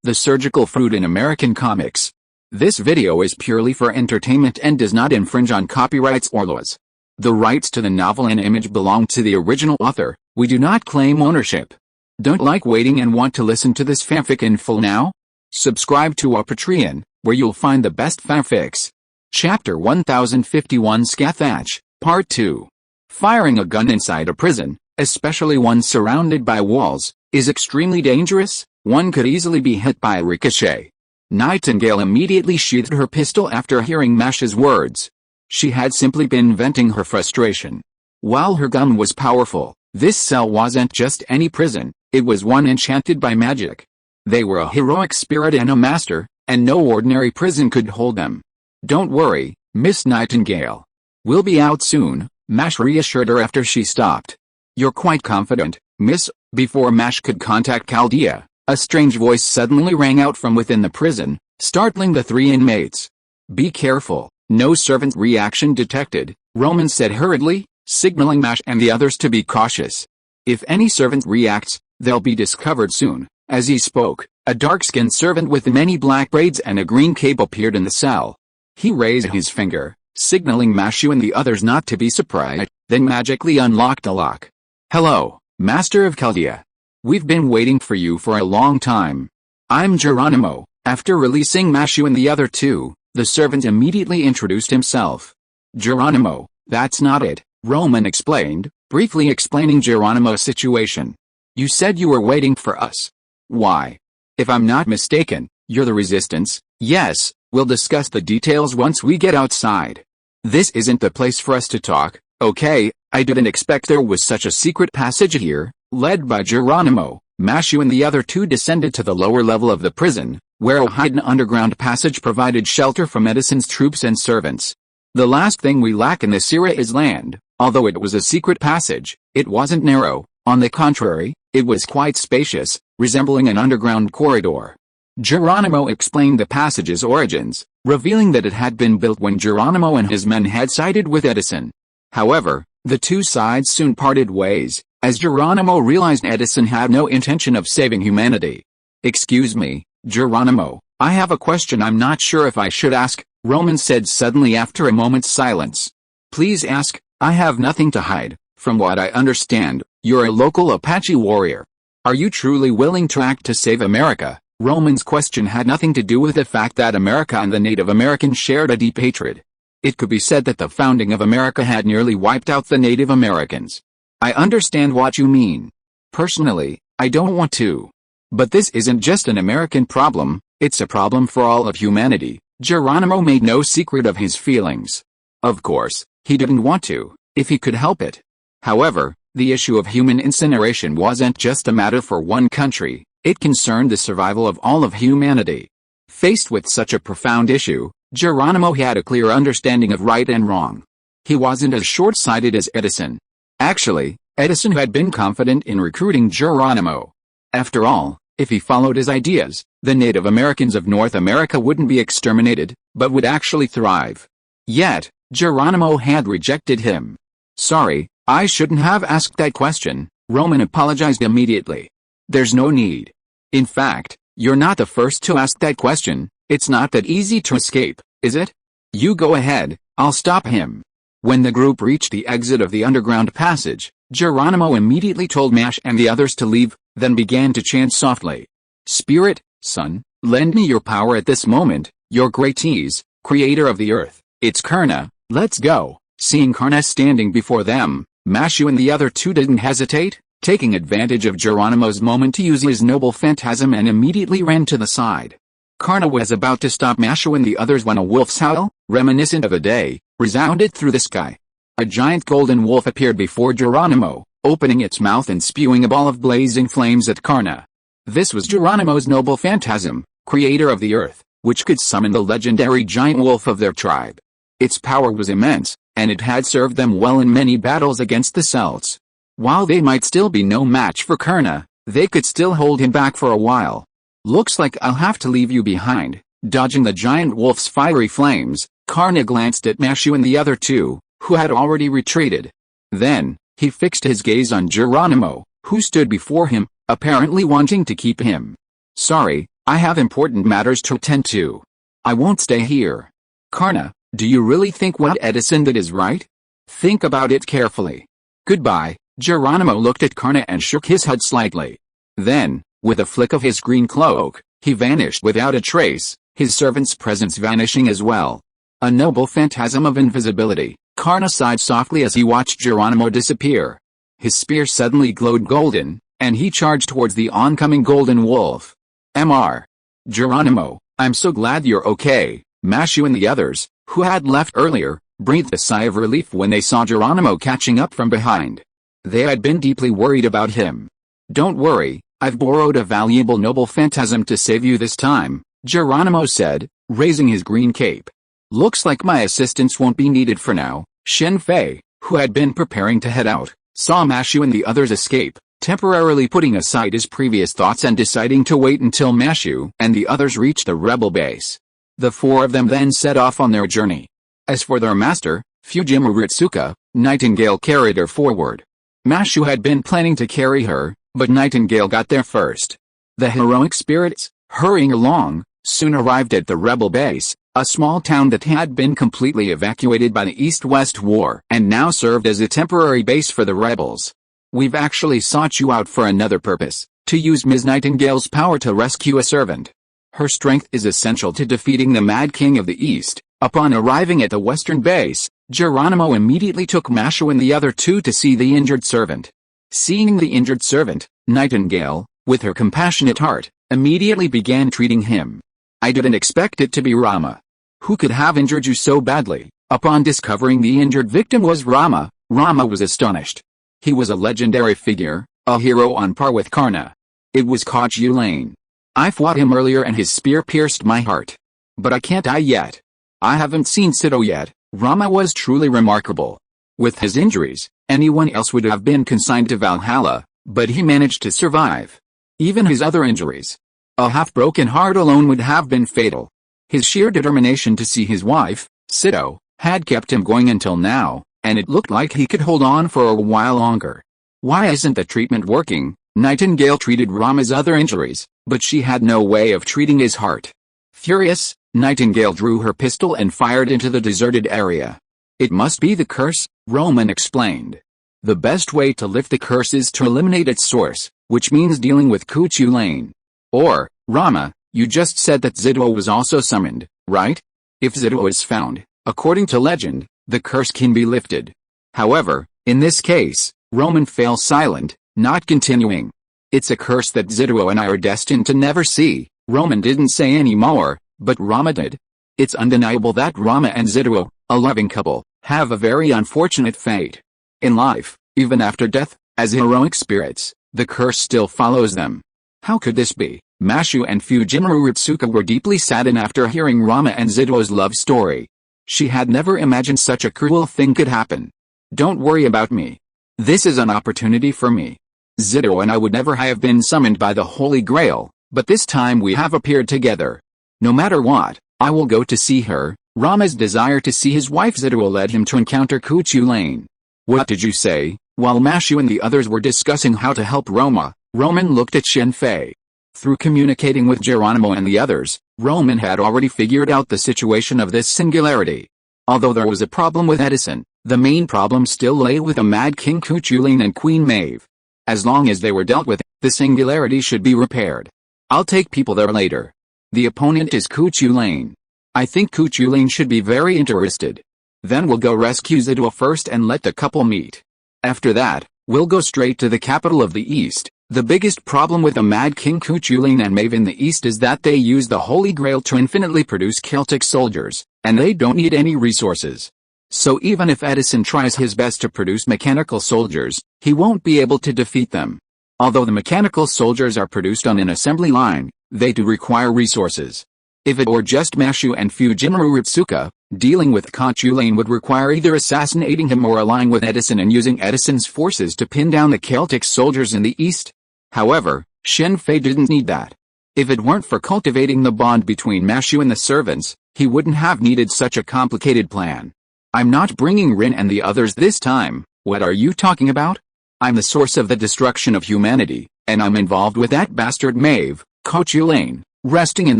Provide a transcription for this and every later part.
the surgical fruit in American comics. This video is purely for entertainment and does not infringe on copyrights or laws. The rights to the novel and image belong to the original author. We do not claim ownership. Don't like waiting and want to listen to this fanfic in full now? Subscribe to our Patreon, where you'll find the best fanfics. Chapter 1051 Scathach, Part 2. Firing a gun inside a prison, especially one surrounded by walls, is extremely dangerous. One could easily be hit by a ricochet. Nightingale immediately sheathed her pistol after hearing Mash's words. She had simply been venting her frustration. While her gun was powerful, this cell wasn't just any prison, it was one enchanted by magic. They were a heroic spirit and a master, and no ordinary prison could hold them. Don't worry, Miss Nightingale. We'll be out soon, Mash reassured her after she stopped. You're quite confident, miss? Before Mash could contact Chaldea, a strange voice suddenly rang out from within the prison, startling the three inmates. Be careful, no servant reaction detected, Roman said hurriedly, signaling Mash and the others to be cautious. If any servant reacts, they'll be discovered soon. As he spoke, a dark-skinned servant with many black braids and a green cape appeared in the cell. He raised his finger, signaling Mashu and the others not to be surprised, then magically unlocked a lock. Hello, Master of Chaldea. We've been waiting for you for a long time. I'm Geronimo. After releasing Mashu and the other two, the servant immediately introduced himself. Geronimo, that's not it, Roman explained, briefly explaining Geronimo's situation. You said you were waiting for us. Why? If I'm not mistaken, you're the Resistance. Yes, we'll discuss the details once we get outside. This isn't the place for us to talk, okay? I didn't expect there was such a secret passage here. Led by Geronimo, Mashu and the other two descended to the lower level of the prison, where a hidden underground passage provided shelter from Edison's troops and servants. The last thing we lack in this era is land. Although it was a secret passage, it wasn't narrow. On the contrary, it was quite spacious, resembling an underground corridor. Geronimo explained the passage's origins, revealing that it had been built when Geronimo and his men had sided with Edison. However, the two sides soon parted ways, as Geronimo realized Edison had no intention of saving humanity. Excuse me, Geronimo, I have a question I'm not sure if I should ask, Roman said suddenly after a moment's silence. Please ask, I have nothing to hide. From what I understand, you're a local Apache warrior. Are you truly willing to act to save America? Roman's question had nothing to do with the fact that America and the Native Americans shared a deep hatred. It could be said that the founding of America had nearly wiped out the Native Americans. I understand what you mean. Personally, I don't want to. But this isn't just an American problem, it's a problem for all of humanity. Geronimo made no secret of his feelings. Of course, he didn't want to, if he could help it. However, the issue of human incineration wasn't just a matter for one country, it concerned the survival of all of humanity. Faced with such a profound issue, Geronimo had a clear understanding of right and wrong. He wasn't as short-sighted as Edison. Actually, Edison had been confident in recruiting Geronimo. After all, if he followed his ideas, the Native Americans of North America wouldn't be exterminated, but would actually thrive. Yet, Geronimo had rejected him. Sorry, I shouldn't have asked that question, Roman apologized immediately. There's no need. In fact, you're not the first to ask that question. It's not that easy to escape, is it? You go ahead, I'll stop him. When the group reached the exit of the underground passage, Geronimo immediately told Mash and the others to leave, then began to chant softly. Spirit, son, lend me your power at this moment, your great ease, creator of the earth. It's Karna, let's go. Seeing Karna standing before them, Mashu and the other two didn't hesitate, taking advantage of Geronimo's moment to use his noble phantasm and immediately ran to the side. Karna was about to stop Mashu and the others when a wolf's howl, reminiscent of a day, resounded through the sky. A giant golden wolf appeared before Geronimo, opening its mouth and spewing a ball of blazing flames at Karna. This was Geronimo's noble phantasm, creator of the earth, which could summon the legendary giant wolf of their tribe. Its power was immense, and it had served them well in many battles against the Celts. While they might still be no match for Karna, they could still hold him back for a while. Looks like I'll have to leave you behind. Dodging the giant wolf's fiery flames, Karna glanced at Mashu and the other two, who had already retreated. Then, he fixed his gaze on Geronimo, who stood before him, apparently wanting to keep him. Sorry, I have important matters to attend to. I won't stay here. Karna, do you really think what Edison did is right? Think about it carefully. Goodbye. Geronimo looked at Karna and shook his head slightly. Then, with a flick of his green cloak, he vanished without a trace, his servant's presence vanishing as well. A noble phantasm of invisibility, Karna sighed softly as he watched Geronimo disappear. His spear suddenly glowed golden, and he charged towards the oncoming golden wolf. Mr. Geronimo, I'm so glad you're okay. Mashu and the others, who had left earlier, breathed a sigh of relief when they saw Geronimo catching up from behind. They had been deeply worried about him. Don't worry, I've borrowed a valuable noble phantasm to save you this time, Geronimo said, raising his green cape. Looks like my assistance won't be needed for now. Shen Fei, who had been preparing to head out, saw Mashu and the others escape, temporarily putting aside his previous thoughts and deciding to wait until Mashu and the others reached the rebel base. The four of them then set off on their journey. As for their master, Fujimaru Ritsuka, Nightingale carried her forward. Mashu had been planning to carry her, but Nightingale got there first. The heroic spirits, hurrying along, soon arrived at the rebel base, a small town that had been completely evacuated by the East-West War and now served as a temporary base for the rebels. We've actually sought you out for another purpose, to use Ms. Nightingale's power to rescue a servant. Her strength is essential to defeating the Mad King of the East. Upon arriving at the western base, Geronimo immediately took Mashu and the other two to see the injured servant. Seeing the injured servant, Nightingale, with her compassionate heart, immediately began treating him. I didn't expect it to be Rama. Who could have injured you so badly? Upon discovering the injured victim was Rama, Rama was astonished. He was a legendary figure, a hero on par with Karna. It was S.H.I.E.L.D. I fought him earlier and his spear pierced my heart. But I can't die yet. I haven't seen S.H.I.E.L.D. yet. Rama was truly remarkable. With his injuries, anyone else would have been consigned to Valhalla, but he managed to survive. Even his other injuries. A half-broken heart alone would have been fatal. His sheer determination to see his wife, S.H.I.E.L.D, had kept him going until now, and it looked like he could hold on for a while longer. Why isn't the treatment working? Nightingale treated Rama's other injuries, but she had no way of treating his heart. Furious, Nightingale drew her pistol and fired into the deserted area. It must be the curse, Roman explained. The best way to lift the curse is to eliminate its source, which means dealing with S.H.I.E.L.D. Or, Rama, you just said that S.H.I.E.L.D was also summoned, right? If S.H.I.E.L.D is found, according to legend, the curse can be lifted. However, in this case, Roman fell silent, not continuing. It's a curse that S.H.I.E.L.D and I are destined to never see. Roman didn't say any more, but Rama did. It's undeniable that Rama and S.H.I.E.L.D, a loving couple, have a very unfortunate fate. In life, even after death, as heroic spirits, the curse still follows them. How could this be? Mashu and Fujimaru Ritsuka were deeply saddened after hearing Rama and S.H.I.E.L.D's love story. She had never imagined such a cruel thing could happen. Don't worry about me. This is an opportunity for me. S.H.I.E.L.D and I would never have been summoned by the Holy Grail, but this time we have appeared together. No matter what, I will go to see her. Rama's desire to see his wife S.H.I.E.L.D led him to encounter S.H.I.E.L.D. What did you say? While Mashu and the others were discussing how to help Roman looked at Shen Fei. Through communicating with Geronimo and the others, Roman had already figured out the situation of this singularity. Although there was a problem with Edison, the main problem still lay with the Mad King S.H.I.E.L.D and Queen Maeve. As long as they were dealt with, the singularity should be repaired. I'll take people there later. The opponent is S.H.I.E.L.D. I think S.H.I.E.L.D should be very interested. Then we'll go rescue S.H.I.E.L.D first and let the couple meet. After that, we'll go straight to the capital of the East. The biggest problem with the Mad King S.H.I.E.L.D and Maeve in the East is that they use the Holy Grail to infinitely produce Celtic soldiers, and they don't need any resources. So even if Edison tries his best to produce mechanical soldiers, he won't be able to defeat them. Although the mechanical soldiers are produced on an assembly line, they do require resources. If it were just Mashu and Fujimaru Ritsuka, dealing with S.H.I.E.L.D would require either assassinating him or allying with Edison and using Edison's forces to pin down the Celtic soldiers in the East. However, Shen Fei didn't need that. If it weren't for cultivating the bond between Mashu and the servants, he wouldn't have needed such a complicated plan. I'm not bringing Rin and the others this time. What are you talking about? I'm the source of the destruction of humanity, and I'm involved with that bastard Maeve, S.H.I.E.L.D. resting in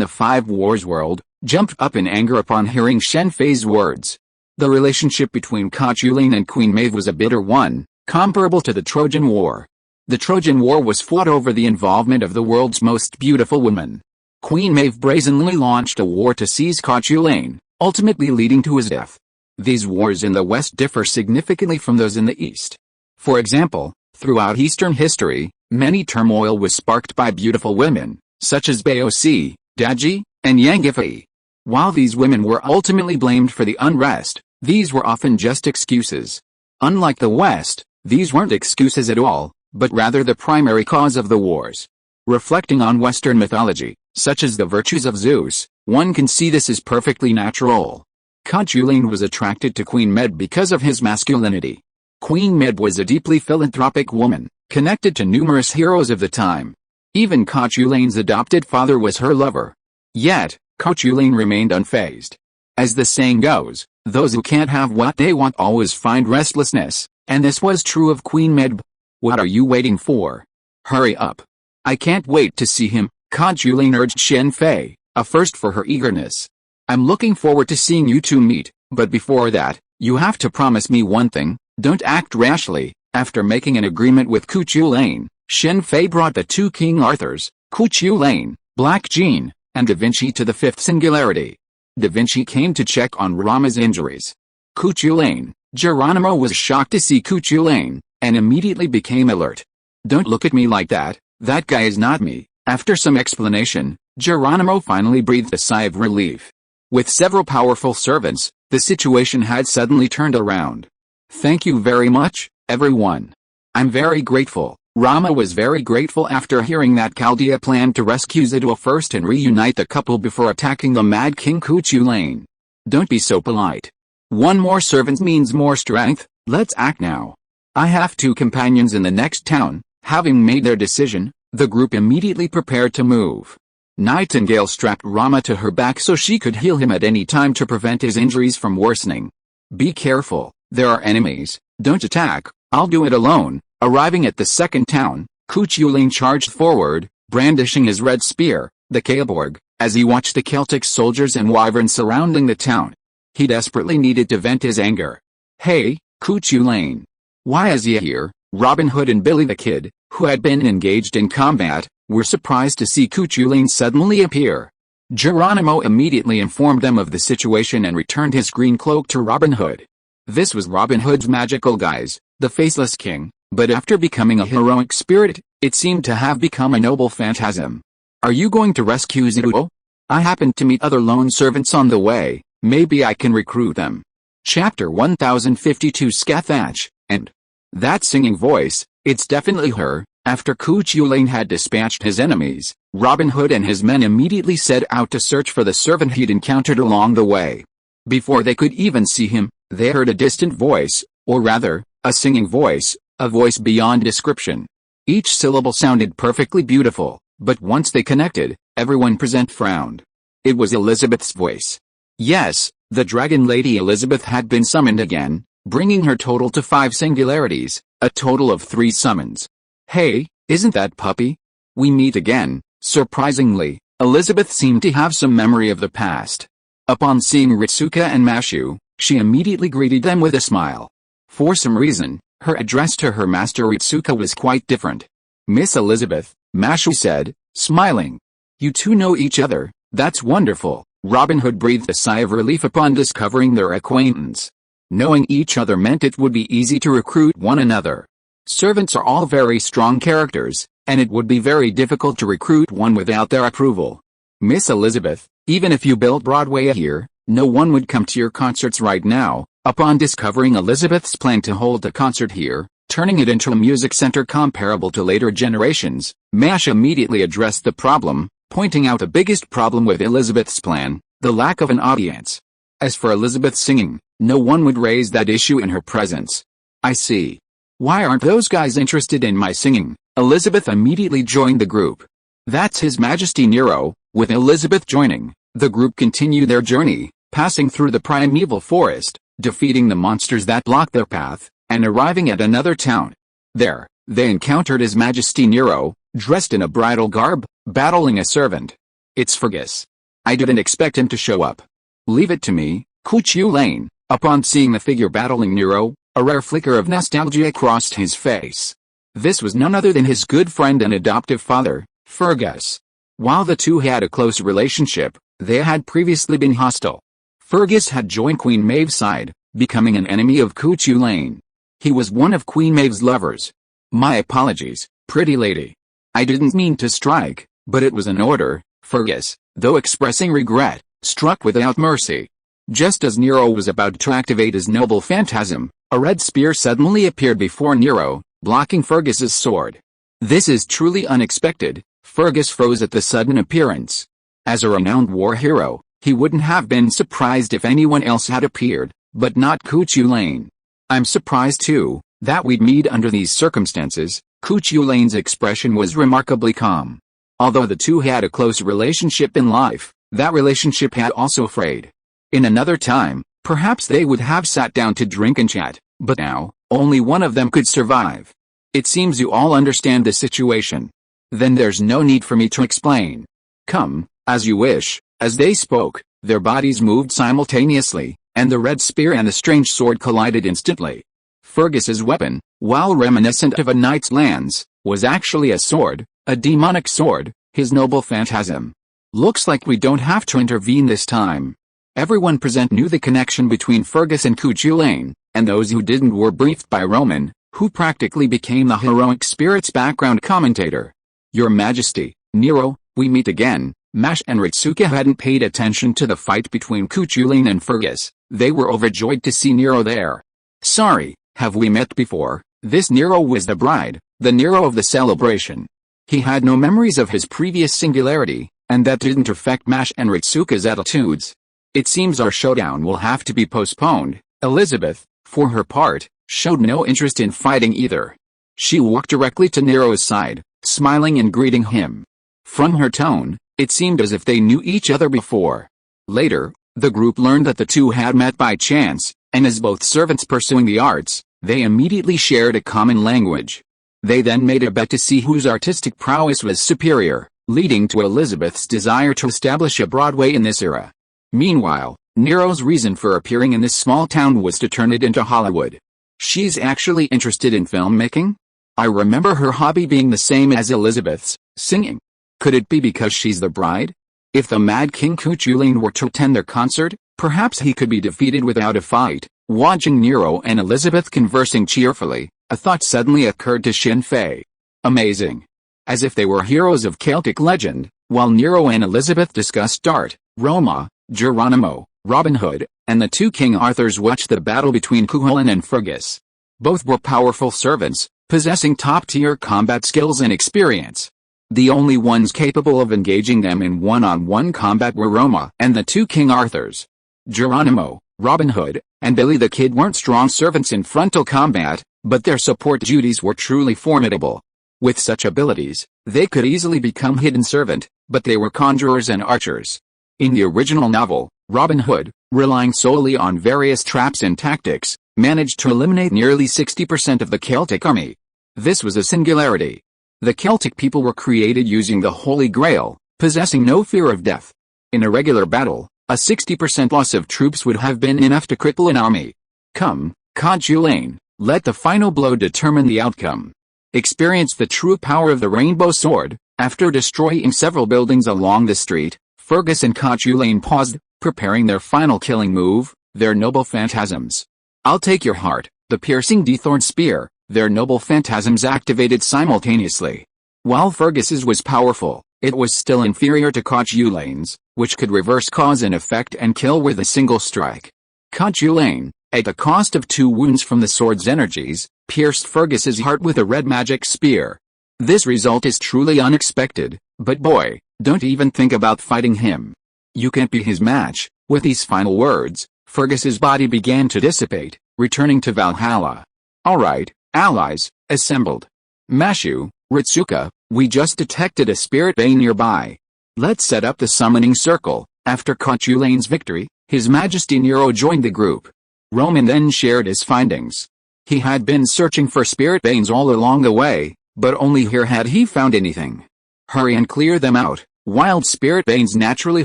the Five Wars world, jumped up in anger upon hearing Shen Fei's words. The relationship between Quinjet and Queen Maeve was a bitter one, comparable to the Trojan War. The Trojan War was fought over the involvement of the world's most beautiful woman. Queen Maeve brazenly launched a war to seize Quinjet, ultimately leading to his death. These wars in the West differ significantly from those in the East. For example, throughout Eastern history, many turmoil was sparked by beautiful women, such as Baozi, Daji, and Yangifi. While these women were ultimately blamed for the unrest, these were often just excuses. Unlike the West, these weren't excuses at all, but rather the primary cause of the wars. Reflecting on Western mythology, such as the virtues of Zeus, one can see this is perfectly natural. Quinjet was attracted to Queen Maeve because of his masculinity. Queen Maeve was a deeply philanthropic woman, connected to numerous heroes of the time. Even Quinjet's adopted father was her lover. Yet, Quinjet remained unfazed. As the saying goes, those who can't have what they want always find restlessness, and this was true of Queen Maeve. What are you waiting for? Hurry up. I can't wait to see him, Quinjet urged Shen Fei, a first for her eagerness. I'm looking forward to seeing you two meet, but before that, you have to promise me one thing, don't act rashly. After making an agreement with Quinjet, Shen Fei brought the two King Arthurs, Quinjet, Black Jean, and Da Vinci to the fifth singularity. Da Vinci came to check on Rama's injuries. Quinjet, Geronimo was shocked to see Quinjet, and immediately became alert. Don't look at me like that guy is not me. After some explanation, Geronimo finally breathed a sigh of relief. With several powerful servants, the situation had suddenly turned around. Thank you very much, everyone. I'm very grateful. Rama was very grateful after hearing that Chaldea planned to rescue Zidua first and reunite the couple before attacking the Mad King Quinjet. Don't be so polite. One more servant means more strength, let's act now. I have two companions in the next town. Having made their decision, the group immediately prepared to move. Nightingale strapped Rama to her back so she could heal him at any time to prevent his injuries from worsening. Be careful, there are enemies, don't attack, I'll do it alone. Arriving at the second town, Quinjet charged forward, brandishing his red spear, the Kaelborg, as he watched the Celtic soldiers and wyverns surrounding the town. He desperately needed to vent his anger. Hey, Quinjet. Why is he here? Robin Hood and Billy the Kid, who had been engaged in combat, were surprised to see Quinjet suddenly appear. Geronimo immediately informed them of the situation and returned his green cloak to Robin Hood. This was Robin Hood's magical guise, the Faceless King, but after becoming a heroic spirit, it seemed to have become a noble phantasm. Are you going to rescue Zidua? I happened to meet other lone servants on the way, maybe I can recruit them. Chapter 1052 Scathach, and that singing voice, it's definitely her. After Quinjet had dispatched his enemies, Robin Hood and his men immediately set out to search for the servant he'd encountered along the way. Before they could even see him, they heard a distant voice, or rather, a singing voice, a voice beyond description. Each syllable sounded perfectly beautiful, but once they connected, everyone present frowned. It was Elizabeth's voice. Yes, the Dragon Lady Elizabeth had been summoned again, bringing her total to 5 singularities, a total of 3 summons. Hey, isn't that Puppy? We meet again. Surprisingly, Elizabeth seemed to have some memory of the past. Upon seeing Ritsuka and Mashu, she immediately greeted them with a smile. For some reason, her address to her master Ritsuka was quite different. Miss Elizabeth, Mashu said, smiling. You two know each other, that's wonderful. Robin Hood breathed a sigh of relief upon discovering their acquaintance. Knowing each other meant it would be easy to recruit one another. Servants are all very strong characters, and it would be very difficult to recruit one without their approval. Miss Elizabeth, even if you built Broadway here, no one would come to your concerts right now. Upon discovering Elizabeth's plan to hold a concert here, turning it into a music center comparable to later generations, Mash immediately addressed the problem, pointing out the biggest problem with Elizabeth's plan, the lack of an audience. As for Elizabeth singing, no one would raise that issue in her presence. I see. Why aren't those guys interested in my singing? Elizabeth immediately joined the group. That's His Majesty Nero. With Elizabeth joining, the group continued their journey, passing through the primeval forest, defeating the monsters that blocked their path, and arriving at another town. There, they encountered His Majesty Nero, dressed in a bridal garb, battling a servant. It's Fergus. I didn't expect him to show up. Leave it to me, Quinjet. Upon seeing the figure battling Nero, a rare flicker of nostalgia crossed his face. This was none other than his good friend and adoptive father, Fergus. While the two had a close relationship, they had previously been hostile. Fergus had joined Queen Maeve's side, becoming an enemy of Quinjet. He was one of Queen Maeve's lovers. My apologies, pretty lady. I didn't mean to strike, but it was an order, Fergus, though expressing regret, struck without mercy. Just as Nero was about to activate his noble phantasm, a red spear suddenly appeared before Nero, blocking Fergus's sword. This is truly unexpected. Fergus froze at the sudden appearance. As a renowned war hero, he wouldn't have been surprised if anyone else had appeared, but not Quinjet. I'm surprised too, that we'd meet under these circumstances. Quinjet's expression was remarkably calm. Although the two had a close relationship in life, that relationship had also frayed. In another time, perhaps they would have sat down to drink and chat, but now, only one of them could survive. It seems you all understand the situation. Then there's no need for me to explain. Come, as you wish. As they spoke, their bodies moved simultaneously, and the red spear and the strange sword collided instantly. Fergus's weapon, while reminiscent of a knight's lance, was actually a sword, a demonic sword, his noble phantasm. Looks like we don't have to intervene this time. Everyone present knew the connection between Fergus and Quinjet, and those who didn't were briefed by Roman, who practically became the heroic spirit's background commentator. Your Majesty, Nero, we meet again. Mash and Ritsuka hadn't paid attention to the fight between Quinjet and Fergus. They were overjoyed to see Nero there. Sorry, have we met before? This Nero was the bride, the Nero of the celebration. He had no memories of his previous singularity, and that didn't affect Mash and Ritsuka's attitudes. It seems our showdown will have to be postponed. Elizabeth, for her part, showed no interest in fighting either. She walked directly to Nero's side, smiling and greeting him. From her tone, it seemed as if they knew each other before. Later, the group learned that the two had met by chance, and as both servants pursuing the arts, they immediately shared a common language. They then made a bet to see whose artistic prowess was superior, leading to Elizabeth's desire to establish a Broadway in this era. Meanwhile, Nero's reason for appearing in this small town was to turn it into Hollywood. She's actually interested in filmmaking? I remember her hobby being the same as Elizabeth's, singing. Could it be because she's the bride? If the Mad King Quinjet were to attend their concert, perhaps he could be defeated without a fight. Watching Nero and Elizabeth conversing cheerfully, a thought suddenly occurred to Shen Fei. Amazing. As if they were heroes of Celtic legend, while Nero and Elizabeth discussed art, Roma, Geronimo, Robin Hood, and the two King Arthurs watched the battle between Quinjet and Fergus. Both were powerful servants, possessing top-tier combat skills and experience. The only ones capable of engaging them in one-on-one combat were Roma and the two King Arthurs. Geronimo, Robin Hood, and Billy the Kid weren't strong servants in frontal combat, but their support duties were truly formidable. With such abilities, they could easily become hidden servant, but they were conjurers and archers. In the original novel, Robin Hood, relying solely on various traps and tactics, managed to eliminate nearly 60% of the Celtic army. This was a singularity. The Celtic people were created using the Holy Grail, possessing no fear of death. In a regular battle, a 60% loss of troops would have been enough to cripple an army. Come, Quinjet, let the final blow determine the outcome. Experience the true power of the rainbow sword. After destroying several buildings along the street, Fergus and Quinjet paused, preparing their final killing move, their noble phantasms. I'll take your heart, the piercing Dethorn spear. Their noble phantasms activated simultaneously. While Fergus's was powerful, it was still inferior to Quinjet's, which could reverse cause and effect and kill with a single strike. Quinjet, at the cost of 2 wounds from the sword's energies, pierced Fergus's heart with a red magic spear. This result is truly unexpected, but boy, don't even think about fighting him. You can't be his match. With these final words, Fergus's body began to dissipate, returning to Valhalla. Alright, allies, assembled. Mashu, Ritsuka, we just detected a spirit vein nearby. Let's set up the summoning circle. After Quinjet's victory, His Majesty Nero joined the group. Roman then shared his findings. He had been searching for spirit veins all along the way, but only here had he found anything. Hurry and clear them out, Wild spirit veins naturally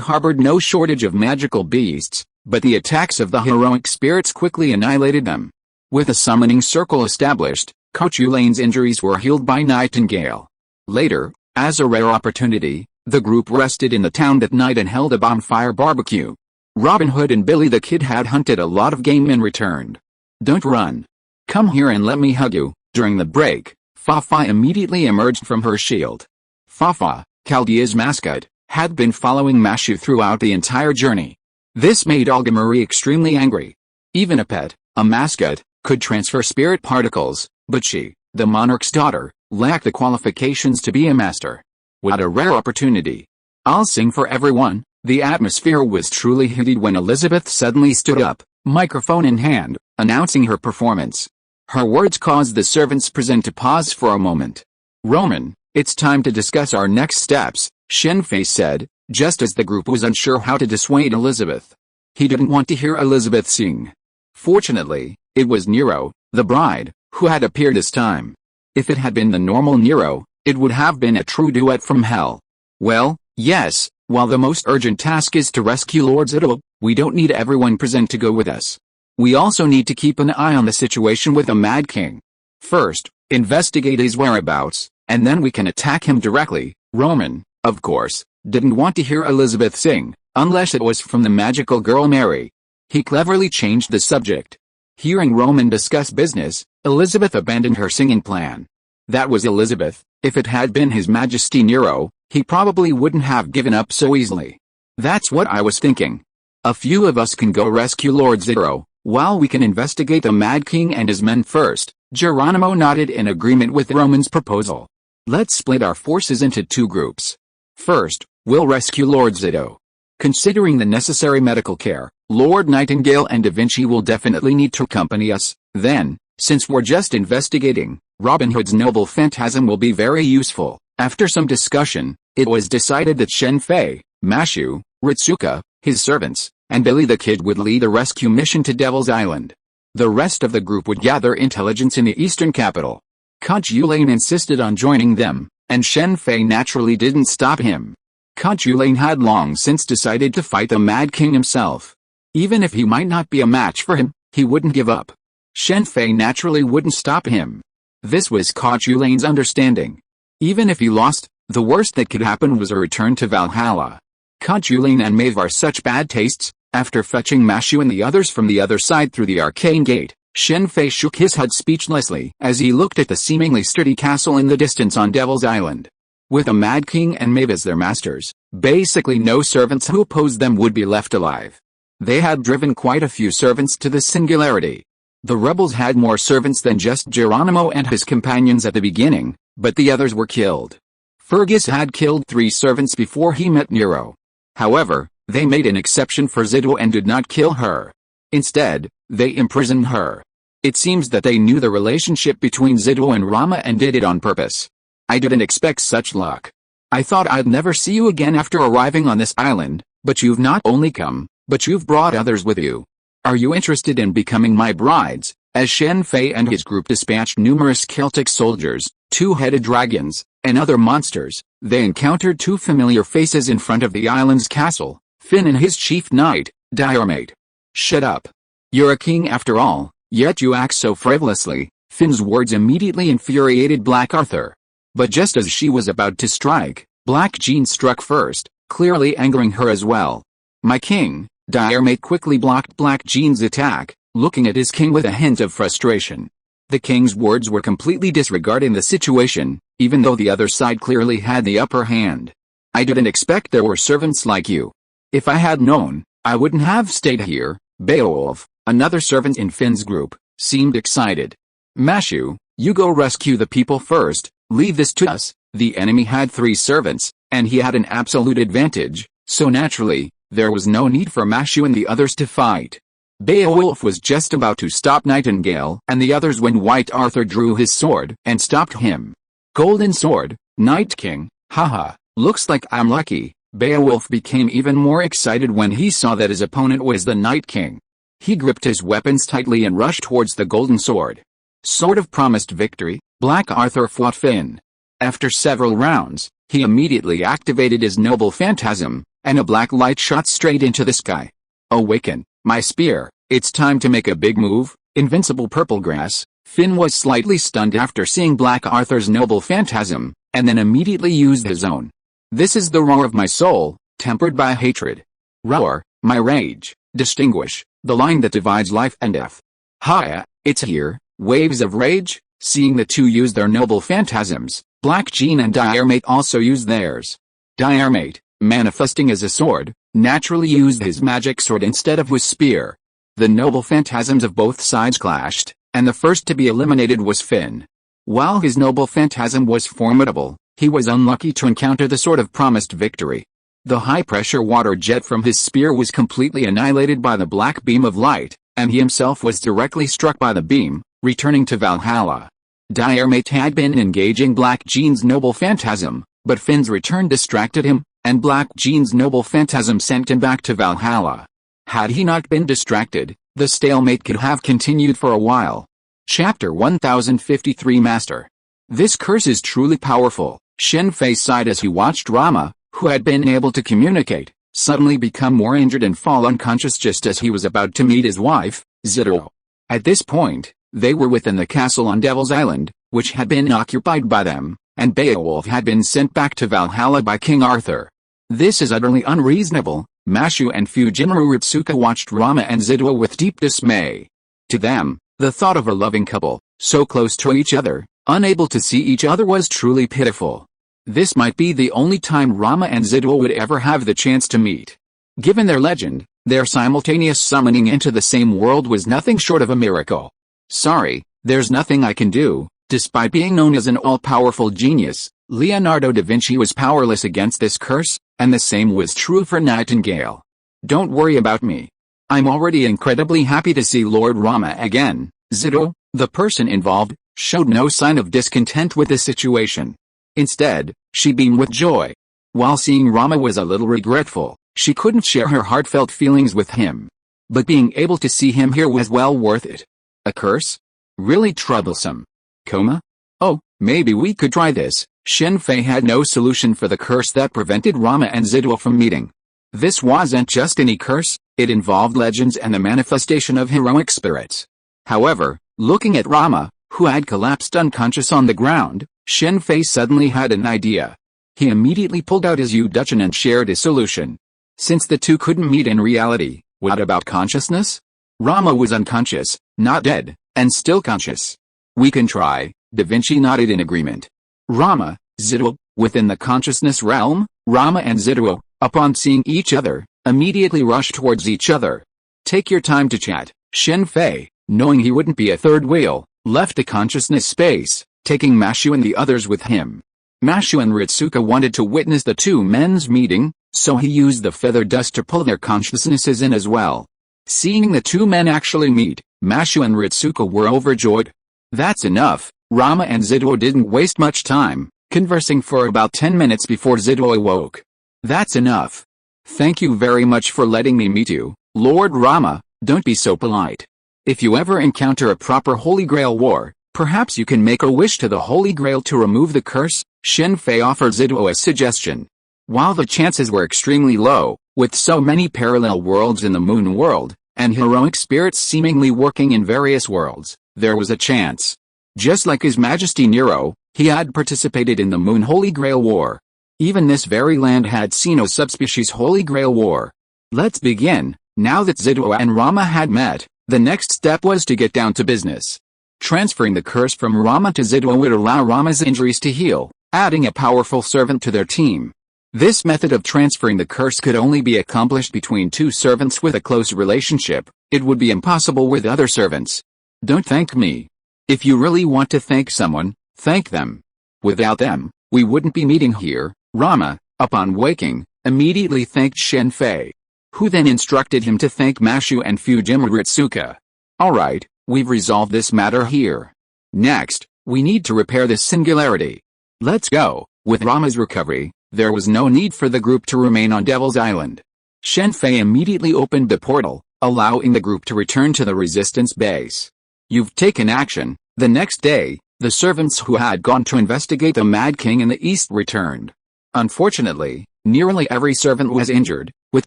harbored no shortage of magical beasts, but the attacks of the heroic spirits quickly annihilated them. With a summoning circle established, Kochulane's injuries were healed by Nightingale. Later, as a rare opportunity, the group rested in the town that night and held a bonfire barbecue. Robin Hood and Billy the Kid had hunted a lot of game and returned. "Don't run. Come here and let me hug you." During the break, Fafa immediately emerged from her shield. Fafa, Chaldea's mascot, had been following Mashu throughout the entire journey. This made Olga Marie extremely angry. Even a pet, a mascot, could transfer spirit particles, but she, the monarch's daughter, lacked the qualifications to be a master. What a rare opportunity. "I'll sing for everyone." The atmosphere was truly heated when Elizabeth suddenly stood up, microphone in hand, announcing her performance. Her words caused the servants present to pause for a moment. "Roman, it's time to discuss our next steps," Shen Fei said, just as the group was unsure how to dissuade Elizabeth. He didn't want to hear Elizabeth sing. Fortunately, it was Nero, the bride, who had appeared this time. If it had been the normal Nero, it would have been a true duet from hell. "Well, yes, while the most urgent task is to rescue Lord Zito, we don't need everyone present to go with us. We also need to keep an eye on the situation with the Mad King. First, investigate his whereabouts, and then we can attack him directly." Roman, of course, didn't want to hear Elizabeth sing, unless it was from the magical girl Mary. He cleverly changed the subject. Hearing Roman discuss business, Elizabeth abandoned her singing plan. That was Elizabeth. If it had been His Majesty Nero, he probably wouldn't have given up so easily. "That's what I was thinking. A few of us can go rescue Lord Zito, while we can investigate the Mad King and his men first." Geronimo nodded in agreement with Roman's proposal. "Let's split our forces into two groups. First, we'll rescue Lord Zito. Considering the necessary medical care, Lord Nightingale and Da Vinci will definitely need to accompany us. Then, since we're just investigating, Robin Hood's noble phantasm will be very useful." After some discussion, it was decided that Shen Fei, Mashu, Ritsuka, his servants, and Billy the Kid would lead a rescue mission to Devil's Island. The rest of the group would gather intelligence in the eastern capital. Kochulane insisted on joining them, and Shen Fei naturally didn't stop him. Kochulane had long since decided to fight the Mad King himself. Even if he might not be a match for him, he wouldn't give up. Shen Fei naturally wouldn't stop him. This was Kochulane's understanding. Even if he lost, the worst that could happen was a return to Valhalla. Kochulane and Maeve are such bad tastes. After fetching Mashu and the others from the other side through the arcane gate, Shen Fei shook his head speechlessly as he looked at the seemingly sturdy castle in the distance on Devil's Island. With a Mad King and Maeve as their masters, basically no servants who opposed them would be left alive. They had driven quite a few servants to this singularity. The rebels had more servants than just Geronimo and his companions at the beginning, but the others were killed. Fergus had killed 3 servants before he met Nero. However, they made an exception for Zito and did not kill her. Instead, they imprisoned her. It seems that they knew the relationship between Zito and Rama and did it on purpose. "I didn't expect such luck. I thought I'd never see you again after arriving on this island, but you've not only come, but you've brought others with you. Are you interested in becoming my brides?" As Shen Fei and his group dispatched numerous Celtic soldiers, 2-headed dragons, and other monsters, they encountered 2 familiar faces in front of the island's castle, Finn and his chief knight, Diarmait. "Shut up. You're a king after all, yet you act so frivolously." Finn's words immediately infuriated Black Arthur. But just as she was about to strike, Black Jean struck first, clearly angering her as well. "My king," Diarmait quickly blocked Black Jean's attack, looking at his king with a hint of frustration. The king's words were completely disregarding the situation, even though the other side clearly had the upper hand. "I didn't expect there were servants like you. If I had known, I wouldn't have stayed here." Beowulf, another servant in Finn's group, seemed excited. "Mashu, you go rescue the people first, leave this to us." The enemy had 3 servants, and he had an absolute advantage, so naturally, there was no need for Mashu and the others to fight. Beowulf was just about to stop Nightingale and the others when White Arthur drew his sword and stopped him. "Golden sword, Night King, haha, looks like I'm lucky." Beowulf became even more excited when he saw that his opponent was the Night King. He gripped his weapons tightly and rushed towards the golden sword. Sword of promised victory, Black Arthur fought Finn. After several rounds, He immediately activated his noble phantasm, and a black light shot straight into the sky. Awaken, my spear, it's time to make a big move, invincible purple grass. Finn was slightly stunned after seeing Black Arthur's noble phantasm, and then immediately used his own. This is the roar of my soul, tempered by hatred. Roar, my rage, distinguish, the line that divides life and death. Hiya, it's here, waves of rage. Seeing the two use their noble phantasms, Black Gene and Diremate also used theirs. Diremate, manifesting as a sword, naturally used his magic sword instead of his spear. The noble phantasms of both sides clashed, and the first to be eliminated was Finn. While his noble phantasm was formidable, he was unlucky to encounter the sword of promised victory. The high-pressure water jet from his spear was completely annihilated by the black beam of light, and he himself was directly struck by the beam, returning to Valhalla. Diremate had been engaging Black Gene's noble phantasm, but Finn's return distracted him, and Black Gene's noble phantasm sent him back to Valhalla. Had he not been distracted, the stalemate could have continued for a while. Chapter 1053 Master. This curse is truly powerful, Shen Fei sighed as he watched Rama, who had been able to communicate, suddenly become more injured and fall unconscious just as he was about to meet his wife, Zidro. At this point, they were within the castle on Devil's Island, which had been occupied by them, and Beowulf had been sent back to Valhalla by King Arthur. This is utterly unreasonable. Mashu and Fujimura Ritsuka watched Rama and Zidro with deep dismay. To them, the thought of a loving couple, so close to each other, unable to see each other was truly pitiful. This might be the only time Rama and Zidro would ever have the chance to meet. Given their legend, their simultaneous summoning into the same world was nothing short of a miracle. Sorry, there's nothing I can do. Despite being known as an all-powerful genius, Leonardo da Vinci was powerless against this curse, and the same was true for Nightingale. Don't worry about me. I'm already incredibly happy to see Lord Rama again. Zidro, the person involved, showed no sign of discontent with the situation. Instead, she beamed with joy. While seeing Rama was a little regretful, she couldn't share her heartfelt feelings with him. But being able to see him here was well worth it. A curse? Really troublesome. Coma? Oh, maybe we could try this. Shen Fei had no solution for the curse that prevented Rama and Zidro from meeting. This wasn't just any curse, it involved legends and the manifestation of heroic spirits. However, looking at Rama, who had collapsed unconscious on the ground, Shen Fei suddenly had an idea. He immediately pulled out his U-Dutchin and shared his solution. Since the two couldn't meet in reality, what about consciousness? Rama was unconscious, not dead, and still conscious. We can try. Da Vinci nodded in agreement. Rama, Zidro, within the consciousness realm, Rama and Zidro, upon seeing each other, immediately rushed towards each other. Take your time to chat. Shen Fei, knowing he wouldn't be a third wheel, left the consciousness space, taking Mashu and the others with him. Mashu and Ritsuka wanted to witness the two men's meeting, so he used the feather dust to pull their consciousnesses in as well. Seeing the two men actually meet, Mashu and Ritsuka were overjoyed. That's enough. Rama and Zidro didn't waste much time, conversing for about 10 minutes before Zidro awoke. That's enough. Thank you very much for letting me meet you, Lord Rama. Don't be so polite. If you ever encounter a proper Holy Grail war, perhaps you can make a wish to the Holy Grail to remove the curse. Shen Fei offered Zidro a suggestion. While the chances were extremely low, with so many parallel worlds in the Moon world, and heroic spirits seemingly working in various worlds, there was a chance. Just like His Majesty Nero, he had participated in the Moon Holy Grail War. Even this very land had seen a subspecies Holy Grail War. Let's begin. Now that Zidro and Rama had met, the next step was to get down to business. Transferring the curse from Rama to Zidro would allow Rama's injuries to heal, adding a powerful servant to their team. This method of transferring the curse could only be accomplished between two servants with a close relationship. It would be impossible with other servants. Don't thank me. If you really want to thank someone, thank them. Without them, we wouldn't be meeting here. Rama, upon waking, immediately thanked Shen Fei, who then instructed him to thank Mashu and Fujimura Ritsuka. Alright, we've resolved this matter here. Next, we need to repair this singularity. Let's go. With Rama's recovery, there was no need for the group to remain on Devil's Island. Shen Fei immediately opened the portal, allowing the group to return to the resistance base. You've taken action. The next day, the servants who had gone to investigate the Mad King in the east returned. Unfortunately, nearly every servant was injured, with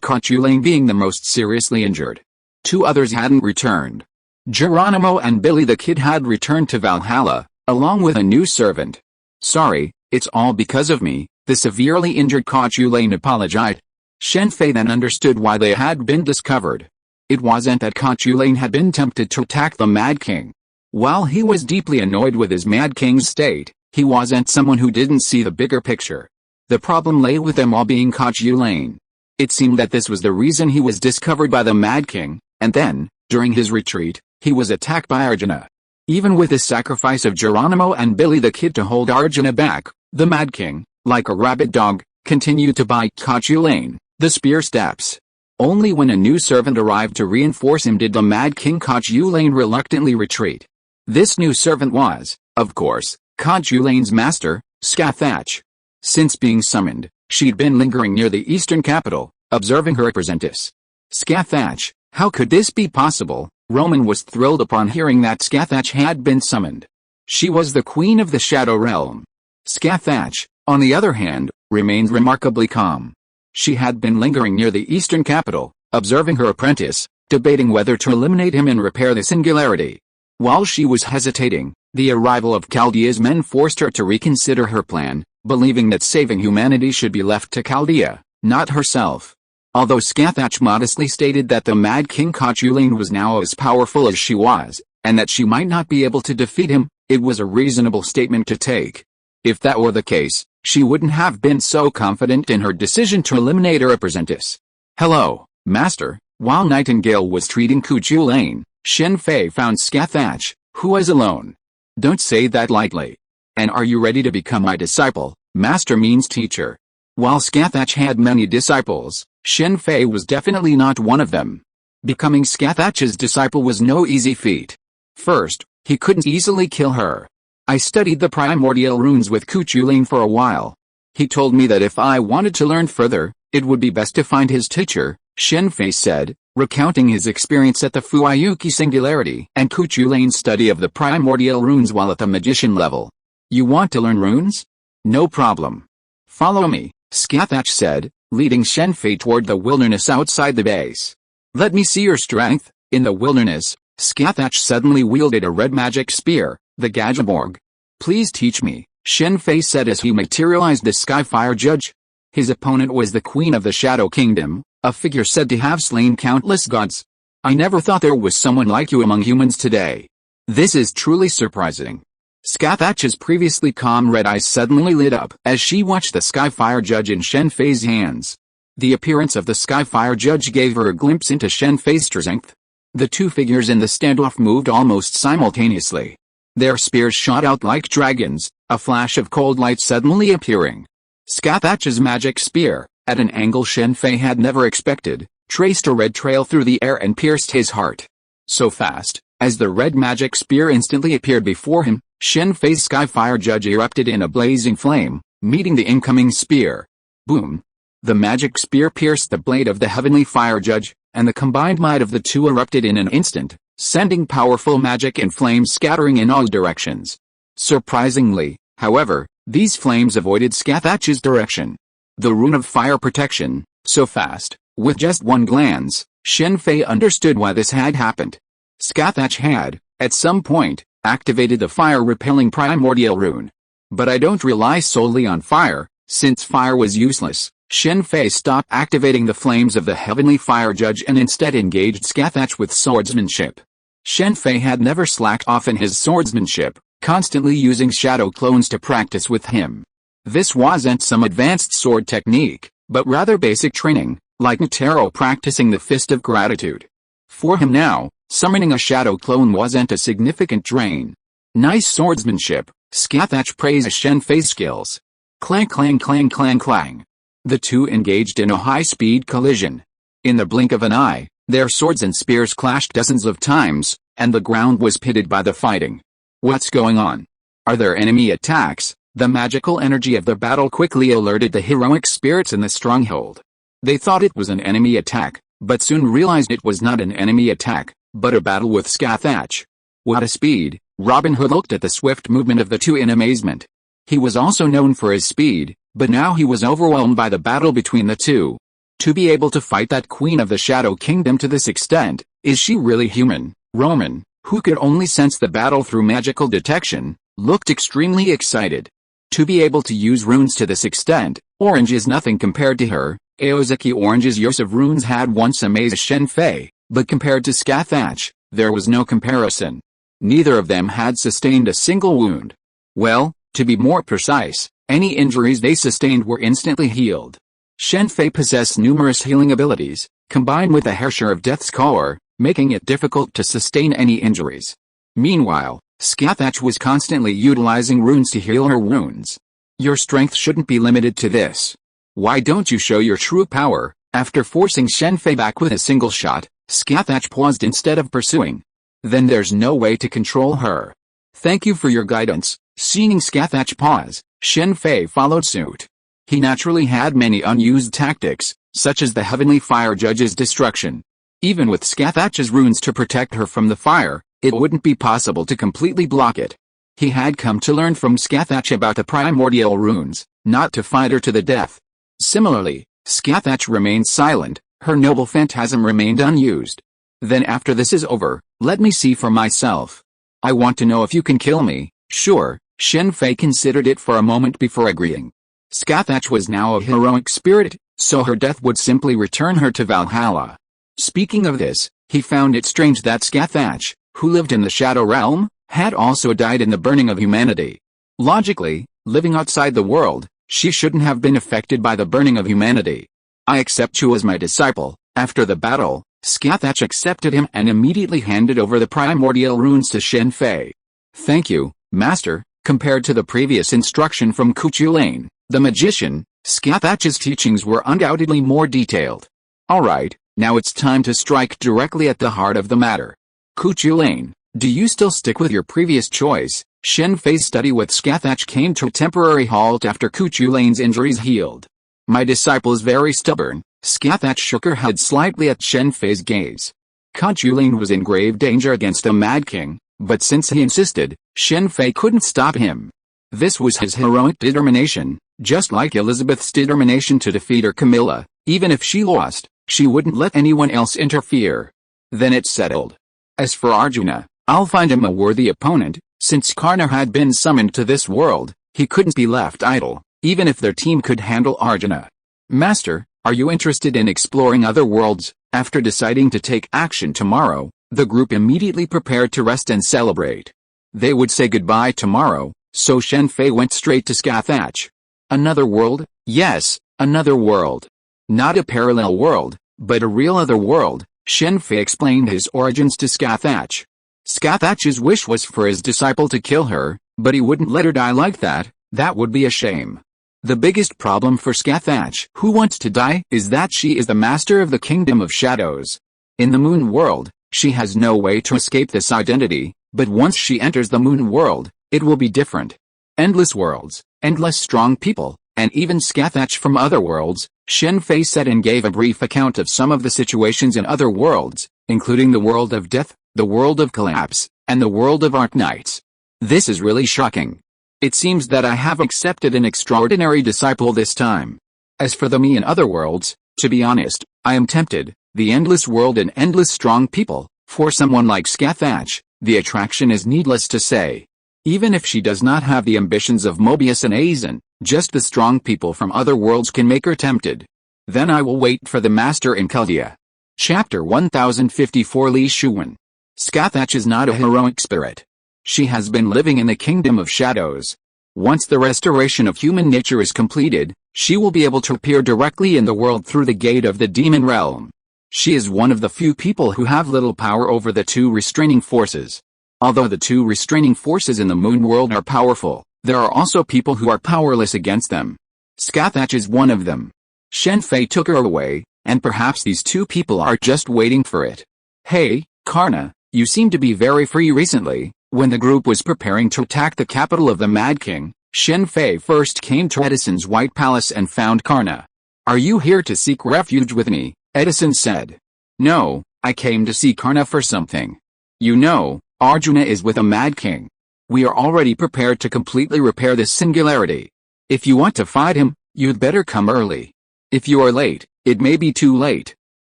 Cauchulain being the most seriously injured. 2 others hadn't returned. Geronimo and Billy the Kid had returned to Valhalla, along with a new servant. "Sorry, it's all because of me," the severely injured Cauchulain apologized. Shen Fei then understood why they had been discovered. It wasn't that Cauchulain had been tempted to attack the Mad King. While he was deeply annoyed with his Mad King's state, he wasn't someone who didn't see the bigger picture. The problem lay with them all being Cauchulain. It seemed that this was the reason he was discovered by the Mad King, and then, during his retreat, he was attacked by Arjuna. Even with the sacrifice of Geronimo and Billy the Kid to hold Arjuna back, the Mad King, like a rabid dog, continued to bite Cauchulain, the spear steps. Only when a new servant arrived to reinforce him did the Mad King Cauchulain reluctantly retreat. This new servant was, of course, Cauchulain's master, S.H.I.E.L.D. Since being summoned, she'd been lingering near the eastern capital, observing her apprentice. S.H.I.E.L.D. How could this be possible? Roman was thrilled upon hearing that S.H.I.E.L.D. had been summoned. She was the queen of the Shadow Realm. S.H.I.E.L.D., on the other hand, remained remarkably calm. She had been lingering near the eastern capital, observing her apprentice, debating whether to eliminate him and repair the singularity. While she was hesitating, the arrival of Chaldea's men forced her to reconsider her plan, believing that saving humanity should be left to Chaldea, not herself. Although S.H.I.E.L.D. modestly stated that the Mad King Cauchulain was now as powerful as she was, and that she might not be able to defeat him, it was a reasonable statement to take. If that were the case, she wouldn't have been so confident in her decision to eliminate her apprentice. "Hello, Master." While Nightingale was treating Cauchulain, Shen Fei found S.H.I.E.L.D., who was alone. "Don't say that lightly. And are you ready to become my disciple?" Master means teacher. While S.H.I.E.L.D. had many disciples, Shen Fei was definitely not one of them. Becoming S.H.I.E.L.D.'s disciple was no easy feat. First, he couldn't easily kill her. "I studied the primordial runes with Cauchulain for a while. He told me that if I wanted to learn further, it would be best to find his teacher," Shen Fei said, recounting his experience at the Fuyuki Singularity and Cauchulain's study of the primordial runes while at the magician level. "You want to learn runes? No problem. Follow me," S.H.I.E.L.D. said, leading Shen Fei toward the wilderness outside the base. "Let me see your strength." In the wilderness, S.H.I.E.L.D. suddenly wielded a red magic spear, the Gajaborg. "Please teach me," Shen Fei said as he materialized the Skyfire Judge. His opponent was the Queen of the Shadow Kingdom, a figure said to have slain countless gods. "I never thought there was someone like you among humans today. This is truly surprising." S.H.I.E.L.D.'s previously calm red eyes suddenly lit up as she watched the Skyfire Judge in Shen Fei's hands. The appearance of the Skyfire Judge gave her a glimpse into Shen Fei's strength. The two figures in the standoff moved almost simultaneously. Their spears shot out like dragons, a flash of cold light suddenly appearing. S.H.I.E.L.D.'s magic spear, at an angle Shen Fei had never expected, traced a red trail through the air and pierced his heart. So fast, as the red magic spear instantly appeared before him, Shen Fei's Skyfire Judge erupted in a blazing flame, meeting the incoming spear. Boom! The magic spear pierced the blade of the Heavenly Fire Judge, and the combined might of the two erupted in an instant, sending powerful magic and flames scattering in all directions. Surprisingly, however, these flames avoided S.H.I.E.L.D.'s direction. The rune of fire protection, so fast, with just one glance, Shen Fei understood why this had happened. S.H.I.E.L.D. had, at some point, activated the fire-repelling primordial rune. "But I don't rely solely on fire." Since fire was useless, Shen Fei stopped activating the flames of the Heavenly Fire Judge and instead engaged S.H.I.E.L.D. with swordsmanship. Shen Fei had never slacked off in his swordsmanship, constantly using shadow clones to practice with him. This wasn't some advanced sword technique, but rather basic training, like Notaro practicing the Fist of Gratitude. For him now, summoning a shadow clone wasn't a significant drain. "Nice swordsmanship," S.H.I.E.L.D. praised Shen Fei's skills. Clang clang clang clang clang. The two engaged in a high-speed collision. In the blink of an eye, their swords and spears clashed dozens of times, and the ground was pitted by the fighting. "What's going on? Are there enemy attacks?" The magical energy of the battle quickly alerted the heroic spirits in the stronghold. They thought it was an enemy attack, but soon realized it was not an enemy attack, but a battle with S.H.I.E.L.D. "What a speed!" Robin Hood looked at the swift movement of the two in amazement. He was also known for his speed, but now he was overwhelmed by the battle between the two. To be able to fight that queen of the Shadow Kingdom to this extent, is she really human? Roman, who could only sense the battle through magical detection, looked extremely excited. To be able to use runes to this extent, Orange is nothing compared to her. Aozaki Orange's use of runes had once amazed Shen Fei, but compared to Scathach, there was no comparison. Neither of them had sustained a single wound. Well, to be more precise, any injuries they sustained were instantly healed. Shen Fei possessed numerous healing abilities, combined with a hair share of Death's Core, making it difficult to sustain any injuries. Meanwhile, Scathach was constantly utilizing runes to heal her wounds. Your strength shouldn't be limited to this. Why don't you show your true power? After forcing Shen Fei back with a single shot, Scathach paused instead of pursuing. Then there's no way to control her. Thank you for your guidance. Seeing Scathach pause, Shen Fei followed suit. He naturally had many unused tactics, such as the Heavenly Fire Judge's destruction. Even with Scathach's runes to protect her from the fire, it wouldn't be possible to completely block it. He had come to learn from Scathach about the primordial runes, not to fight her to the death. Similarly, Scathach remained silent, her noble phantasm remained unused. Then after this is over, let me see for myself. I want to know if you can kill me. Sure, Shen Fei considered it for a moment before agreeing. Scathach was now a heroic spirit, so her death would simply return her to Valhalla. Speaking of this, he found it strange that Scathach, who lived in the Shadow Realm, had also died in the burning of humanity. Logically, living outside the world, she shouldn't have been affected by the burning of humanity. I accept you as my disciple. After the battle, Scathach accepted him and immediately handed over the primordial runes to Shen Fei. Thank you, Master. Compared to the previous instruction from Cuchulain, the magician, Scathach's teachings were undoubtedly more detailed. Alright, now it's time to strike directly at the heart of the matter. Cuchulain, do you still stick with your previous choice? Shen Fei's study with Scathach came to a temporary halt after Cuchulain's injuries healed. My disciple is very stubborn. Scathach shook her head slightly at Shen Fei's gaze. Cuchulain was in grave danger against the Mad King, but since he insisted, Shen Fei couldn't stop him. This was his heroic determination, just like Elizabeth's determination to defeat her Camilla. Even if she lost, she wouldn't let anyone else interfere. Then it's settled. As for Arjuna, I'll find him a worthy opponent. Since Karna had been summoned to this world, he couldn't be left idle, even if their team could handle Arjuna. Master, are you interested in exploring other worlds? After deciding to take action tomorrow, the group immediately prepared to rest and celebrate. They would say goodbye tomorrow, so Shen Fei went straight to Scathach. Another world? Yes, another world. Not a parallel world, but a real other world. Shen Fei explained his origins to Scathach. Scathach's wish was for his disciple to kill her, but he wouldn't let her die like that. That would be a shame. The biggest problem for Scathach, who wants to die, is that she is the master of the Kingdom of Shadows. In the Moon World, she has no way to escape this identity, but once she enters the Moon World, it will be different. Endless worlds, endless strong people, and even Scathach from other worlds. Shen Fei said and gave a brief account of some of the situations in other worlds, including the world of death, the world of collapse, and the world of Arknights. This is really shocking. It seems that I have accepted an extraordinary disciple this time. As for the me in other worlds, to be honest, I am tempted. The endless world and endless strong people, for someone like Scathach, the attraction is needless to say. Even if she does not have the ambitions of Mobius and Aizen, just the strong people from other worlds can make her tempted. Then I will wait for the master in Keldia. Chapter 1054 Li Shuwen. Scathach is not a heroic spirit. She has been living in the Kingdom of Shadows. Once the restoration of human nature is completed, she will be able to appear directly in the world through the gate of the demon realm. She is one of the few people who have little power over the two restraining forces. Although the two restraining forces in the Moon World are powerful, there are also people who are powerless against them. Scathach is one of them. Shen Fei took her away, and perhaps these two people are just waiting for it. Hey, Karna, you seem to be very free recently. When the group was preparing to attack the capital of the Mad King, Shen Fei first came to Edison's White Palace and found Karna. Are you here to seek refuge with me? Edison said. No, I came to see Karna for something. You know, Arjuna is with a Mad King. We are already prepared to completely repair this singularity. If you want to fight him, You'd better come early. If you are late, it may be too late."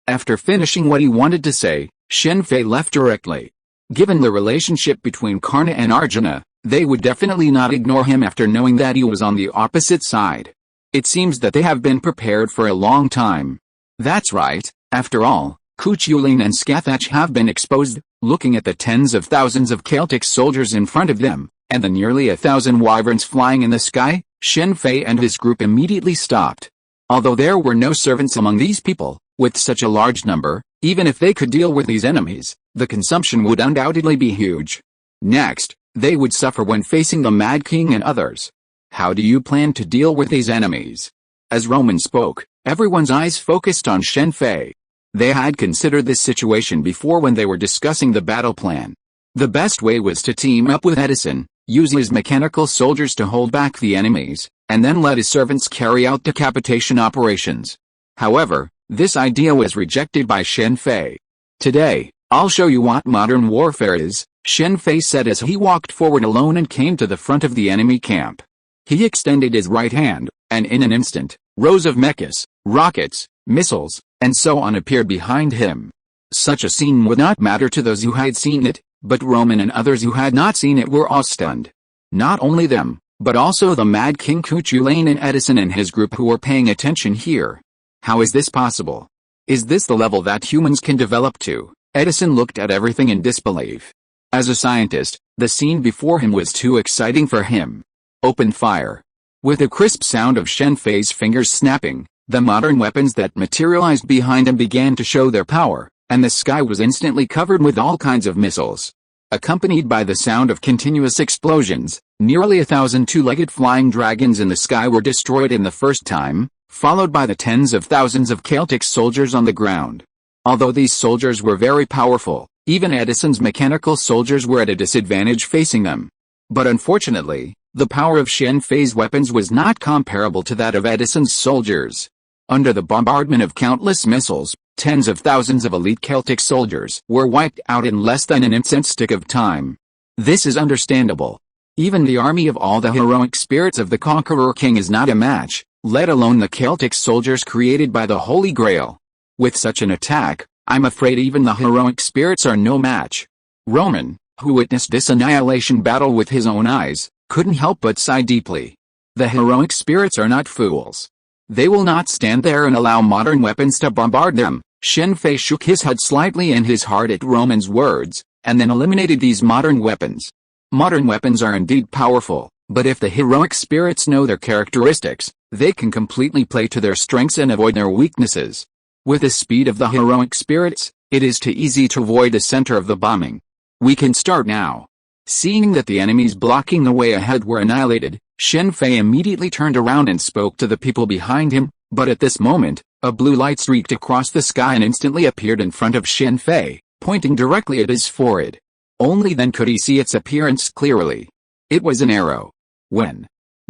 After finishing what he wanted to say, Shen Fei left directly. Given the relationship between Karna and Arjuna, they would definitely not ignore him after knowing that he was on the opposite side. It seems that they have been prepared for a long time. That's right, after all, Cuchulain and Scathach have been exposed. Looking at the tens of thousands of Celtic soldiers in front of them, and the nearly 1,000 wyverns flying in the sky, Shen Fei and his group immediately stopped. Although there were no servants among these people, with such a large number, even if they could deal with these enemies, the consumption would undoubtedly be huge. Next, they would suffer when facing the Mad King and others. How do you plan to deal with these enemies? As Roman spoke, everyone's eyes focused on Shen Fei. They had considered this situation before when they were discussing the battle plan. The best way was to team up with Edison, use his mechanical soldiers to hold back the enemies, and then let his servants carry out decapitation operations. However, this idea was rejected by Shen Fei. "Today, I'll show you what modern warfare is," Shen Fei said as he walked forward alone and came to the front of the enemy camp. He extended his right hand, and in an instant, rows of mechas, rockets, missiles, and so on appeared behind him. Such a scene would not matter to those who had seen it, but Roman and others who had not seen it were all stunned. Not only them, but also the Mad King Cuchulain and Edison and his group who were paying attention here. How is this possible? Is this the level that humans can develop to? Edison looked at everything in disbelief. As a scientist, the scene before him was too exciting for him. Open fire. With the crisp sound of Shen Fei's fingers snapping, the modern weapons that materialized behind him began to show their power, and the sky was instantly covered with all kinds of missiles. Accompanied by the sound of continuous explosions, nearly 1,000 two-legged flying dragons in the sky were destroyed in the first time, followed by the tens of thousands of Celtic soldiers on the ground. Although these soldiers were very powerful, even Edison's mechanical soldiers were at a disadvantage facing them. But unfortunately, the power of Shen Fei's weapons was not comparable to that of Edison's soldiers. Under the bombardment of countless missiles, tens of thousands of elite Celtic soldiers were wiped out in less than an instant of time. This is understandable. Even the army of all the heroic spirits of the Conqueror King is not a match, let alone the Celtic soldiers created by the Holy Grail. With such an attack, I'm afraid even the heroic spirits are no match. Roman, who witnessed this annihilation battle with his own eyes, couldn't help but sigh deeply. The heroic spirits are not fools. They will not stand there and allow modern weapons to bombard them. Shen Fei shook his head slightly in his heart at Roman's words, and then eliminated these modern weapons. Modern weapons are indeed powerful, but if the heroic spirits know their characteristics, they can completely play to their strengths and avoid their weaknesses. With the speed of the heroic spirits, it is too easy to avoid the center of the bombing. We can start now. Seeing that the enemies blocking the way ahead were annihilated, Shen Fei immediately turned around and spoke to the people behind him, but at this moment, a blue light streaked across the sky and instantly appeared in front of Shen Fei, pointing directly at his forehead. Only then could he see its appearance clearly. It was an arrow.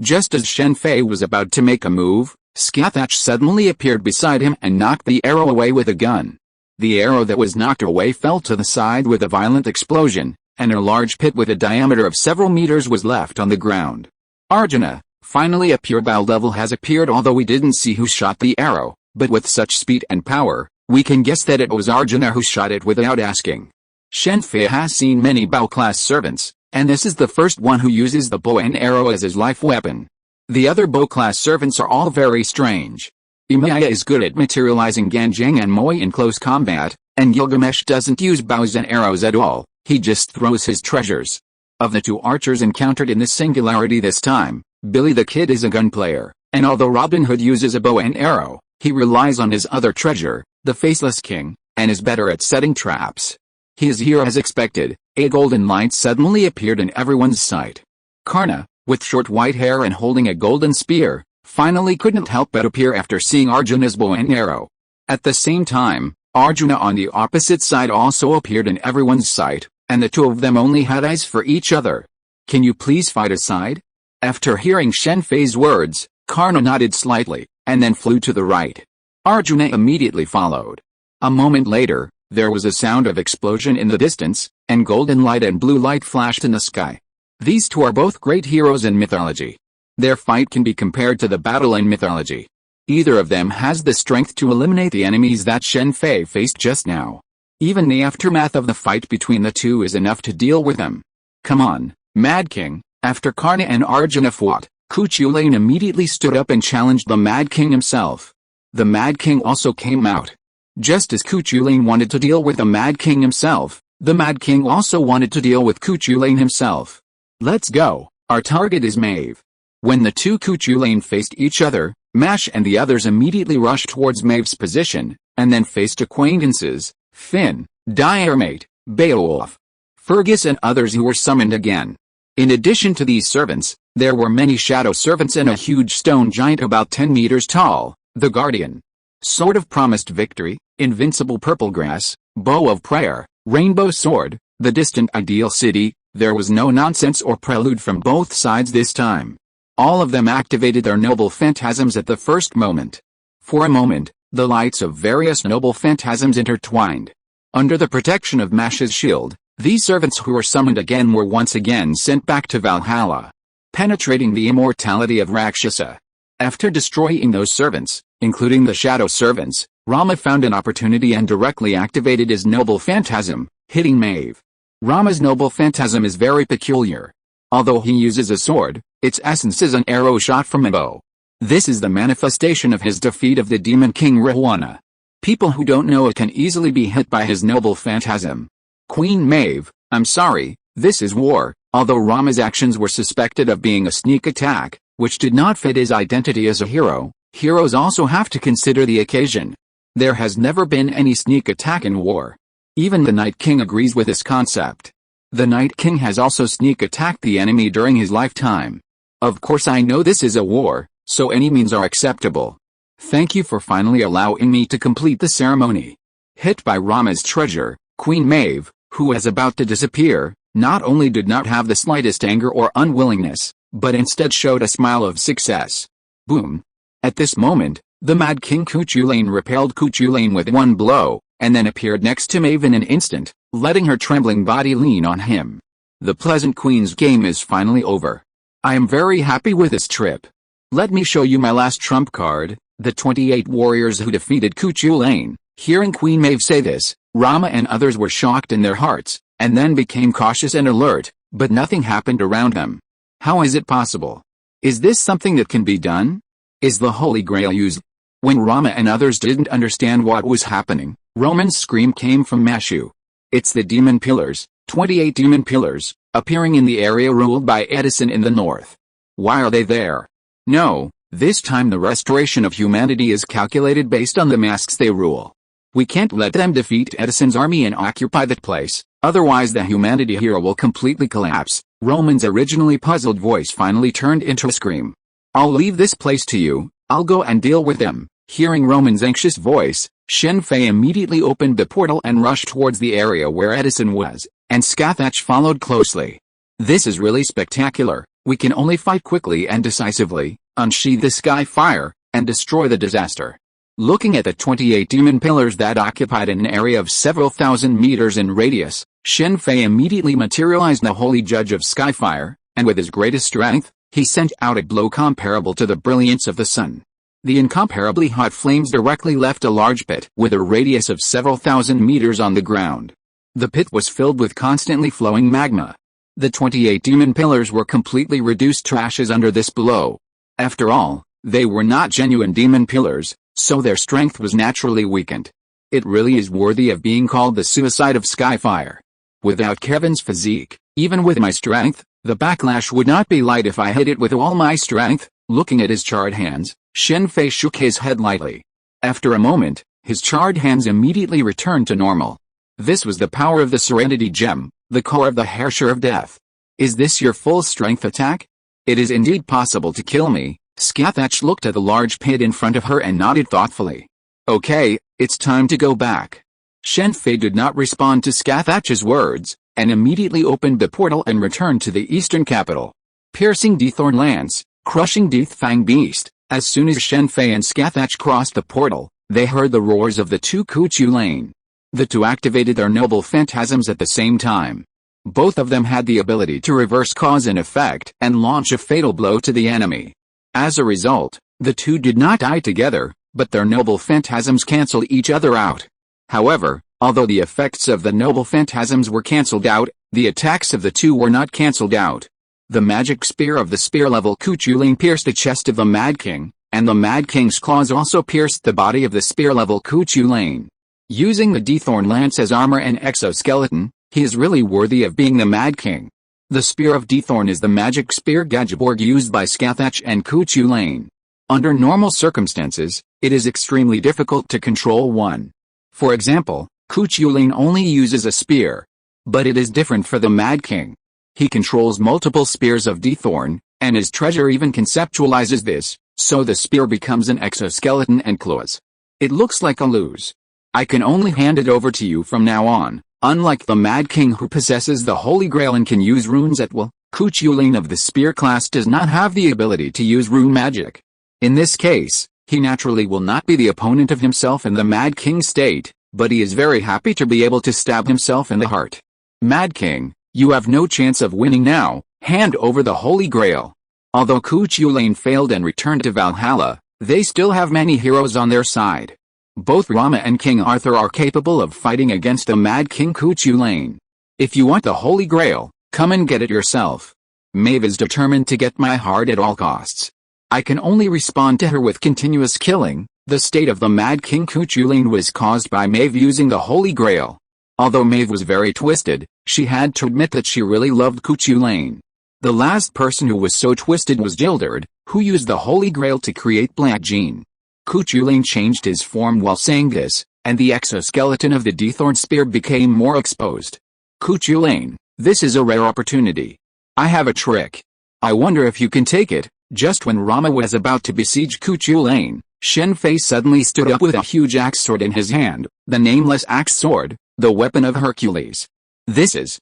Just as Shen Fei was about to make a move, Scathach suddenly appeared beside him and knocked the arrow away with a gun. The arrow that was knocked away fell to the side with a violent explosion, and a large pit with a diameter of several meters was left on the ground. Arjuna, finally a pure bow level has appeared, although we didn't see who shot the arrow, but with such speed and power, we can guess that it was Arjuna who shot it without asking. Shen Fei has seen many bow-class servants, and this is the first one who uses the bow and arrow as his life weapon. The other bow-class servants are all very strange. Imaya is good at materializing Ganjang and Moi in close combat, and Gilgamesh doesn't use bows and arrows at all, he just throws his treasures. Of the two archers encountered in this singularity this time, Billy the Kid is a gunplayer, and although Robin Hood uses a bow and arrow, he relies on his other treasure, the Faceless King, and is better at setting traps. He is here as expected. A golden light suddenly appeared in everyone's sight. Karna, with short white hair and holding a golden spear, finally couldn't help but appear after seeing Arjuna's bow and arrow. At the same time, Arjuna on the opposite side also appeared in everyone's sight, and the two of them only had eyes for each other. Can you please fight aside? After hearing Shen Fei's words, Karna nodded slightly, and then flew to the right. Arjuna immediately followed. A moment later, there was a sound of explosion in the distance, and golden light and blue light flashed in the sky. These two are both great heroes in mythology. Their fight can be compared to the battle in mythology. Either of them has the strength to eliminate the enemies that Shen Fei faced just now. Even the aftermath of the fight between the two is enough to deal with them. Come on, Mad King. After Karna and Arjuna fought, Cuchulain immediately stood up and challenged the Mad King himself. The Mad King also came out. Just as Cuchulain wanted to deal with the Mad King himself, the Mad King also wanted to deal with Cuchulain himself. Let's go, our target is Maeve. When the two Cuchulain faced each other, Mash and the others immediately rushed towards Maeve's position, and then faced acquaintances, Finn, Diarmate, Beowulf, Fergus and others who were summoned again. In addition to these servants, there were many shadow servants and a huge stone giant about 10 meters tall, the Guardian. Sword of Promised Victory, Invincible Purple Grass, Bow of Prayer, Rainbow Sword, the distant Ideal City. There was no nonsense or prelude from both sides this time. All of them activated their noble phantasms at the first moment. For a moment, the lights of various noble phantasms intertwined. Under the protection of Mash's shield, these servants who were summoned again were once again sent back to Valhalla, penetrating the immortality of Rakshasa. After destroying those servants, including the shadow servants, Rama found an opportunity and directly activated his noble phantasm, hitting Maeve. Rama's noble phantasm is very peculiar. Although he uses a sword, its essence is an arrow shot from a bow. This is the manifestation of his defeat of the demon king Rahwana. People who don't know it can easily be hit by his noble phantasm. Queen Maeve, I'm sorry, this is war. Although Rama's actions were suspected of being a sneak attack, which did not fit his identity as a hero, heroes also have to consider the occasion. There has never been any sneak attack in war. Even the Night King agrees with this concept. The Night King has also sneak attacked the enemy during his lifetime. Of course I know this is a war, so any means are acceptable. Thank you for finally allowing me to complete the ceremony. Hit by Rama's treasure, Queen Maeve, who was about to disappear, not only did not have the slightest anger or unwillingness, but instead showed a smile of success. Boom. At this moment, the Mad King Cuchulain repelled Cuchulain with one blow, and then appeared next to Maeve in an instant, letting her trembling body lean on him. The Pleasant Queen's game is finally over. I am very happy with this trip. Let me show you my last trump card, the 28 warriors who defeated Cuchulain. Hearing Queen Maeve say this, Rama and others were shocked in their hearts, and then became cautious and alert, but nothing happened around them. How is it possible? Is this something that can be done? Is the Holy Grail used? When Rama and others didn't understand what was happening, Roman's scream came from Mashu. It's the demon pillars, 28 demon pillars, appearing in the area ruled by Edison in the north. Why are they there? No, this time the restoration of humanity is calculated based on the masks they rule. We can't let them defeat Edison's army and occupy that place, otherwise the humanity here will completely collapse. Roman's originally puzzled voice finally turned into a scream. I'll leave this place to you, I'll go and deal with them. Hearing Roman's anxious voice, Shen Fei immediately opened the portal and rushed towards the area where Edison was, and Scathach followed closely. This is really spectacular. We can only fight quickly and decisively, unsheathe the sky fire, and destroy the disaster. Looking at the 28 demon pillars that occupied an area of several thousand meters in radius, Shen Fei immediately materialized the Holy Judge of Skyfire, and with his greatest strength, he sent out a blow comparable to the brilliance of the sun. The incomparably hot flames directly left a large pit with a radius of several thousand meters on the ground. The pit was filled with constantly flowing magma. The 28 demon pillars were completely reduced to ashes under this blow. After all, they were not genuine demon pillars, so their strength was naturally weakened. It really is worthy of being called the suicide of Skyfire. Without Kevin's physique, even with my strength, the backlash would not be light if I hit it with all my strength. Looking at his charred hands, Shen Fei shook his head lightly. After a moment, his charred hands immediately returned to normal. This was the power of the Serenity Gem, the core of the Harsher of Death. Is this your full strength attack? It is indeed possible to kill me. Scathach looked at the large pit in front of her and nodded thoughtfully. Okay, it's time to go back. Shen Fei did not respond to Scathach's words, and immediately opened the portal and returned to the eastern capital. Piercing Deathorn Lance, crushing Deathfang Beast. As soon as Shen Fei and Scathach crossed the portal, they heard the roars of the two Cuchulain. The two activated their noble phantasms at the same time. Both of them had the ability to reverse cause and effect and launch a fatal blow to the enemy. As a result, the two did not die together, but their noble phantasms cancel each other out. However, although the effects of the noble phantasms were cancelled out, the attacks of the two were not cancelled out. The magic spear of the spear-level Kuchulain pierced the chest of the Mad King, and the Mad King's claws also pierced the body of the spear-level Kuchulain. Using the Dthorn lance as armor and exoskeleton, he is really worthy of being the Mad King. The Spear of Dthorn is the magic spear Gadgeborg used by Scathach and Kuchulain. Under normal circumstances, it is extremely difficult to control one. For example, Kuchulain only uses a spear. But it is different for the Mad King. He controls multiple spears of Dthorn, and his treasure even conceptualizes this, so the spear becomes an exoskeleton and claws. It looks like a lose. I can only hand it over to you from now on. Unlike the Mad King who possesses the Holy Grail and can use runes at will, Kuchulain of the Spear class does not have the ability to use rune magic. In this case, he naturally will not be the opponent of himself in the Mad King state, but he is very happy to be able to stab himself in the heart. Mad King, you have no chance of winning now, hand over the Holy Grail. Although Kuchulain failed and returned to Valhalla, they still have many heroes on their side. Both Rama and King Arthur are capable of fighting against the Mad King Kuchulain. If you want the Holy Grail, come and get it yourself. Maeve is determined to get my heart at all costs. I can only respond to her with continuous killing. The state of the Mad King Kuchulain was caused by Maeve using the Holy Grail. Although Maeve was very twisted, she had to admit that she really loved Kuchulain. The last person who was so twisted was Gilderd, who used the Holy Grail to create Black Jean. Kuchulain changed his form while saying this, and the exoskeleton of the Dthorn spear became more exposed. Kuchulain, this is a rare opportunity. I have a trick. I wonder if you can take it. Just when Rama was about to besiege Kuchulain, Shen Fei suddenly stood up with a huge axe sword in his hand, the nameless axe sword, the weapon of Hercules. This is,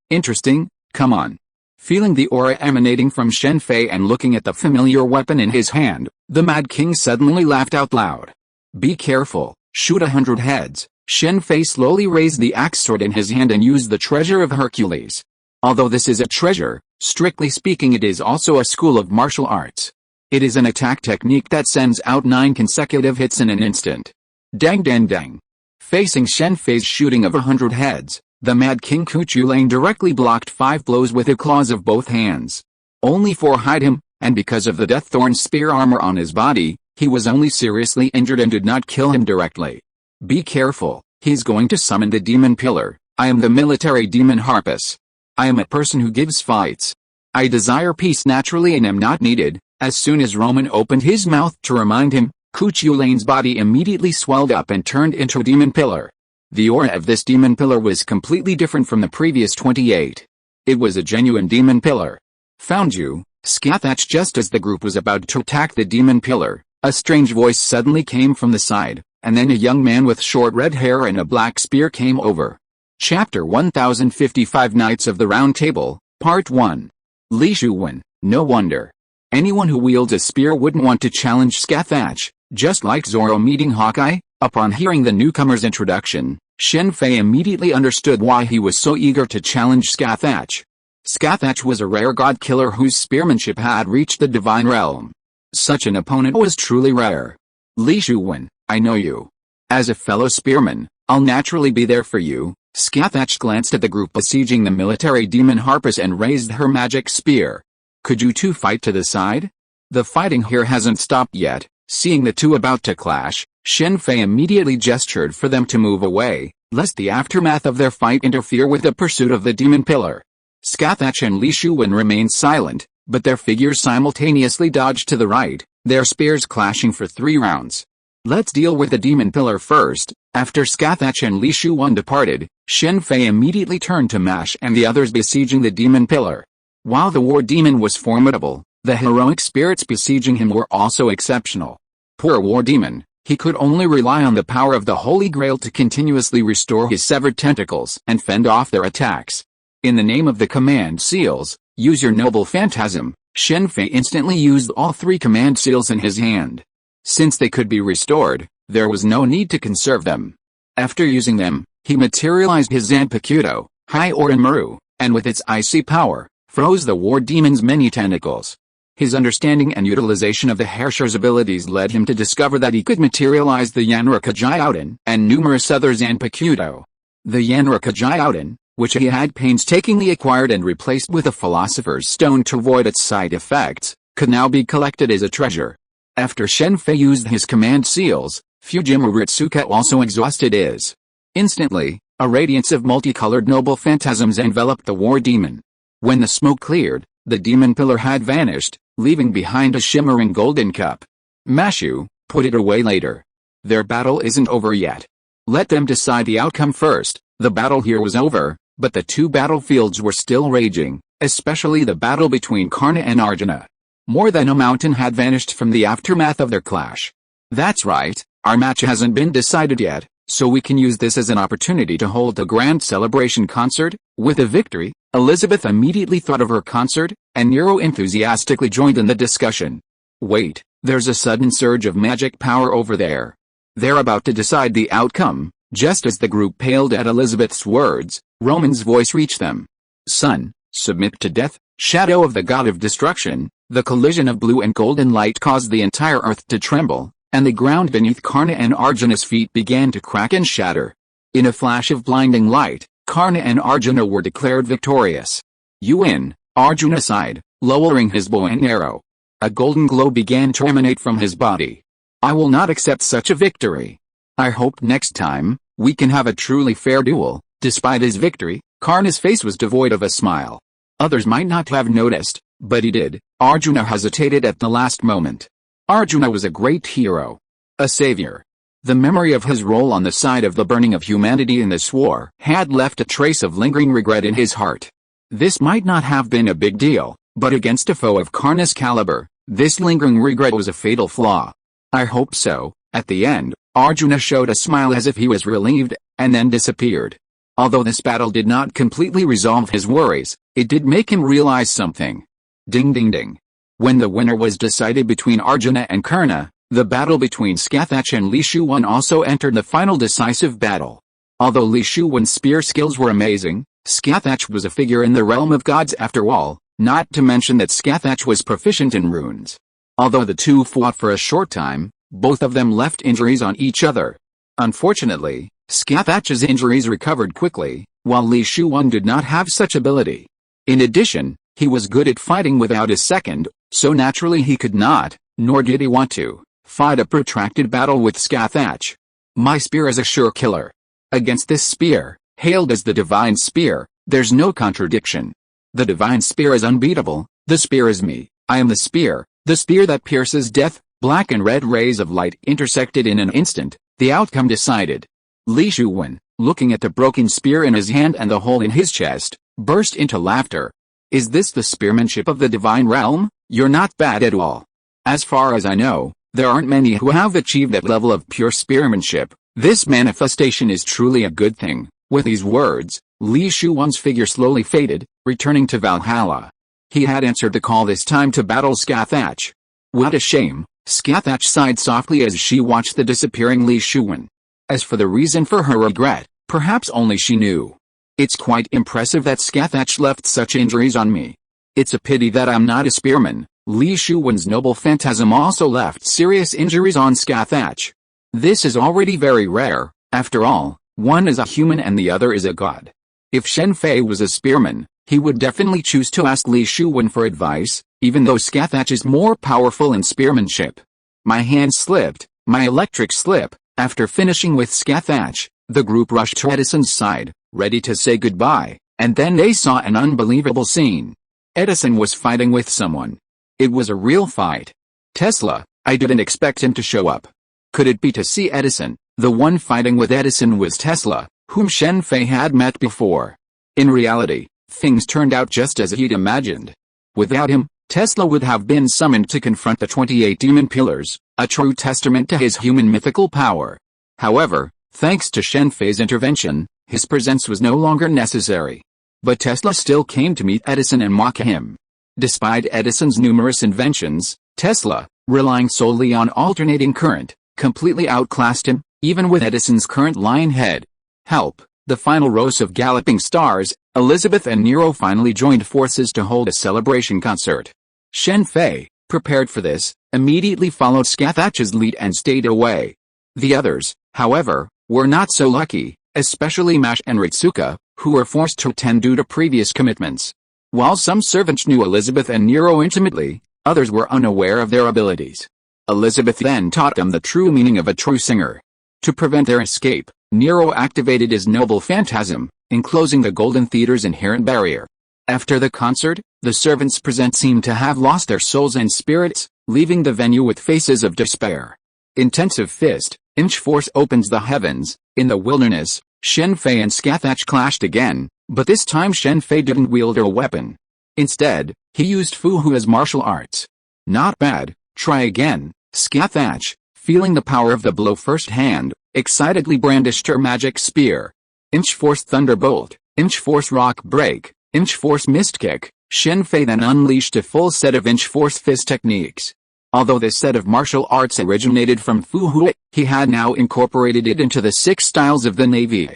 interesting, come on. Feeling the aura emanating from Shen Fei and looking at the familiar weapon in his hand, the Mad King suddenly laughed out loud. Be careful, shoot 100 heads. Shen Fei slowly raised the axe sword in his hand and used the treasure of Hercules. Although this is a treasure, strictly speaking it is also a school of martial arts. It is an attack technique that sends out 9 consecutive hits in an instant. Dang dang dang. Facing Shen Fei's shooting of 100 heads, the Mad King Kuchulain directly blocked 5 blows with the claws of both hands. Only 4 hit him, and because of the Deaththorn spear armor on his body, he was only seriously injured and did not kill him directly. Be careful, he's going to summon the demon pillar. I am the military demon Harpus. I am a person who gives fights. I desire peace naturally and am not needed. As soon as Roman opened his mouth to remind him, Kuchulain's body immediately swelled up and turned into a demon pillar. The aura of this demon pillar was completely different from the previous 28. It was a genuine demon pillar. Found you, Scathach. Just as the group was about to attack the demon pillar, a strange voice suddenly came from the side, and then a young man with short red hair and a black spear came over. Chapter 1055 Knights of the Round Table, Part 1. Li Shuwen, no wonder. Anyone who wields a spear wouldn't want to challenge Scathach, just like Zoro meeting Hawkeye. Upon hearing the newcomer's introduction, Shen Fei immediately understood why he was so eager to challenge Scathach. Scathach was a rare god killer whose spearmanship had reached the divine realm. Such an opponent was truly rare. Li Shuwen, I know you. As a fellow spearman, I'll naturally be there for you. Scathach glanced at the group besieging the military demon Harpus and raised her magic spear. Could you two fight to the side? The fighting here hasn't stopped yet. Seeing the two about to clash, Shen Fei immediately gestured for them to move away, lest the aftermath of their fight interfere with the pursuit of the demon pillar. Scathach and Li Shuwen remained silent, but their figures simultaneously dodged to the right, their spears clashing for 3 rounds. Let's deal with the demon pillar first. After Scathach and Li Shuwen departed, Shen Fei immediately turned to Mash and the others besieging the demon pillar. While the war demon was formidable, the heroic spirits besieging him were also exceptional. Poor war demon, he could only rely on the power of the Holy Grail to continuously restore his severed tentacles and fend off their attacks. In the name of the command seals, use your noble phantasm. Shen Fei instantly used all 3 command seals in his hand. Since they could be restored, there was no need to conserve them. After using them, he materialized his Zanpakuto, Hyorin, and with its icy power, froze the war demon's many tentacles. His understanding and utilization of the Hersher's abilities led him to discover that he could materialize the Yanraka and numerous other Zanpakuto. The Yanraka, which he had painstakingly acquired and replaced with a Philosopher's Stone to avoid its side effects, could now be collected as a treasure. After Shen Fei used his command seals, Fujima Ritsuka also exhausted his. Instantly, a radiance of multicolored noble phantasms enveloped the war demon. When the smoke cleared, the demon pillar had vanished, leaving behind a shimmering golden cup. Mashu, put it away later. Their battle isn't over yet. Let them decide the outcome first. The battle here was over, but the two battlefields were still raging, especially the battle between Karna and Arjuna. More than a mountain had vanished from the aftermath of their clash. That's right, our match hasn't been decided yet, so we can use this as an opportunity to hold a grand celebration concert. With a victory, Elizabeth immediately thought of her concert, and Nero enthusiastically joined in the discussion. Wait, there's a sudden surge of magic power over there. They're about to decide the outcome. Just as the group paled at Elizabeth's words, Roman's voice reached them. Son, submit to death, shadow of the god of destruction. The collision of blue and golden light caused the entire earth to tremble, and the ground beneath Karna and Arjuna's feet began to crack and shatter. In a flash of blinding light, Karna and Arjuna were declared victorious. You win, Arjuna sighed, lowering his bow and arrow. A golden glow began to emanate from his body. I will not accept such a victory. I hope next time, we can have a truly fair duel. Despite his victory, Karna's face was devoid of a smile. Others might not have noticed, but he did. Arjuna hesitated at the last moment. Arjuna was a great hero. A savior. The memory of his role on the side of the burning of humanity in this war had left a trace of lingering regret in his heart. This might not have been a big deal, but against a foe of Karna's caliber, this lingering regret was a fatal flaw. I hope so. At the end, Arjuna showed a smile as if he was relieved, and then disappeared. Although this battle did not completely resolve his worries, it did make him realize something. Ding ding ding. When the winner was decided between Arjuna and Karna, the battle between Skathach and Li Shuwen also entered the final decisive battle. Although Li Shuwen's spear skills were amazing, Skathach was a figure in the realm of gods after all, not to mention that Skathach was proficient in runes. Although the two fought for a short time, both of them left injuries on each other. Unfortunately, Skathach's injuries recovered quickly, while Li Shuwen did not have such ability. In addition, he was good at fighting without his second, so naturally he could not, nor did he want to, fight a protracted battle with Skathach. My spear is a sure killer. Against this spear, hailed as the divine spear, there's no contradiction. The divine spear is unbeatable. The spear is me. I am the spear that pierces death. Black and red rays of light intersected in an instant. The outcome decided. Li Shuwen, looking at the broken spear in his hand and the hole in his chest, burst into laughter. Is this the spearmanship of the divine realm? You're not bad at all. As far as I know, there aren't many who have achieved that level of pure spearmanship. This manifestation is truly a good thing. With these words, Li Shuwen's figure slowly faded, returning to Valhalla. He had answered the call this time to battle Skathach. What a shame, Skathach sighed softly as she watched the disappearing Li Shuwen. As for the reason for her regret, perhaps only she knew. It's quite impressive that Skathach left such injuries on me. It's a pity that I'm not a spearman. Li Shuwen's noble phantasm also left serious injuries on Skathach. This is already very rare. After all, one is a human and the other is a god. If Shen Fei was a spearman, he would definitely choose to ask Li Shuwen for advice, even though Skathach is more powerful in spearmanship. My hand slipped, my electric slip. After finishing with Skathach, the group rushed to Edison's side, ready to say goodbye, and then they saw an unbelievable scene. Edison was fighting with someone. It was a real fight. Tesla, I didn't expect him to show up. Could it be to see Edison? The one fighting with Edison was Tesla, whom Shen Fei had met before. In reality, things turned out just as he'd imagined. Without him, Tesla would have been summoned to confront the 28 demon pillars, a true testament to his human mythical power. However, thanks to Shen Fei's intervention, his presence was no longer necessary. But Tesla still came to meet Edison and mock him. Despite Edison's numerous inventions, Tesla, relying solely on alternating current, completely outclassed him, even with Edison's current line head. Help, The final rows of galloping stars, Elizabeth and Nero finally joined forces to hold a celebration concert. Shen Fei, prepared for this, immediately followed Scathach's lead and stayed away. The others, however, were not so lucky, especially Mash and Ritsuka, who were forced to attend due to previous commitments. While some servants knew Elizabeth and Nero intimately, others were unaware of their abilities. Elizabeth then taught them the true meaning of a true singer. To prevent their escape, Nero activated his noble phantasm, enclosing the Golden Theater's inherent barrier. After the concert, the servants present seemed to have lost their souls and spirits, leaving the venue with faces of despair. Intensive Fist, Inch Force opens the heavens. In the wilderness, Shen Fei and Scathach clashed again, but this time Shen Fei didn't wield a weapon. Instead, he used Fuhua's martial arts. Not bad, try again. Scathach, feeling the power of the blow firsthand, excitedly brandished her magic spear. Inch Force Thunderbolt, Inch Force Rock Break, Inch Force Mist Kick. Shen Fei then unleashed a full set of Inch Force Fist techniques. Although this set of martial arts originated from Fuhua, he had now incorporated it into the 6 styles of the Navy.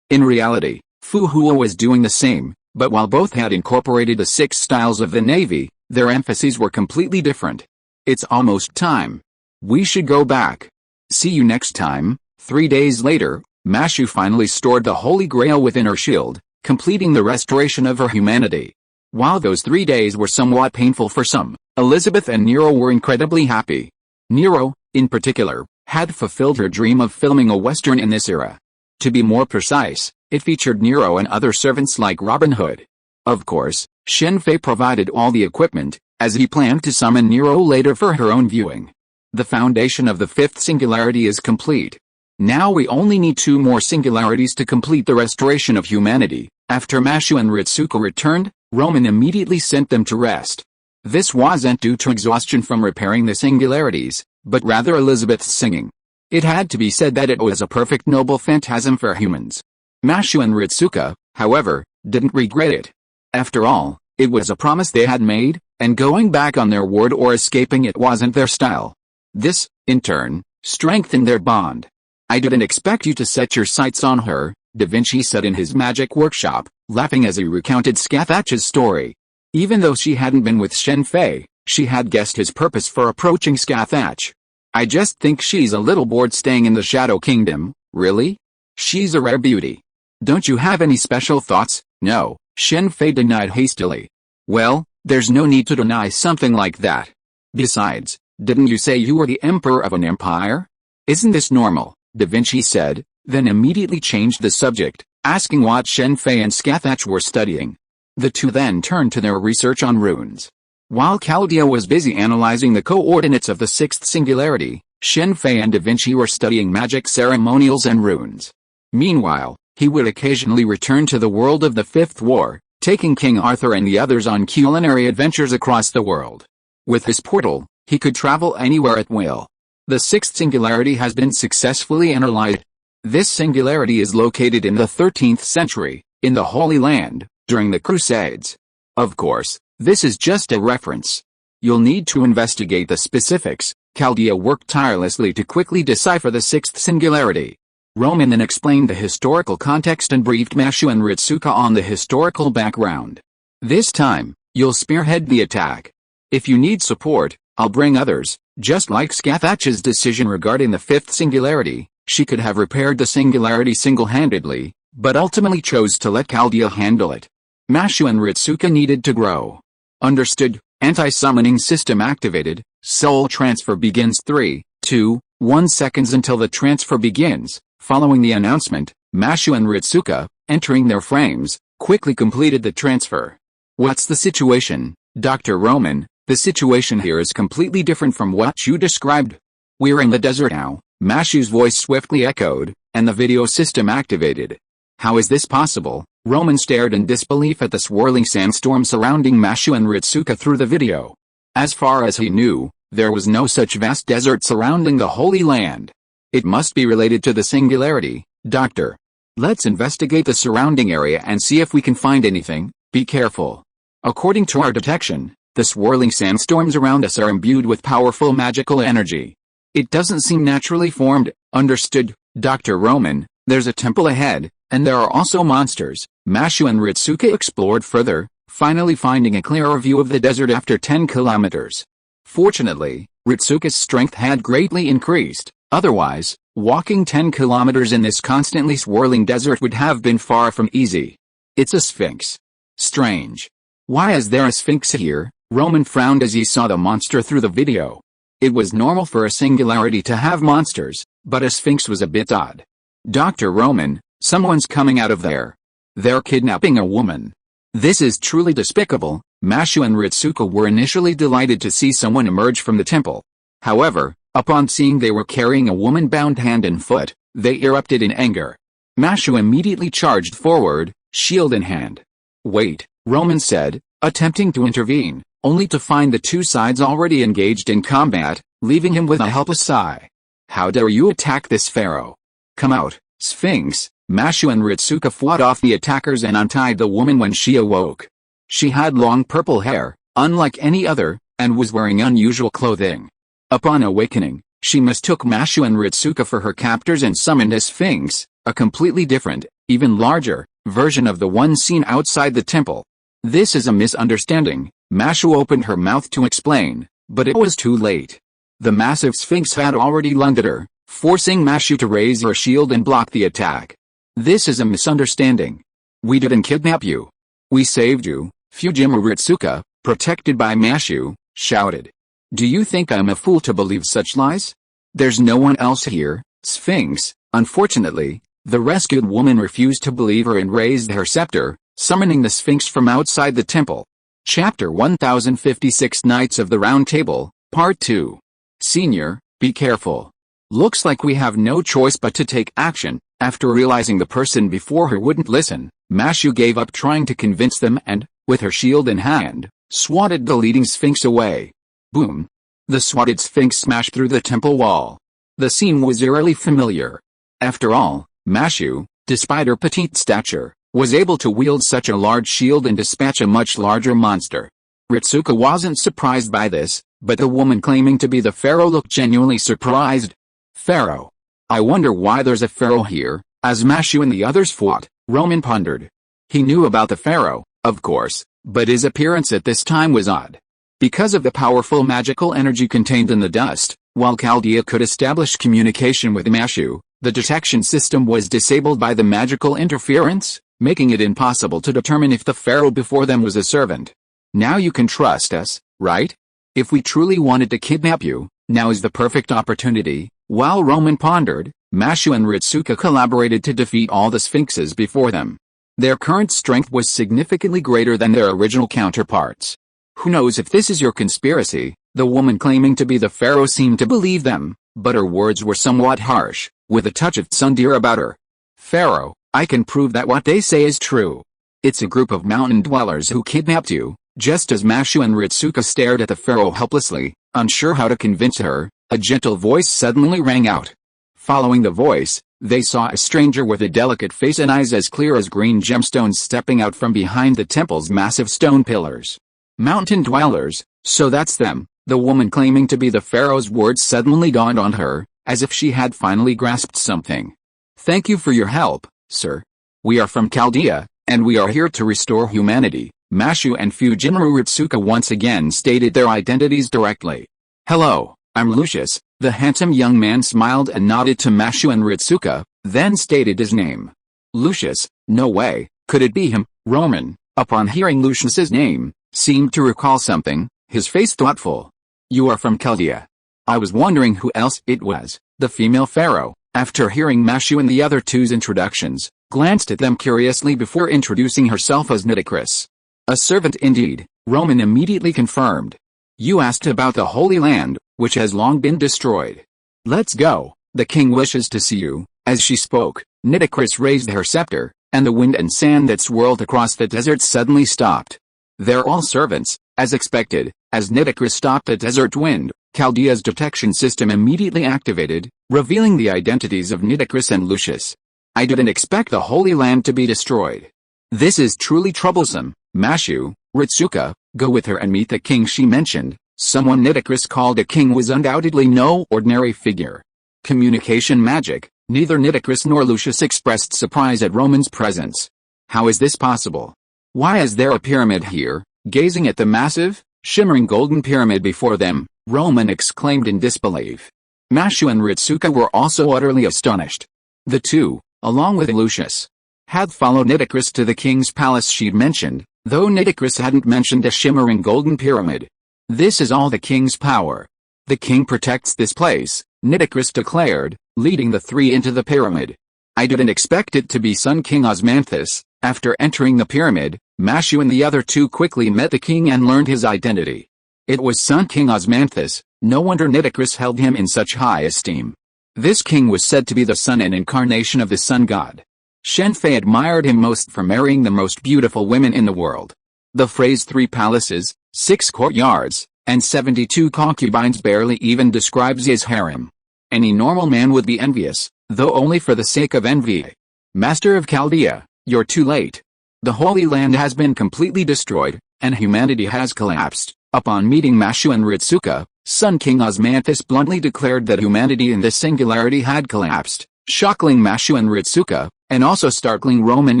In reality, Fuhua was doing the same, but while both had incorporated the 6 styles of the Navy, their emphases were completely different. It's almost time. We should go back. See you next time. 3 days later, Mashu finally stored the Holy Grail within her shield, completing the restoration of her humanity. While those 3 days were somewhat painful for some, Elizabeth and Nero were incredibly happy. Nero, in particular, had fulfilled her dream of filming a Western in this era. To be more precise, it featured Nero and other servants like Robin Hood. Of course, Shen Fei provided all the equipment, as he planned to summon Nero later for her own viewing. The foundation of the 5th singularity is complete. Now we only need 2 more singularities to complete the restoration of humanity. After Mashu and Ritsuka returned, Roman immediately sent them to rest. This wasn't due to exhaustion from repairing the singularities, but rather Elizabeth's singing. It had to be said that it was a perfect noble phantasm for humans. Mashu and Ritsuka, however, didn't regret it. After all, it was a promise they had made, and going back on their word or escaping it wasn't their style. This, in turn, strengthened their bond. I didn't expect you to set your sights on her, Da Vinci said in his magic workshop, laughing as he recounted Scathach's story. Even though she hadn't been with Shen Fei, she had guessed his purpose for approaching Scathach. I just think she's a little bored staying in the Shadow Kingdom. Really? She's a rare beauty. Don't you have any special thoughts? No, Shen Fei denied hastily. Well, there's no need to deny something like that. Besides, didn't you say you were the emperor of an empire? Isn't this normal? Da Vinci said, then immediately changed the subject, asking what Shen Fei and Scathach were studying. The two then turned to their research on runes. While Chaldea was busy analyzing the coordinates of the 6th singularity, Shen Fei and Da Vinci were studying magic ceremonials and runes. Meanwhile, he would occasionally return to the world of the 5th War, taking King Arthur and the others on culinary adventures across the world. With his portal, he could travel anywhere at will. The 6th singularity has been successfully analyzed. This singularity is located in the 13th century, in the Holy Land, during the Crusades. Of course, this is just a reference. You'll need to investigate the specifics. Chaldea worked tirelessly to quickly decipher the 6th singularity. Roman then explained the historical context and briefed Mashu and Ritsuka on the historical background. This time, you'll spearhead the attack. If you need support, I'll bring others. Just like Scathach's decision regarding the 5th singularity, she could have repaired the singularity single-handedly, but ultimately chose to let Chaldea handle it. Mashu and Ritsuka needed to grow. Understood. Anti-summoning system activated. Soul transfer begins 3, 2, 1 seconds until the transfer begins. Following the announcement, Mashu and Ritsuka, entering their frames, quickly completed the transfer. What's the situation, Dr. Roman? The situation here is completely different from what you described. We're in the desert now, Mashu's voice swiftly echoed, and the video system activated. How is this possible? Roman stared in disbelief at the swirling sandstorm surrounding Mashu and Ritsuka through the video. As far as he knew, there was no such vast desert surrounding the Holy Land. It must be related to the singularity, Doctor. Let's investigate the surrounding area and see if we can find anything. Be careful. According to our detection, the swirling sandstorms around us are imbued with powerful magical energy. It doesn't seem naturally formed. Understood, Dr. Roman. There's a temple ahead. And there are also monsters. Mashu and Ritsuka explored further, finally finding a clearer view of the desert after 10 kilometers. Fortunately, Ritsuka's strength had greatly increased, otherwise, walking 10 kilometers in this constantly swirling desert would have been far from easy. It's a sphinx. Strange. Why is there a sphinx here? Roman frowned as he saw the monster through the video. It was normal for a singularity to have monsters, but a sphinx was a bit odd. Dr. Roman, someone's coming out of there. They're kidnapping a woman. This is truly despicable. Mashu and Ritsuka were initially delighted to see someone emerge from the temple. However, upon seeing they were carrying a woman bound hand and foot, they erupted in anger. Mashu immediately charged forward, shield in hand. Wait, Roman said, attempting to intervene, only to find the two sides already engaged in combat, leaving him with a helpless sigh. How dare you attack this pharaoh? Come out, Sphinx. Mashu and Ritsuka fought off the attackers and untied the woman when she awoke. She had long purple hair, unlike any other, and was wearing unusual clothing. Upon awakening, she mistook Mashu and Ritsuka for her captors and summoned a Sphinx, a completely different, even larger, version of the one seen outside the temple. This is a misunderstanding. Mashu opened her mouth to explain, but it was too late. The massive Sphinx had already lunged at her, forcing Mashu to raise her shield and block the attack. This is a misunderstanding. We didn't kidnap you. We saved you, Fujimu Ritsuka, protected by Mashu, shouted. Do you think I'm a fool to believe such lies? There's no one else here, Sphinx. Unfortunately, the rescued woman refused to believe her and raised her scepter, summoning the Sphinx from outside the temple. Chapter 1056 Knights of the Round Table, Part 2. Senior, be careful. Looks like we have no choice but to take action. After realizing the person before her wouldn't listen, Mashu gave up trying to convince them and, with her shield in hand, swatted the leading Sphinx away. Boom! The swatted Sphinx smashed through the temple wall. The scene was eerily familiar. After all, Mashu, despite her petite stature, was able to wield such a large shield and dispatch a much larger monster. Ritsuka wasn't surprised by this, but the woman claiming to be the pharaoh looked genuinely surprised. Pharaoh. I wonder why there's a pharaoh here. As Mashu and the others fought, Roman pondered. He knew about the pharaoh, of course, but his appearance at this time was odd. Because of the powerful magical energy contained in the dust, while Chaldea could establish communication with Mashu, the detection system was disabled by the magical interference, making it impossible to determine if the pharaoh before them was a servant. Now you can trust us, right? If we truly wanted to kidnap you, now is the perfect opportunity. While Roman pondered, Mashu and Ritsuka collaborated to defeat all the Sphinxes before them. Their current strength was significantly greater than their original counterparts. Who knows if this is your conspiracy? The woman claiming to be the pharaoh seemed to believe them, but her words were somewhat harsh, with a touch of tsundere about her. Pharaoh, I can prove that what they say is true. It's a group of mountain dwellers who kidnapped you. Just as Mashu and Ritsuka stared at the pharaoh helplessly, unsure how to convince her, a gentle voice suddenly rang out. Following the voice, they saw a stranger with a delicate face and eyes as clear as green gemstones stepping out from behind the temple's massive stone pillars. Mountain dwellers, so that's them. The woman claiming to be the pharaoh's words suddenly dawned on her, as if she had finally grasped something. Thank you for your help, sir. We are from Chaldea, and we are here to restore humanity. Mashu and Fujimu Ritsuka once again stated their identities directly. Hello. I'm Lucius. The handsome young man smiled and nodded to Mashu and Ritsuka, then stated his name. Lucius, no way, could it be him? Roman, upon hearing Lucius's name, seemed to recall something, his face thoughtful. You are from Chaldea. I was wondering who else it was. The female pharaoh, after hearing Mashu and the other two's introductions, glanced at them curiously before introducing herself as Nitocris. A servant indeed, Roman immediately confirmed. You asked about the Holy Land, which has long been destroyed. Let's go, the king wishes to see you. As she spoke, Nitocris raised her scepter, and the wind and sand that swirled across the desert suddenly stopped. They're all servants, as expected. As Nitocris stopped the desert wind, Chaldea's detection system immediately activated, revealing the identities of Nitocris and Lucius. I didn't expect the Holy Land to be destroyed. This is truly troublesome. Mashu, Ritsuka, go with her and meet the king she mentioned. Someone Nitocris called a king was undoubtedly no ordinary figure. Communication magic, Neither Nitocris nor Lucius expressed surprise at Roman's presence. How is this possible? Why is there a pyramid here? Gazing at the massive, shimmering golden pyramid before them, Roman exclaimed in disbelief. Mashu and Ritsuka were also utterly astonished. The two, along with Lucius, had followed Nitocris to the king's palace she'd mentioned, though Nitocris hadn't mentioned a shimmering golden pyramid. This is all the king's power. The king protects this place, Nitocris declared, leading the three into the pyramid. I didn't expect it to be Sun King Osmanthus. After entering the pyramid, Mashu and the other two quickly met the king and learned his identity. It was Sun King Osmanthus. No wonder Nitocris held him in such high esteem. This king was said to be the son and incarnation of the sun god. Shen Fei admired him most for marrying the most beautiful women in the world. The phrase 3 palaces, 6 courtyards, and 72 concubines barely even describes his harem. Any normal man would be envious, though only for the sake of envy. Master of Chaldea, you're too late. The Holy Land has been completely destroyed, and humanity has collapsed. Upon meeting Mashu and Ritsuka, Sun King Osmanthus bluntly declared that humanity in this singularity had collapsed, shocking Mashu and Ritsuka, and also startling Roman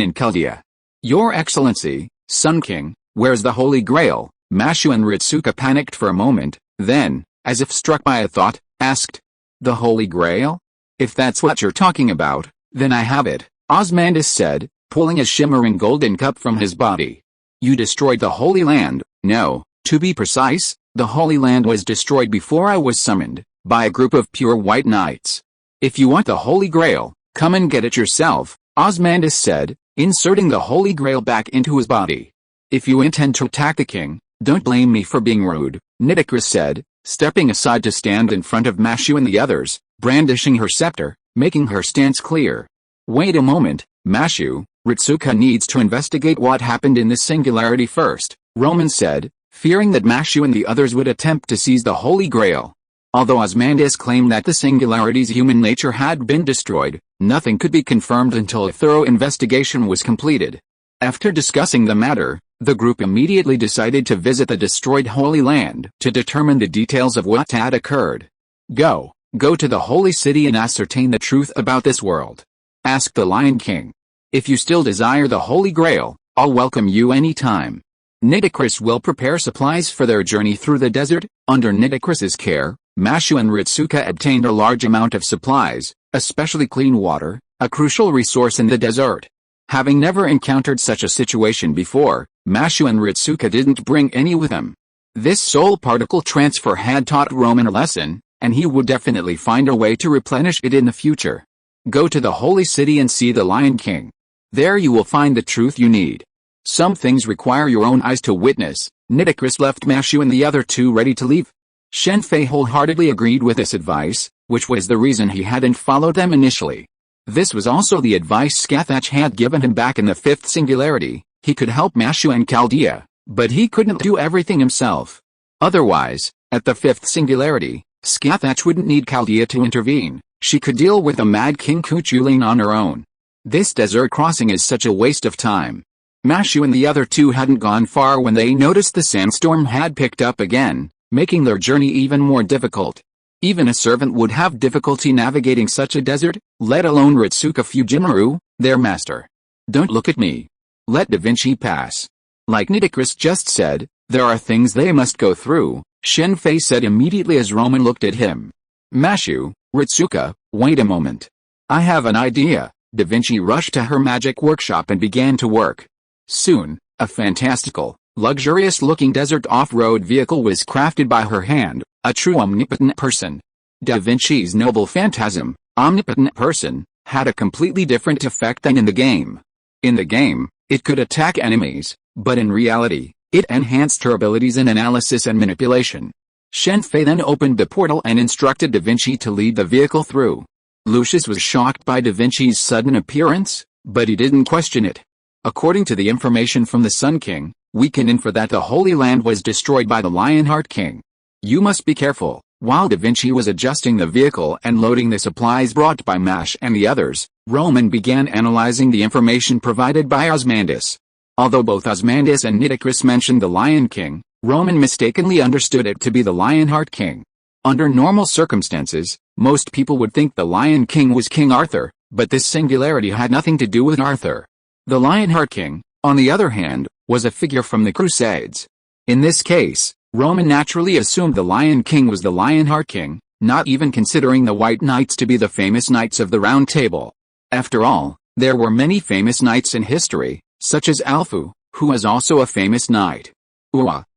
and Chaldea. Your Excellency, Sun King, where's the Holy Grail? Mashu and Ritsuka panicked for a moment, then, as if struck by a thought, asked, The Holy Grail? If that's what you're talking about, then I have it, Osmanthus said, pulling a shimmering golden cup from his body. You destroyed the Holy Land. No, to be precise, the Holy Land was destroyed before I was summoned, by a group of pure white knights. If you want the Holy Grail, come and get it yourself, Osmanthus said, inserting the Holy Grail back into his body. If you intend to attack the king, don't blame me for being rude, Nitocris said, stepping aside to stand in front of Mashu and the others, brandishing her scepter, making her stance clear. Wait a moment, Mashu, Ritsuka needs to investigate what happened in this singularity first, Roman said, fearing that Mashu and the others would attempt to seize the Holy Grail. Although Osmanthus claimed that the singularity's human nature had been destroyed, nothing could be confirmed until a thorough investigation was completed. After discussing the matter, the group immediately decided to visit the destroyed Holy Land to determine the details of what had occurred. Go to the Holy City and ascertain the truth about this world, asked the Lion King. If you still desire the Holy Grail, I'll welcome you anytime. Nitocris will prepare supplies for their journey through the desert. Under Nitocris's care, Mashu and Ritsuka obtained a large amount of supplies, especially clean water, a crucial resource in the desert. Having never encountered such a situation before, Mashu and Ritsuka didn't bring any with them. This soul particle transfer had taught Roman a lesson, and he would definitely find a way to replenish it in the future. Go to the Holy City and see the Lion King. There you will find the truth you need. Some things require your own eyes to witness. Nitocris left Mashu and the other two ready to leave. Shen Fei wholeheartedly agreed with this advice, which was the reason he hadn't followed them initially. This was also the advice Scathach had given him back in the fifth singularity. He could help Mashu and Chaldea, but he couldn't do everything himself. Otherwise, at the fifth singularity, Scathach wouldn't need Chaldea to intervene. She could deal with the Mad King Cuchulain on her own. This desert crossing is such a waste of time. Mashu and the other two hadn't gone far when they noticed the sandstorm had picked up again, making their journey even more difficult. Even a servant would have difficulty navigating such a desert, let alone Ritsuka Fujimaro, their master. Don't look at me. Let Da Vinci pass. Like Nitocris just said, there are things they must go through, Shen Fei said immediately as Roman looked at him. Mashu, Ritsuka, wait a moment. I have an idea. Da Vinci rushed to her magic workshop and began to work. Soon, a fantastical, luxurious-looking desert off-road vehicle was crafted by her hand, a true omnipotent person. Da Vinci's noble phantasm, omnipotent person, had a completely different effect than in the game. In the game, it could attack enemies, but in reality, it enhanced her abilities in analysis and manipulation. Shen Fei then opened the portal and instructed Da Vinci to lead the vehicle through. Lucius was shocked by Da Vinci's sudden appearance, but he didn't question it. According to the information from the Sun King, we can infer that the Holy Land was destroyed by the Lionheart King. You must be careful. While Da Vinci was adjusting the vehicle and loading the supplies brought by Mash and the others, Roman began analyzing the information provided by Osmanthus. Although both Osmanthus and Nitocris mentioned the Lion King, Roman mistakenly understood it to be the Lionheart King. Under normal circumstances, most people would think the Lion King was King Arthur, but this singularity had nothing to do with Arthur. The Lionheart King, on the other hand, was a figure from the Crusades. In this case, Roman naturally assumed the Lion King was the Lionheart King, not even considering the White Knights to be the famous Knights of the Round Table. After all, there were many famous knights in history, such as Alfu, who was also a famous knight.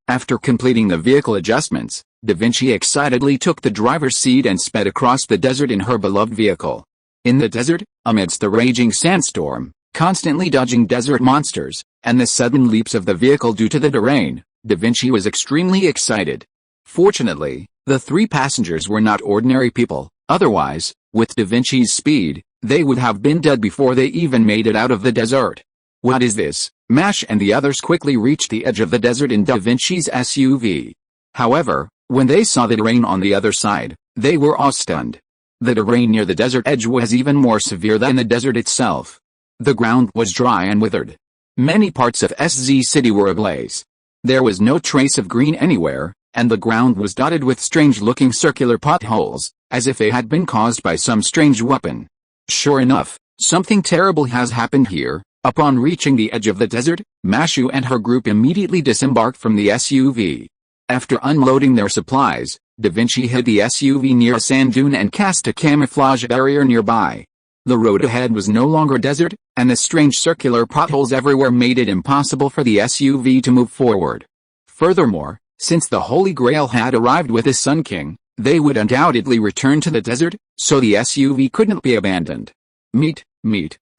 After completing the vehicle adjustments, Da Vinci excitedly took the driver's seat and sped across the desert in her beloved vehicle. In the desert, amidst the raging sandstorm, constantly dodging desert monsters, and the sudden leaps of the vehicle due to the terrain, Da Vinci was extremely excited. Fortunately, the three passengers were not ordinary people, otherwise, with Da Vinci's speed, they would have been dead before they even made it out of the desert. What is this? Mash and the others quickly reached the edge of the desert in Da Vinci's SUV. However, when they saw the terrain on the other side, they were all stunned. The terrain near the desert edge was even more severe than the desert itself. The ground was dry and withered. Many parts of SZ City were ablaze. There was no trace of green anywhere, and the ground was dotted with strange-looking circular potholes, as if they had been caused by some strange weapon. Sure enough, something terrible has happened here. Upon reaching the edge of the desert, Mashu and her group immediately disembarked from the SUV. After unloading their supplies, Da Vinci hid the SUV near a sand dune and cast a camouflage barrier nearby. The road ahead was no longer desert, and the strange circular potholes everywhere made it impossible for the SUV to move forward. Furthermore, since the Holy Grail had arrived with the Sun King, they would undoubtedly return to the desert, so the SUV couldn't be abandoned. Meet.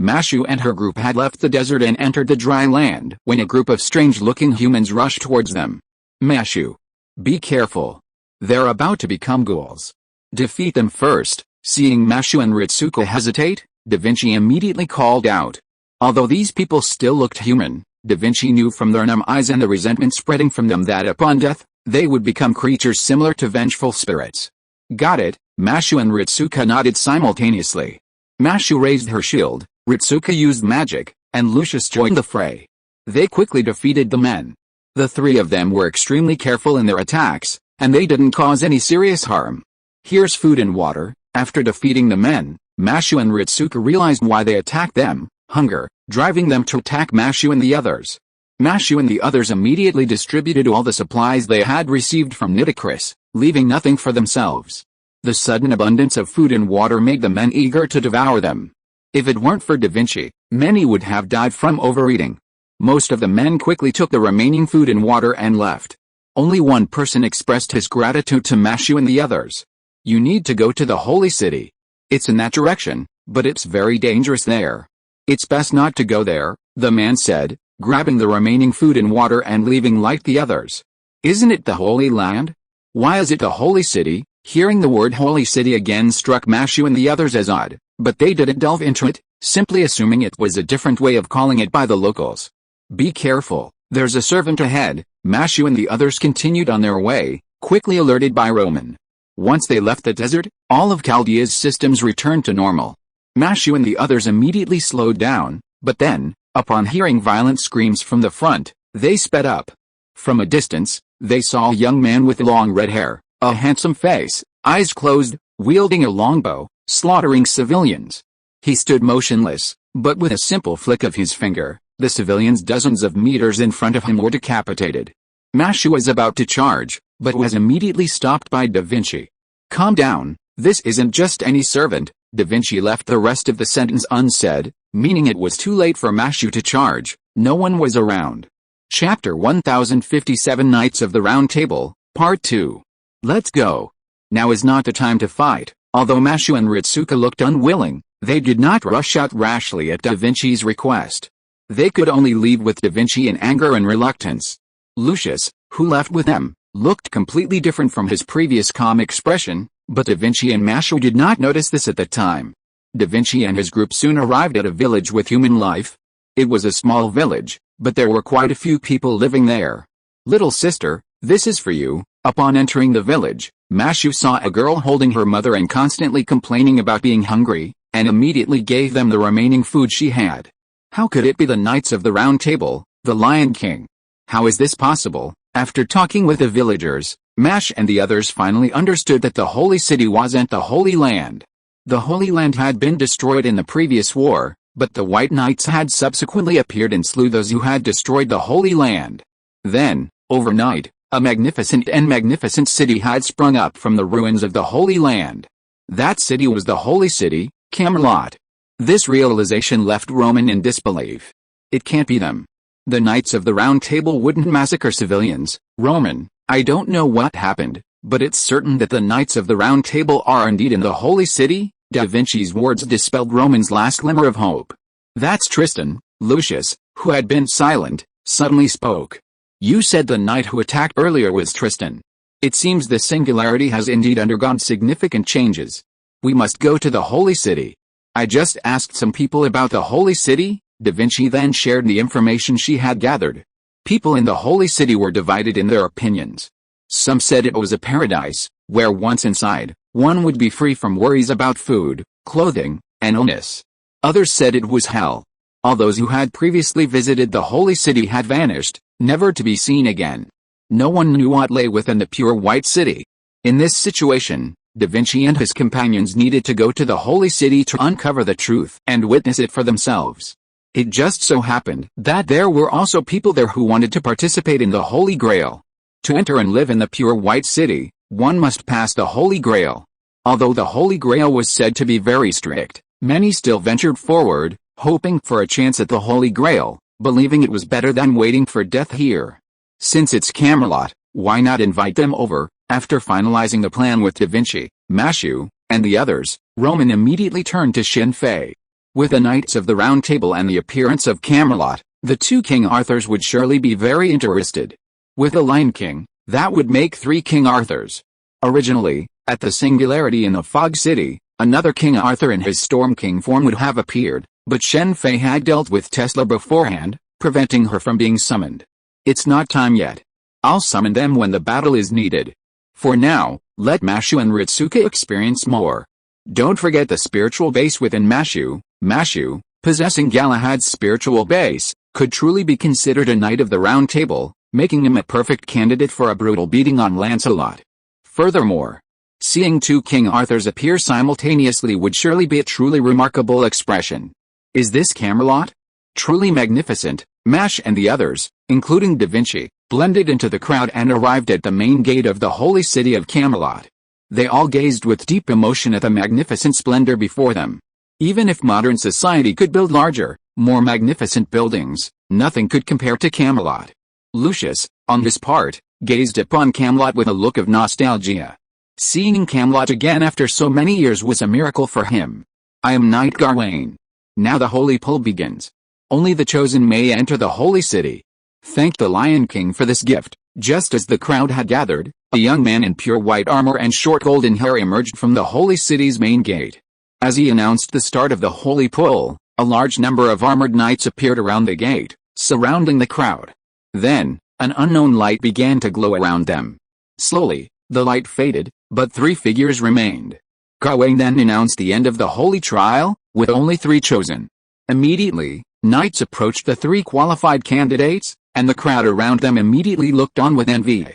Mashu and her group had left the desert and entered the dry land when a group of strange-looking humans rushed towards them. Mashu. Be careful. They're about to become ghouls. Defeat them first. Seeing Mashu and Ritsuko hesitate, Da Vinci immediately called out. Although these people still looked human, Da Vinci knew from their numb eyes and the resentment spreading from them that upon death, they would become creatures similar to vengeful spirits. Got it, Mashu and Ritsuko nodded simultaneously. Mashu raised her shield, Ritsuko used magic, and Lucius joined the fray. They quickly defeated the men. The three of them were extremely careful in their attacks, and they didn't cause any serious harm. Here's food and water. After defeating the men, Mashu and Ritsuko realized why they attacked them, hunger, driving them to attack Mashu and the others. Mashu and the others immediately distributed all the supplies they had received from Nitocris, leaving nothing for themselves. The sudden abundance of food and water made the men eager to devour them. If it weren't for Da Vinci, many would have died from overeating. Most of the men quickly took the remaining food and water and left. Only one person expressed his gratitude to Mashu and the others. You need to go to the Holy City. It's in that direction, but it's very dangerous there. It's best not to go there, the man said, grabbing the remaining food and water and leaving like the others. Isn't it the Holy Land? Why is it the Holy City? Hearing the word Holy City again struck Mashu and the others as odd, but they didn't delve into it, simply assuming it was a different way of calling it by the locals. Be careful, there's a servant ahead. Mashu and the others continued on their way, quickly alerted by Roman. Once they left the desert, all of Chaldea's systems returned to normal. Mashu and the others immediately slowed down, but then, upon hearing violent screams from the front, they sped up. From a distance, they saw a young man with long red hair, a handsome face, eyes closed, wielding a longbow, slaughtering civilians. He stood motionless, but with a simple flick of his finger, the civilians dozens of meters in front of him were decapitated. Mashu was about to charge, but was immediately stopped by Da Vinci. Calm down, this isn't just any servant. Da Vinci left the rest of the sentence unsaid, meaning it was too late for Mashu to charge. No one was around. Chapter 1057 Knights of the Round Table, Part 2. Let's go. Now is not the time to fight. Although Mashu and Ritsuko looked unwilling, they did not rush out rashly at Da Vinci's request. They could only leave with Da Vinci in anger and reluctance. Lucius, who left with them, looked completely different from his previous calm expression, but Da Vinci and Mashu did not notice this at the time. Da Vinci and his group soon arrived at a village with human life. It was a small village, but there were quite a few people living there. Little sister, this is for you. Upon entering the village, Mashu saw a girl holding her mother and constantly complaining about being hungry, and immediately gave them the remaining food she had. How could it be the Knights of the Round Table, the Lion King? How is this possible? After talking with the villagers, Mash and the others finally understood that the Holy City wasn't the Holy Land. The Holy Land had been destroyed in the previous war, but the White Knights had subsequently appeared and slew those who had destroyed the Holy Land. Then, overnight, a magnificent city had sprung up from the ruins of the Holy Land. That city was the Holy City, Kamar-Taj. This realization left Roman in disbelief. It can't be them. The Knights of the Round Table wouldn't massacre civilians. Roman, I don't know what happened, but it's certain that the Knights of the Round Table are indeed in the Holy City. Da Vinci's words dispelled Roman's last glimmer of hope. That's Tristan. Lucius, who had been silent, suddenly spoke. You said the knight who attacked earlier was Tristan. It seems the singularity has indeed undergone significant changes. We must go to the Holy City. I just asked some people about the Holy City. Da Vinci then shared the information she had gathered. People in the Holy City were divided in their opinions. Some said it was a paradise, where once inside, one would be free from worries about food, clothing, and illness. Others said it was hell. All those who had previously visited the Holy City had vanished, never to be seen again. No one knew what lay within the pure white city. In this situation, Da Vinci and his companions needed to go to the Holy City to uncover the truth and witness it for themselves. It just so happened that there were also people there who wanted to participate in the Holy Grail. To enter and live in the pure white city, one must pass the Holy Grail. Although the Holy Grail was said to be very strict, many still ventured forward, hoping for a chance at the Holy Grail, believing it was better than waiting for death here. Since it's Kamar-Taj, why not invite them over? After finalizing the plan with Da Vinci, Mashu, and the others, Roman immediately turned to Shen Fei. With the Knights of the Round Table and the appearance of Kamar-Taj, the two King Arthurs would surely be very interested. With the Lion King, that would make 3 King Arthurs. Originally, at the Singularity in the Fog City, another King Arthur in his Storm King form would have appeared, but Shen Fei had dealt with Tesla beforehand, preventing her from being summoned. It's not time yet. I'll summon them when the battle is needed. For now, let Mashu and Ritsuka experience more. Don't forget the spiritual base within Mashu. Mashu, possessing Galahad's spiritual base, could truly be considered a Knight of the Round Table, making him a perfect candidate for a brutal beating on Lancelot. Furthermore, seeing 2 King Arthurs appear simultaneously would surely be a truly remarkable expression. Is this Kamar-Taj? Truly magnificent. Mash and the others, including Da Vinci, blended into the crowd and arrived at the main gate of the Holy City of Kamar-Taj. They all gazed with deep emotion at the magnificent splendor before them. Even if modern society could build larger, more magnificent buildings, nothing could compare to Kamar-Taj. Lucius, on his part, gazed upon Kamar-Taj with a look of nostalgia. Seeing Kamar-Taj again after so many years was a miracle for him. I am Knight Gawain. Now the holy pull begins. Only the chosen may enter the Holy City. Thank the Lion King for this gift. Just as the crowd had gathered, a young man in pure white armor and short golden hair emerged from the Holy City's main gate. As he announced the start of the holy pull, a large number of armored knights appeared around the gate, surrounding the crowd. Then, an unknown light began to glow around them. Slowly, the light faded, but 3 figures remained. Gawain then announced the end of the holy trial, with only 3 chosen. Immediately, knights approached the 3 qualified candidates, and the crowd around them immediately looked on with envy.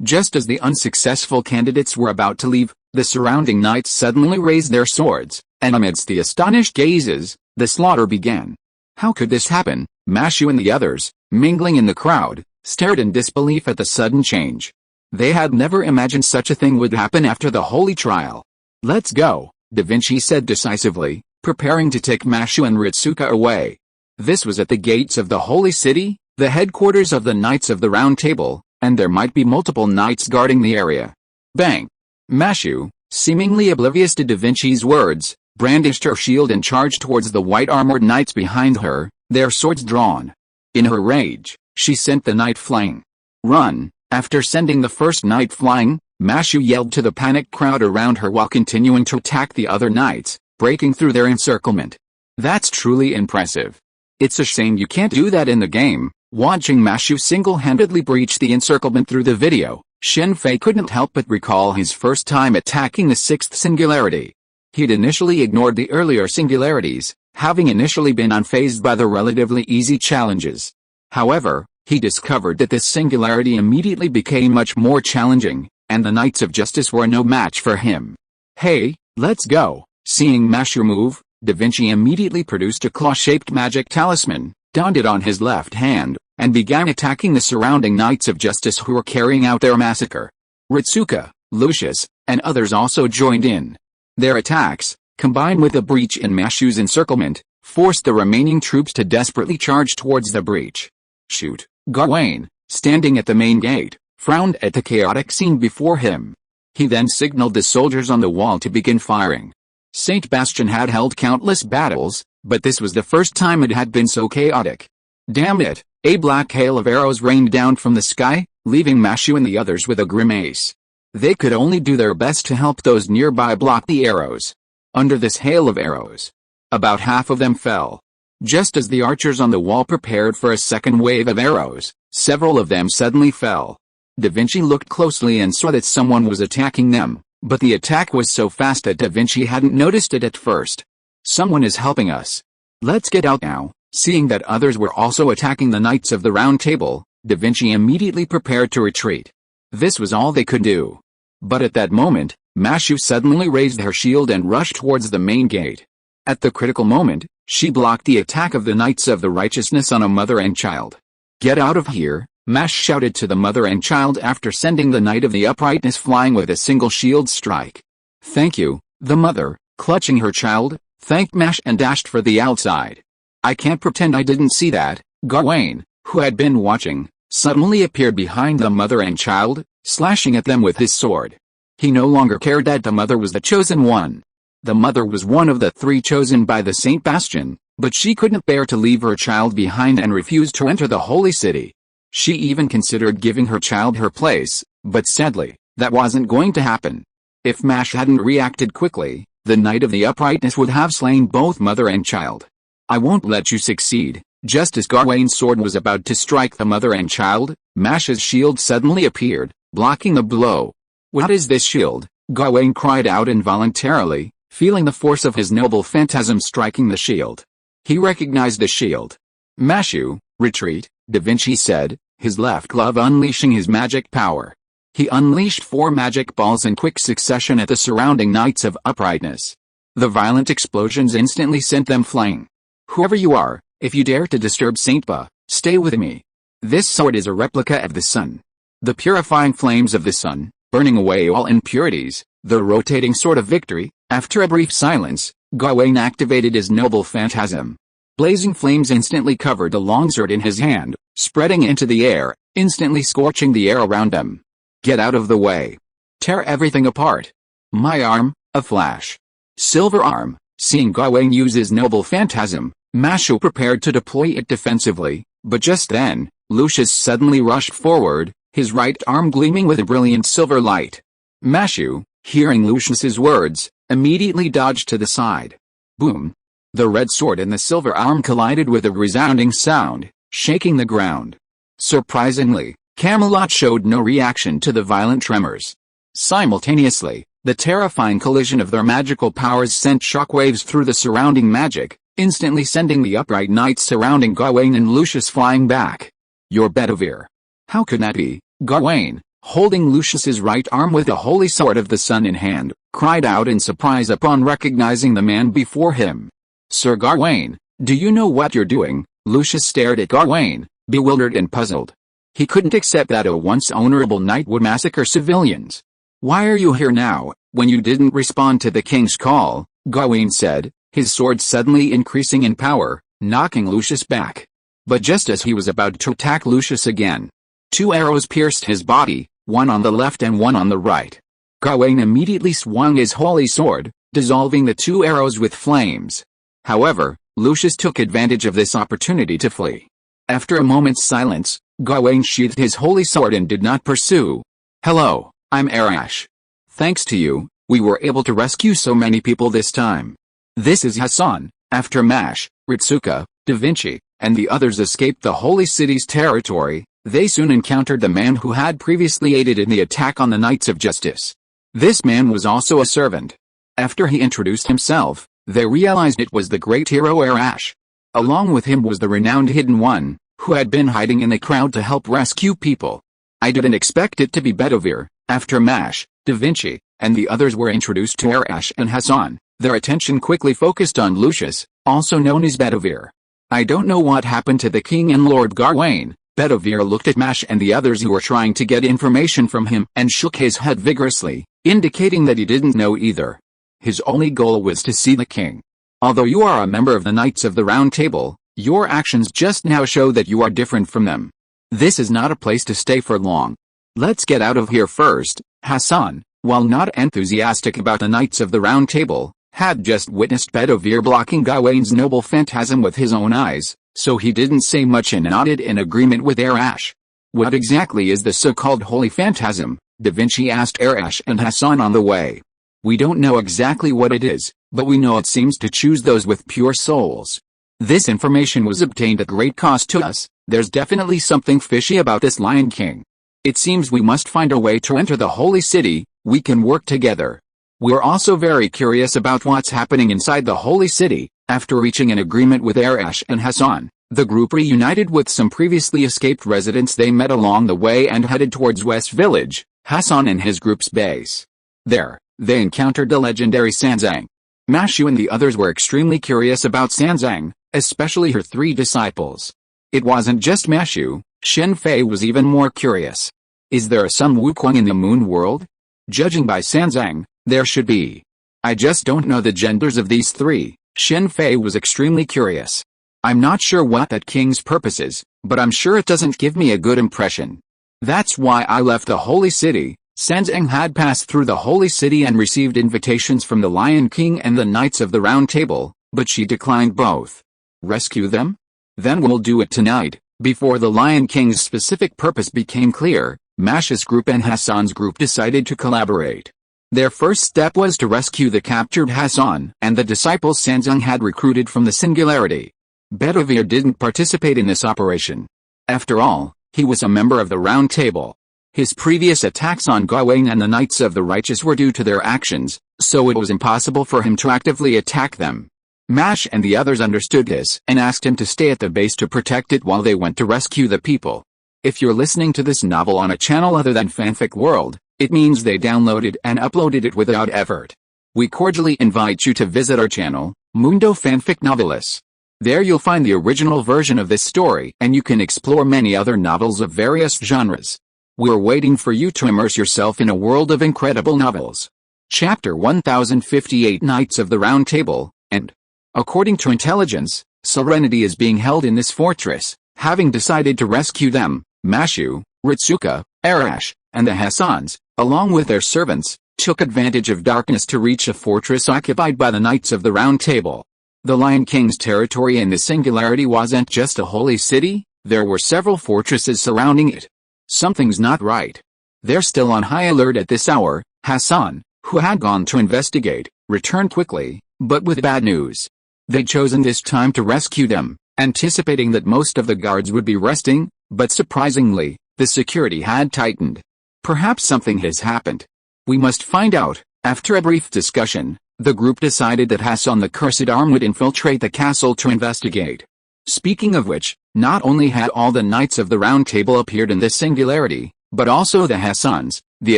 Just as the unsuccessful candidates were about to leave, the surrounding knights suddenly raised their swords, and amidst the astonished gazes, the slaughter began. How could this happen? Mashu and the others, mingling in the crowd, stared in disbelief at the sudden change. They had never imagined such a thing would happen after the holy trial. Let's go, Da Vinci said decisively, preparing to take Mashu and Ritsuka away. This was at the gates of the Holy City, the headquarters of the Knights of the Round Table, and there might be multiple knights guarding the area. Bang! Mashu, seemingly oblivious to Da Vinci's words, brandished her shield and charged towards the white-armored knights behind her, their swords drawn. In her rage, she sent the knight flying. Run! After sending the first knight flying, Mashu yelled to the panicked crowd around her while continuing to attack the other knights, breaking through their encirclement. That's truly impressive. It's a shame you can't do that in the game. Watching Mashu single-handedly breach the encirclement through the video, Shen Fei couldn't help but recall his first time attacking the 6th singularity. He'd initially ignored the earlier singularities, having initially been unfazed by the relatively easy challenges. However, He discovered that this singularity immediately became much more challenging, and the Knights of Justice were no match for him. Hey, let's go. Seeing Mashu move, Da Vinci immediately produced a claw-shaped magic talisman, donned it on his left hand, and began attacking the surrounding Knights of Justice who were carrying out their massacre. Ritsuka, Lucius, and others also joined in. Their attacks, combined with a breach in Mashu's encirclement, forced the remaining troops to desperately charge towards the breach. Shoot! Gawain, standing at the main gate, frowned at the chaotic scene before him. He then signaled the soldiers on the wall to begin firing. Saint Bastion had held countless battles, but this was the first time it had been so chaotic. Damn it! A black hail of arrows rained down from the sky, leaving Mashu and the others with a grimace. They could only do their best to help those nearby block the arrows. Under this hail of arrows, about half of them fell. Just as the archers on the wall prepared for a second wave of arrows, several of them suddenly fell. Da Vinci looked closely and saw that someone was attacking them, but the attack was so fast that Da Vinci hadn't noticed it at first. Someone is helping us. Let's get out now. Seeing that others were also attacking the Knights of the Round Table, Da Vinci immediately prepared to retreat. This was all they could do. But at that moment, Mashu suddenly raised her shield and rushed towards the main gate. At the critical moment, she blocked the attack of the Knights of the Righteousness on a mother and child. Get out of here, Mash shouted to the mother and child after sending the Knight of the Uprightness flying with a single shield strike. Thank you, the mother, clutching her child, thanked Mash and dashed for the outside. I can't pretend I didn't see that. Gawain, who had been watching, suddenly appeared behind the mother and child, slashing at them with his sword. He no longer cared that the mother was the chosen one. The mother was one of the three chosen by the Saint Bastion, but she couldn't bear to leave her child behind and refused to enter the Holy City. She even considered giving her child her place, but sadly, that wasn't going to happen. If Mash hadn't reacted quickly, the Knight of the Uprightness would have slain both mother and child. I won't let you succeed. Just as Gawain's sword was about to strike the mother and child, Mash's shield suddenly appeared, blocking the blow. What is this shield? Gawain cried out involuntarily, feeling the force of his noble phantasm striking the shield. He recognized the shield. Mashu, retreat, Da Vinci said, his left glove unleashing his magic power. He unleashed 4 magic balls in quick succession at the surrounding Knights of Uprightness. The violent explosions instantly sent them flying. Whoever you are, if you dare to disturb Saint Ba, stay with me. This sword is a replica of the sun. The purifying flames of the sun, burning away all impurities, the rotating sword of victory. After a brief silence, Gawain activated his noble phantasm. Blazing flames instantly covered the longsword in his hand, spreading into the air, instantly scorching the air around them. Get out of the way. Tear everything apart. My arm, a flash. Silver arm. Seeing Gawain use his noble phantasm, Mashu prepared to deploy it defensively, but just then, Lucius suddenly rushed forward, his right arm gleaming with a brilliant silver light. Mashu, hearing Lucius's words, immediately dodged to the side. Boom! The red sword and the silver arm collided with a resounding sound, shaking the ground. Surprisingly, Camelot showed no reaction to the violent tremors. Simultaneously, the terrifying collision of their magical powers sent shockwaves through the surrounding magic, instantly sending the upright knights surrounding Gawain and Lucius flying back. Your Bedivere. How could that be? Gawain, holding Lucius's right arm with the holy sword of the sun in hand, cried out in surprise upon recognizing the man before him. Sir Gawain, do you know what you're doing? Lucius stared at Gawain, bewildered and puzzled. He couldn't accept that a once honorable knight would massacre civilians. Why are you here now, when you didn't respond to the king's call? Gawain said, his sword suddenly increasing in power, knocking Lucius back. But just as he was about to attack Lucius again, 2 arrows pierced his body, one on the left and one on the right. Gawain immediately swung his holy sword, dissolving the 2 arrows with flames. However, Lucius took advantage of this opportunity to flee. After a moment's silence, Gawain sheathed his holy sword and did not pursue. Hello, I'm Arash. Thanks to you, we were able to rescue so many people this time. This is Hassan. After Mash, Ritsuka, Da Vinci, and the others escaped the Holy City's territory, they soon encountered the man who had previously aided in the attack on the Knights of Justice. This man was also a servant. After he introduced himself, they realized it was the great hero Arash. Along with him was the renowned Hidden One, who had been hiding in the crowd to help rescue people. I didn't expect it to be Bedivere. After Mash, Da Vinci, and the others were introduced to Arash and Hassan, their attention quickly focused on Lucius, also known as Bedivere. I don't know what happened to the king and Lord Gawain. Bedivere looked at Mash and the others who were trying to get information from him and shook his head vigorously, indicating that he didn't know either. His only goal was to see the king. Although you are a member of the Knights of the Round Table, your actions just now show that you are different from them. This is not a place to stay for long. Let's get out of here first. Hassan, while not enthusiastic about the Knights of the Round Table, had just witnessed Bedivere blocking Gawain's noble phantasm with his own eyes, so he didn't say much and nodded in agreement with Arash. What exactly is the so-called holy phantasm? Da Vinci asked Arash and Hassan on the way. We don't know exactly what it is, but we know it seems to choose those with pure souls. This information was obtained at great cost to us. There's definitely something fishy about this Lion King. It seems we must find a way to enter the holy city. We can work together. We're also very curious about what's happening inside the holy city. After reaching an agreement with Arash and Hassan, the group reunited with some previously escaped residents they met along the way and headed towards West Village, Hassan and his group's base. There, they encountered the legendary Sanzang. Mashu and the others were extremely curious about Sanzang, especially her three disciples. It wasn't just Mashu, Shen Fei was even more curious. Is there a Sun Wukong in the moon world? Judging by Sanzang, there should be. I just don't know the genders of these three. Shen Fei was extremely curious. I'm not sure what that king's purpose is, but I'm sure it doesn't give me a good impression. That's why I left the holy city. Sanzang had passed through the holy city and received invitations from the Lion King and the Knights of the Round Table, but she declined both. Rescue them? Then we'll do it tonight. Before the Lion King's specific purpose became clear, Mash's group and Hassan's group decided to collaborate. Their first step was to rescue the captured Hassan and the disciples Sanzang had recruited from the Singularity. Bedivere didn't participate in this operation. After all, he was a member of the Round Table. His previous attacks on Gawain and the Knights of the Righteous were due to their actions, so it was impossible for him to actively attack them. Mash and the others understood this and asked him to stay at the base to protect it while they went to rescue the people. If you're listening to this novel on a channel other than Fanfic World, it means they downloaded and uploaded it without effort. We cordially invite you to visit our channel, Mundo Fanfic Novelis. There you'll find the original version of this story and you can explore many other novels of various genres. We're waiting for you to immerse yourself in a world of incredible novels. Chapter 1058 Knights of the Round Table, and according to intelligence, Serenity is being held in this fortress. Having decided to rescue them, Mashu, Ritsuka, Arash, and the Hassans, along with their servants, took advantage of darkness to reach a fortress occupied by the Knights of the Round Table. The Lion King's territory in the Singularity wasn't just a holy city, there were several fortresses surrounding it. Something's not right. They're still on high alert at this hour. Hassan, who had gone to investigate, returned quickly, but with bad news. They'd chosen this time to rescue them, anticipating that most of the guards would be resting, but surprisingly, the security had tightened. Perhaps something has happened. We must find out. After a brief discussion, the group decided that Hassan the Cursed Arm would infiltrate the castle to investigate. Speaking of which, not only had all the Knights of the Round Table appeared in this Singularity, but also the Hassans, the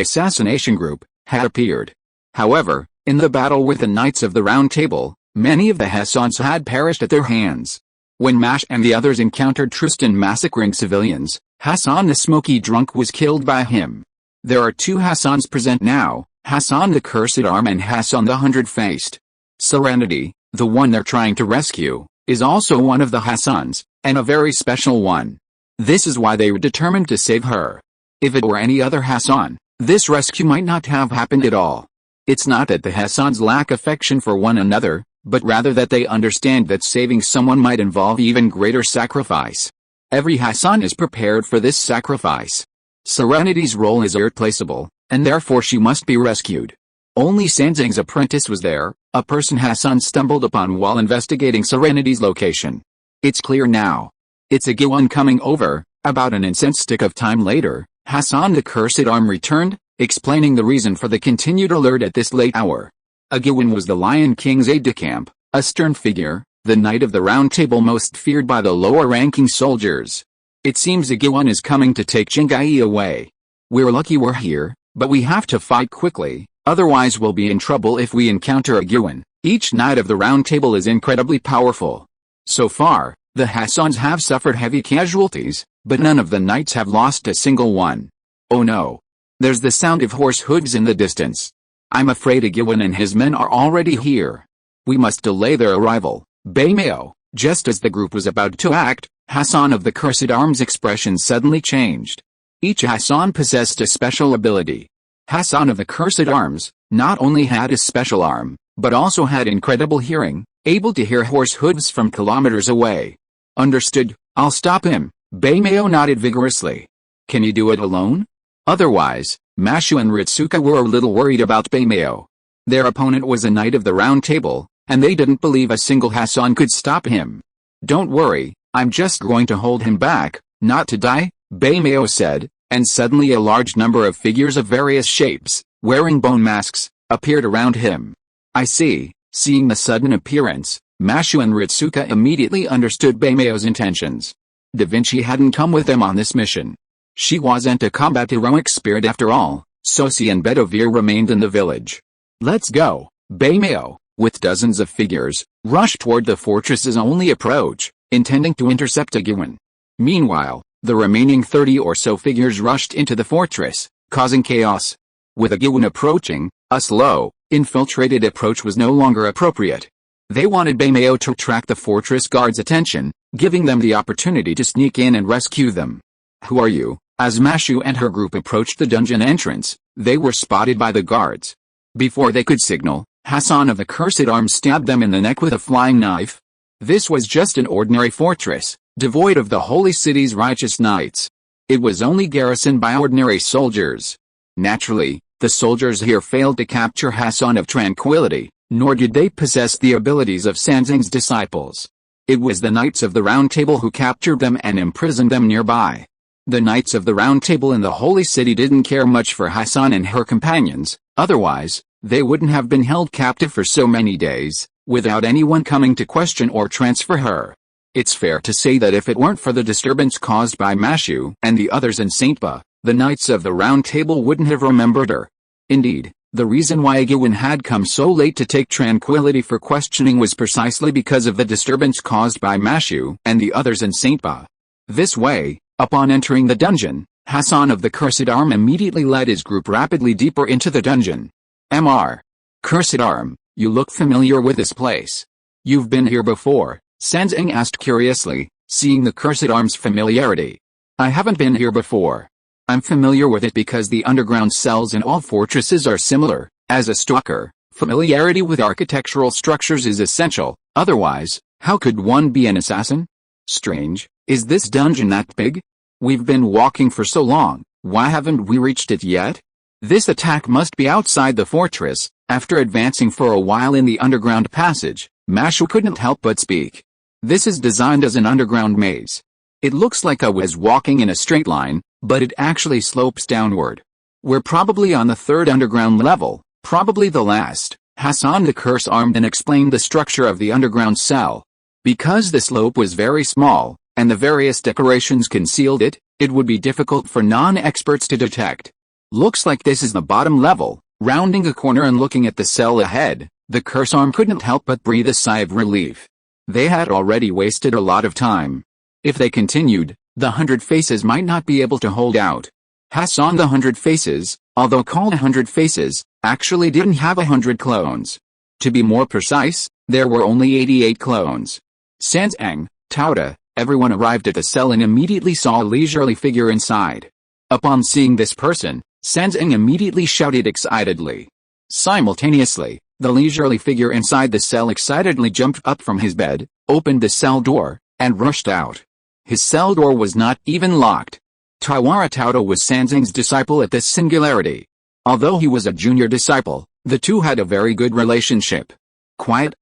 assassination group, had appeared. However, in the battle with the Knights of the Round Table, many of the Hassans had perished at their hands. When Mash and the others encountered Tristan massacring civilians, Hassan the Smoky Drunk was killed by him. There are two Hassans present now, Hassan the Cursed Arm and Hassan the Hundred-Faced. Serenity, the one they're trying to rescue, is also one of the Hassans, and a very special one. This is why they were determined to save her. If it were any other Hassan, this rescue might not have happened at all. It's not that the Hassans lack affection for one another, but rather that they understand that saving someone might involve even greater sacrifice. Every Hassan is prepared for this sacrifice. Serenity's role is irreplaceable, and therefore she must be rescued. Only Sanzang's apprentice was there, a person Hassan stumbled upon while investigating Serenity's location. It's clear now. It's a Giwan coming over. About an instant of time later, Hassan the Cursed Arm returned, explaining the reason for the continued alert at this late hour. Agiwan was the Lion King's aide-de-camp, a stern figure, the Knight of the Round Table most feared by the lower-ranking soldiers. It seems Igwan is coming to take Jingai away. We're lucky we're here, but we have to fight quickly, otherwise we'll be in trouble if we encounter Igwan. Each knight of the round table is incredibly powerful. So far, the Hassans have suffered heavy casualties, but none of the knights have lost a single one. Oh no. There's the sound of horse hooves in the distance. I'm afraid Igwan and his men are already here. We must delay their arrival. Baimeo. Just as the group was about to act, Hassan of the Cursed Arm's expression suddenly changed. Each Hassan possessed a special ability. Hassan of the Cursed Arms not only had a special arm, but also had incredible hearing, able to hear horse hooves from kilometers away. Understood, I'll stop him. Baimeo nodded vigorously. Can you do it alone? Otherwise, Mashu and Ritsuka were a little worried about Baimeo. Their opponent was a knight of the round table, and they didn't believe a single Hassan could stop him. Don't worry, I'm just going to hold him back, not to die, Baimeo said, and suddenly a large number of figures of various shapes, wearing bone masks, appeared around him. I see. Seeing the sudden appearance, Mashu and Ritsuka immediately understood Baimeo's intentions. Da Vinci hadn't come with them on this mission. She wasn't a combat heroic spirit after all, so she and Bedovere remained in the village. Let's go, Baimeo, with dozens of figures, rushed toward the fortress's only approach, intending to intercept Igwan. Meanwhile, the remaining 30 or so figures rushed into the fortress, causing chaos. With Igwan approaching, a slow, infiltrated approach was no longer appropriate. They wanted Baimeo to attract the fortress guards' attention, giving them the opportunity to sneak in and rescue them. Who are you? As Mashu and her group approached the dungeon entrance, they were spotted by the guards. Before they could signal, Hassan of the Cursed Arm stabbed them in the neck with a flying knife. This was just an ordinary fortress, devoid of the holy city's righteous knights. It was only garrisoned by ordinary soldiers. Naturally, the soldiers here failed to capture Hassan of Tranquility, nor did they possess the abilities of Sanzang's disciples. It was the Knights of the Round Table who captured them and imprisoned them nearby. The Knights of the Round Table in the Holy City didn't care much for Hassan and her companions, otherwise, they wouldn't have been held captive for so many days, without anyone coming to question or transfer her. It's fair to say that if it weren't for the disturbance caused by Mashu and the others in Saintba, the Knights of the Round Table wouldn't have remembered her. Indeed, the reason why Igwan had come so late to take Tranquility for questioning was precisely because of the disturbance caused by Mashu and the others in Saintba. This way, upon entering the dungeon, Hassan of the Cursed Arm immediately led his group rapidly deeper into the dungeon. Mr. Cursed Arm, you look familiar with this place. You've been here before, Sanzang asked curiously, seeing the Cursed Arm's familiarity. I haven't been here before. I'm familiar with it because the underground cells in all fortresses are similar. As a stalker, familiarity with architectural structures is essential, otherwise, how could one be an assassin? Strange, is this dungeon that big? We've been walking for so long, why haven't we reached it yet? This attack must be outside the fortress. After advancing for a while in the underground passage, Mashu couldn't help but speak. This is designed as an underground maze. It looks like I was walking in a straight line, but it actually slopes downward. We're probably on the third underground level, probably the last. Hassan the Curse-Armed explained the structure of the underground cell. Because the slope was very small, and the various decorations concealed it, it would be difficult for non-experts to detect. Looks like this is the bottom level. Rounding a corner and looking at the cell ahead, the Curse-Arm couldn't help but breathe a sigh of relief. They had already wasted a lot of time. If they continued, the 100 Faces might not be able to hold out. Hassan the 100 Faces, although called 100 Faces, actually didn't have 100 clones. To be more precise, there were only 88 clones. Sanzang, Tauta, everyone arrived at the cell and immediately saw a leisurely figure inside. Upon seeing this person, Sanzang immediately shouted excitedly. Simultaneously, the leisurely figure inside the cell excitedly jumped up from his bed, opened the cell door, and rushed out. His cell door was not even locked. Tawara Tauta was Sanzang's disciple at this singularity. Although he was a junior disciple, the two had a very good relationship. Quiet,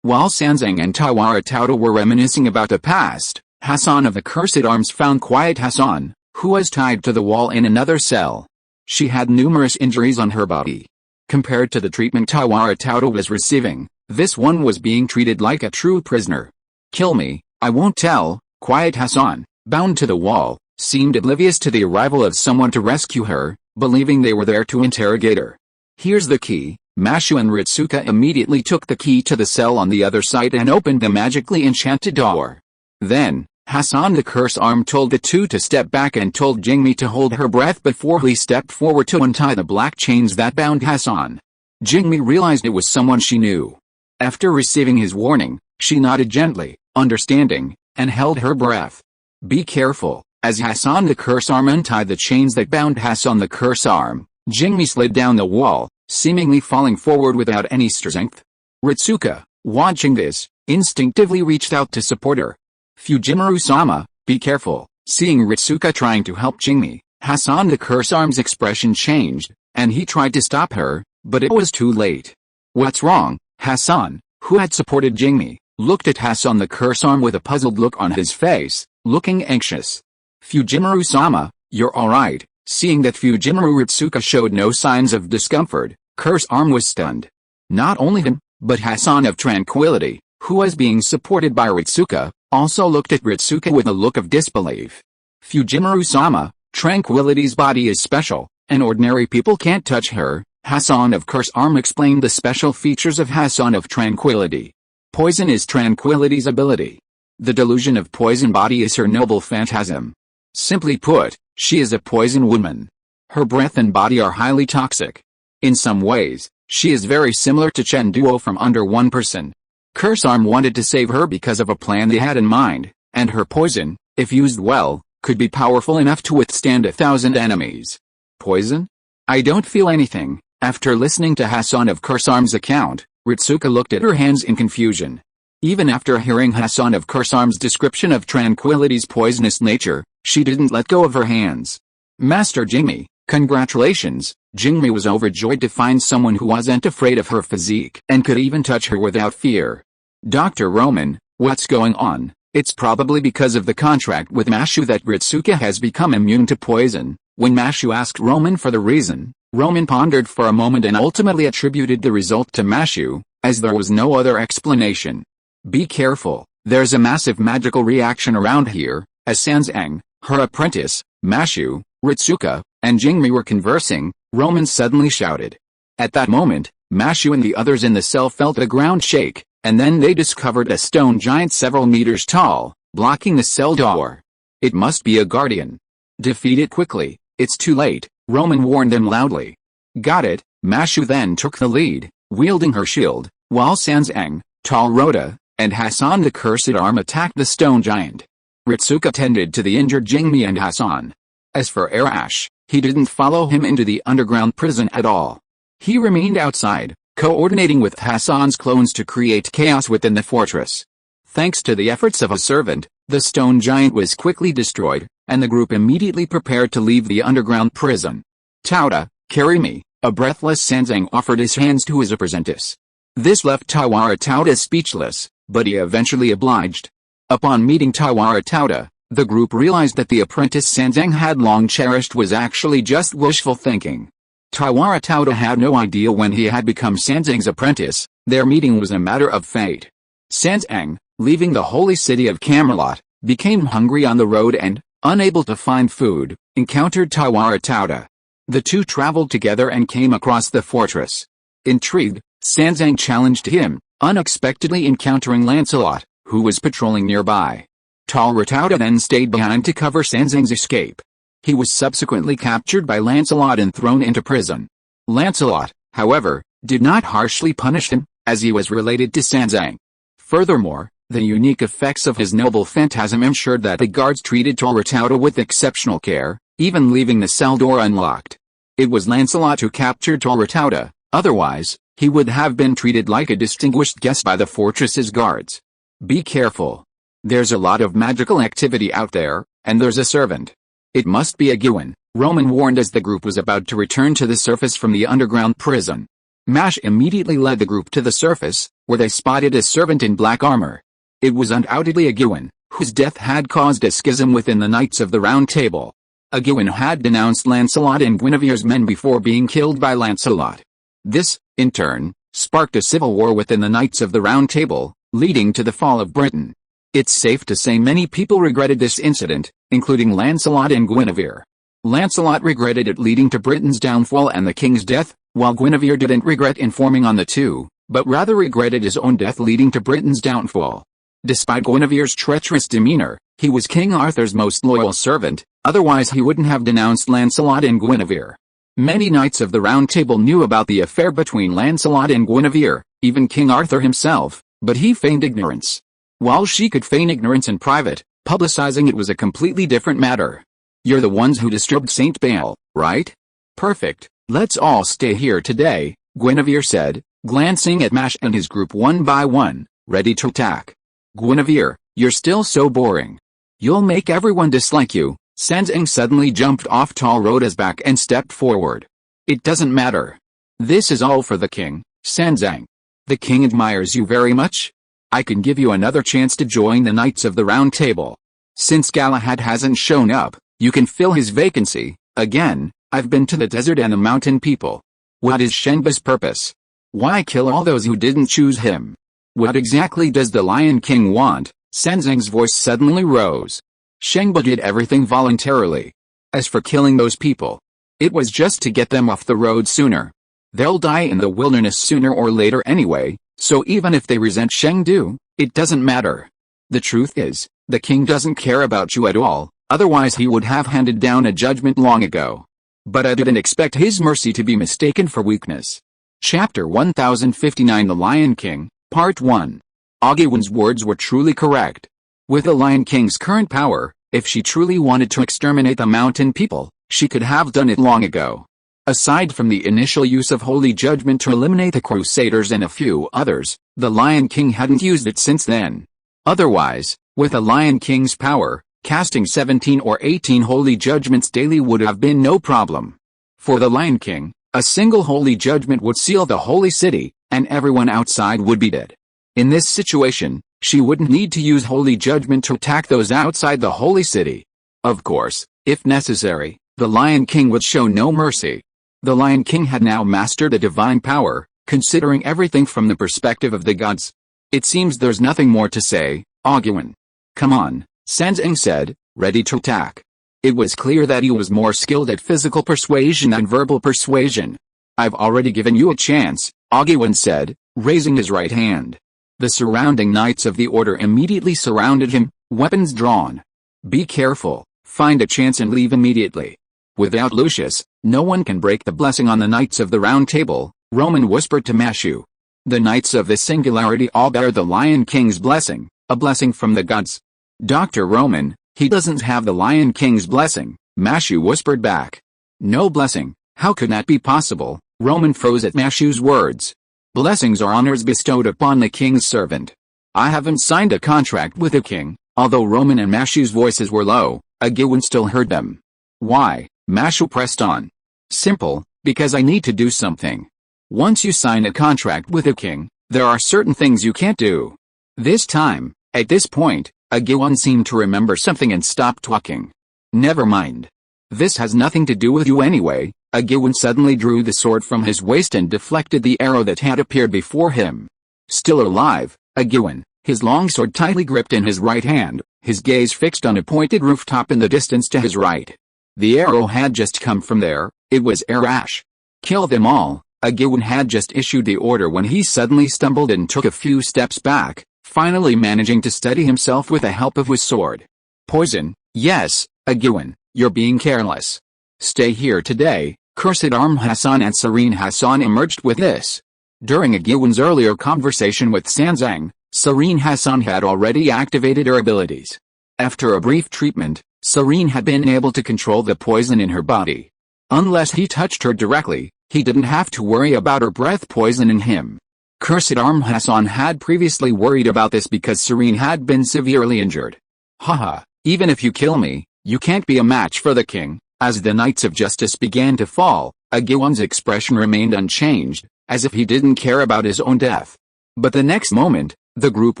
while Sanzang and Tawara Tauta were reminiscing about the past, Hassan of the Cursed Arms found Quiet Hassan, who was tied to the wall in another cell. She had numerous injuries on her body. Compared to the treatment Tawara Tauta was receiving, this one was being treated like a true prisoner. Kill me, I won't tell, Quiet Hassan, bound to the wall, seemed oblivious to the arrival of someone to rescue her, believing they were there to interrogate her. "Here's the key." Mashu and Ritsuka immediately took the key to the cell on the other side and opened the magically enchanted door. Then, Hassan the Curse Arm told the two to step back and told Jingmi to hold her breath before he stepped forward to untie the black chains that bound Hassan. Jingmi realized it was someone she knew. After receiving his warning, she nodded gently, understanding, and held her breath. "Be careful." As Hassan the Curse Arm untied the chains that bound Hassan the Curse Arm, Jingmi slid down the wall, seemingly falling forward without any strength. Ritsuka, watching this, instinctively reached out to support her. "Fujimaru-sama, be careful." Seeing Ritsuka trying to help Jingmi, Hassan the Curse Arm's expression changed, and he tried to stop her, but it was too late. "What's wrong?" Hassan, who had supported Jingmi, looked at Hassan the Curse Arm with a puzzled look on his face, looking anxious. "Fujimaru-sama, you're alright." Seeing that Fujimaru Ritsuka showed no signs of discomfort, Curse Arm was stunned. Not only him, but Hassan of Tranquility, who was being supported by Ritsuka, also looked at Ritsuka with a look of disbelief. "Fujimaru-sama, Tranquility's body is special, and ordinary people can't touch her." Hassan of Curse Arm explained the special features of Hassan of Tranquility. Poison is Tranquility's ability. The delusion of poison body is her noble phantasm. Simply put, she is a poison woman. Her breath and body are highly toxic. In some ways, she is very similar to Chen Duo from Under One Person. Curse Arm wanted to save her because of a plan they had in mind, and her poison, if used well, could be powerful enough to withstand 1,000 enemies. Poison? I don't feel anything. After listening to Hassan of Curse Arm's account, Ritsuka looked at her hands in confusion. Even after hearing Hassan of Curse Arm's description of Tranquility's poisonous nature, she didn't let go of her hands. "Master Jingmi, congratulations." Jingmi was overjoyed to find someone who wasn't afraid of her physique and could even touch her without fear. "Dr. Roman, what's going on?" It's probably because of the contract with Mashu that Ritsuka has become immune to poison. When Mashu asked Roman for the reason, Roman pondered for a moment and ultimately attributed the result to Mashu, as there was no other explanation. "Be careful, there's a massive magical reaction around here." As Sanzang, her apprentice, Mashu, Ritsuka, and Jingmi were conversing, Roman suddenly shouted. At that moment, Mashu and the others in the cell felt the ground shake, and then they discovered a stone giant several meters tall, blocking the cell door. "It must be a guardian. Defeat it quickly, it's too late," Roman warned them loudly. "Got it." Mashu then took the lead, wielding her shield, while Sanzang, Tall Rhoda, and Hassan the Cursed Arm attacked the stone giant. Ritsuka tended to the injured Jingmi and Hassan. As for Arash, he didn't follow him into the underground prison at all. He remained outside, coordinating with Hassan's clones to create chaos within the fortress. Thanks to the efforts of a servant, the stone giant was quickly destroyed, and the group immediately prepared to leave the underground prison. "Tauta, carry me," a breathless Sanzang offered his hands to his apprentice. This left Tawara Tauta speechless, but he eventually obliged. Upon meeting Tawara Tauta, the group realized that the apprentice Sanzang had long cherished was actually just wishful thinking. Tawara Tauta had no idea when he had become Sanzang's apprentice. Their meeting was a matter of fate. Sanzang, leaving the holy city of Camelot, became hungry on the road and, unable to find food, encountered Tawara Tauta. The two traveled together and came across the fortress. Intrigued, Sanzang challenged him, unexpectedly encountering Lancelot, who was patrolling nearby. Tawara Tauta then stayed behind to cover Sanzang's escape. He was subsequently captured by Lancelot and thrown into prison. Lancelot, however, did not harshly punish him, as he was related to Sanzang. Furthermore, the unique effects of his noble phantasm ensured that the guards treated Tawara Tauta with exceptional care, even leaving the cell door unlocked. It was Lancelot who captured Tawara Tauta, otherwise, he would have been treated like a distinguished guest by the fortress's guards. "Be careful. There's a lot of magical activity out there, and there's a servant. It must be a Gwyn," Roman warned as the group was about to return to the surface from the underground prison. Mash immediately led the group to the surface, where they spotted a servant in black armor. It was undoubtedly a Gwyn, whose death had caused a schism within the Knights of the Round Table. A Gwyn had denounced Lancelot and Guinevere's men before being killed by Lancelot. This, in turn, sparked a civil war within the Knights of the Round Table, leading to the fall of Britain. It's safe to say many people regretted this incident, including Lancelot and Guinevere. Lancelot regretted it leading to Britain's downfall and the king's death, while Guinevere didn't regret informing on the two, but rather regretted his own death leading to Britain's downfall. Despite Guinevere's treacherous demeanor, he was King Arthur's most loyal servant, otherwise he wouldn't have denounced Lancelot and Guinevere. Many knights of the Round Table knew about the affair between Lancelot and Guinevere, even King Arthur himself, but he feigned ignorance. While she could feign ignorance in private, publicizing it was a completely different matter. You're the ones who disturbed St. Baal, right? Perfect, let's all stay here today, Guinevere said, glancing at Mash and his group one by one, ready to attack. Guinevere, you're still so boring. You'll make everyone dislike you. Sanzang suddenly jumped off tall Rhoda's back and stepped forward. It doesn't matter. This is all for the king, Sanzang. The king admires you very much. I can give you another chance to join the Knights of the Round Table. Since Galahad hasn't shown up, you can fill his vacancy. Again, I've been to the desert and the mountain people. What is Shen Fei's purpose? Why kill all those who didn't choose him? What exactly does the Lion King want? Sanzang's voice suddenly rose. Shen Fei did everything voluntarily. As for killing those people, it was just to get them off the road sooner. They'll die in the wilderness sooner or later anyway, so even if they resent Chengdu, it doesn't matter. The truth is, the king doesn't care about you at all, otherwise he would have handed down a judgment long ago. But I didn't expect his mercy to be mistaken for weakness. Chapter 1059 The Lion King, Part 1. Oggywen's words were truly correct. With the Lion King's current power, if she truly wanted to exterminate the mountain people, she could have done it long ago. Aside from the initial use of holy judgment to eliminate the Crusaders and a few others, the Lion King hadn't used it since then. Otherwise, with the Lion King's power, casting 17 or 18 holy judgments daily would have been no problem. For the Lion King, a single holy judgment would seal the holy city, and everyone outside would be dead. In this situation, she wouldn't need to use holy judgment to attack those outside the holy city. Of course, if necessary, the Lion King would show no mercy. The Lion King had now mastered a divine power, considering everything from the perspective of the gods. It seems there's nothing more to say, Oggywen. Come on, Sanzang said, ready to attack. It was clear that he was more skilled at physical persuasion than verbal persuasion. I've already given you a chance, Oggywen said, raising his right hand. The surrounding knights of the order immediately surrounded him, weapons drawn. Be careful, find a chance and leave immediately. Without Lucius, no one can break the blessing on the Knights of the Round Table, Roman whispered to Mashu. The Knights of the Singularity all bear the Lion King's blessing, a blessing from the gods. Dr. Roman, he doesn't have the Lion King's blessing, Mashu whispered back. No blessing, how could that be possible? Roman froze at Mashu's words. Blessings are honors bestowed upon the king's servant. I haven't signed a contract with the king. Although Roman and Mashu's voices were low, Oggywen still heard them. Why? Mashu pressed on. Simple, because I need to do something. Once you sign a contract with a king, there are certain things you can't do. This time, at this point, Oggywen seemed to remember something and stopped talking. Never mind. This has nothing to do with you anyway. Oggywen suddenly drew the sword from his waist and deflected the arrow that had appeared before him. Still alive, Oggywen, his long sword tightly gripped in his right hand, his gaze fixed on a pointed rooftop in the distance to his right. The arrow had just come from there, it was Arash. Kill them all, Oggywen had just issued the order when he suddenly stumbled and took a few steps back, finally managing to steady himself with the help of his sword. Poison, yes, Oggywen, you're being careless. Stay here today, Cursed Arm Hassan and Serene Hassan emerged with this. During Oggywen's earlier conversation with Sanzang, Serene Hassan had already activated her abilities. After a brief treatment, Serene had been able to control the poison in her body. Unless he touched her directly, he didn't have to worry about her breath poisoning him. Cursed Arm Hassan had previously worried about this because Serene had been severely injured. Haha, even if you kill me, you can't be a match for the king. As the Knights of Justice began to fall, Oggywen's expression remained unchanged, as if he didn't care about his own death. But the next moment, the group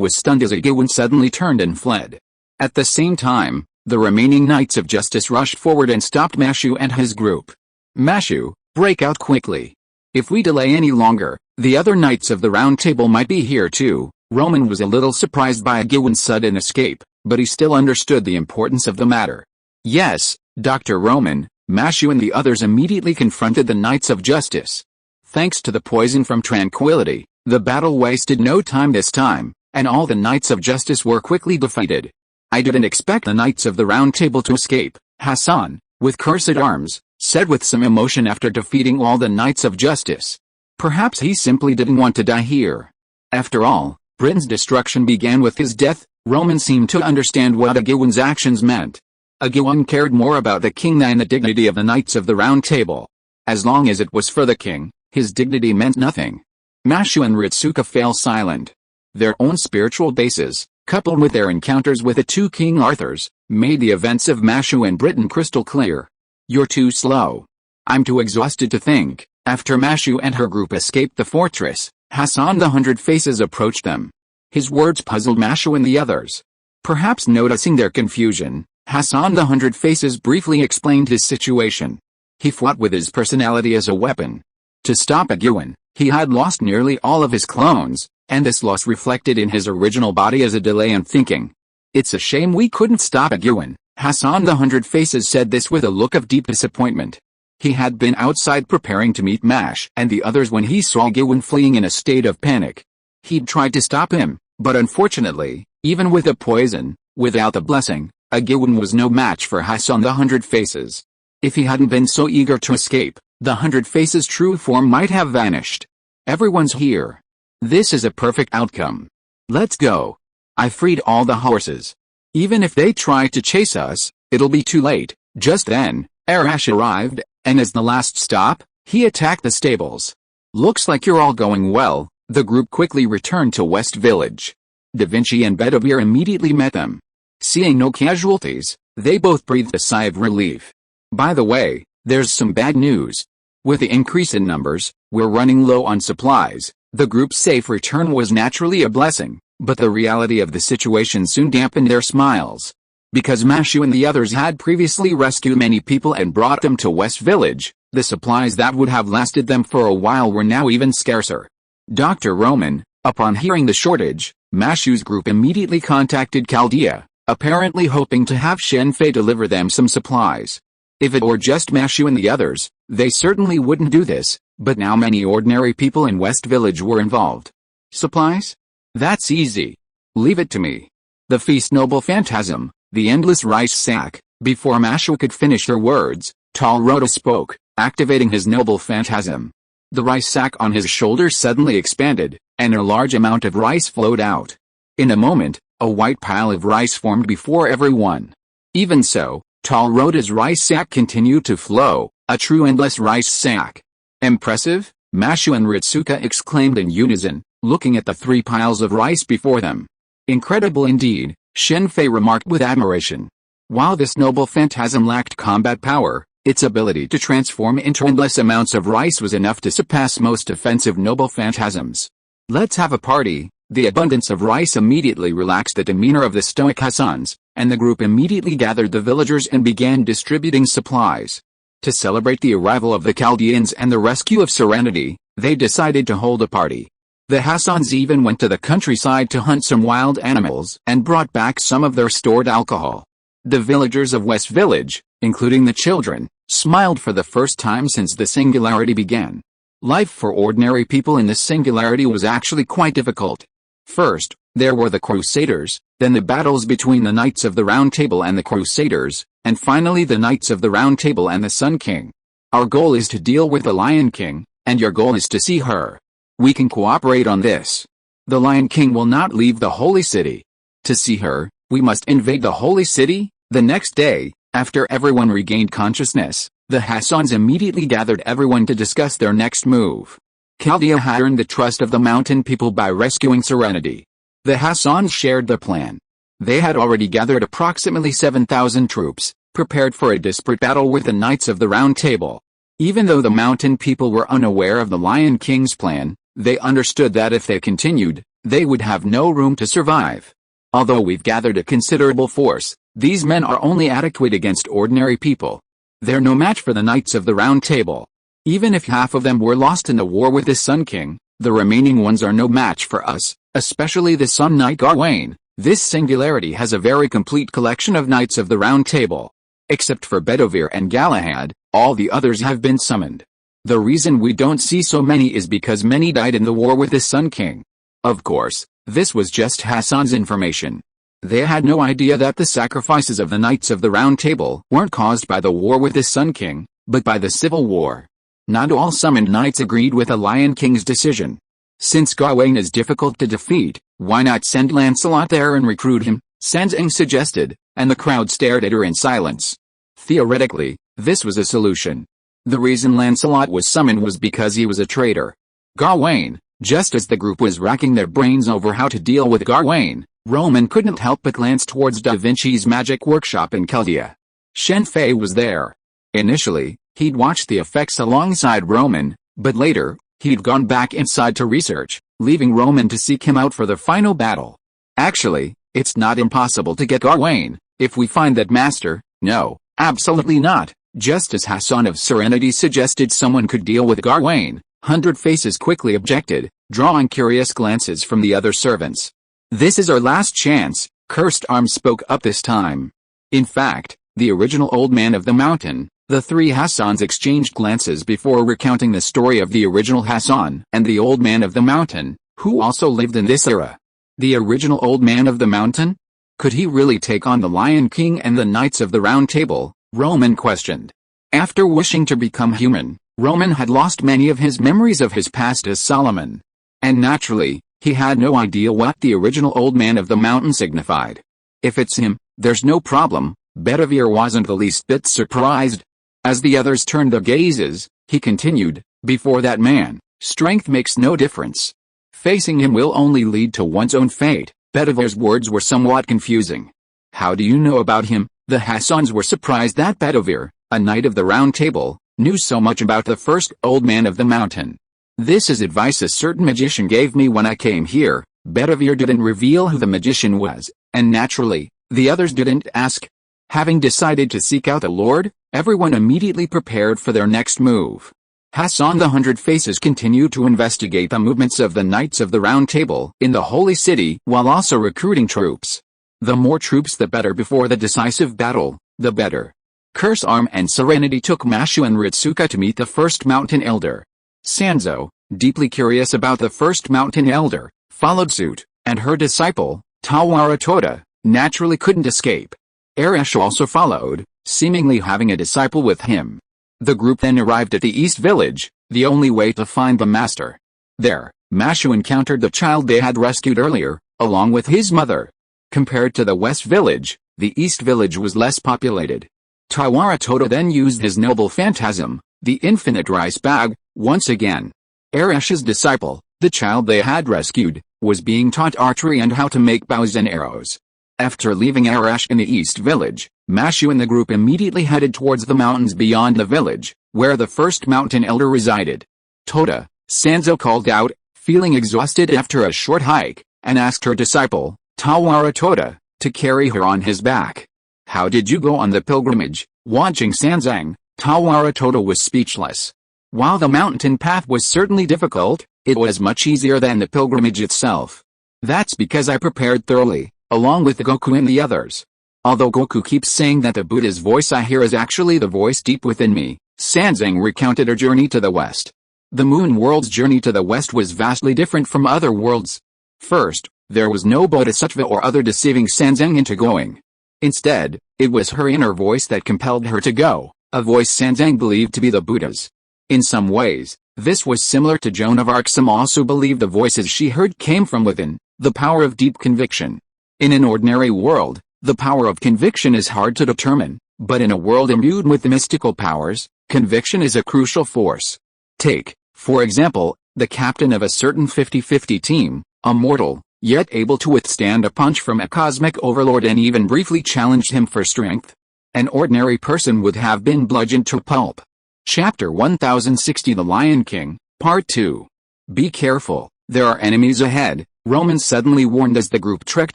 was stunned as Oggywen suddenly turned and fled. At the same time, the remaining Knights of Justice rushed forward and stopped Mashu and his group. Mashu, break out quickly. If we delay any longer, the other Knights of the Round Table might be here too, Roman was a little surprised by Agilwen's sudden escape, but he still understood the importance of the matter. Yes, Dr. Roman, Mashu and the others immediately confronted the Knights of Justice. Thanks to the poison from Tranquility, the battle wasted no time this time, and all the Knights of Justice were quickly defeated. I didn't expect the Knights of the Round Table to escape, Hassan, with cursed arms, said with some emotion after defeating all the Knights of Justice. Perhaps he simply didn't want to die here. After all, Britain's destruction began with his death. Roman seemed to understand what Agilwen's actions meant. Agilwen cared more about the king than the dignity of the Knights of the Round Table. As long as it was for the king, his dignity meant nothing. Mashu and Ritsuka fell silent. Their own spiritual bases, coupled with their encounters with the two King Arthurs, made the events of Mashu and Britain crystal clear. You're too slow. I'm too exhausted to think. After Mashu and her group escaped the fortress, Hassan the Hundred Faces approached them. His words puzzled Mashu and the others. Perhaps noticing their confusion, Hassan the Hundred Faces briefly explained his situation. He fought with his personality as a weapon. To stop Agilwen, he had lost nearly all of his clones, and this loss reflected in his original body as a delay in thinking. It's a shame we couldn't stop Agilwen. Hassan the Hundred Faces said this with a look of deep disappointment. He had been outside preparing to meet Mash and the others when he saw Agilwen fleeing in a state of panic. He'd tried to stop him, but unfortunately, even with the poison, without the blessing, Agilwen was no match for Hassan the Hundred Faces. If he hadn't been so eager to escape, the Hundred Faces' true form might have vanished. Everyone's here. This is a perfect outcome. Let's go. I freed all the horses. Even if they try to chase us, it'll be too late. Just then, Arash arrived, and as the last stop, he attacked the stables. Looks like you're all going well. The group quickly returned to West Village. Da Vinci and Bedivere immediately met them. Seeing no casualties, they both breathed a sigh of relief. By the way, there's some bad news. With the increase in numbers, we're running low on supplies. The group's safe return was naturally a blessing, but the reality of the situation soon dampened their smiles. Because Mashu and the others had previously rescued many people and brought them to West Village, the supplies that would have lasted them for a while were now even scarcer. Dr. Roman, upon hearing the shortage, Mashu's group immediately contacted Chaldea, apparently hoping to have Shen Fei deliver them some supplies. If it were just Mashu and the others, they certainly wouldn't do this, but now many ordinary people in West Village were involved. Supplies? That's easy. Leave it to me. The feast noble phantasm, the endless rice sack. Before Mashu could finish her words, Tall Rhoda spoke, activating his noble phantasm. The rice sack on his shoulders suddenly expanded, and a large amount of rice flowed out. In a moment, a white pile of rice formed before everyone. Even so, Tall Rhoda's rice sack continued to flow, a true endless rice sack. Impressive, Mashu and Ritsuka exclaimed in unison, looking at the 3 piles of rice before them. Incredible indeed, Shen Fei remarked with admiration. While this noble phantasm lacked combat power, its ability to transform into endless amounts of rice was enough to surpass most offensive noble phantasms. Let's have a party. The abundance of rice immediately relaxed the demeanor of the stoic Hassans, and the group immediately gathered the villagers and began distributing supplies. To celebrate the arrival of the Chaldeans and the rescue of Serenity, they decided to hold a party. The Hassans even went to the countryside to hunt some wild animals and brought back some of their stored alcohol. The villagers of West Village, including the children, smiled for the first time since the Singularity began. Life for ordinary people in this Singularity was actually quite difficult. First, there were the Crusaders, then the battles between the Knights of the Round Table and the Crusaders, and finally the Knights of the Round Table and the Sun King. Our goal is to deal with the Lion King, and your goal is to see her. We can cooperate on this. The Lion King will not leave the Holy City. To see her, we must invade the Holy City. The next day, after everyone regained consciousness, the Hassans immediately gathered everyone to discuss their next move. Chaldea had earned the trust of the mountain people by rescuing Serenity. The Hassans shared the plan. They had already gathered approximately 7,000 troops, prepared for a desperate battle with the Knights of the Round Table. Even though the mountain people were unaware of the Lion King's plan, they understood that if they continued, they would have no room to survive. Although we've gathered a considerable force, these men are only adequate against ordinary people. They're no match for the Knights of the Round Table. Even if half of them were lost in the war with the Sun King, The remaining ones are no match for us, especially the Sun Knight Gawain. This singularity has a very complete collection of Knights of the Round Table. Except for Bedivere and Galahad, all the others have been summoned. The reason we don't see so many is because many died in the war with the Sun King. Of course, this was just Hassan's information. They had no idea that the sacrifices of the Knights of the Round Table weren't caused by the war with the Sun King, but by the civil war. Not all summoned knights agreed with the Lion King's decision. Since Gawain is difficult to defeat, why not send Lancelot there and recruit him, Sanzang suggested, and the crowd stared at her in silence. Theoretically, this was a solution. The reason Lancelot was summoned was because he was a traitor. Gawain, just as the group was racking their brains over how to deal with Gawain, Roman couldn't help but glance towards Da Vinci's magic workshop in Chaldea. Shen Fei was there. Initially, he'd watched the effects alongside Roman, but later, he'd gone back inside to research, leaving Roman to seek him out for the final battle. Actually, it's not impossible to get Gawain, if we find that master. No, absolutely not. Just as Hassan of Serenity suggested someone could deal with Gawain, 100 Faces quickly objected, drawing curious glances from the other servants. This is our last chance, Cursed Arms spoke up this time. In fact, the original Old Man of the Mountain, the three Hassans exchanged glances before recounting the story of the original Hassan and the Old Man of the Mountain, who also lived in this era. The original Old Man of the Mountain? Could he really take on the Lion King and the Knights of the Round Table? Roman questioned. After wishing to become human, Roman had lost many of his memories of his past as Solomon. And naturally, he had no idea what the original Old Man of the Mountain signified. If it's him, there's no problem. Bedivere wasn't the least bit surprised. As the others turned their gazes, he continued, before that man, strength makes no difference. Facing him will only lead to one's own fate. Bedivere's words were somewhat confusing. How do you know about him? The Hassans were surprised that Bedivere, a Knight of the Round Table, knew so much about the first Old Man of the Mountain. This is advice a certain magician gave me when I came here. Bedivere didn't reveal who the magician was, and naturally, the others didn't ask. Having decided to seek out the Lord, everyone immediately prepared for their next move. Hassan the 100 Faces continued to investigate the movements of the Knights of the Round Table in the Holy City while also recruiting troops. The more troops the better before the decisive battle, the better. Curse Arm and Serenity took Mashu and Ritsuka to meet the first Mountain Elder. Sanzo, deeply curious about the first Mountain Elder, followed suit, and her disciple, Tawara Toda, naturally couldn't escape. Arash also followed, seemingly having a disciple with him. The group then arrived at the East Village, the only way to find the master. There, Mashu encountered the child they had rescued earlier, along with his mother. Compared to the West Village, the East Village was less populated. Tawara Toda then used his noble phantasm, the infinite rice bag, once again. Arash's disciple, the child they had rescued, was being taught archery and how to make bows and arrows. After leaving Arash in the East Village, Mashu and the group immediately headed towards the mountains beyond the village, where the first Mountain Elder resided. Toda, Sanzo called out, feeling exhausted after a short hike, and asked her disciple, Tawara Toda, to carry her on his back. How did you go on the pilgrimage? Watching Sanzang, Tawara Toda was speechless. While the mountain path was certainly difficult, it was much easier than the pilgrimage itself. That's because I prepared thoroughly, along with Goku and the others. Although Goku keeps saying that the Buddha's voice I hear is actually the voice deep within me, Sanzang recounted her journey to the west. The Moon World's journey to the west was vastly different from other worlds. First, there was no bodhisattva or other deceiving Sanzang into going. Instead, it was her inner voice that compelled her to go, a voice Sanzang believed to be the Buddha's. In some ways, this was similar to Joan of Arc. Some also believed the voices she heard came from within, the power of deep conviction. In an ordinary world, the power of conviction is hard to determine, but in a world imbued with mystical powers, conviction is a crucial force. Take, for example, the captain of a certain 50-50 team, a mortal, yet able to withstand a punch from a cosmic overlord and even briefly challenged him for strength. An ordinary person would have been bludgeoned to pulp. Chapter 1060 The Lion King, Part 2. Be careful, there are enemies ahead, Roman suddenly warned as the group trekked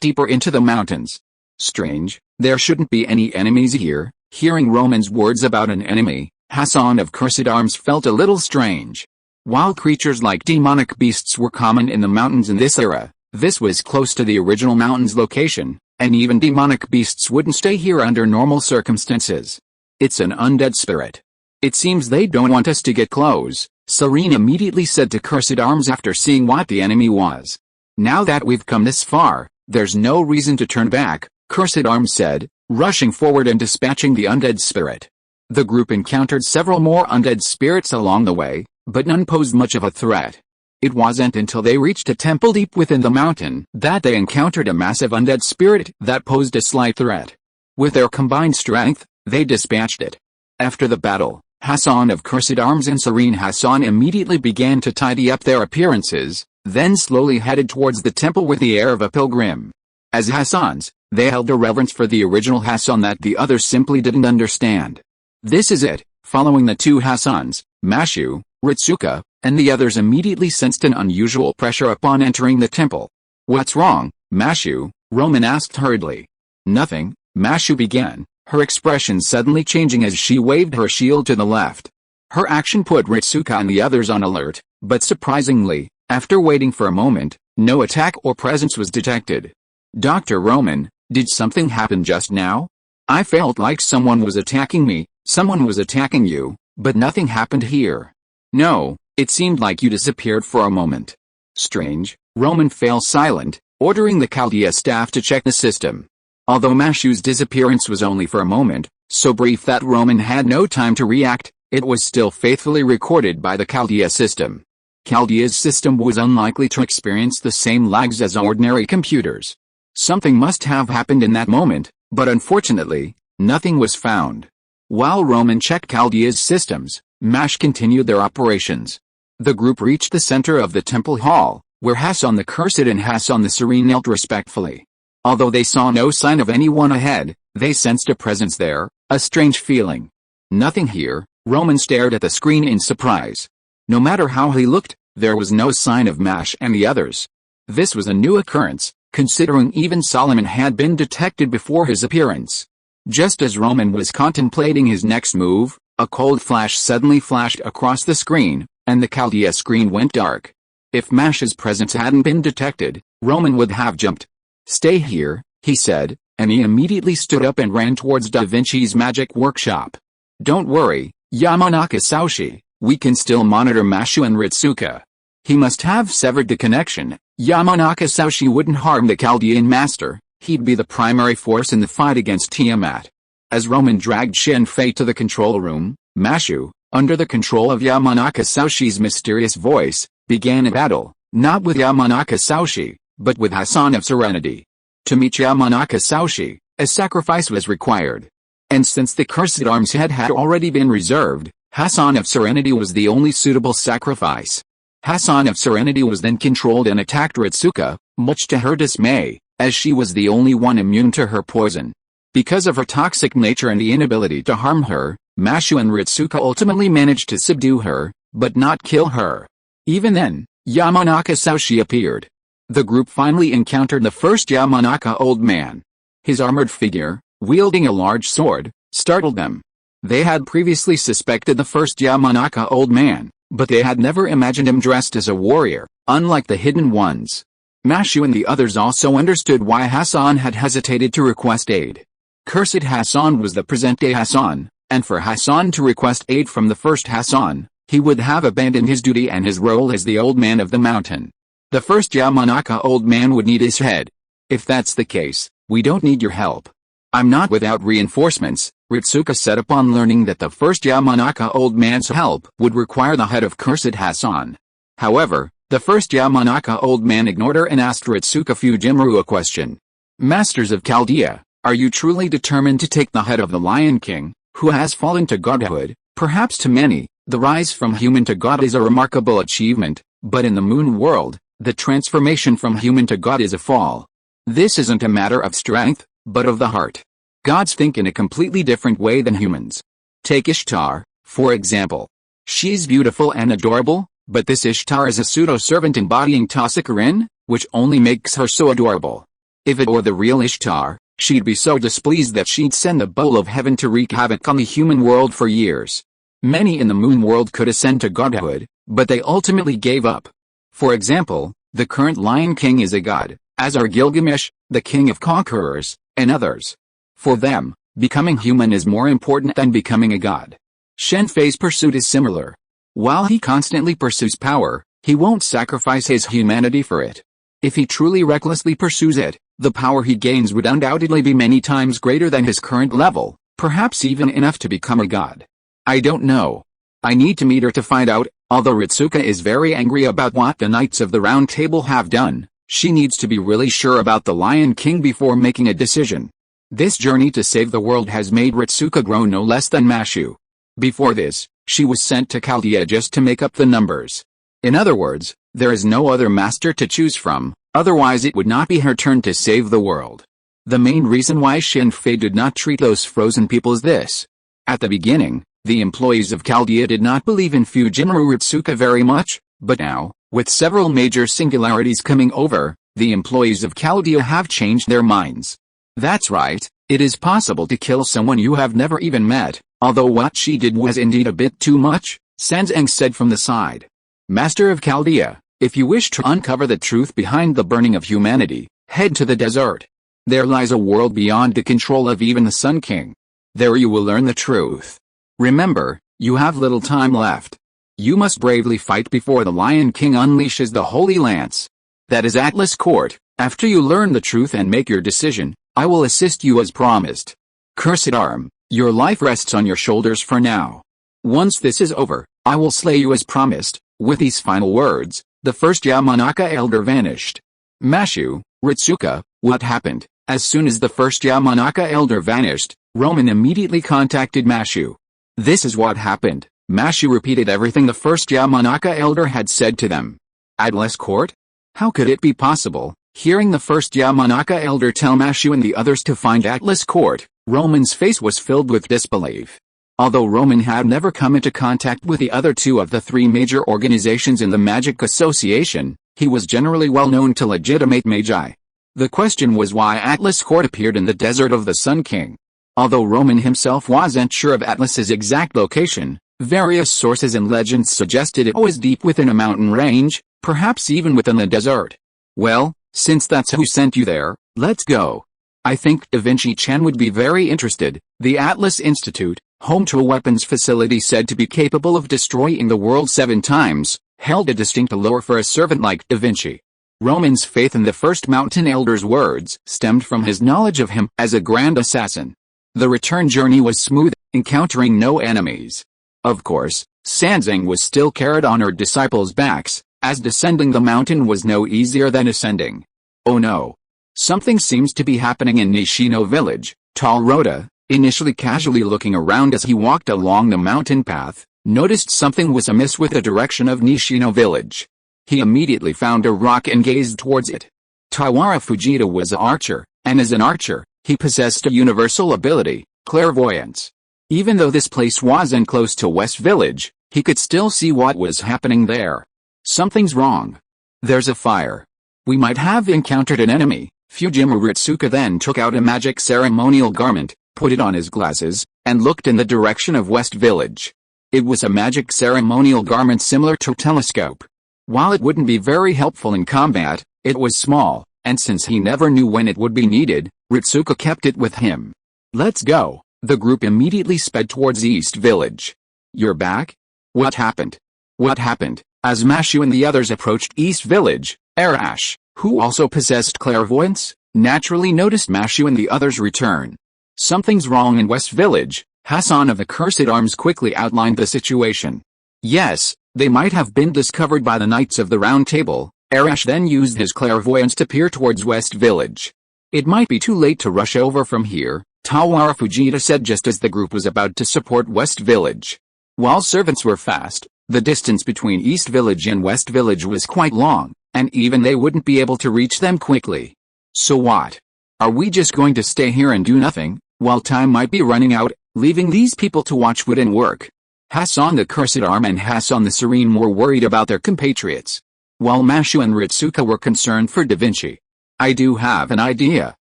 deeper into the mountains. Strange, there shouldn't be any enemies here. Hearing Roman's words about an enemy, Hassan of Cursed Arms felt a little strange. While creatures like demonic beasts were common in the mountains in this era, this was close to the original mountain's location, and even demonic beasts wouldn't stay here under normal circumstances. It's an undead spirit. It seems they don't want us to get close, Serene immediately said to Cursed Arms after seeing what the enemy was. Now that we've come this far, there's no reason to turn back, Cursed Arms said, rushing forward and dispatching the undead spirit. The group encountered several more undead spirits along the way, but none posed much of a threat. It wasn't until they reached a temple deep within the mountain that they encountered a massive undead spirit that posed a slight threat. With their combined strength, they dispatched it. After the battle, Hassan of Cursed Arms and Serene Hassan immediately began to tidy up their appearances, then slowly headed towards the temple with the air of a pilgrim. As Hassans, they held a reverence for the original Hassan that the others simply didn't understand. This is it. Following the two Hassans, Mashu, Ritsuka, and the others immediately sensed an unusual pressure upon entering the temple. What's wrong, Mashu? Roman asked hurriedly. Nothing, Mashu began, her expression suddenly changing as she waved her shield to the left. Her action put Ritsuka and the others on alert, but surprisingly, after waiting for a moment, no attack or presence was detected. Dr. Roman, did something happen just now? I felt like someone was attacking me. Someone was attacking you, but nothing happened here. No, it seemed like you disappeared for a moment. Strange, Roman fell silent, ordering the Chaldea staff to check the system. Although Mashu's disappearance was only for a moment, so brief that Roman had no time to react, it was still faithfully recorded by the Chaldea system. Chaldea's system was unlikely to experience the same lags as ordinary computers. Something must have happened in that moment, but unfortunately, nothing was found. While Roman checked Chaldea's systems, MASH continued their operations. The group reached the center of the temple hall, where Hassan the Cursed and Hassan the Serene knelt respectfully. Although they saw no sign of anyone ahead, they sensed a presence there, a strange feeling. Nothing here, Roman stared at the screen in surprise. No matter how he looked, there was no sign of MASH and the others. This was a new occurrence, considering even Solomon had been detected before his appearance. Just as Roman was contemplating his next move, a cold flash suddenly flashed across the screen, and the Chaldea screen went dark. If Mash's presence hadn't been detected, Roman would have jumped. Stay here, he said, and he immediately stood up and ran towards Da Vinci's magic workshop. Don't worry, Yamanaka Saoshi, we can still monitor Mashu and Ritsuka. He must have severed the connection. Yamanaka Saoshi wouldn't harm the Chaldean master, he'd be the primary force in the fight against Tiamat. As Roman dragged Shen Fei to the control room, Mashu, under the control of Yamanaka Saoshi's mysterious voice, began a battle, not with Yamanaka Saoshi, but with Hassan of Serenity. To meet Yamanaka Saoshi, a sacrifice was required. And since the Cursed Arms head had already been reserved, Hassan of Serenity was the only suitable sacrifice. Hassan of Serenity was then controlled and attacked Ritsuka, much to her dismay, as she was the only one immune to her poison. Because of her toxic nature and the inability to harm her, Mashu and Ritsuka ultimately managed to subdue her, but not kill her. Even then, Yamanaka Saoshi appeared. The group finally encountered the first Yamanaka old man. His armored figure, wielding a large sword, startled them. They had previously suspected the first Yamanaka old man, but they had never imagined him dressed as a warrior, unlike the hidden ones. Mashu and the others also understood why Hassan had hesitated to request aid. Cursed Hassan was the present-day Hassan, and for Hassan to request aid from the first Hassan, he would have abandoned his duty and his role as the old man of the mountain. The first Yamanaka old man would need his head. If that's the case, we don't need your help. I'm not without reinforcements, Ritsuka said upon learning that the first Yamanaka old man's help would require the head of Cursed Hassan. However, the first Yamanaka old man ignored her and asked Ritsuka Fujimaru a question. Masters of Chaldea, are you truly determined to take the head of the Lion King, who has fallen to godhood? Perhaps to many, the rise from human to god is a remarkable achievement, but in the moon world, the transformation from human to god is a fall. This isn't a matter of strength, but of the heart. Gods think in a completely different way than humans. Take Ishtar, for example. She's beautiful and adorable, but this Ishtar is a pseudo-servant embodying Tasukarin, which only makes her so adorable. If it were the real Ishtar, she'd be so displeased that she'd send the bowl of heaven to wreak havoc on the human world for years. Many in the moon world could ascend to godhood, but they ultimately gave up. For example, the current Lion King is a god, as are Gilgamesh, the king of conquerors, and others. For them, becoming human is more important than becoming a god. Shen Fei's pursuit is similar. While he constantly pursues power, he won't sacrifice his humanity for it. If he truly recklessly pursues it, the power he gains would undoubtedly be many times greater than his current level, perhaps even enough to become a god. I don't know. I need to meet her to find out. Although Ritsuka is very angry about what the Knights of the Round Table have done, she needs to be really sure about the Lion King before making a decision. This journey to save the world has made Ritsuka grow no less than Mashu. Before this, she was sent to Chaldea just to make up the numbers. In other words, there is no other master to choose from, otherwise it would not be her turn to save the world. The main reason why Shen Fei did not treat those frozen people is this. At the beginning, the employees of Chaldea did not believe in Fujimura Ritsuka very much, but now, with several major singularities coming over, the employees of Chaldea have changed their minds. That's right, it is possible to kill someone you have never even met, although what she did was indeed a bit too much, Sanzang said from the side. Master of Chaldea, if you wish to uncover the truth behind the burning of humanity, head to the desert. There lies a world beyond the control of even the Sun King. There you will learn the truth. Remember, you have little time left. You must bravely fight before the Lion King unleashes the Holy Lance. That is Atlas Court. After you learn the truth and make your decision, I will assist you as promised. Cursed arm, your life rests on your shoulders for now. Once this is over, I will slay you as promised. With these final words, the first Yamanaka elder vanished. Mashu, Ritsuka, what happened? As soon as the first Yamanaka elder vanished, Roman immediately contacted Mashu. This is what happened. Mashu repeated everything the first Yamanaka elder had said to them. Atlas Court? How could it be possible? Hearing the first Yamanaka elder tell Mashu and the others to find Atlas Court, Roman's face was filled with disbelief. Although Roman had never come into contact with the other two of the three major organizations in the Magic Association, he was generally well known to legitimate magi. The question was why Atlas Court appeared in the desert of the Sun King. Although Roman himself wasn't sure of Atlas's exact location, various sources and legends suggested it was deep within a mountain range, perhaps even within the desert. Well, since that's who sent you there, let's go. I think Da Vinci-chan would be very interested. The Atlas Institute, home to a weapons facility said to be capable of destroying the world 7 times, held a distinct allure for a servant like Da Vinci. Roman's faith in the first mountain elder's words stemmed from his knowledge of him as a grand assassin. The return journey was smooth, encountering no enemies. Of course, Sanzang was still carried on her disciples' backs, as descending the mountain was no easier than ascending. Oh no. Something seems to be happening in Nishino village. Talrota, initially casually looking around as he walked along the mountain path, noticed something was amiss with the direction of Nishino village. He immediately found a rock and gazed towards it. Tawara Fujita was an archer, and as an archer, he possessed a universal ability, clairvoyance. Even though this place wasn't close to West Village, he could still see what was happening there. Something's wrong. There's a fire. We might have encountered an enemy. Fujimura Ritsuka then took out a magic ceremonial garment, put it on his glasses, and looked in the direction of West Village. It was a magic ceremonial garment similar to a telescope. While it wouldn't be very helpful in combat, it was small, and since he never knew when it would be needed, Ritsuka kept it with him. Let's go. The group immediately sped towards East Village. You're back? What happened? What happened? As Mashu and the others approached East Village, Arash, who also possessed clairvoyance, naturally noticed Mashu and the others' return. Something's wrong in West Village. Hassan of the Cursed Arms quickly outlined the situation. Yes, they might have been discovered by the Knights of the Round Table. Arash then used his clairvoyance to peer towards West Village. It might be too late to rush over from here, Tawara Fujita said just as the group was about to support West Village. While servants were fast, the distance between East Village and West Village was quite long, and even they wouldn't be able to reach them quickly. So what? Are we just going to stay here and do nothing, while time might be running out, leaving these people to watch wouldn't work? Hassan the Cursed Arm and Hassan the Serene were worried about their compatriots, while Mashu and Ritsuka were concerned for Da Vinci. I do have an idea,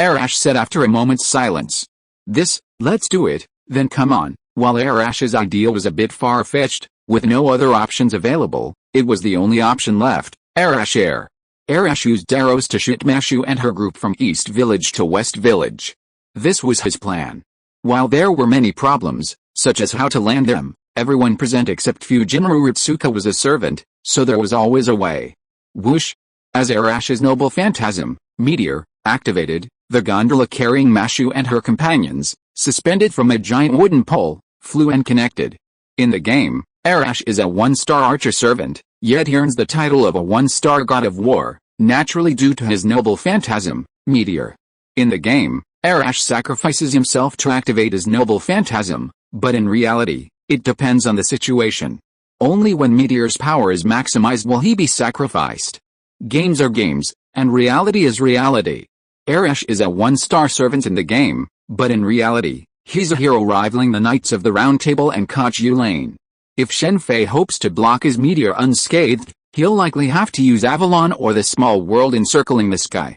Arash said after a moment's silence. Let's do it, then come on. While Arash's idea was a bit far-fetched, with no other options available, It was the only option left. Arash used arrows to shoot Mashu and her group from East Village to West Village. This was his plan. While there were many problems, such as how to land them, everyone present except Fujimura Ritsuka was a servant, so there was always a way. Whoosh! As Arash's noble phantasm, Meteor, activated, the gondola carrying Mashu and her companions, suspended from a giant wooden pole, flew and connected. In the game, Arash is a one-star archer servant, yet he earns the title of a one-star god of war, naturally due to his noble phantasm, Meteor. In the game, Arash sacrifices himself to activate his noble phantasm, but in reality, it depends on the situation. Only when Meteor's power is maximized will he be sacrificed. Games are games, and reality is reality. Arash is a one-star servant in the game, but in reality, he's a hero rivaling the Knights of the Round Table and Koch Yulain. If Shen Fei hopes to block his meteor unscathed, he'll likely have to use Avalon or the small world encircling the sky.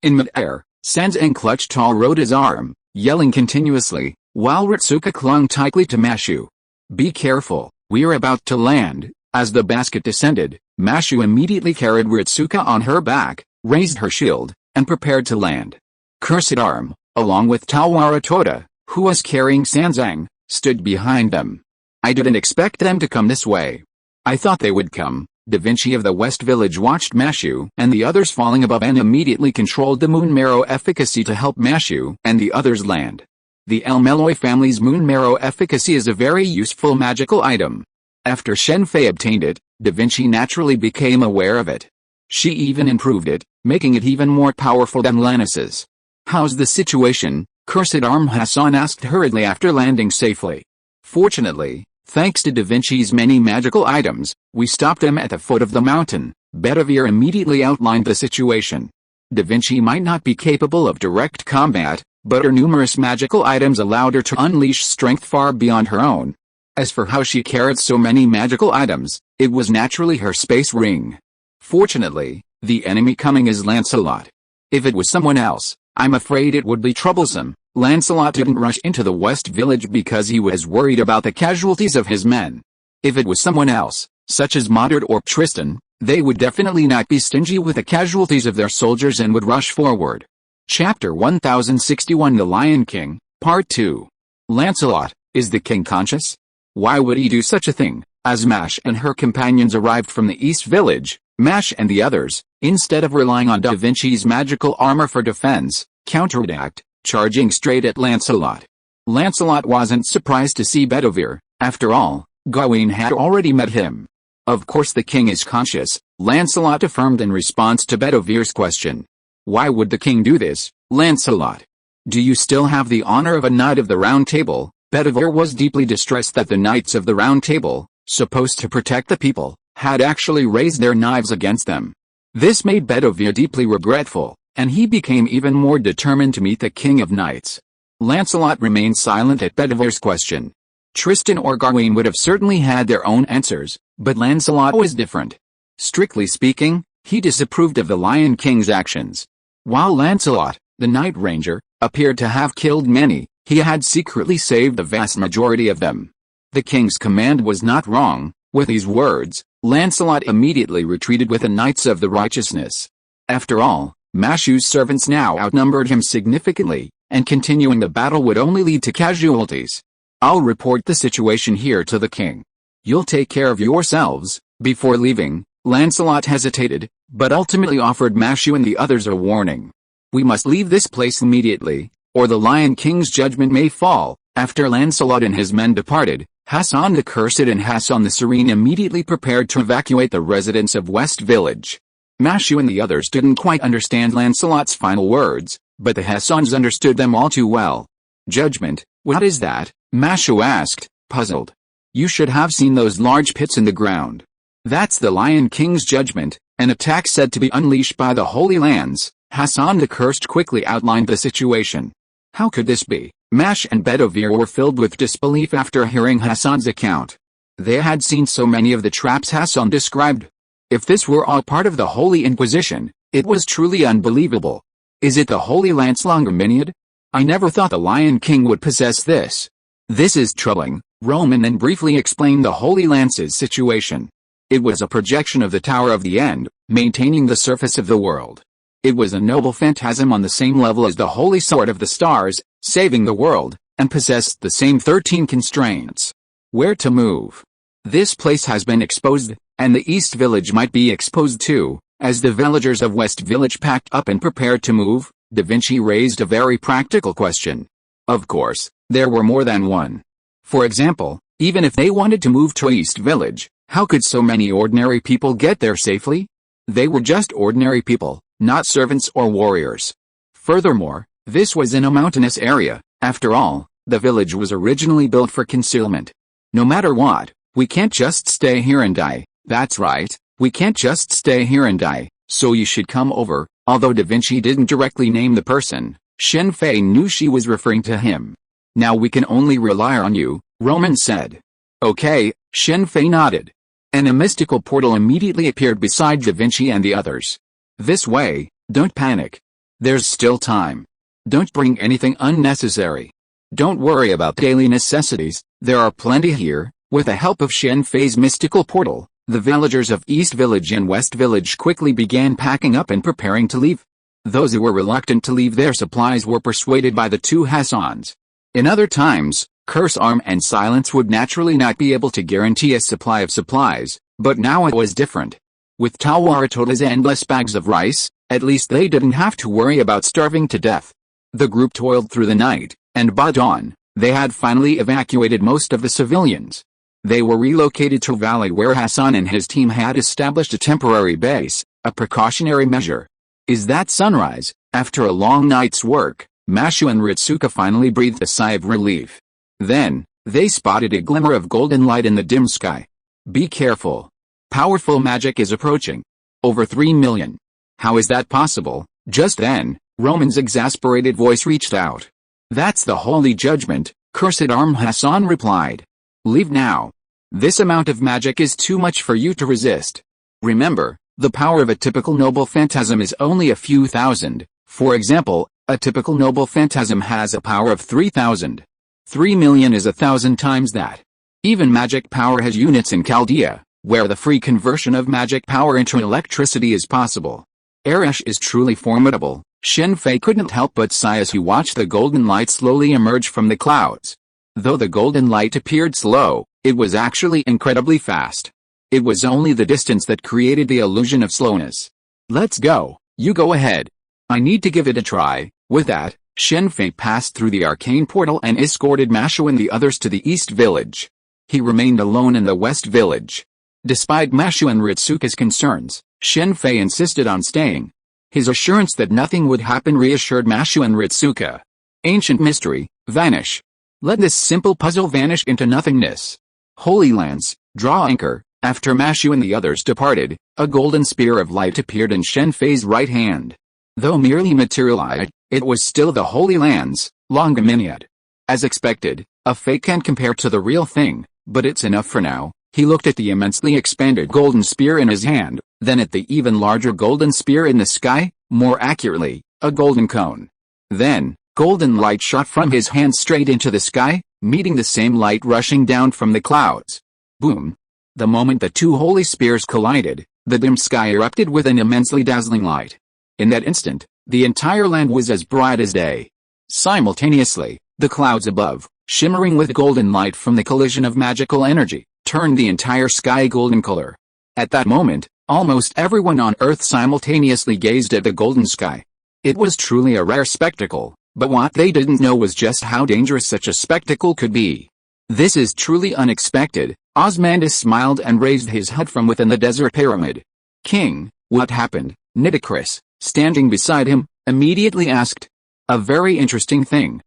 In mid-air, Sanzang clutched Tall Rhoda's arm, yelling continuously, while Ritsuka clung tightly to Mashu. Be careful, we're about to land. As the basket descended, Mashu immediately carried Ritsuka on her back, raised her shield, and prepared to land. Cursed Arm, along with Tawara Toda, who was carrying Sanzang, stood behind them. I didn't expect them to come this way. I thought they would come. Da Vinci of the West Village watched Mashu and the others falling above and immediately controlled the Moon Marrow efficacy to help Mashu and the others land. The El Meloy family's Moon Marrow efficacy is a very useful magical item. After Shen Fei obtained it, Da Vinci naturally became aware of it. She even improved it, making it even more powerful than Lannis's. How's the situation? Cursed Arm Hassan asked hurriedly after landing safely. Fortunately, thanks to Da Vinci's many magical items, we stopped them at the foot of the mountain. Bedivere immediately outlined the situation. Da Vinci might not be capable of direct combat, but her numerous magical items allowed her to unleash strength far beyond her own. As for how she carried so many magical items, it was naturally her space ring. Fortunately, the enemy coming is Lancelot. If it was someone else, I'm afraid it would be troublesome. Lancelot didn't rush into the West Village because he was worried about the casualties of his men. If it was someone else, such as Modard or Tristan, they would definitely not be stingy with the casualties of their soldiers and would rush forward. Chapter 1061 The Lion King, Part 2. Lancelot, is the king conscious? Why would he do such a thing? As Mash and her companions arrived from the East Village, Mash and the others, instead of relying on Da Vinci's magical armor for defense, counterattacked, charging straight at Lancelot. Lancelot wasn't surprised to see Bedivere. After all, Gawain had already met him. Of course the king is conscious, Lancelot affirmed in response to Bedivere's question. Why would the king do this, Lancelot? Do you still have the honor of a Knight of the Round Table? Bedivere was deeply distressed that the Knights of the Round Table, supposed to protect the people, had actually raised their knives against them. This made Bedivere deeply regretful, and he became even more determined to meet the King of Knights. Lancelot remained silent at Bedivere's question. Tristan or Gawain would have certainly had their own answers, but Lancelot was different. Strictly speaking, he disapproved of the Lion King's actions. While Lancelot, the Knight Ranger, appeared to have killed many, he had secretly saved the vast majority of them. The king's command was not wrong. With these words, Lancelot immediately retreated with the Knights of the Righteousness. After all, Mashu's servants now outnumbered him significantly, and continuing the battle would only lead to casualties. I'll report the situation here to the king. You'll take care of yourselves. Before leaving, Lancelot hesitated, but ultimately offered Mashu and the others a warning. We must leave this place immediately, or the Lion King's judgment may fall. After Lancelot and his men departed, Hassan the Cursed and Hassan the Serene immediately prepared to evacuate the residents of West Village. Mashu and the others didn't quite understand Lancelot's final words, but the Hassans understood them all too well. Judgment, what is that? Mashu asked, puzzled. You should have seen those large pits in the ground. That's the Lion King's judgment, an attack said to be unleashed by the Holy Lands. Hassan the Cursed quickly outlined the situation. How could this be? Mash and Bedivere were filled with disbelief after hearing Hassan's account. They had seen so many of the traps Hassan described. If this were all part of the Holy Inquisition, it was truly unbelievable. Is it the Holy Lance Longerminiad? I never thought the Lion King would possess this. This is troubling. Roman then briefly explained the Holy Lance's situation. It was a projection of the Tower of the End, maintaining the surface of the world. It was a noble phantasm on the same level as the Holy Sword of the Stars, saving the world, and possessed the same 13 constraints. Where to move? This place has been exposed, and the East Village might be exposed too. As the villagers of West Village packed up and prepared to move, Da Vinci raised a very practical question. Of course, there were more than one. For example, even if they wanted to move to East Village, how could so many ordinary people get there safely? They were just ordinary people, not servants or warriors. Furthermore, this was in a mountainous area. After all, the village was originally built for concealment. No matter what, we can't just stay here and die. That's right, we can't just stay here and die, so you should come over. Although Da Vinci didn't directly name the person, Shen Fei knew she was referring to him. Now we can only rely on you, Roman said. Okay, Shen Fei nodded. And a mystical portal immediately appeared beside Da Vinci and the others. This way, don't panic. There's still time. Don't bring anything unnecessary. Don't worry about daily necessities, there are plenty here. With the help of Shen Fei's mystical portal, the villagers of East Village and West Village quickly began packing up and preparing to leave. Those who were reluctant to leave their supplies were persuaded by the two Hassans. In other times, Curse Arm and Silence would naturally not be able to guarantee a supply of supplies, but now it was different. With Tawaratota's endless bags of rice, at least they didn't have to worry about starving to death. The group toiled through the night, and by dawn, they had finally evacuated most of the civilians. They were relocated to a valley where Hassan and his team had established a temporary base, a precautionary measure. Is that sunrise? After a long night's work, Mashu and Ritsuka finally breathed a sigh of relief. Then, they spotted a glimmer of golden light in the dim sky. Be careful. Powerful magic is approaching. Over 3 million. How is that possible? Just then, Roman's exasperated voice reached out. That's the holy judgment, Cursed Arm Hassan replied. Leave now. This amount of magic is too much for you to resist. Remember, the power of a typical noble phantasm is only a few thousand. For example, a typical noble phantasm has a power of 3,000. 3 million is 1,000 times that. Even magic power has units in Chaldea, where the free conversion of magic power into electricity is possible. Arash is truly formidable. Shen Fei couldn't help but sigh as he watched the golden light slowly emerge from the clouds. Though the golden light appeared slow, it was actually incredibly fast. It was only the distance that created the illusion of slowness. Let's go, you go ahead. I need to give it a try. With that, Shen Fei passed through the arcane portal and escorted Mashu and the others to the East Village. He remained alone in the West Village. Despite Mashu and Ritsuka's concerns, Shen Fei insisted on staying. His assurance that nothing would happen reassured Mashu and Ritsuka. Ancient mystery, vanish. Let this simple puzzle vanish into nothingness. Holy Lands, draw anchor. After Mashu and the others departed, a golden spear of light appeared in Shen Fei's right hand. Though merely materialized, it was still the Holy Lands, Longaminiad. As expected, a fake can't compare to the real thing, but it's enough for now. He looked at the immensely expanded golden spear in his hand, then at the even larger golden spear in the sky, more accurately, a golden cone. Then, golden light shot from his hand straight into the sky, meeting the same light rushing down from the clouds. Boom! The moment the two holy spears collided, the dim sky erupted with an immensely dazzling light. In that instant, the entire land was as bright as day. Simultaneously, the clouds above, shimmering with golden light from the collision of magical energy, turned the entire sky golden color. At that moment, almost everyone on Earth simultaneously gazed at the golden sky. It was truly a rare spectacle, but what they didn't know was just how dangerous such a spectacle could be. This is truly unexpected. Osmandus smiled and raised his head from within the desert pyramid. King, what happened? Nitocris, standing beside him, immediately asked. A very interesting thing,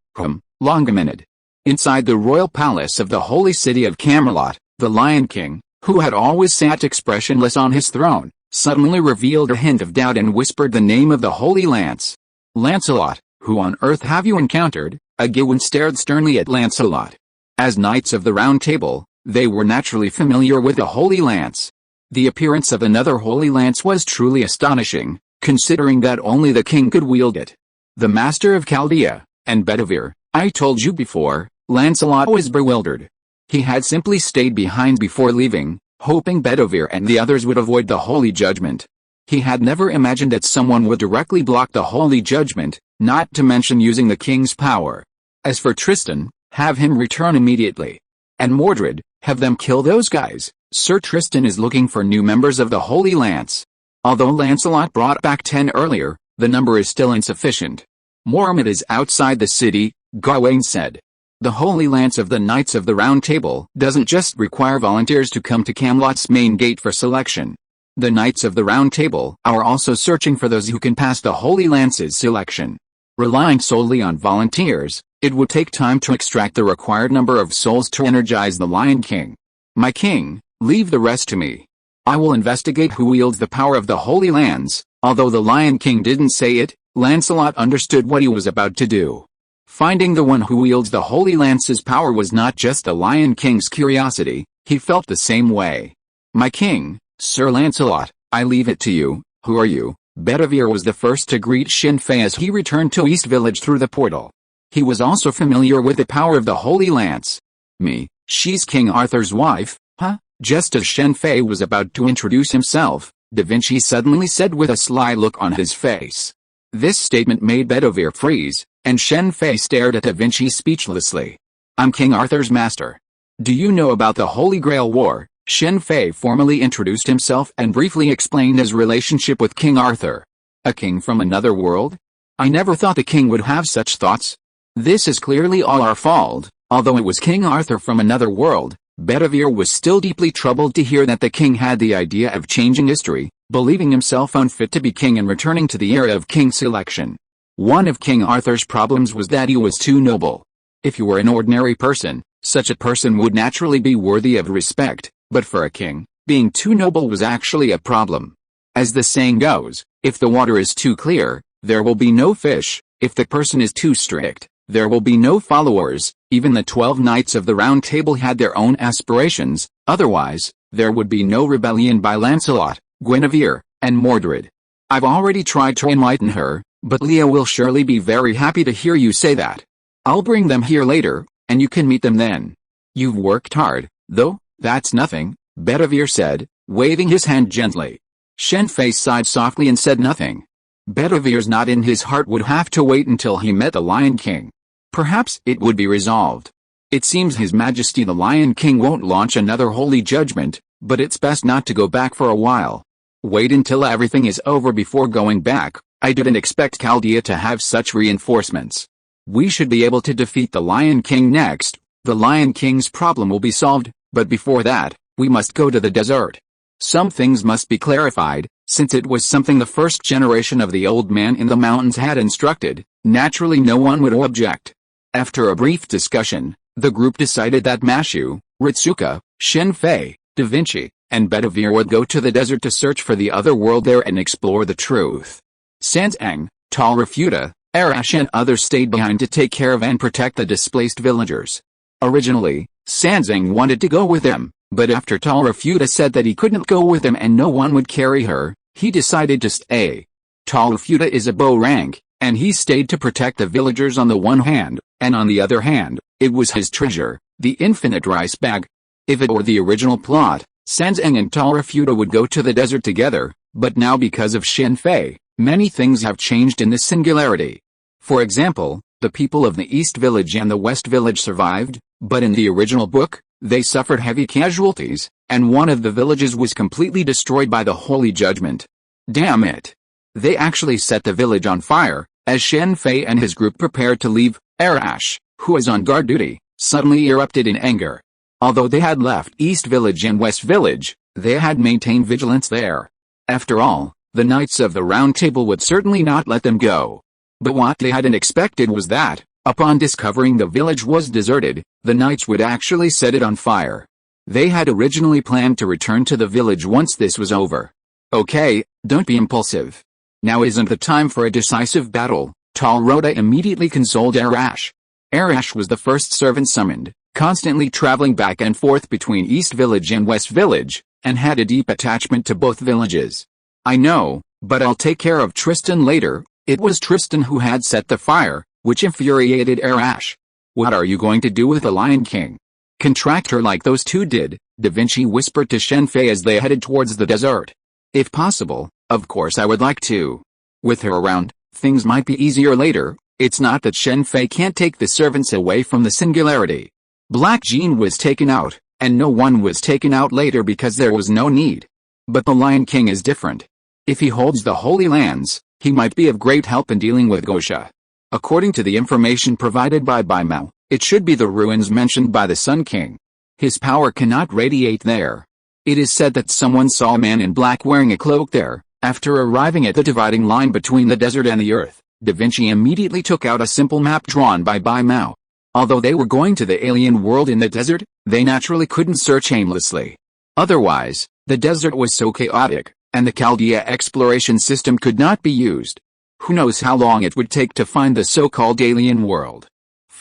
Longaminid. Inside the royal palace of the holy city of Camelot, the Lion King, who had always sat expressionless on his throne, suddenly revealed a hint of doubt and whispered the name of the Holy Lance. Lancelot, who on earth have you encountered? Gawain stared sternly at Lancelot. As knights of the Round Table, they were naturally familiar with the Holy Lance. The appearance of another Holy Lance was truly astonishing, considering that only the king could wield it. The master of Chaldea, and Bedivere, I told you before. Lancelot was bewildered. He had simply stayed behind before leaving, hoping Bedivere and the others would avoid the holy judgment. He had never imagined that someone would directly block the holy judgment, not to mention using the king's power. As for Tristan, have him return immediately. And Mordred, have them kill those guys. Sir Tristan is looking for new members of the Holy Lance. Although Lancelot brought back 10 earlier, the number is still insufficient. Mormont is outside the city, Gawain said. The Holy Lance of the Knights of the Round Table doesn't just require volunteers to come to Camelot's main gate for selection. The Knights of the Round Table are also searching for those who can pass the Holy Lance's selection. Relying solely on volunteers, it would take time to extract the required number of souls to energize the Lion King. My king, leave the rest to me. I will investigate who wields the power of the Holy Lance. Although the Lion King didn't say it, Lancelot understood what he was about to do. Finding the one who wields the Holy Lance's power was not just the Lion King's curiosity, he felt the same way. My king, Sir Lancelot, I leave it to you. Who are you? Bedivere was the first to greet Shen Fei as he returned to East Village through the portal. He was also familiar with the power of the Holy Lance. Me, she's King Arthur's wife, huh? Just as Shen Fei was about to introduce himself, Da Vinci suddenly said with a sly look on his face. This statement made Bedivere freeze, and Shen Fei stared at Da Vinci speechlessly. I'm King Arthur's master. Do you know about the Holy Grail War? Shen Fei formally introduced himself and briefly explained his relationship with King Arthur. A king from another world? I never thought the king would have such thoughts. This is clearly all our fault. Although it was King Arthur from another world, Bedivere was still deeply troubled to hear that the king had the idea of changing history, believing himself unfit to be king and returning to the era of king selection. One of King Arthur's problems was that he was too noble. If you were an ordinary person, such a person would naturally be worthy of respect, but for a king, being too noble was actually a problem. As the saying goes, if the water is too clear, there will be no fish. If the person is too strict, there will be no followers. Even the 12 Knights of the Round Table had their own aspirations, otherwise, there would be no rebellion by Lancelot, Guinevere, and Mordred. I've already tried to enlighten her, but Leah will surely be very happy to hear you say that. I'll bring them here later, and you can meet them then. You've worked hard, though. That's nothing, Bedivere said, waving his hand gently. Shen Fei sighed softly and said nothing. Bedivere's knot in his heart would have to wait until he met the Lion King. Perhaps it would be resolved. It seems His Majesty the Lion King won't launch another holy judgment, but it's best not to go back for a while. Wait until everything is over before going back. I didn't expect Chaldea to have such reinforcements. We should be able to defeat the Lion King next. The Lion King's problem will be solved. But before that, we must go to the desert. Some things must be clarified, since it was something the first generation of the old man in the mountains had instructed. Naturally no one would object. After a brief discussion, the group decided that Mashu, Ritsuka, Shen Fei, Da Vinci, and Bedivere would go to the desert to search for the other world there and explore the truth. Sanzang, Tal Refuta, Arash and others stayed behind to take care of and protect the displaced villagers. Originally, Sanzang wanted to go with them, but after Tal Refuta said that he couldn't go with them and no one would carry her, he decided to stay. Tal Refuta is a bow rank, and he stayed to protect the villagers on the one hand, and on the other hand, it was his treasure, the infinite rice bag. If it were the original plot, Sanzang and Tal Refuta would go to the desert together, but now because of Shen Fei, many things have changed in this singularity. For example, the people of the East Village and the West Village survived, but in the original book, they suffered heavy casualties, and one of the villages was completely destroyed by the Holy Judgment. Damn it! They actually set the village on fire, as Shen Fei and his group prepared to leave. Arash, who was on guard duty, suddenly erupted in anger. Although they had left East Village and West Village, they had maintained vigilance there. After all, the Knights of the Round Table would certainly not let them go. But what they hadn't expected was that, upon discovering the village was deserted, the Knights would actually set it on fire. They had originally planned to return to the village once this was over. Okay, don't be impulsive. Now isn't the time for a decisive battle, Tal Rhoda immediately consoled Arash. Arash was the first servant summoned, constantly traveling back and forth between East Village and West Village, and had a deep attachment to both villages. I know, but I'll take care of Tristan later. It was Tristan who had set the fire, which infuriated Arash. What are you going to do with the Lion King? Contract her like those two did, Da Vinci whispered to Shen Fei as they headed towards the desert. If possible, of course I would like to. With her around, things might be easier later. It's not that Shen Fei can't take the servants away from the singularity. Black Jean was taken out, and no one was taken out later because there was no need. But the Lion King is different. If he holds the Holy Lands, he might be of great help in dealing with Gosha. According to the information provided by Mao, it should be the ruins mentioned by the Sun King. His power cannot radiate there. It is said that someone saw a man in black wearing a cloak there. After arriving at the dividing line between the desert and the earth, Da Vinci immediately took out a simple map drawn by Mao. Although they were going to the alien world in the desert, they naturally couldn't search aimlessly. Otherwise, the desert was so chaotic, and the Chaldea exploration system could not be used. Who knows how long it would take to find the so-called alien world.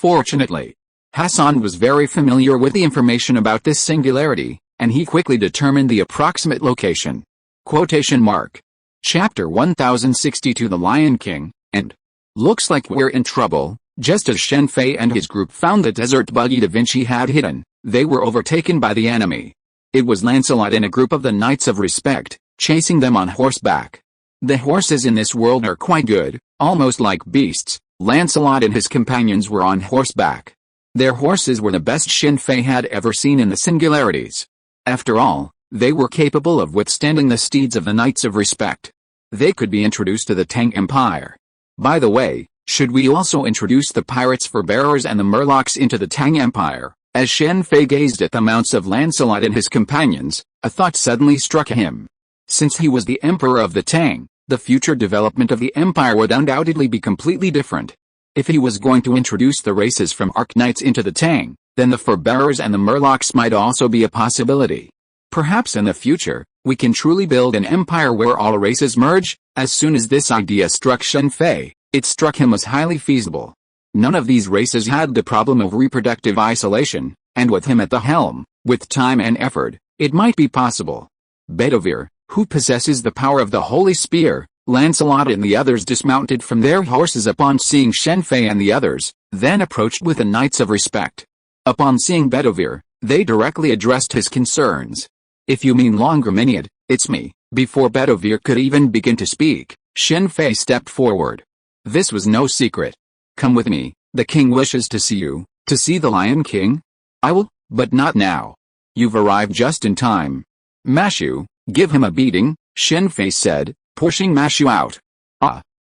Fortunately, Hassan was very familiar with the information about this singularity, and he quickly determined the approximate location. Quotation mark. Chapter 1062 The Lion King, and looks like we're in trouble. Just as Shen Fei and his group found the desert buggy Da Vinci had hidden, they were overtaken by the enemy. It was Lancelot and a group of the Knights of Respect, chasing them on horseback. The horses in this world are quite good, almost like beasts. Lancelot and his companions were on horseback. Their horses were the best Shen Fei had ever seen in the singularities. After all, they were capable of withstanding the steeds of the Knights of Respect. They could be introduced to the Tang Empire. By the way, should we also introduce the pirates for bearers and the Murlocs into the Tang Empire? As Shen Fei gazed at the mounts of Lancelot and his companions, a thought suddenly struck him. Since he was the Emperor of the Tang, the future development of the Empire would undoubtedly be completely different. If he was going to introduce the races from Arc-Knights into the Tang, then the Forbearers and the Murlocs might also be a possibility. Perhaps in the future, we can truly build an empire where all races merge. As soon as this idea struck Shen Fei, it struck him as highly feasible. None of these races had the problem of reproductive isolation, and with him at the helm, with time and effort, it might be possible. Bedivere, who possesses the power of the Holy Spear, Lancelot and the others dismounted from their horses upon seeing Shen Fei and the others, then approached with the Knights of Respect. Upon seeing Bedivere, they directly addressed his concerns. If you mean Longreminiad, it's me. Before Bedivere could even begin to speak, Shen Fei stepped forward. This was no secret. Come with me, the king wishes to see you. To see the Lion King? I will, but not now. You've arrived just in time. Mashu, give him a beating, Shen Fei said, pushing Mashu out.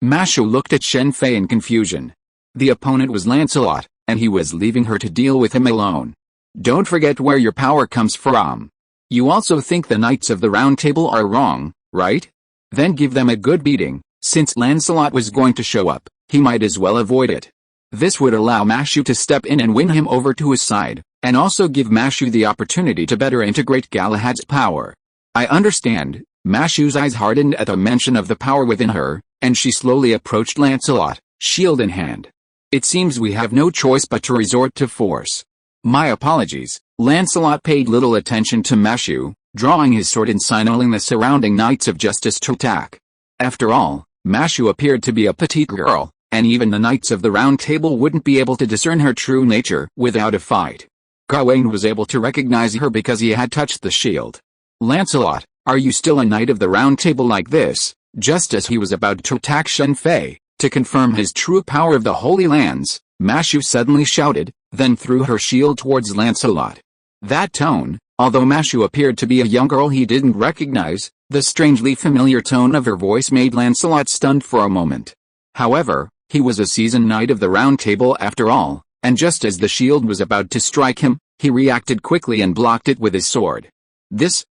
Mashu looked at Shen Fei in confusion. The opponent was Lancelot, and he was leaving her to deal with him alone. Don't forget where your power comes from. You also think the Knights of the Round Table are wrong, right? Then give them a good beating. Since Lancelot was going to show up, he might as well avoid it. This would allow Mashu to step in and win him over to his side, and also give Mashu the opportunity to better integrate Galahad's power. I understand. Mashu's eyes hardened at the mention of the power within her, and she slowly approached Lancelot, shield in hand. It seems we have no choice but to resort to force. My apologies. Lancelot paid little attention to Mashu, drawing his sword and signaling the surrounding Knights of Justice to attack. After all, Mashu appeared to be a petite girl, and even the Knights of the Round Table wouldn't be able to discern her true nature without a fight. Gawain was able to recognize her because he had touched the shield. Lancelot, are you still a Knight of the Round Table like this? Just as he was about to attack Shen Fei, to confirm his true power of the Holy Lands, Mashu suddenly shouted, then threw her shield towards Lancelot. That tone, although Mashu appeared to be a young girl he didn't recognize, the strangely familiar tone of her voice made Lancelot stunned for a moment. However, he was a seasoned Knight of the Round Table after all, and just as the shield was about to strike him, he reacted quickly and blocked it with his sword.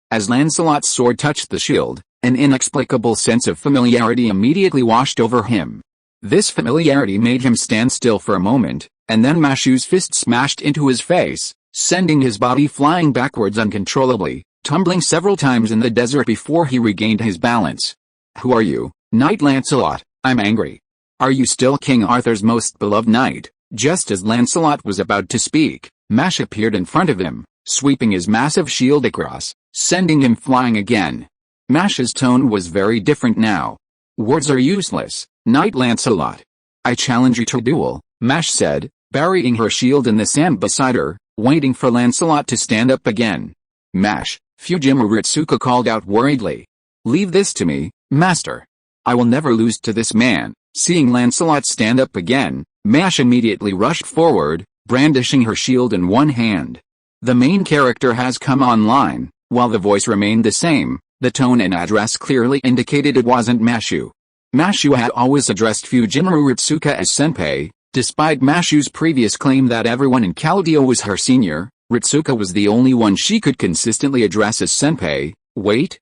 As Lancelot's sword touched the shield, an inexplicable sense of familiarity immediately washed over him. This familiarity made him stand still for a moment, and then Mashu's fist smashed into his face, sending his body flying backwards uncontrollably, tumbling several times in the desert before he regained his balance. Who are you, Knight Lancelot? I'm angry. Are you still King Arthur's most beloved knight? Just as Lancelot was about to speak, Mash appeared in front of him, sweeping his massive shield across, sending him flying again. Mash's tone was very different now. Words are useless, Knight Lancelot. I challenge you to duel, Mash said, burying her shield in the sand beside her. waiting for Lancelot to stand up again. "Mash," Fujimaru called out worriedly. "Leave this to me, master. I will never lose to this man." Seeing Lancelot stand up again, Mash immediately rushed forward, brandishing her shield in one hand. The main character has come online. While the voice remained the same, the tone and address clearly indicated it wasn't Mashu. Mashu had always addressed Fujimaru as senpai. Despite Mashu's previous claim that everyone in Chaldea was her senior, Ritsuka was the only one she could consistently address as senpai. Wait,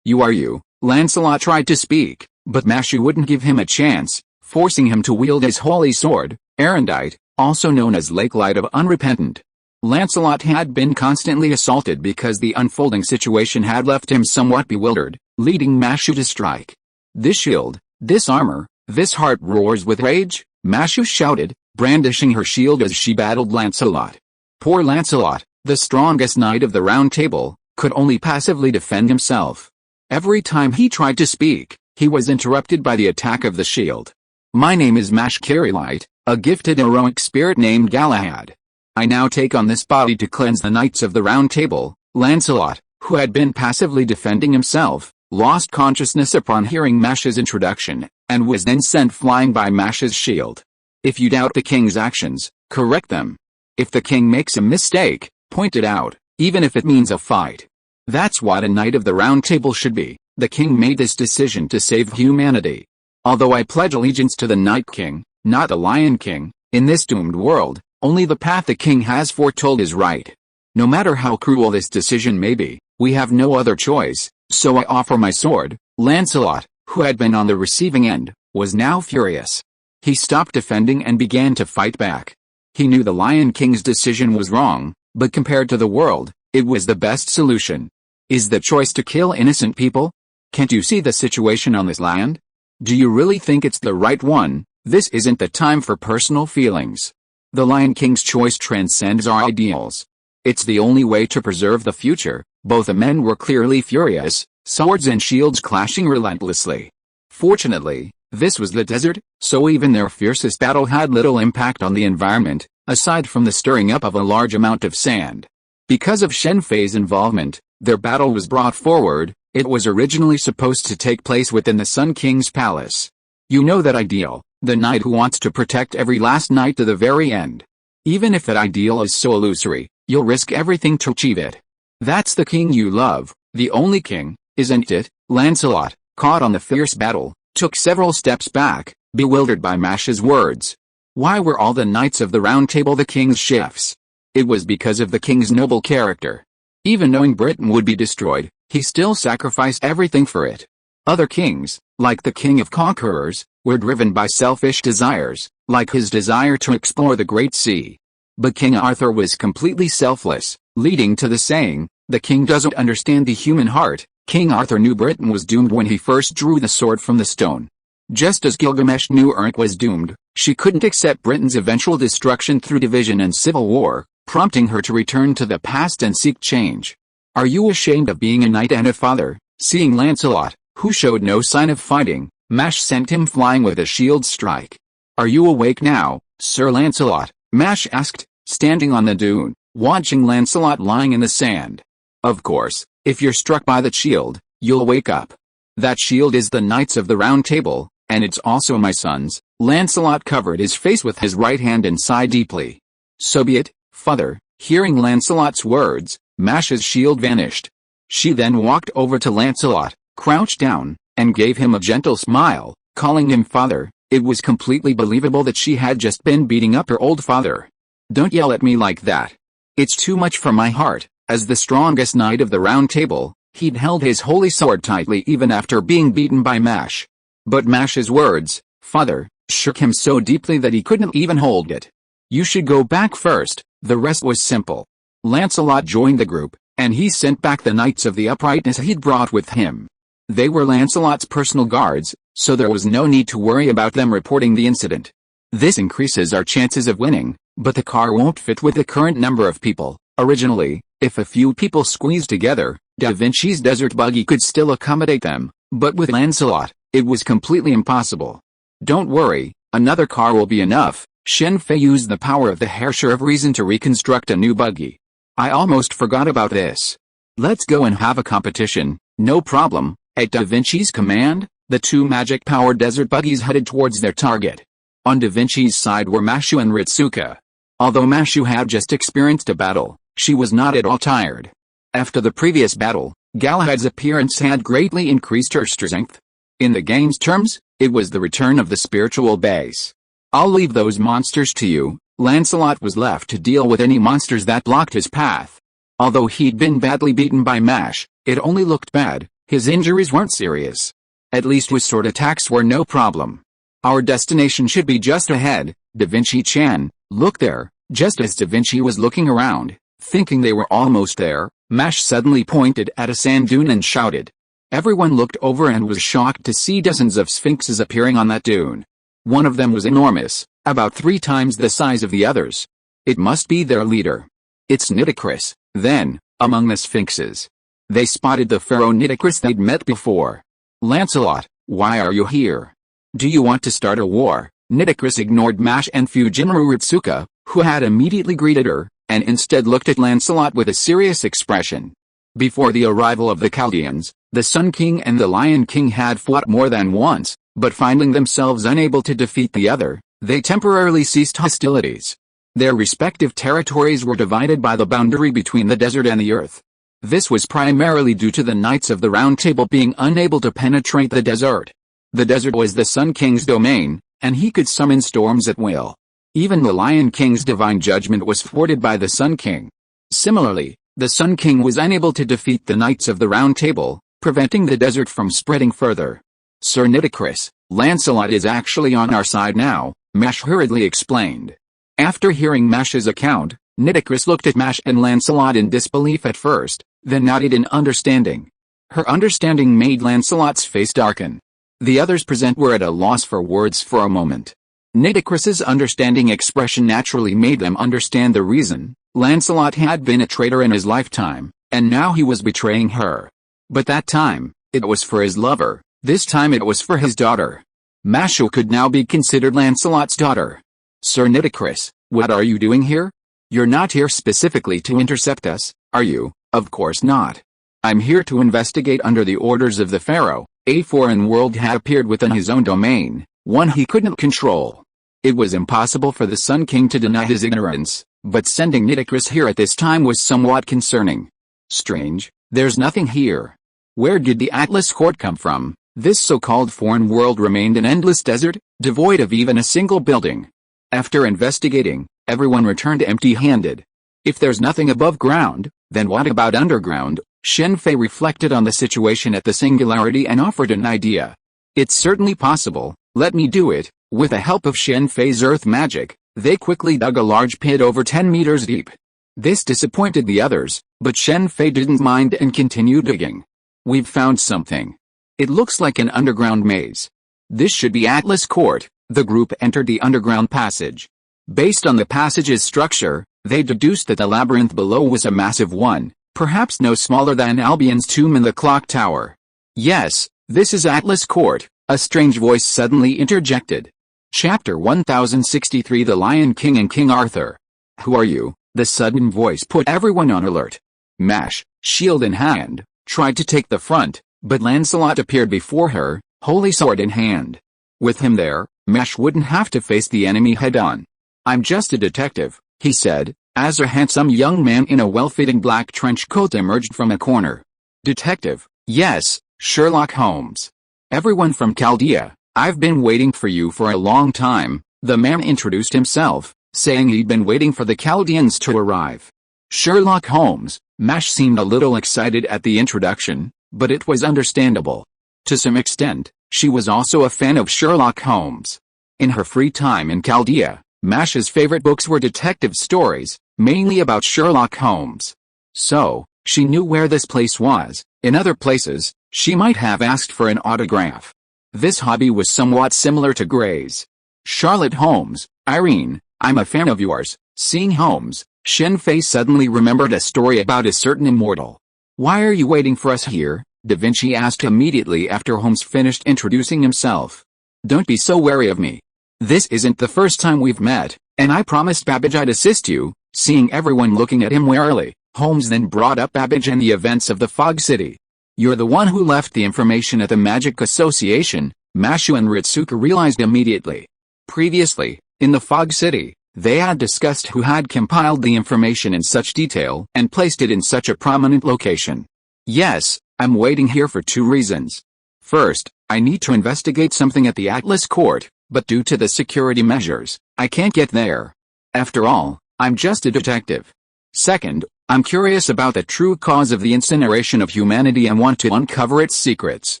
you are you? Lancelot tried to speak, but Mashu wouldn't give him a chance, forcing him to wield his holy sword, Erendite, also known as Lake Light of Unrepentant. Lancelot had been constantly assaulted because the unfolding situation had left him somewhat bewildered, leading Mashu to strike. "This shield, this armor, this heart roars with rage," Mashu shouted, brandishing her shield as she battled Lancelot. Poor Lancelot, the strongest knight of the Round Table, could only passively defend himself. Every time he tried to speak, he was interrupted by the attack of the shield. "My name is Mash Carrylight, a gifted heroic spirit named Galahad. I now take on this body to cleanse the knights of the Round Table." Lancelot, who had been passively defending himself, lost consciousness upon hearing Mash's introduction, and was then sent flying by Mash's shield. "If you doubt the king's actions, correct them. If the king makes a mistake, point it out, even if it means a fight. That's what a knight of the Round Table should be." The king made this decision to save humanity. "Although I pledge allegiance to the Night King, not the Lion King, in this doomed world, only the path the king has foretold is right. No matter how cruel this decision may be, we have no other choice, so I offer my sword." Lancelot, who had been on the receiving end, was now furious. He stopped defending and began to fight back. He knew the Lion King's decision was wrong, but compared to the world, it was the best solution. Is the choice to kill innocent people? Can't you see the situation on this land? Do you really think it's the right one? This isn't the time for personal feelings. The Lion King's choice transcends our ideals. It's the only way to preserve the future. Both the men were clearly furious, swords and shields clashing relentlessly. Fortunately, this was the desert, so even their fiercest battle had little impact on the environment, aside from the stirring up of a large amount of sand. Because of Shen Fei's involvement, their battle was brought forward. It was originally supposed to take place within the Sun King's palace. You know that ideal, the knight who wants to protect every last knight to the very end. Even if that ideal is so illusory, you'll risk everything to achieve it. That's the king you love, the only king, isn't it? Lancelot, caught on the fierce battle, took several steps back, bewildered by Mash's words. Why were all the knights of the Round Table the king's shifts? It was because of the king's noble character. Even knowing Britain would be destroyed, he still sacrificed everything for it. Other kings, like the King of Conquerors, were driven by selfish desires, like his desire to explore the Great Sea. But King Arthur was completely selfless, leading to the saying, "The king doesn't understand the human heart." King Arthur knew Britain was doomed when he first drew the sword from the stone. Just as Gilgamesh knew Uruk was doomed, she couldn't accept Britain's eventual destruction through division and civil war, prompting her to return to the past and seek change. "Are you ashamed of being a knight and a father?" Seeing Lancelot, who showed no sign of fighting, Mash sent him flying with a shield strike. "Are you awake now, Sir Lancelot?" Mash asked, standing on the dune, watching Lancelot lying in the sand. "Of course, if you're struck by the shield, you'll wake up. That shield is the Knights of the Round Table, and it's also my son's." Lancelot covered his face with his right hand and sighed deeply. "So be it, father." Hearing Lancelot's words, Mash's shield vanished. She then walked over to Lancelot, crouched down, and gave him a gentle smile, calling him father. It was completely believable that she had just been beating up her old father. "Don't yell at me like that. It's too much for my heart." As the strongest knight of the Round Table, he'd held his holy sword tightly even after being beaten by Mash. But Mash's words, "father," shook him so deeply that he couldn't even hold it. "You should go back first." The rest was simple. Lancelot joined the group, and he sent back the Knights of the Uprightness he'd brought with him. They were Lancelot's personal guards, so there was no need to worry about them reporting the incident. This increases our chances of winning, but the car won't fit with the current number of people. Originally, if a few people squeezed together, Da Vinci's desert buggy could still accommodate them, but with Lancelot, it was completely impossible. "Don't worry, another car will be enough," Shen Fei used the power of the harsher of reason to reconstruct a new buggy. I almost forgot about this. Let's go and have a competition. No problem. At Da Vinci's command, the two magic-powered desert buggies headed towards their target. On Da Vinci's side were Mashu and Ritsuka. Although Mashu had just experienced a battle, she was not at all tired. After the previous battle, Galahad's appearance had greatly increased her strength. In the game's terms, it was the return of the spiritual base. I'll leave those monsters to you. Lancelot was left to deal with any monsters that blocked his path. Although he'd been badly beaten by Mash, it only looked bad. His injuries weren't serious. At least with sword attacks were no problem. Our destination should be just ahead. Da Vinci-chan, look there. Just as Da Vinci was looking around, thinking they were almost there, Mash suddenly pointed at a sand dune and shouted. Everyone looked over and was shocked to see dozens of sphinxes appearing on that dune. One of them was enormous, about 3 times the size of the others. It must be their leader. It's Nitocris. Then, among the sphinxes, they spotted the pharaoh Nitocris they'd met before. Lancelot, why are you here? Do you want to start a war? Nitocris ignored Mash and Fujimura Ritsuka, who had immediately greeted her, and instead looked at Lancelot with a serious expression. Before the arrival of the Chaldeans, the Sun King and the Lion King had fought more than once, but finding themselves unable to defeat the other, they temporarily ceased hostilities. Their respective territories were divided by the boundary between the desert and the earth. This was primarily due to the Knights of the Round Table being unable to penetrate the desert. The desert was the Sun King's domain, and he could summon storms at will. Even the Lion King's divine judgment was thwarted by the Sun King. Similarly, the Sun King was unable to defeat the Knights of the Round Table, preventing the desert from spreading further. Sir Nitocris, Lancelot is actually on our side now, Mash hurriedly explained. After hearing Mash's account, Nitocris looked at Mash and Lancelot in disbelief at first, then nodded in understanding. Her understanding made Lancelot's face darken. The others present were at a loss for words for a moment. Nitocris's understanding expression naturally made them understand the reason. Lancelot had been a traitor in his lifetime, and now he was betraying her. But that time, it was for his lover. This time it was for his daughter. Mashu could now be considered Lancelot's daughter. Sir Nitocris, what are you doing here? You're not here specifically to intercept us, are you? Of course not. I'm here to investigate under the orders of the Pharaoh. A foreign world had appeared within his own domain, one he couldn't control. It was impossible for the Sun King to deny his ignorance, but sending Nitocris here at this time was somewhat concerning. Strange, there's nothing here. Where did the Atlas Court come from? This so-called foreign world remained an endless desert, devoid of even a single building. After investigating, everyone returned empty-handed. If there's nothing above ground, then what about underground? Shen Fei reflected on the situation at the Singularity and offered an idea. It's certainly possible, let me do it. With the help of Shen Fei's earth magic, they quickly dug a large pit over 10 meters deep. This disappointed the others, but Shen Fei didn't mind and continued digging. We've found something. It looks like an underground maze. This should be Atlas Court. The group entered the underground passage. Based on the passage's structure, they deduced that the labyrinth below was a massive one, perhaps no smaller than Albion's tomb in the clock tower. Yes, this is Atlas Court, a strange voice suddenly interjected. Chapter 1063 The Lion King and King Arthur. Who are you? The sudden voice put everyone on alert. Mash, shield in hand, tried to take the front, but Lancelot appeared before her, holy sword in hand. With him there, Mash wouldn't have to face the enemy head-on. I'm just a detective, he said, as a handsome young man in a well-fitting black trench coat emerged from a corner. Detective? Yes, Sherlock Holmes. Everyone from Chaldea, I've been waiting for you for a long time, the man introduced himself, saying he'd been waiting for the Chaldeans to arrive. Sherlock Holmes, Mash seemed a little excited at the introduction, but it was understandable. To some extent, she was also a fan of Sherlock Holmes. In her free time in Chaldea, Mash's favorite books were detective stories, mainly about Sherlock Holmes. So, she knew where this place was. In other places, she might have asked for an autograph. This hobby was somewhat similar to Gray's. Charlotte Holmes, Irene, I'm a fan of yours. Seeing Holmes, Shen Fei suddenly remembered a story about a certain immortal. Why are you waiting for us here? Da Vinci asked immediately after Holmes finished introducing himself. Don't be so wary of me. This isn't the first time we've met, and I promised Babbage I'd assist you." Seeing everyone looking at him warily, Holmes then brought up Babbage and the events of the Fog City. "You're the one who left the information at the Magic Association," Mashu and Ritsuka realized immediately. Previously, in the Fog City, they had discussed who had compiled the information in such detail and placed it in such a prominent location. "Yes, I'm waiting here for two reasons. First, I need to investigate something at the Atlas Court, but due to the security measures, I can't get there. After all, I'm just a detective. Second, I'm curious about the true cause of the incineration of humanity and want to uncover its secrets."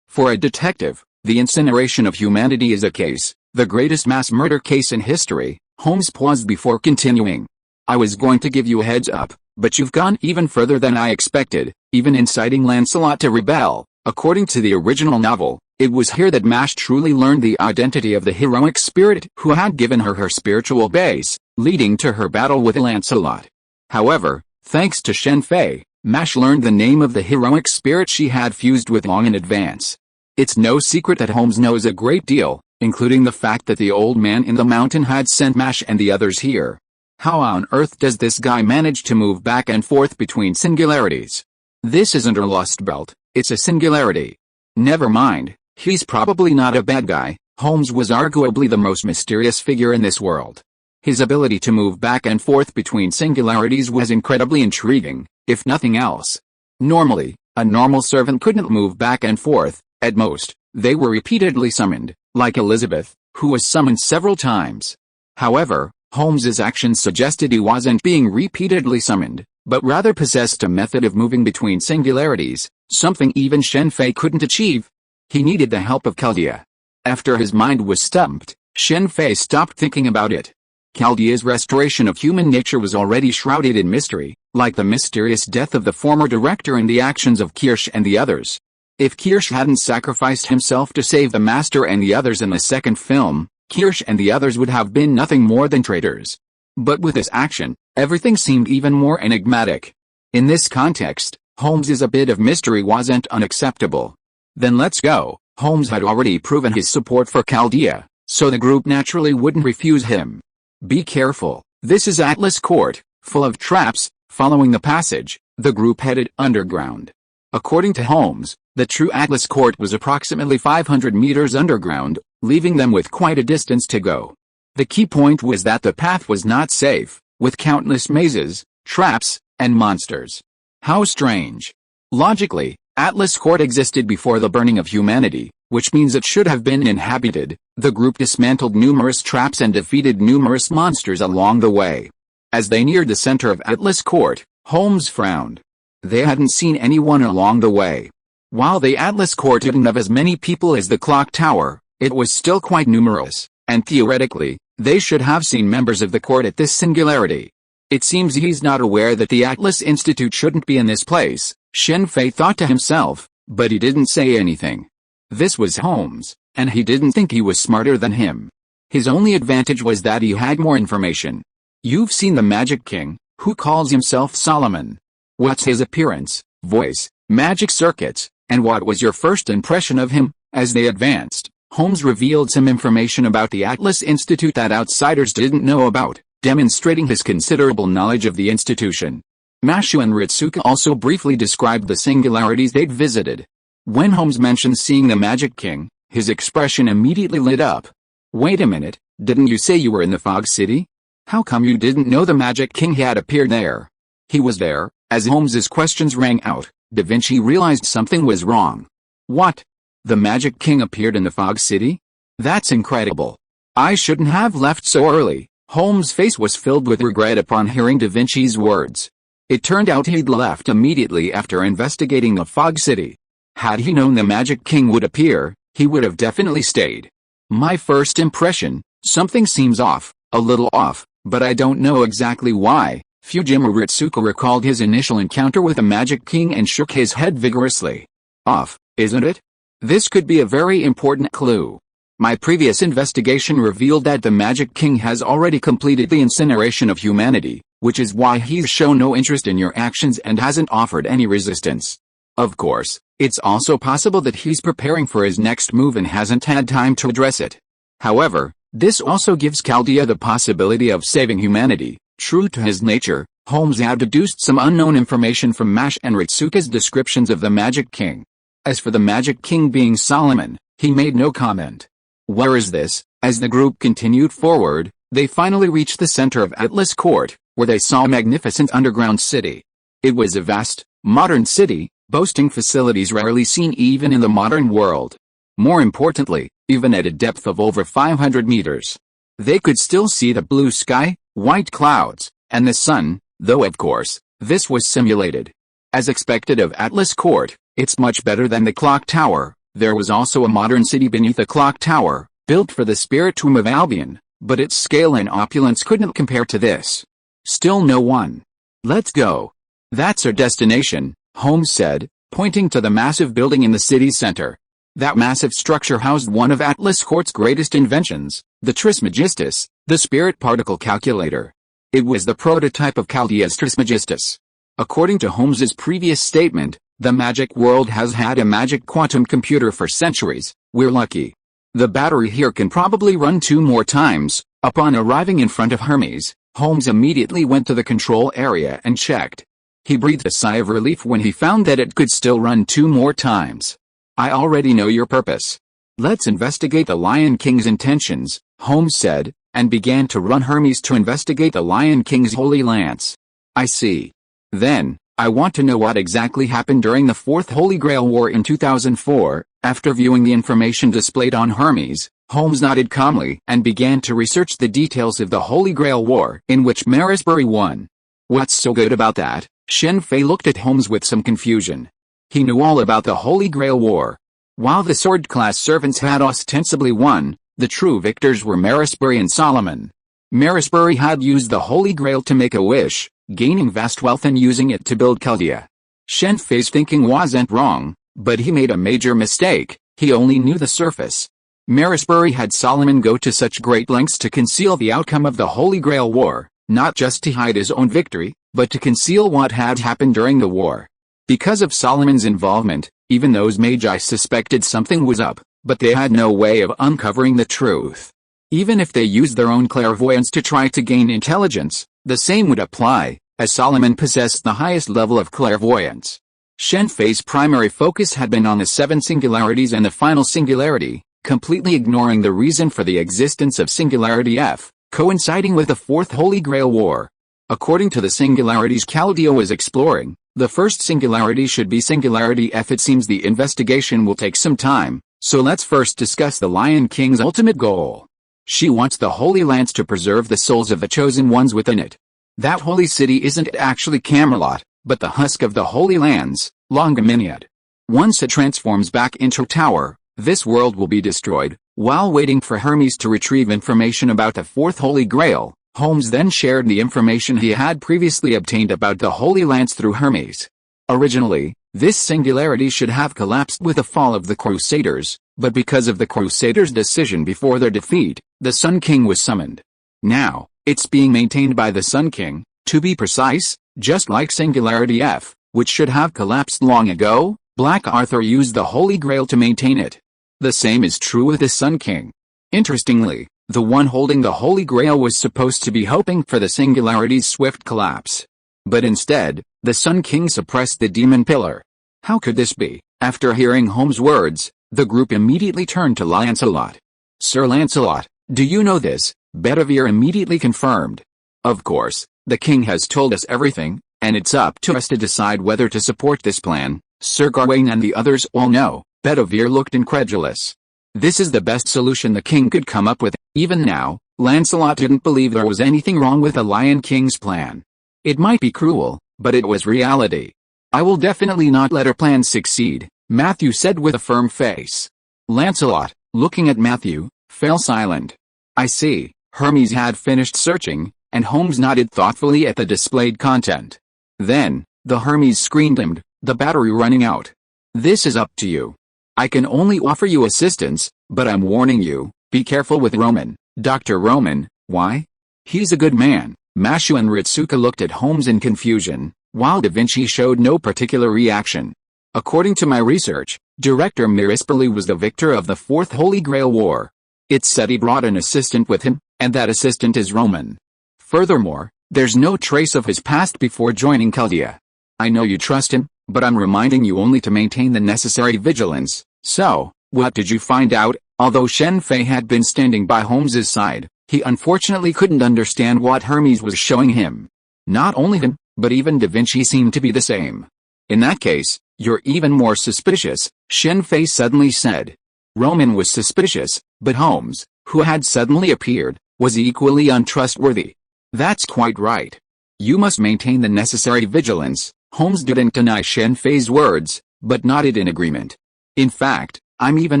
For a detective, the incineration of humanity is a case, the greatest mass murder case in history. Holmes paused before continuing. "I was going to give you a heads up, but you've gone even further than I expected, even inciting Lancelot to rebel." According to the original novel, it was here that Mash truly learned the identity of the heroic spirit who had given her her spiritual base, leading to her battle with Lancelot. However, thanks to Shen Fei, Mash learned the name of the heroic spirit she had fused with long in advance. It's no secret that Holmes knows a great deal, including the fact that the old man in the mountain had sent Mash and the others here. How on earth does this guy manage to move back and forth between singularities? This isn't a lost belt, it's a singularity. Never mind, he's probably not a bad guy. Holmes was arguably the most mysterious figure in this world. His ability to move back and forth between singularities was incredibly intriguing, if nothing else. Normally, a normal servant couldn't move back and forth. At most, they were repeatedly summoned, like Elizabeth, who was summoned several times. However, Holmes's actions suggested he wasn't being repeatedly summoned, but rather possessed a method of moving between singularities, something even Shen Fei couldn't achieve. He needed the help of Chaldea. After his mind was stumped, Shen Fei stopped thinking about it. Chaldea's restoration of human nature was already shrouded in mystery, like the mysterious death of the former director and the actions of Kirsch and the others. If Kirsch hadn't sacrificed himself to save the Master and the others in the second film, Kirsch and the others would have been nothing more than traitors. But with his action, everything seemed even more enigmatic. In this context, Holmes's a bit of mystery wasn't unacceptable. Then let's go. Holmes had already proven his support for Chaldea, so the group naturally wouldn't refuse him. Be careful, this is Atlas Court, full of traps. Following the passage, the group headed underground. According to Holmes, the true Atlas Court was approximately 500 meters underground, leaving them with quite a distance to go. The key point was that the path was not safe, with countless mazes, traps, and monsters. How strange. Logically, Atlas Court existed before the burning of humanity, which means it should have been inhabited. The group dismantled numerous traps and defeated numerous monsters along the way. As they neared the center of Atlas Court, Holmes frowned. They hadn't seen anyone along the way. While the Atlas Court didn't have as many people as the clock tower, it was still quite numerous, and theoretically, they should have seen members of the court at this singularity. It seems he's not aware that the Atlas Institute shouldn't be in this place, Shen Fei thought to himself, but he didn't say anything. This was Holmes, and he didn't think he was smarter than him. His only advantage was that he had more information. You've seen the Magic King, who calls himself Solomon. What's his appearance, voice, magic circuits, and what was your first impression of him? As they advanced, Holmes revealed some information about the Atlas Institute that outsiders didn't know about, demonstrating his considerable knowledge of the institution. Mashu and Ritsuka also briefly described the singularities they'd visited. When Holmes mentioned seeing the Magic King, his expression immediately lit up. Wait a minute, didn't you say you were in the Fog City? How come you didn't know the Magic King had appeared there? He was there. As Holmes's questions rang out, Da Vinci realized something was wrong. What? The Magic King appeared in the Fog City? That's incredible. I shouldn't have left so early. Holmes' face was filled with regret upon hearing Da Vinci's words. It turned out he'd left immediately after investigating the Fog City. Had he known the Magic King would appear, he would have definitely stayed. My first impression, something seems off, a little off, but I don't know exactly why. Fujima Ritsuka recalled his initial encounter with the Magic King and shook his head vigorously. Off, isn't it? This could be a very important clue. My previous investigation revealed that the Magic King has already completed the incineration of humanity, which is why he's shown no interest in your actions and hasn't offered any resistance. Of course, it's also possible that he's preparing for his next move and hasn't had time to address it. However, This also gives Chaldea the possibility of saving humanity. True to his nature, Holmes had deduced some unknown information from Mash and Ritsuka's descriptions of the Magic King. As for the Magic King being Solomon, he made no comment. Where is this? As the group continued forward, they finally reached the center of Atlas Court, where they saw a magnificent underground city. It was a vast, modern city, boasting facilities rarely seen even in the modern world. More importantly, even at a depth of over 500 meters, they could still see the blue sky, white clouds, and the sun, though of course, this was simulated. As expected of Atlas Court, it's much better than the clock tower. There was also a modern city beneath the clock tower, built for the spirit tomb of Albion, but its scale and opulence couldn't compare to this. Still no one. Let's go. That's our destination, Holmes said, pointing to the massive building in the city's center. That massive structure housed one of Atlas Court's greatest inventions, the Trismegistus, the spirit particle calculator. It was the prototype of Chaldea's Trismegistus. According to Holmes's previous statement, the magic world has had a magic quantum computer for centuries. We're lucky. The battery here can probably run 2 more times. Upon arriving in front of Hermes, Holmes immediately went to the control area and checked. He breathed a sigh of relief when he found that it could still run 2 more times. I already know your purpose. Let's investigate the Lion King's intentions, Holmes said, and began to run Hermes to investigate the Lion King's Holy Lance. I see. Then, I want to know what exactly happened during the Fourth Holy Grail War in 2004. After viewing the information displayed on Hermes, Holmes nodded calmly and began to research the details of the Holy Grail War in which Marisbury won. What's so good about that? Shen Fei looked at Holmes with some confusion. He knew all about the Holy Grail War. While the sword-class servants had ostensibly won, the true victors were Marisbury and Solomon. Marisbury had used the Holy Grail to make a wish, gaining vast wealth and using it to build Chaldea. Shen Fei's thinking wasn't wrong, but he made a major mistake. He only knew the surface. Marisbury had Solomon go to such great lengths to conceal the outcome of the Holy Grail War, not just to hide his own victory, but to conceal what had happened during the war. Because of Solomon's involvement, even those magi suspected something was up, but they had no way of uncovering the truth. Even if they used their own clairvoyance to try to gain intelligence, the same would apply, as Solomon possessed the highest level of clairvoyance. Shen Fei's primary focus had been on the 7 singularities and the final singularity, completely ignoring the reason for the existence of Singularity F, coinciding with the Fourth Holy Grail War. According to the singularities Chaldea was exploring, the first singularity should be Singularity F. It seems the investigation will take some time, so let's first discuss the Lion King's ultimate goal. She wants the Holy Lance to preserve the souls of the chosen ones within it. That holy city isn't actually Camelot, but the husk of the Holy Lands, Longaminiad. Once it transforms back into a tower, this world will be destroyed. While waiting for Hermes to retrieve information about the Fourth Holy Grail, Holmes then shared the information he had previously obtained about the Holy Lance through Hermes. Originally, this singularity should have collapsed with the fall of the Crusaders, but because of the Crusaders' decision before their defeat, the Sun King was summoned. Now, it's being maintained by the Sun King, to be precise, just like Singularity F, which should have collapsed long ago. Black Arthur used the Holy Grail to maintain it. The same is true with the Sun King. Interestingly, the one holding the Holy Grail was supposed to be hoping for the Singularity's swift collapse. But instead, the Sun King suppressed the Demon Pillar. How could this be? After hearing Holmes' words, the group immediately turned to Lancelot. Sir Lancelot, do you know this? Bedivere immediately confirmed. Of course, the king has told us everything, and it's up to us to decide whether to support this plan. Sir Gawain and the others all know. Bedivere looked incredulous. This is the best solution the king could come up with. Even now, Lancelot didn't believe there was anything wrong with the Lion King's plan. It might be cruel, but it was reality. I will definitely not let her plan succeed, Matthew said with a firm face. Lancelot, looking at Matthew, fell silent. I see. Hermes had finished searching, and Holmes nodded thoughtfully at the displayed content. Then, the Hermes screamed, the battery running out. This is up to you. I can only offer you assistance, but I'm warning you, be careful with Roman. Dr. Roman, why? He's a good man. Mashu and Ritsuka looked at Holmes in confusion, while Da Vinci showed no particular reaction. According to my research, Director Marisbury was the victor of the Fourth Holy Grail War. It's said he brought an assistant with him, and that assistant is Roman. Furthermore, there's no trace of his past before joining Chaldea. I know you trust him, but I'm reminding you only to maintain the necessary vigilance. So, what did you find out? Although Shen Fei had been standing by Holmes's side, he unfortunately couldn't understand what Hermes was showing him. Not only him, but even Da Vinci seemed to be the same. In that case, you're even more suspicious, Shen Fei suddenly said. Roman was suspicious, but Holmes, who had suddenly appeared, was equally untrustworthy. That's quite right. You must maintain the necessary vigilance. Holmes didn't deny Shen Fei's words, but nodded in agreement. In fact, I'm even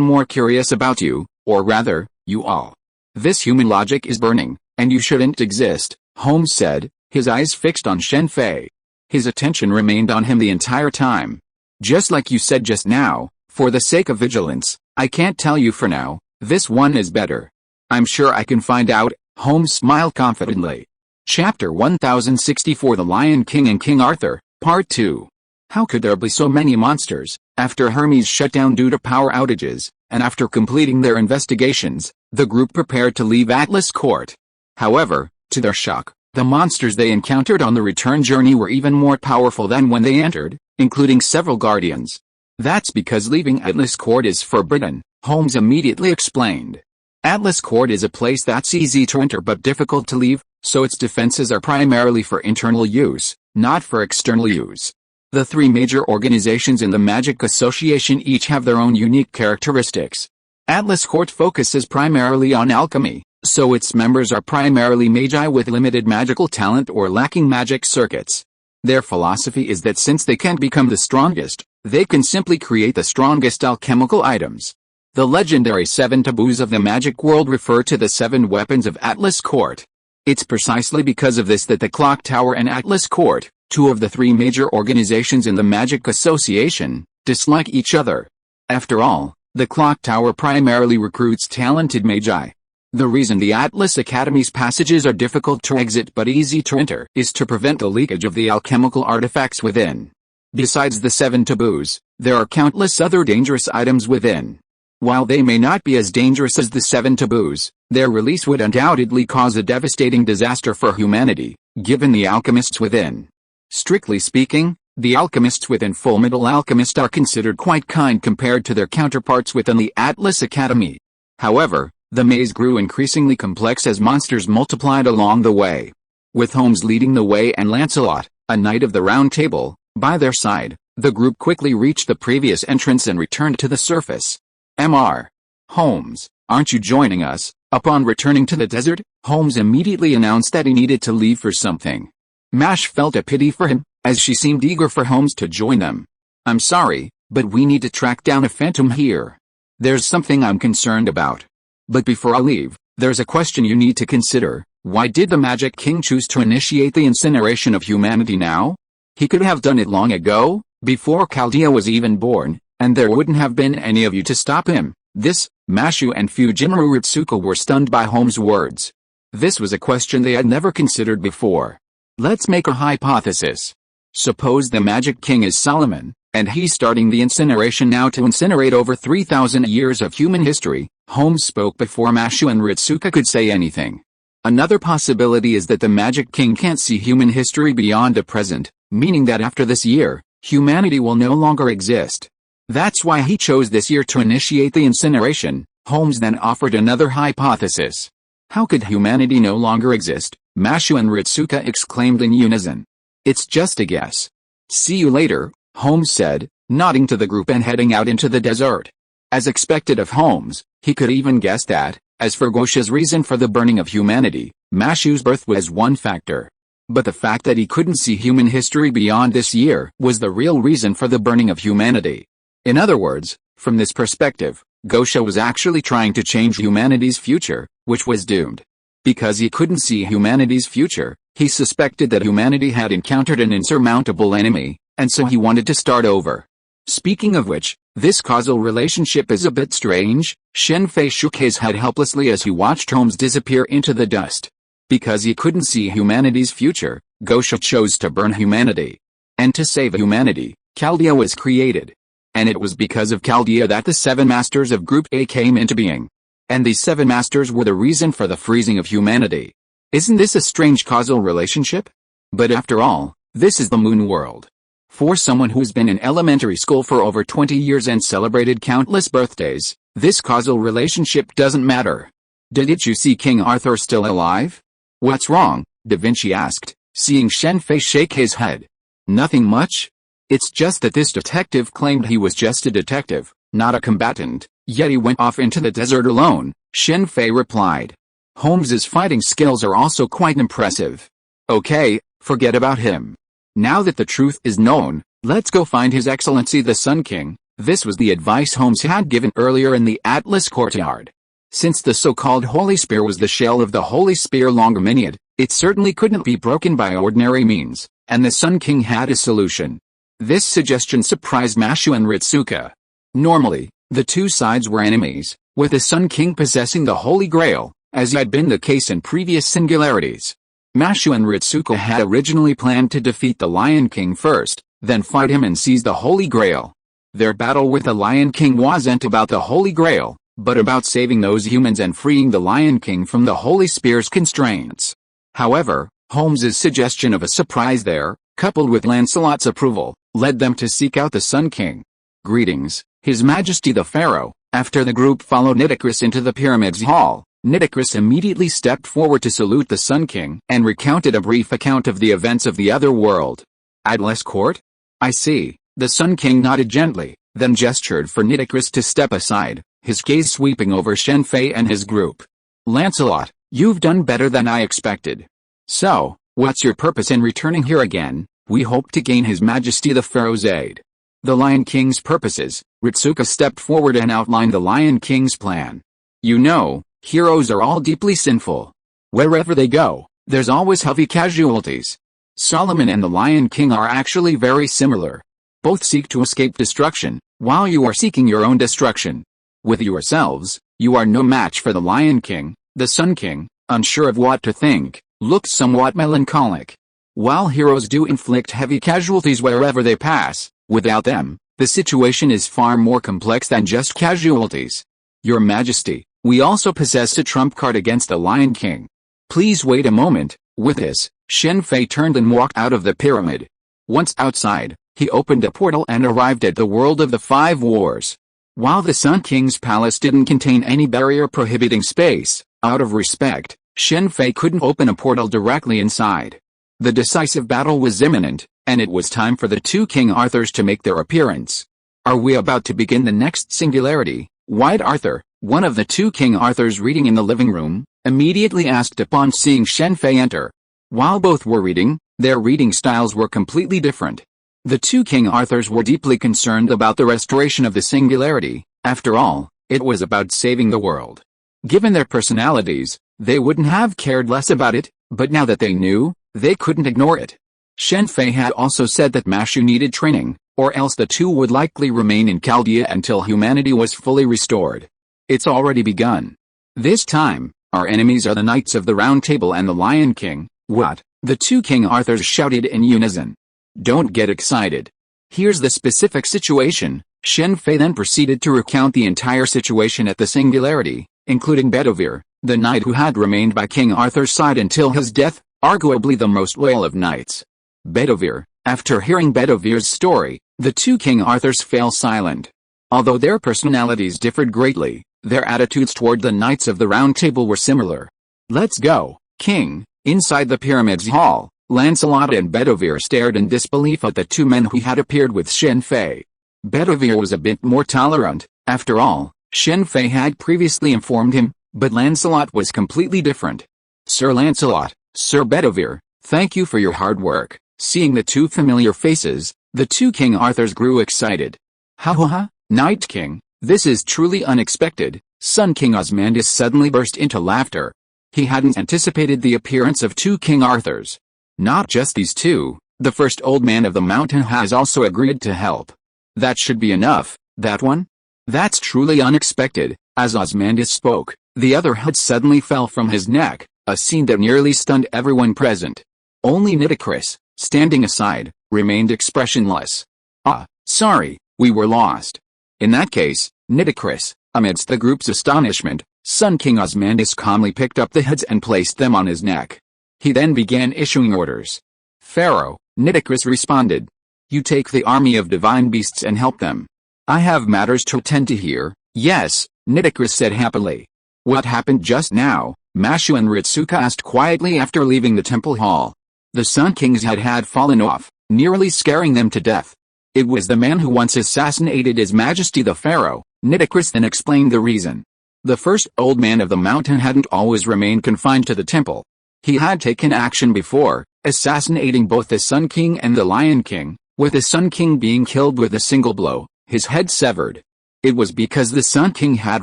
more curious about you, or rather, you all. This human logic is burning, and you shouldn't exist, Holmes said, his eyes fixed on Shen Fei. His attention remained on him the entire time. Just like you said just now, for the sake of vigilance, I can't tell you for now. This one is better. I'm sure I can find out, Holmes smiled confidently. Chapter 1064 The Lion King and King Arthur, Part 2. How could there be so many monsters? After Hermes shut down due to power outages, and after completing their investigations, the group prepared to leave Atlas Court. However, to their shock, the monsters they encountered on the return journey were even more powerful than when they entered, including several guardians. That's because leaving Atlas Court is forbidden, Holmes immediately explained. Atlas Court is a place that's easy to enter but difficult to leave, so its defenses are primarily for internal use, not for external use. The three major organizations in the Magic Association each have their own unique characteristics. Atlas Court focuses primarily on alchemy, so its members are primarily magi with limited magical talent or lacking magic circuits. Their philosophy is that since they can't become the strongest, they can simply create the strongest alchemical items. The legendary 7 taboos of the magic world refer to the 7 weapons of Atlas Court. It's precisely because of this that the Clock Tower and Atlas Court, two of the three major organizations in the Magic Association, dislike each other. After all, the Clock Tower primarily recruits talented magi. The reason the Atlas Academy's passages are difficult to exit but easy to enter is to prevent the leakage of the alchemical artifacts within. Besides the 7 taboos, there are countless other dangerous items within. While they may not be as dangerous as the 7 taboos, their release would undoubtedly cause a devastating disaster for humanity, given the alchemists within. Strictly speaking, the alchemists within Fullmetal Alchemist are considered quite kind compared to their counterparts within the Atlas Academy. However, the maze grew increasingly complex as monsters multiplied along the way. With Holmes leading the way and Lancelot, a knight of the Round Table, by their side, the group quickly reached the previous entrance and returned to the surface. Mr. Holmes, aren't you joining us? Upon returning to the desert, Holmes immediately announced that he needed to leave for something. Mash felt a pity for him, as she seemed eager for Holmes to join them. I'm sorry, but we need to track down a phantom here. There's something I'm concerned about. But before I leave, there's a question you need to consider. Why did the Magic King choose to initiate the incineration of humanity now? He could have done it long ago, before Chaldea was even born, and there wouldn't have been any of you to stop him. Mashu and Fujimura Ritsuko were stunned by Holmes' words. This was a question they had never considered before. Let's make a hypothesis. Suppose the Magic King is Solomon, and he's starting the incineration now to incinerate over 3,000 years of human history. Holmes spoke before Mashu and Ritsuka could say anything. Another possibility is that the Magic King can't see human history beyond the present, meaning that after this year, humanity will no longer exist. That's why he chose this year to initiate the incineration. Holmes then offered another hypothesis. How could humanity no longer exist? Mashu and Ritsuka exclaimed in unison. It's just a guess. See you later, Holmes said, nodding to the group and heading out into the desert. As expected of Holmes, he could even guess that, as for Gosha's reason for the burning of humanity, Mashu's birth was one factor. But the fact that he couldn't see human history beyond this year was the real reason for the burning of humanity. In other words, from this perspective, Gosha was actually trying to change humanity's future, which was doomed. Because he couldn't see humanity's future, he suspected that humanity had encountered an insurmountable enemy, and so he wanted to start over. Speaking of which, this causal relationship is a bit strange. Shen Fei shook his head helplessly as he watched Holmes disappear into the dust. Because he couldn't see humanity's future, Gosha chose to burn humanity. And to save humanity, Chaldea was created. And it was because of Chaldea that the 7 Masters of Group A came into being. And these 7 masters were the reason for the freezing of humanity. Isn't this a strange causal relationship? But after all, this is the moon world. For someone who's been in elementary school for over 20 years and celebrated countless birthdays, this causal relationship doesn't matter. Didn't you see King Arthur still alive? What's wrong? Da Vinci asked, seeing Shen Fei shake his head. Nothing much? It's just that this detective claimed he was just a detective, not a combatant, yet he went off into the desert alone, Shen Fei replied. Holmes's fighting skills are also quite impressive. Okay, forget about him. Now that the truth is known, let's go find His Excellency the Sun King. This was the advice Holmes had given earlier in the Atlas courtyard. Since the so-called Holy Spear was the shell of the Holy Spear Longerminiad, it certainly couldn't be broken by ordinary means, and the Sun King had a solution. This suggestion surprised Mashu and Ritsuka. Normally, the two sides were enemies, with the Sun King possessing the Holy Grail, as had been the case in previous singularities. Mashu and Ritsuka had originally planned to defeat the Lion King first, then fight him and seize the Holy Grail. Their battle with the Lion King wasn't about the Holy Grail, but about saving those humans and freeing the Lion King from the Holy Spear's constraints. However, Holmes's suggestion of a surprise there, coupled with Lancelot's approval, led them to seek out the Sun King. Greetings, His Majesty the Pharaoh. After the group followed Nitocris into the pyramid's hall, Nitocris immediately stepped forward to salute the Sun King and recounted a brief account of the events of the other world. Atlas Court? I see. The Sun King nodded gently, then gestured for Nitocris to step aside, his gaze sweeping over Shen Fei and his group. Lancelot, you've done better than I expected. So, what's your purpose in returning here again? We hope to gain His Majesty the Pharaoh's aid. The Lion King's purposes. Ritsuka stepped forward and outlined the Lion King's plan. You know, heroes are all deeply sinful. Wherever they go, there's always heavy casualties. Solomon and the Lion King are actually very similar. Both seek to escape destruction, while you are seeking your own destruction. With yourselves, you are no match for the Lion King. The Sun King, unsure of what to think, looked somewhat melancholic. While heroes do inflict heavy casualties wherever they pass, without them, the situation is far more complex than just casualties. Your Majesty, we also possess a trump card against the Lion King. Please wait a moment. With this, Shen Fei turned and walked out of the pyramid. Once outside, he opened a portal and arrived at the world of the 5 wars. While the Sun King's palace didn't contain any barrier prohibiting space, out of respect, Shen Fei couldn't open a portal directly inside. The decisive battle was imminent, and it was time for the 2 King Arthurs to make their appearance. Are we about to begin the next singularity? White Arthur, one of the 2 King Arthurs reading in the living room, immediately asked upon seeing Shen Fei enter. While both were reading, their reading styles were completely different. The 2 King Arthurs were deeply concerned about the restoration of the singularity. After all, it was about saving the world. Given their personalities, they wouldn't have cared less about it, but now that they knew, they couldn't ignore it. Shen Fei had also said that Mashu needed training, or else the 2 would likely remain in Chaldea until humanity was fully restored. It's already begun. This time, our enemies are the Knights of the Round Table and the Lion King. What? The 2 King Arthurs shouted in unison. Don't get excited. Here's the specific situation. Shen Fei then proceeded to recount the entire situation at the singularity, including Bedivere, the knight who had remained by King Arthur's side until his death, arguably the most loyal of knights. Bedivere. After hearing Bedivere's story, the 2 King Arthurs fell silent. Although their personalities differed greatly, their attitudes toward the Knights of the Round Table were similar. Let's go, King. Inside the pyramid's hall, Lancelot and Bedivere stared in disbelief at the 2 men who had appeared with Shen Fei. Bedivere was a bit more tolerant. After all, Shen Fei had previously informed him, but Lancelot was completely different. Sir Lancelot, Sir Bedivere, thank you for your hard work. Seeing the 2 familiar faces, the 2 King Arthurs grew excited. Ha ha ha, Night King, this is truly unexpected. Sun King Osmandus suddenly burst into laughter. He hadn't anticipated the appearance of 2 King Arthurs. Not just these 2, the first old man of the mountain has also agreed to help. That should be enough, that one? That's truly unexpected. As Osmandus spoke, the other head suddenly fell from his neck, a scene that nearly stunned everyone present. Only Nitocris, standing aside, remained expressionless. Ah, sorry, we were lost. In that case, Nitocris, amidst the group's astonishment, Sun King Osmandus calmly picked up the heads and placed them on his neck. He then began issuing orders. Pharaoh, Nitocris responded. You take the army of divine beasts and help them. I have matters to attend to here. Yes, Nitocris said happily. What happened just now? Mashu and Ritsuka asked quietly after leaving the temple hall. The Sun King's head had fallen off, nearly scaring them to death. It was the man who once assassinated His Majesty the Pharaoh. Nitocris then explained the reason. The first old man of the mountain hadn't always remained confined to the temple. He had taken action before, assassinating both the Sun King and the Lion King, with the Sun King being killed with a single blow, his head severed. It was because the Sun King had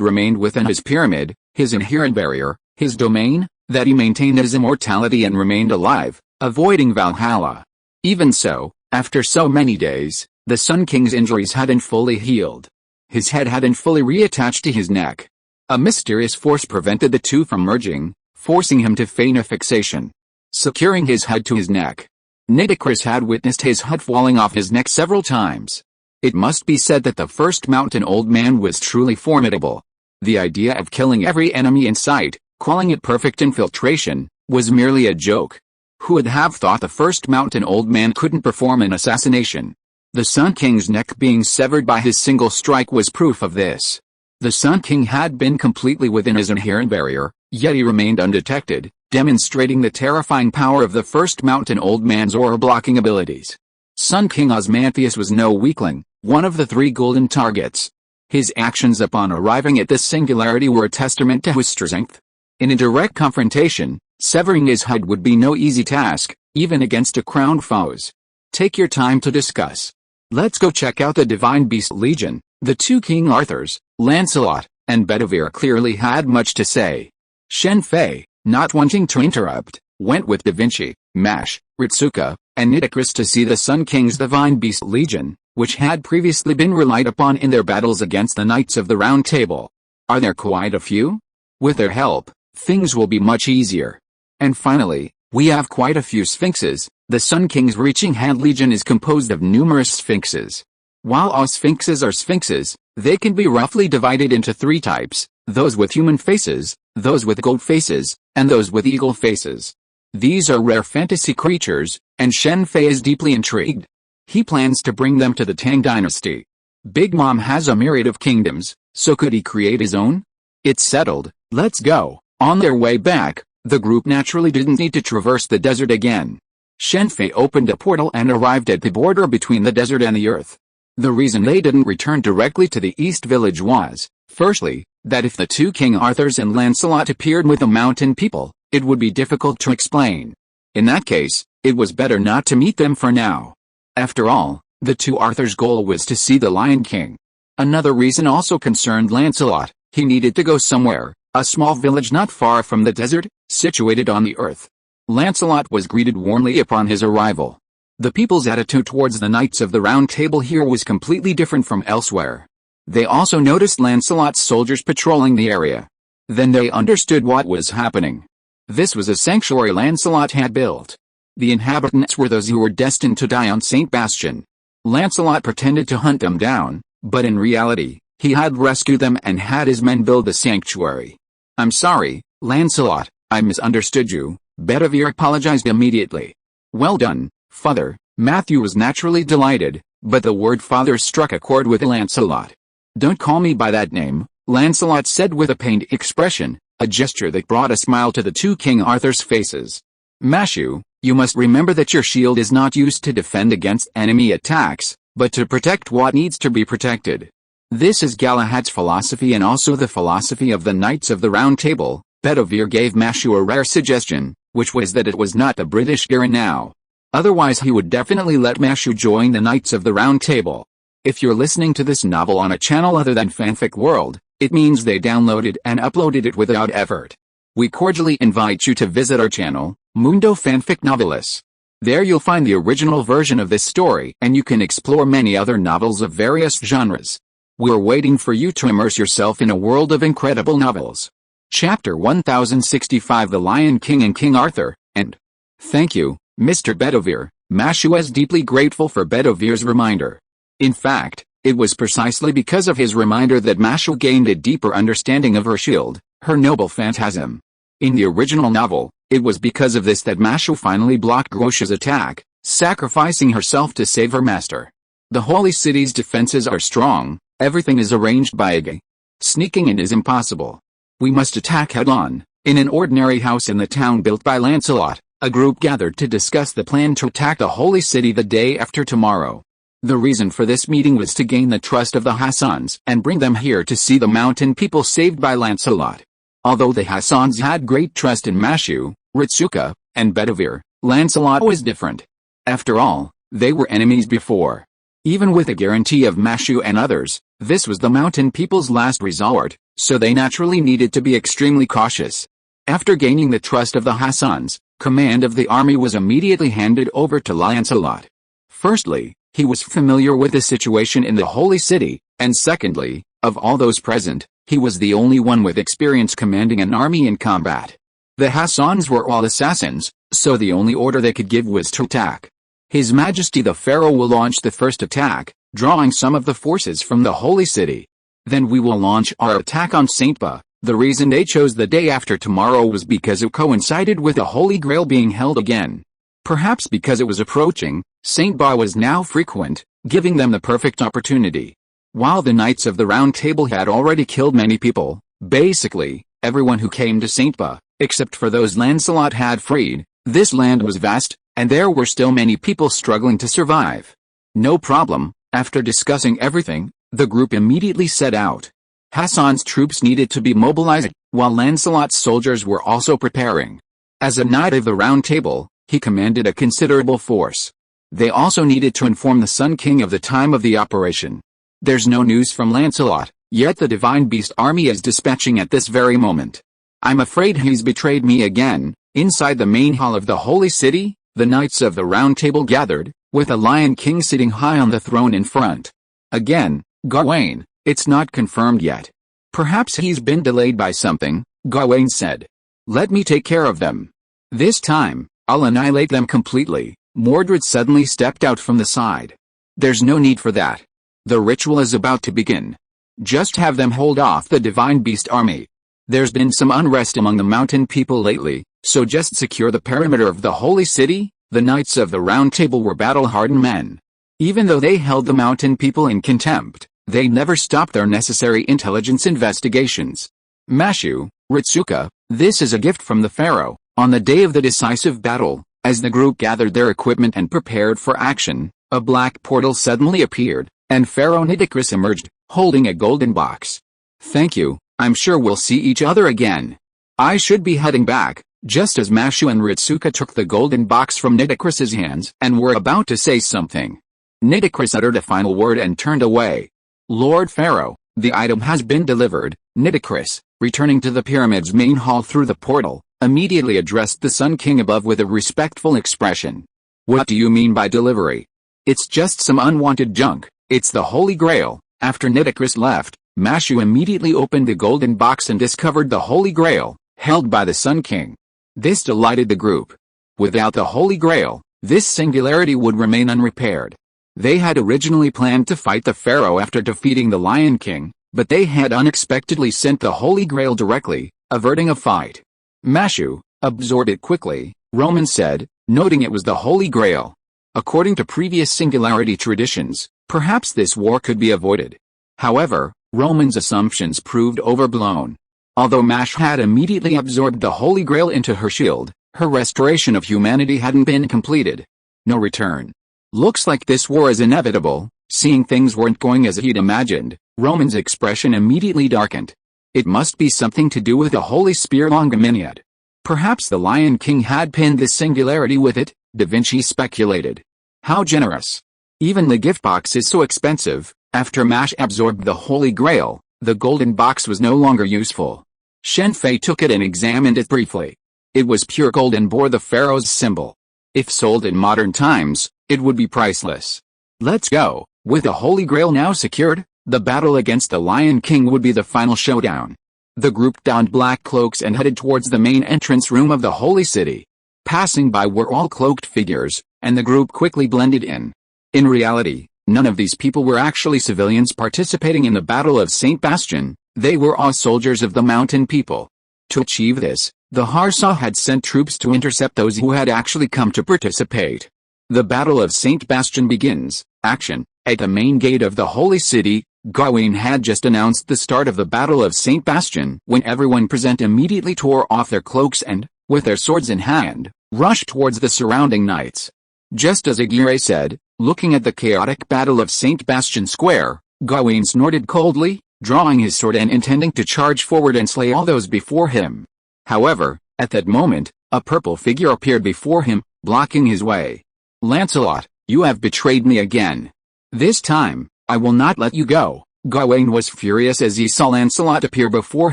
remained within his pyramid, his inherent barrier, his domain, that he maintained his immortality and remained alive, avoiding Valhalla. Even so, after so many days, the Sun King's injuries hadn't fully healed. His head hadn't fully reattached to his neck. A mysterious force prevented the two from merging, forcing him to feign a fixation, securing his head to his neck. Nitocris had witnessed his head falling off his neck several times. It must be said that the first mountain old man was truly formidable. The idea of killing every enemy in sight, calling it perfect infiltration, was merely a joke. Who would have thought the first mountain old man couldn't perform an assassination? The Sun King's neck being severed by his single strike was proof of this. The Sun King had been completely within his inherent barrier, yet he remained undetected, demonstrating the terrifying power of the first mountain old man's aura-blocking abilities. Sun King Osmantheus was no weakling, one of the three golden targets. His actions upon arriving at this singularity were a testament to his strength. In a direct confrontation, severing his head would be no easy task, even against a crowned foes. Take your time to discuss. Let's go check out the Divine Beast Legion. The two King Arthurs, Lancelot, and Bedivere clearly had much to say. Shen Fei, not wanting to interrupt, went with Da Vinci, Mash, Ritsuka, and Nitocris to see the Sun King's Divine Beast Legion, which had previously been relied upon in their battles against the Knights of the Round Table. Are there quite a few? With their help, things will be much easier. And finally, we have quite a few sphinxes. The Sun King's Reaching Hand Legion is composed of numerous sphinxes. While all sphinxes are sphinxes, they can be roughly divided into three types: those with human faces, those with goat faces, and those with eagle faces. These are rare fantasy creatures, and Shen Fei is deeply intrigued. He plans to bring them to the Tang dynasty. Big Mom has a myriad of kingdoms, so could he create his own? It's settled, let's go. On their way back, the group naturally didn't need to traverse the desert again. Shen Fei opened a portal and arrived at the border between the desert and the earth. The reason they didn't return directly to the East Village was, firstly, that if the two King Arthurs and Lancelot appeared with the mountain people, it would be difficult to explain. In that case, it was better not to meet them for now. After all, the two Arthurs' goal was to see the Lion King. Another reason also concerned Lancelot. He needed to go somewhere, a small village not far from the desert, situated on the earth. Lancelot was greeted warmly upon his arrival. The people's attitude towards the Knights of the Round Table here was completely different from elsewhere. They also noticed Lancelot's soldiers patrolling the area. Then they understood what was happening. This was a sanctuary Lancelot had built. The inhabitants were those who were destined to die on St. Bastion. Lancelot pretended to hunt them down, but in reality, he had rescued them and had his men build the sanctuary. I'm sorry, Lancelot, I misunderstood you. Bedivere apologized immediately. Well done, Father. Matthew was naturally delighted, but the word father struck a chord with Lancelot. Don't call me by that name, Lancelot said with a pained expression, a gesture that brought a smile to the two King Arthur's faces. Mashu, you must remember that your shield is not used to defend against enemy attacks, but to protect what needs to be protected. This is Galahad's philosophy and also the philosophy of the Knights of the Round Table. Bedivere gave Mashu a rare suggestion, which was that it was not the British era now. Otherwise he would definitely let Mashu join the Knights of the Round Table. If you're listening to this novel on a channel other than Fanfic World, it means they downloaded and uploaded it without effort. We cordially invite you to visit our channel, Mundo Fanfic Novelis. There you'll find the original version of this story and you can explore many other novels of various genres. We're waiting for you to immerse yourself in a world of incredible novels. Chapter 1065 The Lion King and King Arthur, and thank you, Mr. Bedivere. Mashu was deeply grateful for Bedivere's reminder. In fact, it was precisely because of his reminder that Mashu gained a deeper understanding of her shield, Her noble phantasm. In the original novel, it was because of this that Mashu finally blocked Grosha's attack, sacrificing herself to save her master. The Holy City's defenses are strong, everything is arranged by Ige. Sneaking in is impossible. We must attack head-on. In an ordinary house in the town built by Lancelot, a group gathered to discuss the plan to attack the Holy City the day after tomorrow. The reason for this meeting was to gain the trust of the Hassans and bring them here to see the mountain people saved by Lancelot. Although the Hassans had great trust in Mashu, Ritsuka, and Bedivere, Lancelot was different. After all, they were enemies before. Even with a guarantee of Mashu and others, this was the mountain people's last resort, so they naturally needed to be extremely cautious. After gaining the trust of the Hassans, command of the army was immediately handed over to Lancelot. Firstly, he was familiar with the situation in the Holy City, and secondly, of all those present, he was the only one with experience commanding an army in combat. The Hassans were all assassins, so the only order they could give was to attack. His Majesty the Pharaoh will launch the first attack, drawing some of the forces from the Holy City. Then we will launch our attack on Saint-Ba. The reason they chose the day after tomorrow was because it coincided with the Holy Grail being held again. Perhaps because it was approaching, Saint-Ba was now frequent, giving them the perfect opportunity. While the Knights of the Round Table had already killed many people, basically, everyone who came to Saint-Ba, except for those Lancelot had freed, this land was vast, and there were still many people struggling to survive. No problem, after discussing everything, the group immediately set out. Hassan's troops needed to be mobilized, while Lancelot's soldiers were also preparing. As a Knight of the Round Table, he commanded a considerable force. They also needed to inform the Sun King of the time of the operation. There's no news from Lancelot, yet the Divine Beast army is dispatching at this very moment. I'm afraid he's betrayed me again. Inside the main hall of the Holy City, the Knights of the Round Table gathered, with a Lion King sitting high on the throne in front. Again, Gawain, it's not confirmed yet. Perhaps he's been delayed by something, Gawain said. Let me take care of them. This time, I'll annihilate them completely. Mordred suddenly stepped out from the side. There's no need for that. The ritual is about to begin. Just have them hold off the Divine Beast army. There's been some unrest among the mountain people lately, so just secure the perimeter of the Holy City. The Knights of the Round Table were battle-hardened men. Even though they held the mountain people in contempt, they never stopped their necessary intelligence investigations. Mashu, Ritsuka, this is a gift from the Pharaoh. On the day of the decisive battle, as the group gathered their equipment and prepared for action, a black portal suddenly appeared, and Pharaoh Nitocris emerged, holding a golden box. Thank you, I'm sure we'll see each other again. I should be heading back. Just as Mashu and Ritsuka took the golden box from Nitocris's hands and were about to say something, Nitocris uttered a final word and turned away. Lord Pharaoh, the item has been delivered. Nitocris, returning to the pyramid's main hall through the portal, immediately addressed the Sun King above with a respectful expression. What do you mean by delivery? It's just some unwanted junk. It's the Holy Grail. After Nitocris left, Mashu immediately opened the golden box and discovered the Holy Grail, held by the Sun King. This delighted the group. Without the Holy Grail, this singularity would remain unrepaired. They had originally planned to fight the Pharaoh after defeating the Lion King, but they had unexpectedly sent the Holy Grail directly, averting a fight. Mashu, absorb it quickly, Roman said, noting it was the Holy Grail. According to previous singularity traditions, perhaps this war could be avoided. However, Roman's assumptions proved overblown. Although Mash had immediately absorbed the Holy Grail into her shield, her restoration of humanity hadn't been completed. No return. Looks like this war is inevitable. Seeing things weren't going as he'd imagined, Roman's expression immediately darkened. It must be something to do with the Holy Spear Longaminiad. Perhaps the Lion King had pinned this singularity with it, Da Vinci speculated. How generous. Even the gift box is so expensive. After Mash absorbed the Holy Grail, the golden box was no longer useful. Shen Fei took it and examined it briefly. It was pure gold and bore the Pharaoh's symbol. If sold in modern times, it would be priceless. Let's go. With the Holy Grail now secured, the battle against the Lion King would be the final showdown. The group donned black cloaks and headed towards the main entrance room of the Holy City. Passing by were all cloaked figures, and the group quickly blended in. In reality, None of these people were actually civilians participating in the Battle of St. Bastion, they were all soldiers of the mountain people. To achieve this, the Harsa had sent troops to intercept those who had actually come to participate. The Battle of St. Bastion begins. Action. At the main gate of the Holy City, Gawain had just announced the start of the Battle of St. Bastion when everyone present immediately tore off their cloaks and, with their swords in hand, rushed towards the surrounding knights. Just as Aguirre said, looking at the chaotic Battle of St. Bastion Square, Gawain snorted coldly, drawing his sword and intending to charge forward and slay all those before him. However, at that moment, a purple figure appeared before him, blocking his way. "Lancelot, you have betrayed me again. This time, I will not let you go." Gawain was furious as he saw Lancelot appear before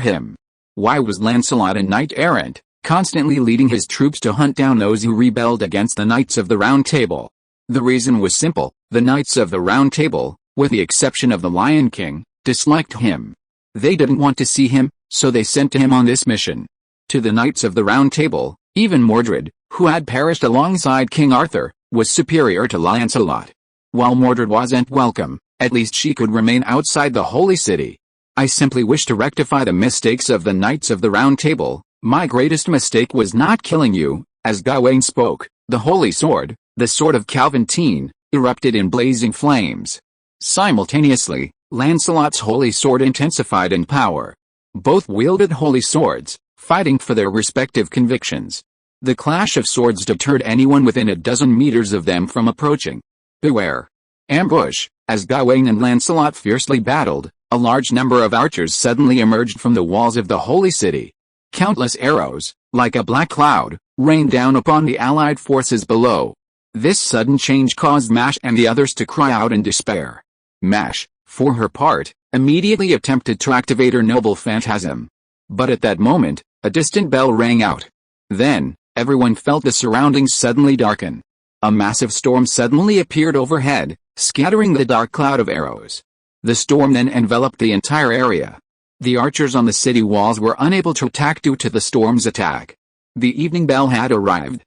him. Why was Lancelot a knight-errant, constantly leading his troops to hunt down those who rebelled against the Knights of the Round Table? The reason was simple: the Knights of the Round Table, with the exception of the Lion King, disliked him. They didn't want to see him, so they sent him on this mission. To the Knights of the Round Table, even Mordred, who had perished alongside King Arthur, was superior to Lancelot. While Mordred wasn't welcome, at least she could remain outside the Holy City. "I simply wish to rectify the mistakes of the Knights of the Round Table. My greatest mistake was not killing you." As Gawain spoke, the Holy Sword, the Sword of Calventine, erupted in blazing flames. Simultaneously, Lancelot's Holy Sword intensified in power. Both wielded holy swords, fighting for their respective convictions. The clash of swords deterred anyone within a dozen meters of them from approaching. Beware! Ambush! As Gawain and Lancelot fiercely battled, a large number of archers suddenly emerged from the walls of the Holy City. Countless arrows, like a black cloud, rained down upon the allied forces below. This sudden change caused Mash and the others to cry out in despair. Mash, for her part, immediately attempted to activate her noble phantasm. But at that moment, a distant bell rang out. Then, everyone felt the surroundings suddenly darken. A massive storm suddenly appeared overhead, scattering the dark cloud of arrows. The storm then enveloped the entire area. The archers on the city walls were unable to attack due to the storm's attack. The evening bell had arrived.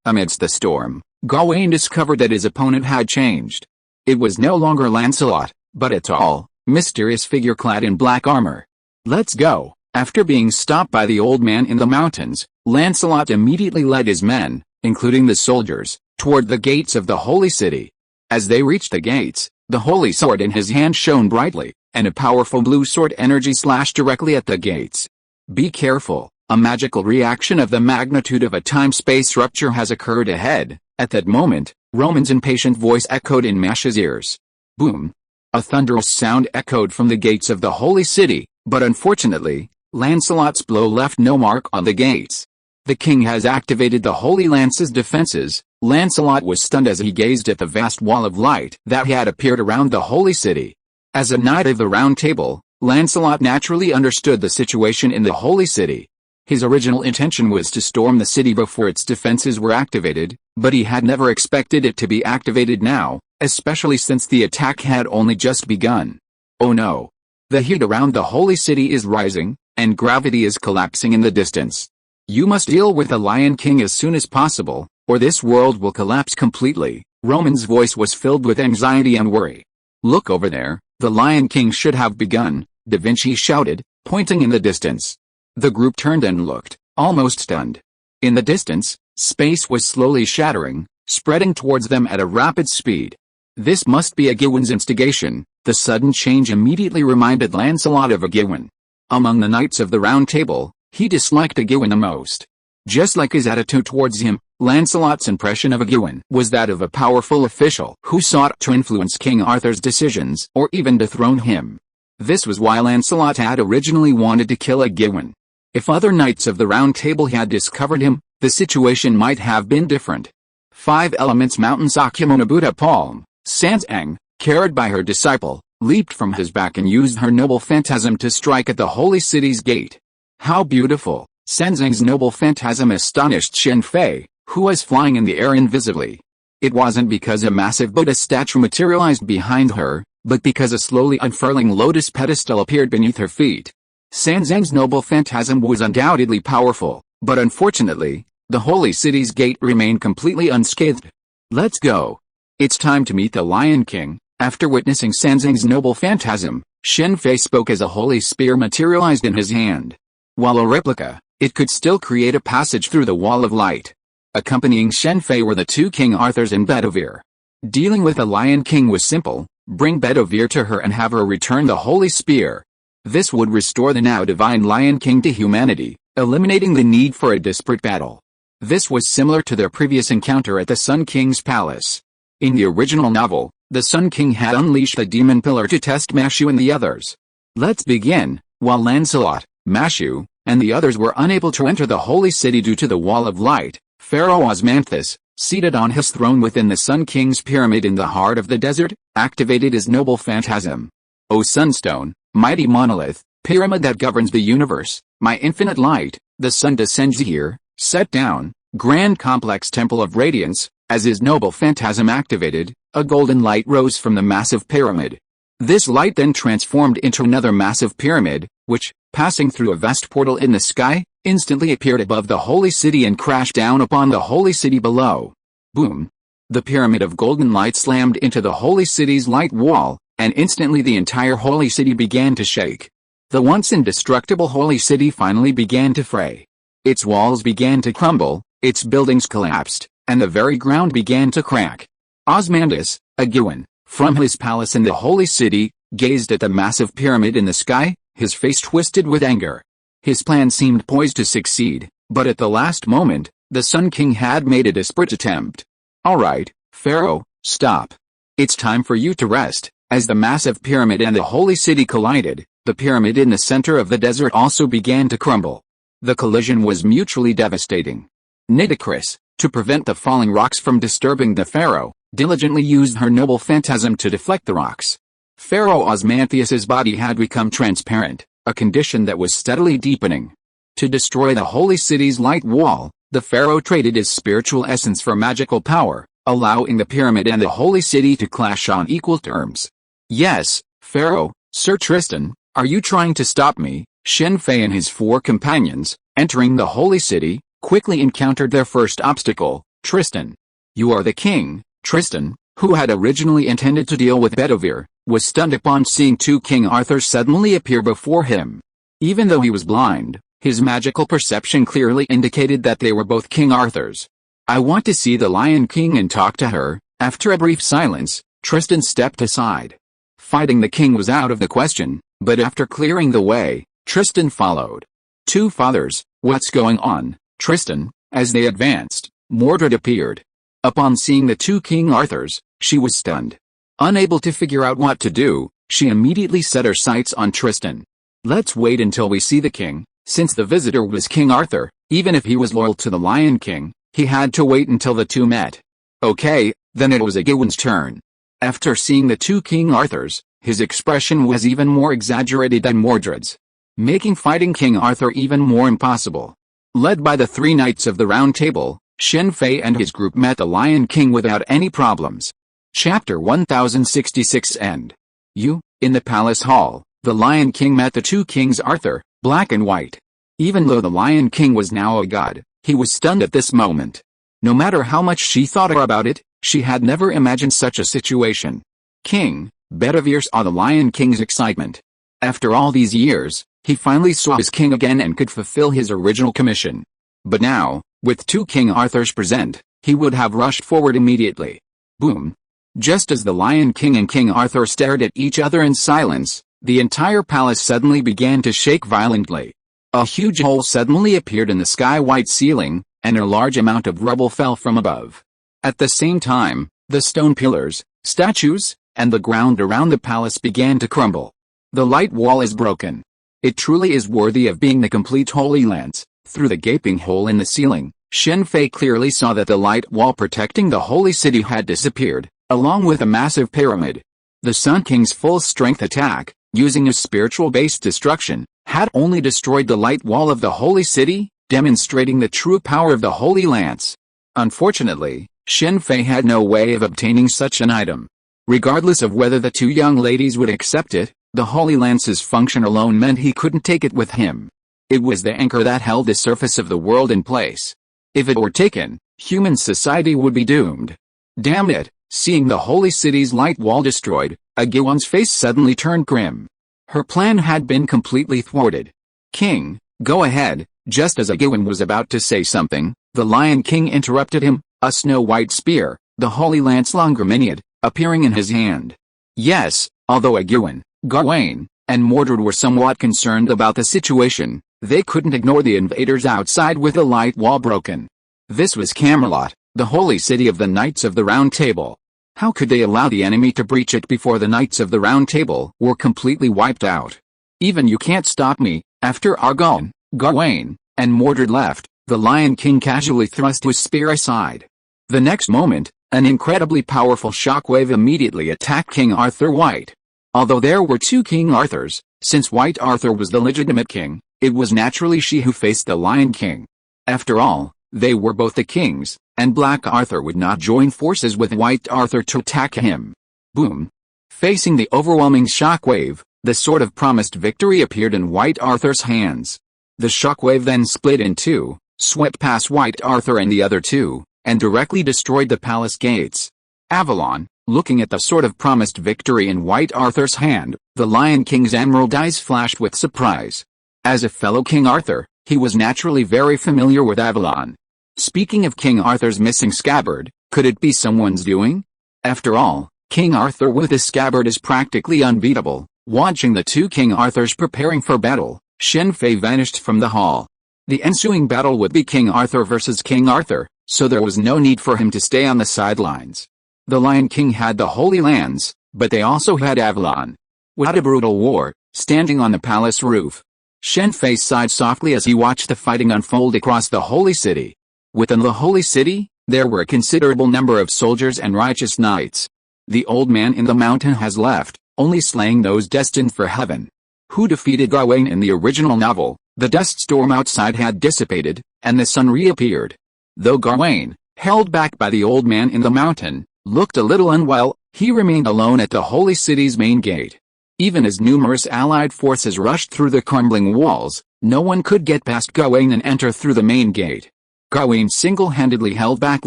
Amidst the storm, Gawain discovered that his opponent had changed. It was no longer Lancelot, but a tall, mysterious figure clad in black armor. "Let's go." After being stopped by the old man in the mountains, Lancelot immediately led his men, including the soldiers, toward the gates of the Holy City. As they reached the gates, the holy sword in his hand shone brightly, and a powerful blue sword energy slashed directly at the gates. "Be careful, a magical reaction of the magnitude of a time-space rupture has occurred ahead." At that moment, Roman's impatient voice echoed in Mash's ears. Boom! A thunderous sound echoed from the gates of the Holy City, but unfortunately, Lancelot's blow left no mark on the gates. "The king has activated the Holy Lance's defenses." Lancelot was stunned as he gazed at the vast wall of light that had appeared around the Holy City. As a knight of the Round Table, Lancelot naturally understood the situation in the Holy City. His original intention was to storm the city before its defenses were activated, but he had never expected it to be activated now, especially since the attack had only just begun. Oh no! The heat around the Holy City is rising, and gravity is collapsing in the distance. "You must deal with the Lion King as soon as possible, or this world will collapse completely." Roman's voice was filled with anxiety and worry. "Look over there, the Lion King should have begun," Da Vinci shouted, pointing in the distance. The group turned and looked, almost stunned. In the distance, space was slowly shattering, spreading towards them at a rapid speed. This must be Egwene's instigation. The sudden change immediately reminded Lancelot of Egwene. Among the Knights of the Round Table, he disliked Egwene the most. Just like his attitude towards him, Lancelot's impression of Egwene was that of a powerful official who sought to influence King Arthur's decisions or even dethrone him. This was why Lancelot had originally wanted to kill Egwene. If other Knights of the Round Table had discovered him, the situation might have been different. 5 Elements Mountain Sakyamuni Palm, Sanzang, carried by her disciple, leaped from his back and used her noble phantasm to strike at the Holy City's gate. How beautiful! Sanzang's noble phantasm astonished Shen Fei, who was flying in the air invisibly. It wasn't because a massive Buddha statue materialized behind her, but because a slowly unfurling lotus pedestal appeared beneath her feet. Sanzang's noble phantasm was undoubtedly powerful, but unfortunately, the Holy City's gate remained completely unscathed. "Let's go." It's time to meet the Lion King. After witnessing Sanzang's noble phantasm, Shen Fei spoke as a holy spear materialized in his hand. While a replica, it could still create a passage through the wall of light. Accompanying Shen Fei were the two King Arthurs and Bedivere. Dealing with the Lion King was simple: bring Bedivere to her and have her return the holy spear. This would restore the now divine Lion King to humanity, eliminating the need for a desperate battle. This was similar to their previous encounter at the Sun King's palace. In the original novel, the Sun King had unleashed the demon pillar to test Mashu and the others. Let's begin. While Lancelot, Mashu, and the others were unable to enter the holy city due to the wall of light, Pharaoh Osmanthus, seated on his throne within the Sun King's pyramid in the heart of the desert, activated his noble phantasm. O Sunstone, mighty monolith, pyramid that governs the universe, my infinite light, the sun descends here, set down, grand complex temple of radiance. As his noble phantasm activated, a golden light rose from the massive pyramid. This light then transformed into another massive pyramid, which, passing through a vast portal in the sky, instantly appeared above the holy city and crashed down upon the holy city below. Boom! The pyramid of golden light slammed into the holy city's light wall, and instantly the entire holy city began to shake. The once indestructible holy city finally began to fray. Its walls began to crumble, its buildings collapsed, and the very ground began to crack. Osmanthus, Aguin, from his palace in the holy city, gazed at the massive pyramid in the sky, his face twisted with anger. His plan seemed poised to succeed, but at the last moment, the Sun King had made a desperate attempt. Alright, Pharaoh, stop. It's time for you to rest. As the massive pyramid and the holy city collided, the pyramid in the center of the desert also began to crumble. The collision was mutually devastating. Nitocris, to prevent the falling rocks from disturbing the pharaoh, diligently used her noble phantasm to deflect the rocks. Pharaoh Osmanthus's body had become transparent, a condition that was steadily deepening. To destroy the holy city's light wall, the pharaoh traded his spiritual essence for magical power, allowing the pyramid and the holy city to clash on equal terms. Yes, Pharaoh, Sir Tristan, are you trying to stop me? Shen Fei and his four companions, entering the holy city, quickly encountered their first obstacle. Tristan. You are the king. Tristan, who had originally intended to deal with Bedivere, was stunned upon seeing two King Arthurs suddenly appear before him. Even though he was blind, his magical perception clearly indicated that they were both King Arthurs. I want to see the Lion King and talk to her. After a brief silence, Tristan stepped aside. Fighting the king was out of the question, but after clearing the way, Tristan followed. Two fathers, what's going on, Tristan? As they advanced, Mordred appeared. Upon seeing the two King Arthurs, she was stunned. Unable to figure out what to do, she immediately set her sights on Tristan. Let's wait until we see the king. Since the visitor was King Arthur, even if he was loyal to the Lion King, he had to wait until the two met. Okay, then it was Aguin's turn. After seeing the two King Arthurs, his expression was even more exaggerated than Mordred's, making fighting King Arthur even more impossible. Led by the three knights of the Round Table, Shen Fei and his group met the Lion King without any problems. Chapter 1066 End. In the palace hall, the Lion King met the two Kings Arthur, black and white. Even though the Lion King was now a god, he was stunned at this moment. No matter how much she thought about it, she had never imagined such a situation. King Bedivere saw the Lion King's excitement. After all these years, he finally saw his king again and could fulfill his original commission. But now, with two King Arthurs present, he would have rushed forward immediately. Boom! Just as the Lion King and King Arthur stared at each other in silence, the entire palace suddenly began to shake violently. A huge hole suddenly appeared in the sky-white ceiling, and a large amount of rubble fell from above. At the same time, the stone pillars, statues, and the ground around the palace began to crumble. The light wall is broken. It truly is worthy of being the complete Holy Lands. Through the gaping hole in the ceiling, Shen Fei clearly saw that the light wall protecting the holy city had disappeared, along with a massive pyramid. The Sun King's full-strength attack, using a spiritual-based destruction, had only destroyed the light wall of the holy city, demonstrating the true power of the Holy Lance. Unfortunately, Shen Fei had no way of obtaining such an item. Regardless of whether the two young ladies would accept it, the Holy Lance's function alone meant he couldn't take it with him. It was the anchor that held the surface of the world in place. If it were taken, human society would be doomed. Damn it, Seeing the holy city's light wall destroyed, Agyeon's face suddenly turned grim. Her plan had been completely thwarted. "King, go ahead." Just as Agyeon was about to say something, the Lion King interrupted him, a snow-white spear, the holy lance Longraminead, appearing in his hand. Yes, although Agyeon, Gawain, and Mordred were somewhat concerned about the situation, they couldn't ignore the invaders outside with the light wall broken. This was Camelot, the holy city of the Knights of the Round Table. How could they allow the enemy to breach it before the Knights of the Round Table were completely wiped out? "Even you can't stop me." After Argon, Gawain, and Mordred left, the Lion King casually thrust his spear aside. The next moment, an incredibly powerful shockwave immediately attacked King Arthur White. Although there were two King Arthurs, since White Arthur was the legitimate king, it was naturally she who faced the Lion King. After all, they were both the kings, and Black Arthur would not join forces with White Arthur to attack him. Boom! Facing the overwhelming shockwave, the sword of promised victory appeared in White Arthur's hands. The shockwave then split in two, swept past White Arthur and the other two, and directly destroyed the palace gates. Avalon, looking at the sword of promised victory in White Arthur's hand, the Lion King's emerald eyes flashed with surprise. As a fellow King Arthur, he was naturally very familiar with Avalon. Speaking of King Arthur's missing scabbard, could it be someone's doing? After all, King Arthur with his scabbard is practically unbeatable. Watching the two King Arthurs preparing for battle, Shen Fei vanished from the hall. The ensuing battle would be King Arthur versus King Arthur, so there was no need for him to stay on the sidelines. The Lion King had the Holy Lands, but they also had Avalon. What a brutal war! Standing on the palace roof, Shen Fei sighed softly as he watched the fighting unfold across the Holy City. Within the Holy City, there were a considerable number of soldiers and righteous knights. The old man in the mountain has left, only slaying those destined for heaven. Who defeated Gawain in the original novel? The dust storm outside had dissipated, and the sun reappeared. Though Gawain, held back by the old man in the mountain, looked a little unwell, he remained alone at the Holy City's main gate. Even as numerous allied forces rushed through the crumbling walls, no one could get past Gawain and enter through the main gate. Gawain single-handedly held back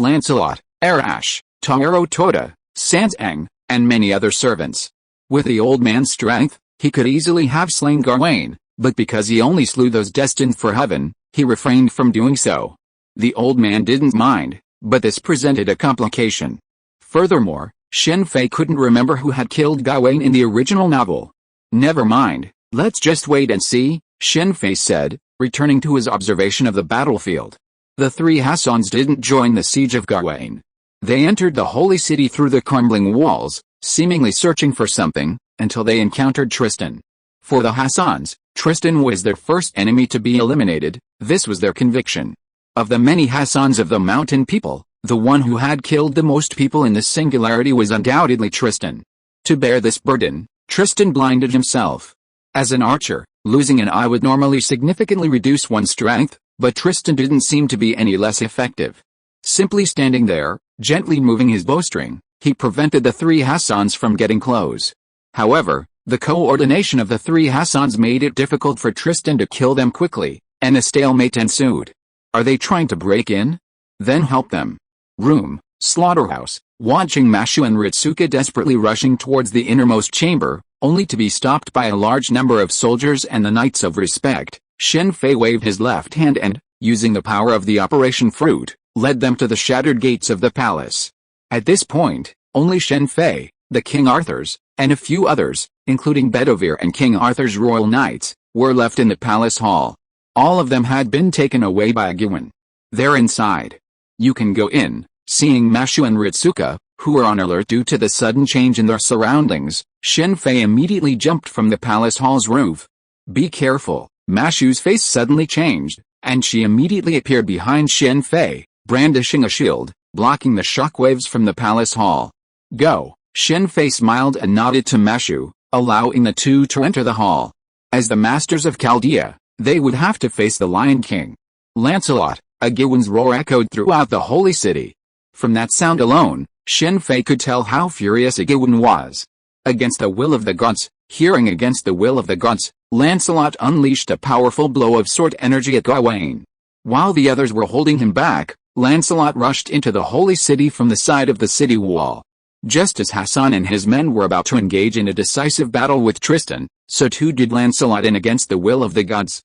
Lancelot, Arash, Taro Toda, Sansang, and many other servants. With the old man's strength, he could easily have slain Gawain, but because he only slew those destined for heaven, he refrained from doing so. The old man didn't mind, but this presented a complication. Furthermore, Shen Fei couldn't remember who had killed Gawain in the original novel. "Never mind, let's just wait and see," Shen Fei said, returning to his observation of the battlefield. The three Hassans didn't join the siege of Gawain. They entered the Holy City through the crumbling walls, seemingly searching for something, until they encountered Tristan. For the Hassans, Tristan was their first enemy to be eliminated. This was their conviction. Of the many Hassans of the mountain people, the one who had killed the most people in this singularity was undoubtedly Tristan. To bear this burden, Tristan blinded himself. As an archer, losing an eye would normally significantly reduce one's strength, but Tristan didn't seem to be any less effective. Simply standing there, gently moving his bowstring, he prevented the three Hassans from getting close. However, the coordination of the three Hassans made it difficult for Tristan to kill them quickly, and a stalemate ensued. Are they trying to break in? Then help them. Room, slaughterhouse, watching Mashu and Ritsuka desperately rushing towards the innermost chamber, only to be stopped by a large number of soldiers and the Knights of Respect, Shen Fei waved his left hand and, using the power of the Operation Fruit, led them to the shattered gates of the palace. At this point, only Shen Fei, the King Arthurs, and a few others, including Bedivere and King Arthur's royal knights, were left in the palace hall. All of them had been taken away by Agyeon. They're inside. You can go in. Seeing Mashu and Ritsuka, who were on alert due to the sudden change in their surroundings, Shen Fei immediately jumped from the palace hall's roof. Be careful. Mashu's face suddenly changed, and she immediately appeared behind Shen Fei, brandishing a shield, blocking the shockwaves from the palace hall. Go. Shen Fei smiled and nodded to Mashu, allowing the two to enter the hall. As the masters of Chaldea, they would have to face the Lion King. Lancelot, Agyeon's roar echoed throughout the Holy City. From that sound alone, Shen Fei could tell how furious Agyeon was. Against the will of the gods, hearing against the will of the gods, Lancelot unleashed a powerful blow of sword energy at Gawain. While the others were holding him back, Lancelot rushed into the Holy City from the side of the city wall. Just as Hassan and his men were about to engage in a decisive battle with Tristan, so too did Lancelot, in against the will of the gods.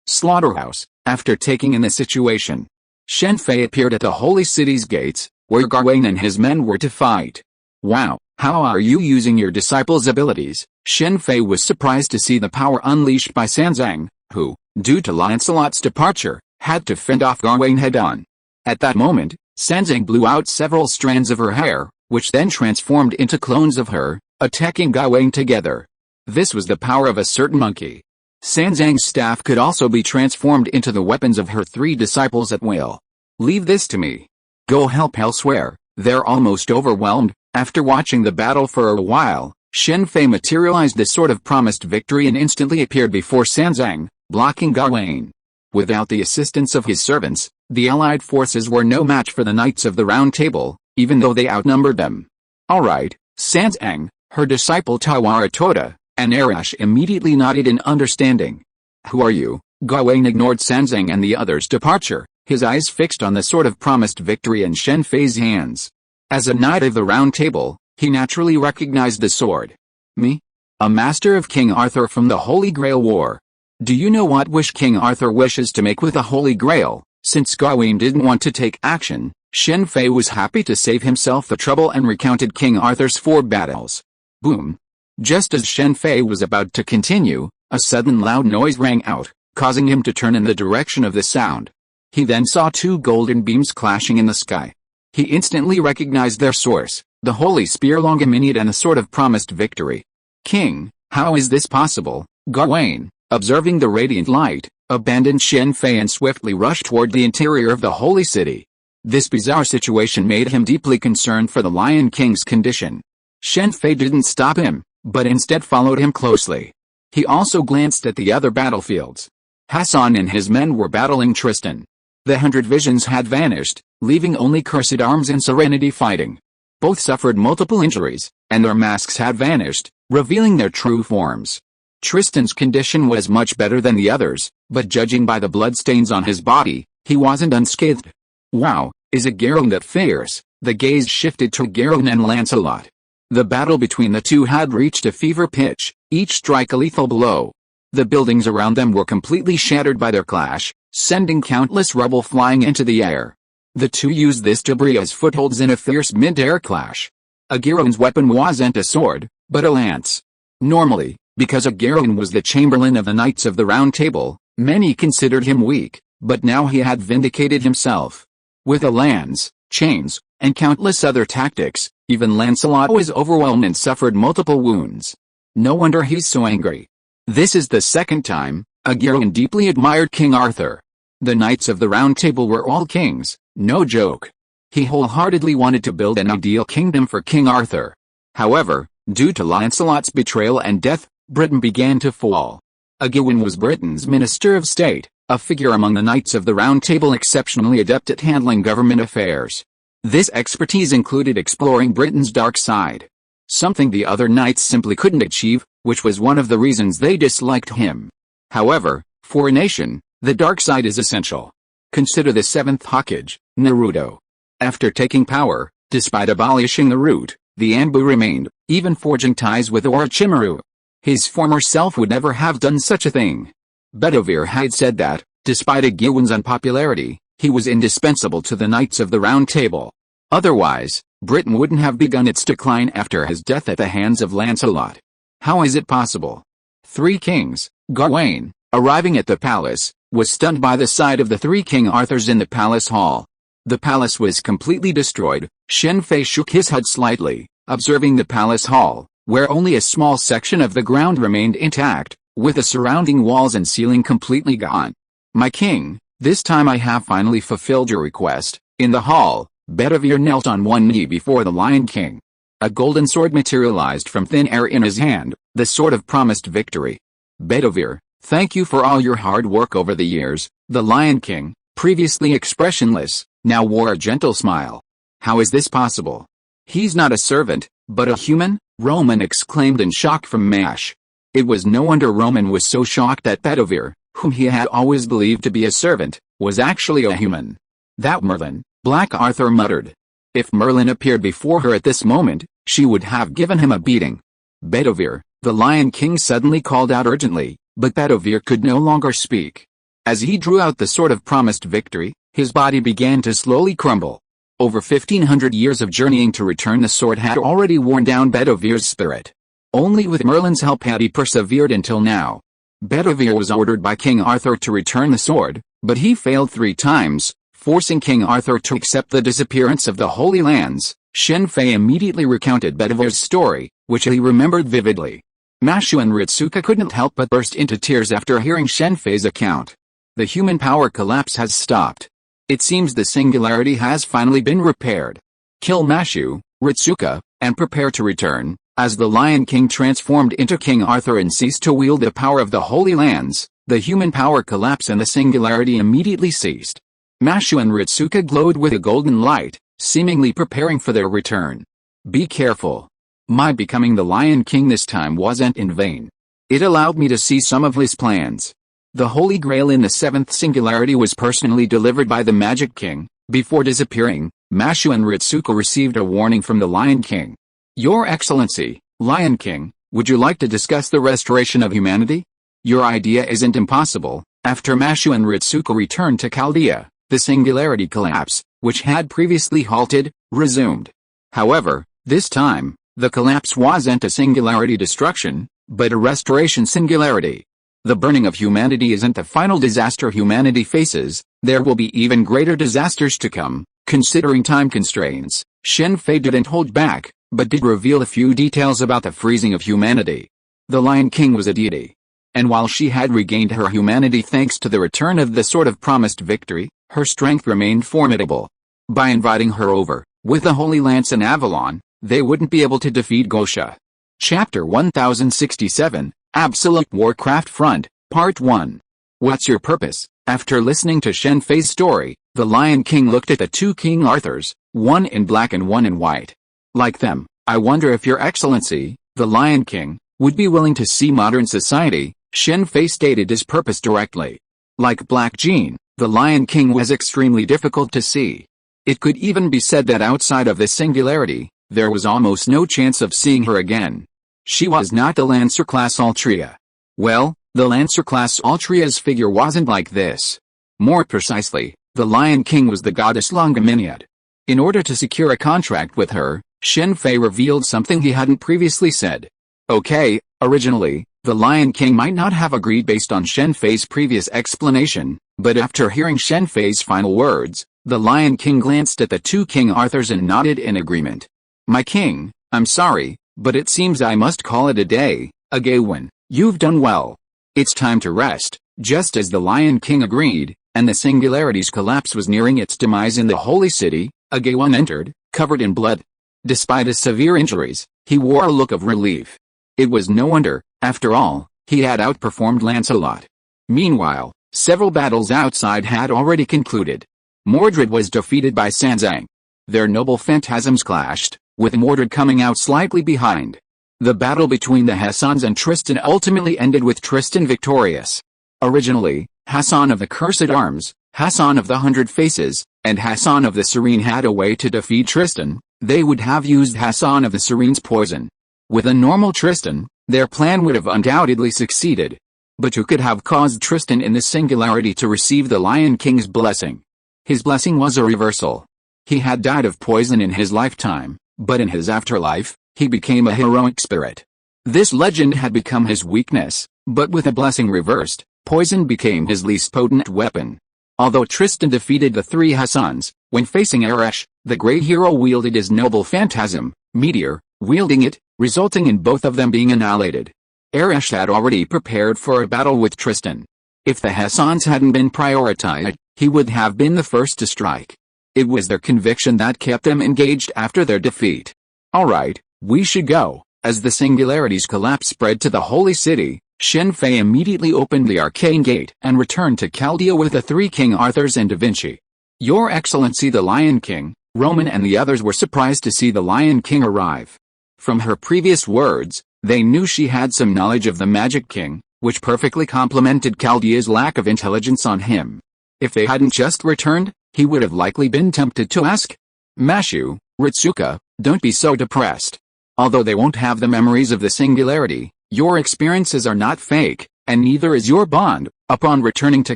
Slaughterhouse. After taking in the situation, Shen Fei appeared at the holy city's gates, where Gawain and his men were to fight. Wow, how are you using your disciples' abilities? Shen Fei was surprised to see the power unleashed by Sanzang, who, due to Lancelot's departure, had to fend off Gawain head-on. At that moment, Sanzang blew out several strands of her hair, which then transformed into clones of her, attacking Gawain together. This was the power of a certain monkey. Sanzang's staff could also be transformed into the weapons of her 3 disciples at will. Leave this to me. Go help elsewhere, they're almost overwhelmed. After watching the battle for a while, Shen Fei materialized the sword of promised victory and instantly appeared before Sanzang, blocking Gawain. Without the assistance of his servants, the allied forces were no match for the Knights of the Round Table, even though they outnumbered them. Alright, Sanzang, her disciple Tawara Toda, and Arash immediately nodded in understanding. Who are you? Gawain ignored Sanzang and the others' departure, his eyes fixed on the sword of promised victory in Shen Fei's hands. As a Knight of the Round Table, he naturally recognized the sword. Me? A master of King Arthur from the Holy Grail War. Do you know what wish King Arthur wishes to make with the Holy Grail? Since Gawain didn't want to take action, Shen Fei was happy to save himself the trouble and recounted King Arthur's 4 battles. Boom. Just as Shen Fei was about to continue, a sudden loud noise rang out, causing him to turn in the direction of the sound. He then saw 2 golden beams clashing in the sky. He instantly recognized their source, the Holy Spear Longiminate and the Sword of Promised Victory. King, how is this possible? Gawain, observing the radiant light, abandoned Shen Fei and swiftly rushed toward the interior of the Holy City. This bizarre situation made him deeply concerned for the Lion King's condition. Shen Fei didn't stop him, but instead followed him closely. He also glanced at the other battlefields. Hassan and his men were battling Tristan. The 100 visions had vanished, leaving only Cursed Arms and Serenity fighting. Both suffered multiple injuries, and their masks had vanished, revealing their true forms. Tristan's condition was much better than the others, but judging by the bloodstains on his body, he wasn't unscathed. Wow, is it Gawain that fears? The gaze shifted to Gawain and Lancelot. The battle between the two had reached a fever pitch, each strike a lethal blow. The buildings around them were completely shattered by their clash, sending countless rubble flying into the air. The two used this debris as footholds in a fierce mid-air clash. Gawain's weapon wasn't a sword, but a lance. Normally, because Gawain was the Chamberlain of the Knights of the Round Table, many considered him weak, but now he had vindicated himself. With a lance, chains, and countless other tactics, even Lancelot was overwhelmed and suffered multiple wounds. No wonder he's so angry. This is the second time, Gawain deeply admired King Arthur. The Knights of the Round Table were all kings, no joke. He wholeheartedly wanted to build an ideal kingdom for King Arthur. However, due to Lancelot's betrayal and death, Britain began to fall. Gawain was Britain's Minister of State, a figure among the Knights of the Round Table exceptionally adept at handling government affairs. This expertise included exploring Britain's dark side. Something the other knights simply couldn't achieve, which was one of the reasons they disliked him. However, for a nation, the dark side is essential. Consider the 7th Hokage, Naruto. After taking power, despite abolishing the root, the Anbu remained, even forging ties with Orochimaru. His former self would never have done such a thing. Bedivere had said that, despite Gawain's unpopularity, he was indispensable to the Knights of the Round Table. Otherwise, Britain wouldn't have begun its decline after his death at the hands of Lancelot. How is it possible? 3 kings. Gawain, arriving at the palace, was stunned by the sight of the 3 King Arthurs in the palace hall. The palace was completely destroyed. Shen Fei shook his head slightly, observing the palace hall, where only a small section of the ground remained intact, with the surrounding walls and ceiling completely gone. My king, this time I have finally fulfilled your request. In the hall, Bedivere knelt on one knee before the Lion King. A golden sword materialized from thin air in his hand, the sword of promised victory. Bedivere, thank you for all your hard work over the years. The Lion King, previously expressionless, now wore a gentle smile. How is this possible? He's not a servant, but a human? Roman exclaimed in shock from Mash. It was no wonder Roman was so shocked that Bedivere, whom he had always believed to be a servant, was actually a human. That Merlin, Black Arthur muttered. If Merlin appeared before her at this moment, she would have given him a beating. Bedivere, the Lion King suddenly called out urgently, but Bedivere could no longer speak. As he drew out the sword of promised victory, his body began to slowly crumble. Over 1,500 years of journeying to return the sword had already worn down Bedivere's spirit. Only with Merlin's help had he persevered until now. Bedivere was ordered by King Arthur to return the sword, but he failed 3 times, forcing King Arthur to accept the disappearance of the Holy Lands. Shen Fei immediately recounted Bedivere's story, which he remembered vividly. Mashu and Ritsuka couldn't help but burst into tears after hearing Shen Fei's account. The human power collapse has stopped. It seems the singularity has finally been repaired. Kill Mashu, Ritsuka, and prepare to return. As the Lion King transformed into King Arthur and ceased to wield the power of the Holy Lands, the human power collapse and the singularity immediately ceased. Mashu and Ritsuka glowed with a golden light, seemingly preparing for their return. Be careful. My becoming the Lion King this time wasn't in vain. It allowed me to see some of his plans. The Holy Grail in the 7th singularity was personally delivered by the Magic King. Before disappearing, Mashu and Ritsuka received a warning from the Lion King. Your Excellency, Lion King, would you like to discuss the restoration of humanity? Your idea isn't impossible. After Mashu and Ritsuka returned to Chaldea, the singularity collapse, which had previously halted, resumed. However, this time, the collapse wasn't a singularity destruction, but a restoration singularity. The burning of humanity isn't the final disaster humanity faces. There will be even greater disasters to come. Considering time constraints, Shen Fei didn't hold back, but did reveal a few details about the freezing of humanity. The Lion King was a deity. And while she had regained her humanity thanks to the return of the Sword of Promised Victory, her strength remained formidable. By inviting her over, with the Holy Lance and Avalon, they wouldn't be able to defeat Gosha. Chapter 1067, Absolute Warcraft Front, Part 1. What's your purpose? After listening to Shen Fei's story, the Lion King looked at the 2 King Arthurs, one in black and one in white. Like them, I wonder if your Excellency, the Lion King, would be willing to see modern society. Shen Fei stated his purpose directly. Like Black Jean, the Lion King was extremely difficult to see. It could even be said that outside of the singularity, there was almost no chance of seeing her again. She was not the Lancer-class Altria. Well, the Lancer-class Altria's figure wasn't like this. More precisely, the Lion King was the goddess Longaminiad. In order to secure a contract with her, Shen Fei revealed something he hadn't previously said. Okay, originally, the Lion King might not have agreed based on Shen Fei's previous explanation, but after hearing Shen Fei's final words, the Lion King glanced at the 2 King Arthurs and nodded in agreement. My king, I'm sorry, but it seems I must call it a day. Agawan, you've done well. It's time to rest. Just as the Lion King agreed, and the singularity's collapse was nearing its demise in the Holy City, Agawan entered, covered in blood. Despite his severe injuries, he wore a look of relief. It was no wonder, after all, he had outperformed Lancelot. Meanwhile, several battles outside had already concluded. Mordred was defeated by Sanzang. Their noble phantasms clashed, with Mordred coming out slightly behind. The battle between the Hassans and Tristan ultimately ended with Tristan victorious. Originally, Hassan of the Cursed Arms, Hassan of the 100 Faces, and Hassan of the Serene had a way to defeat Tristan. They would have used Hassan of the Serene's poison. With a normal Tristan, their plan would have undoubtedly succeeded. But who could have caused Tristan in the singularity to receive the Lion King's blessing? His blessing was a reversal. He had died of poison in his lifetime, but in his afterlife, he became a heroic spirit. This legend had become his weakness, but with a blessing reversed, poison became his least potent weapon. Although Tristan defeated the 3 Hassans, when facing Eresh, the great hero wielded his noble phantasm, Meteor, wielding it, resulting in both of them being annihilated. Eresh had already prepared for a battle with Tristan. If the Hassans hadn't been prioritized, he would have been the first to strike. It was their conviction that kept them engaged after their defeat. Alright, we should go. As the singularity's collapse spread to the Holy City, Shen Fei immediately opened the arcane gate and returned to Chaldea with the 3 King Arthurs and Da Vinci. Your Excellency the Lion King, Roman and the others were surprised to see the Lion King arrive. From her previous words, they knew she had some knowledge of the Magic King, which perfectly complemented Chaldea's lack of intelligence on him. If they hadn't just returned, he would have likely been tempted to ask. Mashu, Ritsuka, don't be so depressed. Although they won't have the memories of the singularity, your experiences are not fake, and neither is your bond. Upon returning to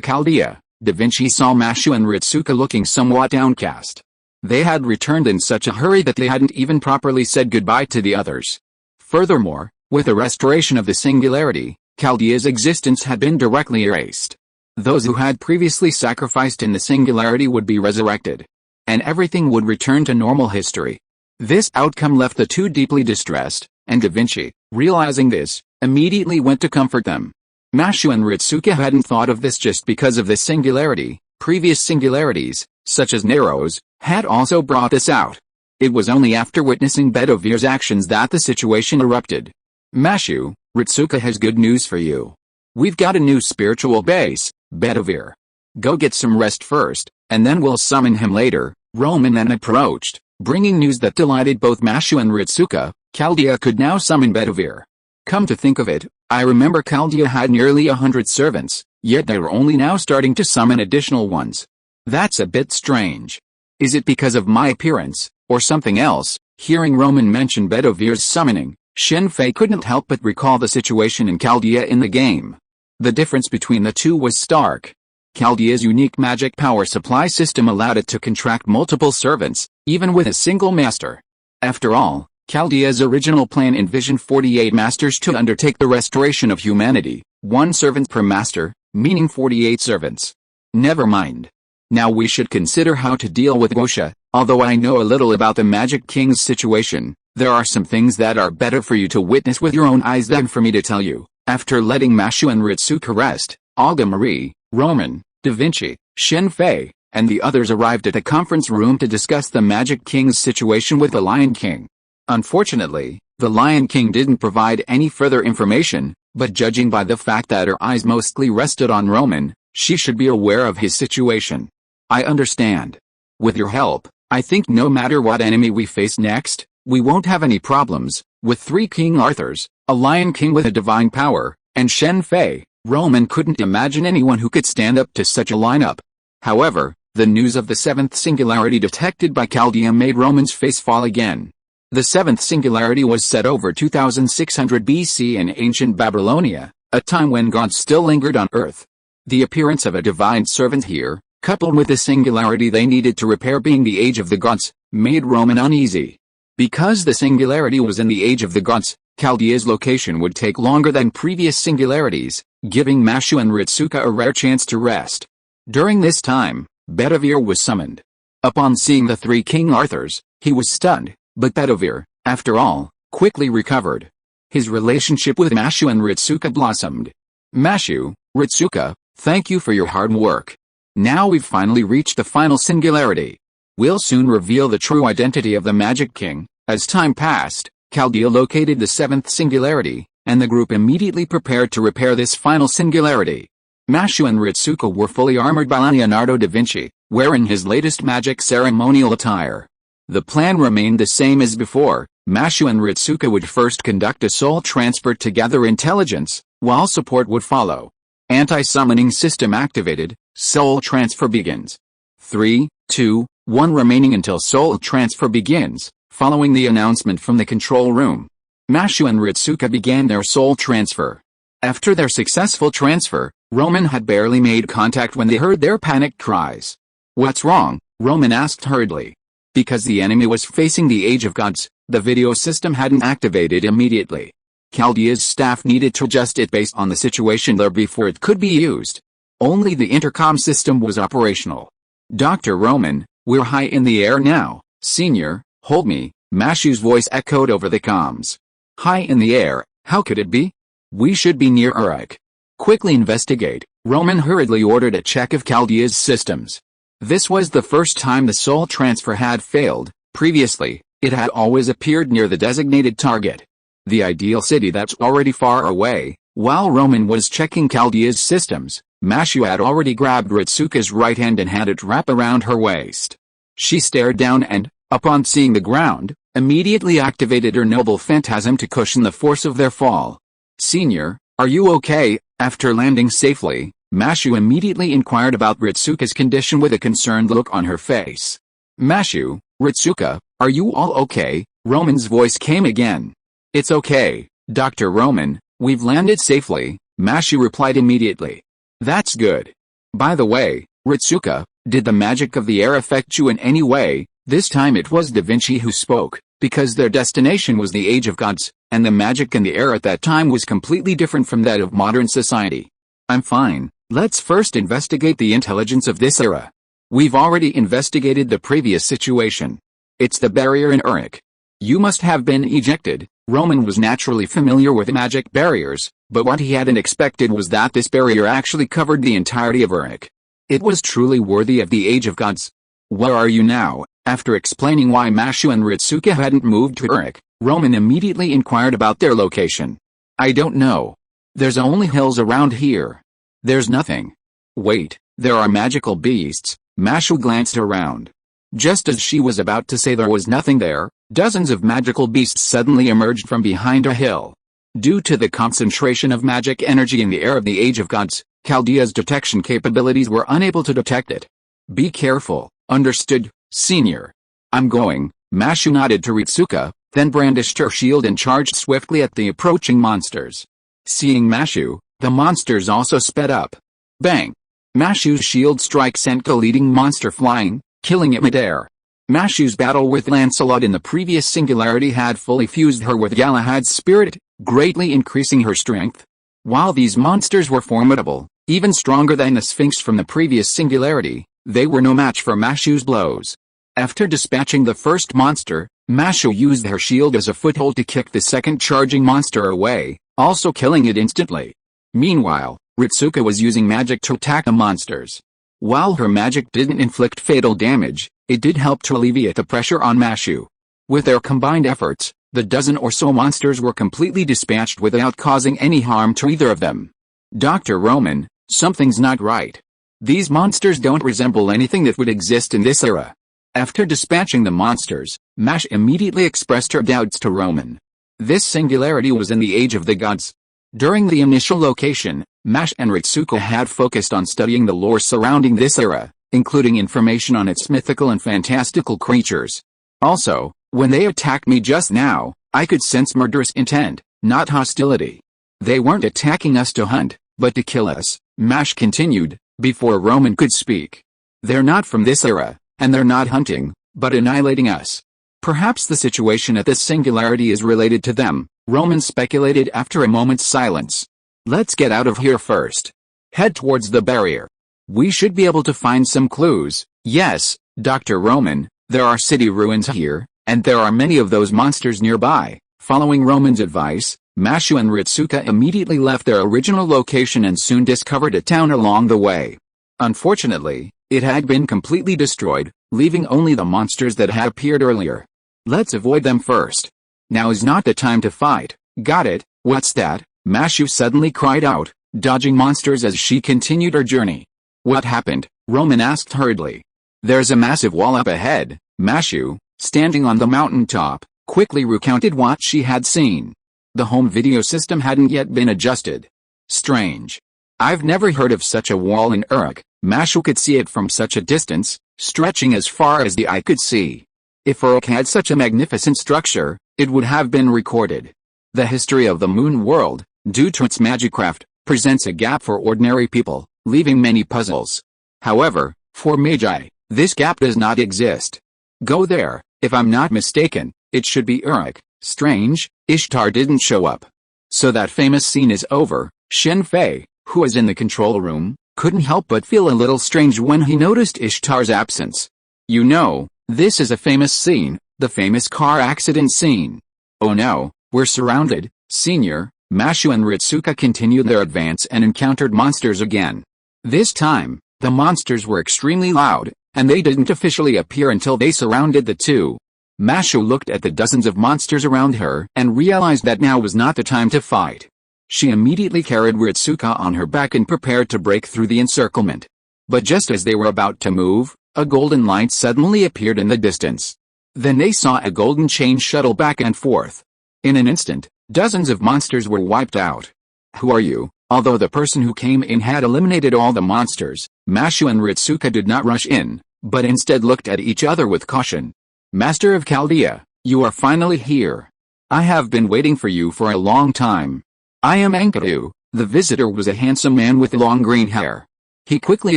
Chaldea, Da Vinci saw Mashu and Ritsuka looking somewhat downcast. They had returned in such a hurry that they hadn't even properly said goodbye to the others. Furthermore, with the restoration of the singularity, Chaldea's existence had been directly erased. Those who had previously sacrificed in the singularity would be resurrected, and everything would return to normal history. This outcome left the two deeply distressed, and Da Vinci, realizing this, immediately went to comfort them. Mashu and Ritsuka hadn't thought of this just because of the singularity. Previous singularities, such as Nero's, had also brought this out. It was only after witnessing Bedovir's actions that the situation erupted. Mashu, Ritsuka has good news for you. We've got a new spiritual base, Bedovir. Go get some rest first, and then we'll summon him later. Roman then approached, bringing news that delighted both Mashu and Ritsuka. Chaldea could now summon Bedovir. Come to think of it, I remember Chaldea had nearly 100 servants, yet they were only now starting to summon additional ones. That's a bit strange. Is it because of my appearance, or something else? Hearing Roman mention Bedovir's summoning, Shen Fei couldn't help but recall the situation in Chaldea in the game. The difference between the two was stark. Chaldea's unique magic power supply system allowed it to contract multiple servants, even with a single master. After all, Chaldea's original plan envisioned 48 masters to undertake the restoration of humanity, one servant per master, meaning 48 servants. Never mind. Now we should consider how to deal with Gosha. Although I know a little about the Magic King's situation, there are some things that are better for you to witness with your own eyes than for me to tell you. After letting Mashu and Ritsuka rest, Olga Marie, Roman, Da Vinci, Shen Fei, and the others arrived at the conference room to discuss the Magic King's situation with the Lion King. Unfortunately, the Lion King didn't provide any further information, but judging by the fact that her eyes mostly rested on Roman, she should be aware of his situation. I understand. With your help, I think no matter what enemy we face next, we won't have any problems. With 3 King Arthurs, a Lion King with a divine power, and Shen Fei, Roman couldn't imagine anyone who could stand up to such a lineup. However, the news of the 7th singularity detected by Chaldea made Roman's face fall again. The 7th singularity was set over 2600 BC in ancient Babylonia, a time when gods still lingered on Earth. The appearance of a divine servant here, coupled with the singularity they needed to repair being the age of the gods, made Roman uneasy. Because the singularity was in the age of the gods, Chaldea's location would take longer than previous singularities, giving Mashu and Ritsuka a rare chance to rest. During this time, Bedovir was summoned. Upon seeing the 3 King Arthurs, he was stunned. But Bedovir, after all, quickly recovered. His relationship with Mashu and Ritsuka blossomed. Mashu, Ritsuka, thank you for your hard work. Now we've finally reached the final singularity. We'll soon reveal the true identity of the Magic King. As time passed, Chaldea located the 7th singularity, and the group immediately prepared to repair this final singularity. Mashu and Ritsuka were fully armored by Leonardo da Vinci, wearing his latest magic ceremonial attire. The plan remained the same as before. Mashu and Ritsuka would first conduct a soul transfer to gather intelligence, while support would follow. Anti-summoning system activated, soul transfer begins. 3, 2, 1 remaining until soul transfer begins, following the announcement from the control room. Mashu and Ritsuka began their soul transfer. After their successful transfer, Roman had barely made contact when they heard their panicked cries. What's wrong? Roman asked hurriedly. Because the enemy was facing the Age of Gods, the video system hadn't activated immediately. Chaldea's staff needed to adjust it based on the situation there before it could be used. Only the intercom system was operational. Dr. Roman, we're high in the air now. Senior, hold me. Mashu's voice echoed over the comms. High in the air, how could it be? We should be near Uruk. Quickly investigate. Roman hurriedly ordered a check of Chaldea's systems. This was the first time the soul transfer had failed. Previously, it had always appeared near the designated target, the ideal city that's already far away. While Roman was checking Chaldea's systems, Mashu had already grabbed Ritsuka's right hand and had it wrap around her waist. She stared down and, upon seeing the ground, immediately activated her noble phantasm to cushion the force of their fall. Senior, are you okay? After landing safely, Mashu immediately inquired about Ritsuka's condition with a concerned look on her face. Mashu, Ritsuka, Are you all okay? Roman's voice came again. It's okay, Dr. Roman, we've landed safely, Mashu replied immediately. That's good. By the way, Ritsuka, did the magic of the air affect you in any way? This time it was Da Vinci who spoke, because their destination was the Age of Gods, and the magic in the air at that time was completely different from that of modern society. I'm fine, let's first investigate the intelligence of this era. We've already investigated the previous situation. It's the barrier in Uruk. You must have been ejected. Roman was naturally familiar with magic barriers, but what he hadn't expected was that this barrier actually covered the entirety of Uruk. It was truly worthy of the Age of Gods. Where are you now? After explaining why Mashu and Ritsuka hadn't moved to Uruk, Roman immediately inquired about their location. I don't know. There's only hills around here. There's nothing. Wait, there are magical beasts. Mashu glanced around. Just as she was about to say there was nothing there, dozens of magical beasts suddenly emerged from behind a hill. Due to the concentration of magic energy in the air of the Age of Gods, Chaldea's detection capabilities were unable to detect it. Be careful, understood, Senior? I'm going. Mashu nodded to Ritsuka, then brandished her shield and charged swiftly at the approaching monsters. Seeing Mashu, the monsters also sped up. Bang! Mashu's shield strike sent the leading monster flying, killing it midair. Mashu's battle with Lancelot in the previous singularity had fully fused her with Galahad's spirit, greatly increasing her strength. While these monsters were formidable, even stronger than the Sphinx from the previous singularity, they were no match for Mashu's blows. After dispatching the first monster, Mashu used her shield as a foothold to kick the second charging monster away, also killing it instantly. Meanwhile, Ritsuka was using magic to attack the monsters. While her magic didn't inflict fatal damage, it did help to alleviate the pressure on Mashu. With their combined efforts, the dozen or so monsters were completely dispatched without causing any harm to either of them. Dr. Roman, something's not right. These monsters don't resemble anything that would exist in this era. After dispatching the monsters, Mash immediately expressed her doubts to Roman. This singularity was in the Age of the Gods. During the initial location, Mash and Ritsuka had focused on studying the lore surrounding this era, including information on its mythical and fantastical creatures. Also, when they attacked me just now, I could sense murderous intent, not hostility. They weren't attacking us to hunt, but to kill us, Mash continued, before Roman could speak. They're not from this era, and they're not hunting, but annihilating us. Perhaps the situation at this singularity is related to them, Roman speculated after a moment's silence. Let's get out of here first. Head towards the barrier. We should be able to find some clues. Yes, Dr. Roman, there are city ruins here, and there are many of those monsters nearby. Following Roman's advice, Mashu and Ritsuka immediately left their original location and soon discovered a town along the way. Unfortunately, it had been completely destroyed, leaving only the monsters that had appeared earlier. Let's avoid them first. Now is not the time to fight. Got it? What's that? Mashu suddenly cried out, dodging monsters as she continued her journey. What happened? Roman asked hurriedly. There's a massive wall up ahead. Mashu, standing on the mountaintop, quickly recounted what she had seen. The home video system hadn't yet been adjusted. Strange. I've never heard of such a wall in Uruk. Mashu could see it from such a distance, stretching as far as the eye could see. If Uruk had such a magnificent structure, it would have been recorded. The history of the moon world, due to its magicraft, presents a gap for ordinary people, leaving many puzzles. However, for Magi, this gap does not exist. Go there, if I'm not mistaken, it should be Uruk. Strange, Ishtar didn't show up. So that famous scene is over. Shen Fei, who was in the control room, couldn't help but feel a little strange when he noticed Ishtar's absence. You know, this is a famous scene, the famous car accident scene. Oh no, we're surrounded, Senior. Mashu and Ritsuka continued their advance and encountered monsters again. This time, the monsters were extremely loud, and they didn't officially appear until they surrounded the two. Mashu looked at the dozens of monsters around her and realized that now was not the time to fight. She immediately carried Ritsuka on her back and prepared to break through the encirclement. But just as they were about to move, a golden light suddenly appeared in the distance. Then they saw a golden chain shuttle back and forth. In an instant, dozens of monsters were wiped out. Who are you? Although the person who came in had eliminated all the monsters, Mashu and Ritsuka did not rush in, but instead looked at each other with caution. Master of Chaldea, you are finally here. I have been waiting for you for a long time. I am Enkidu." The visitor was a handsome man with long green hair. He quickly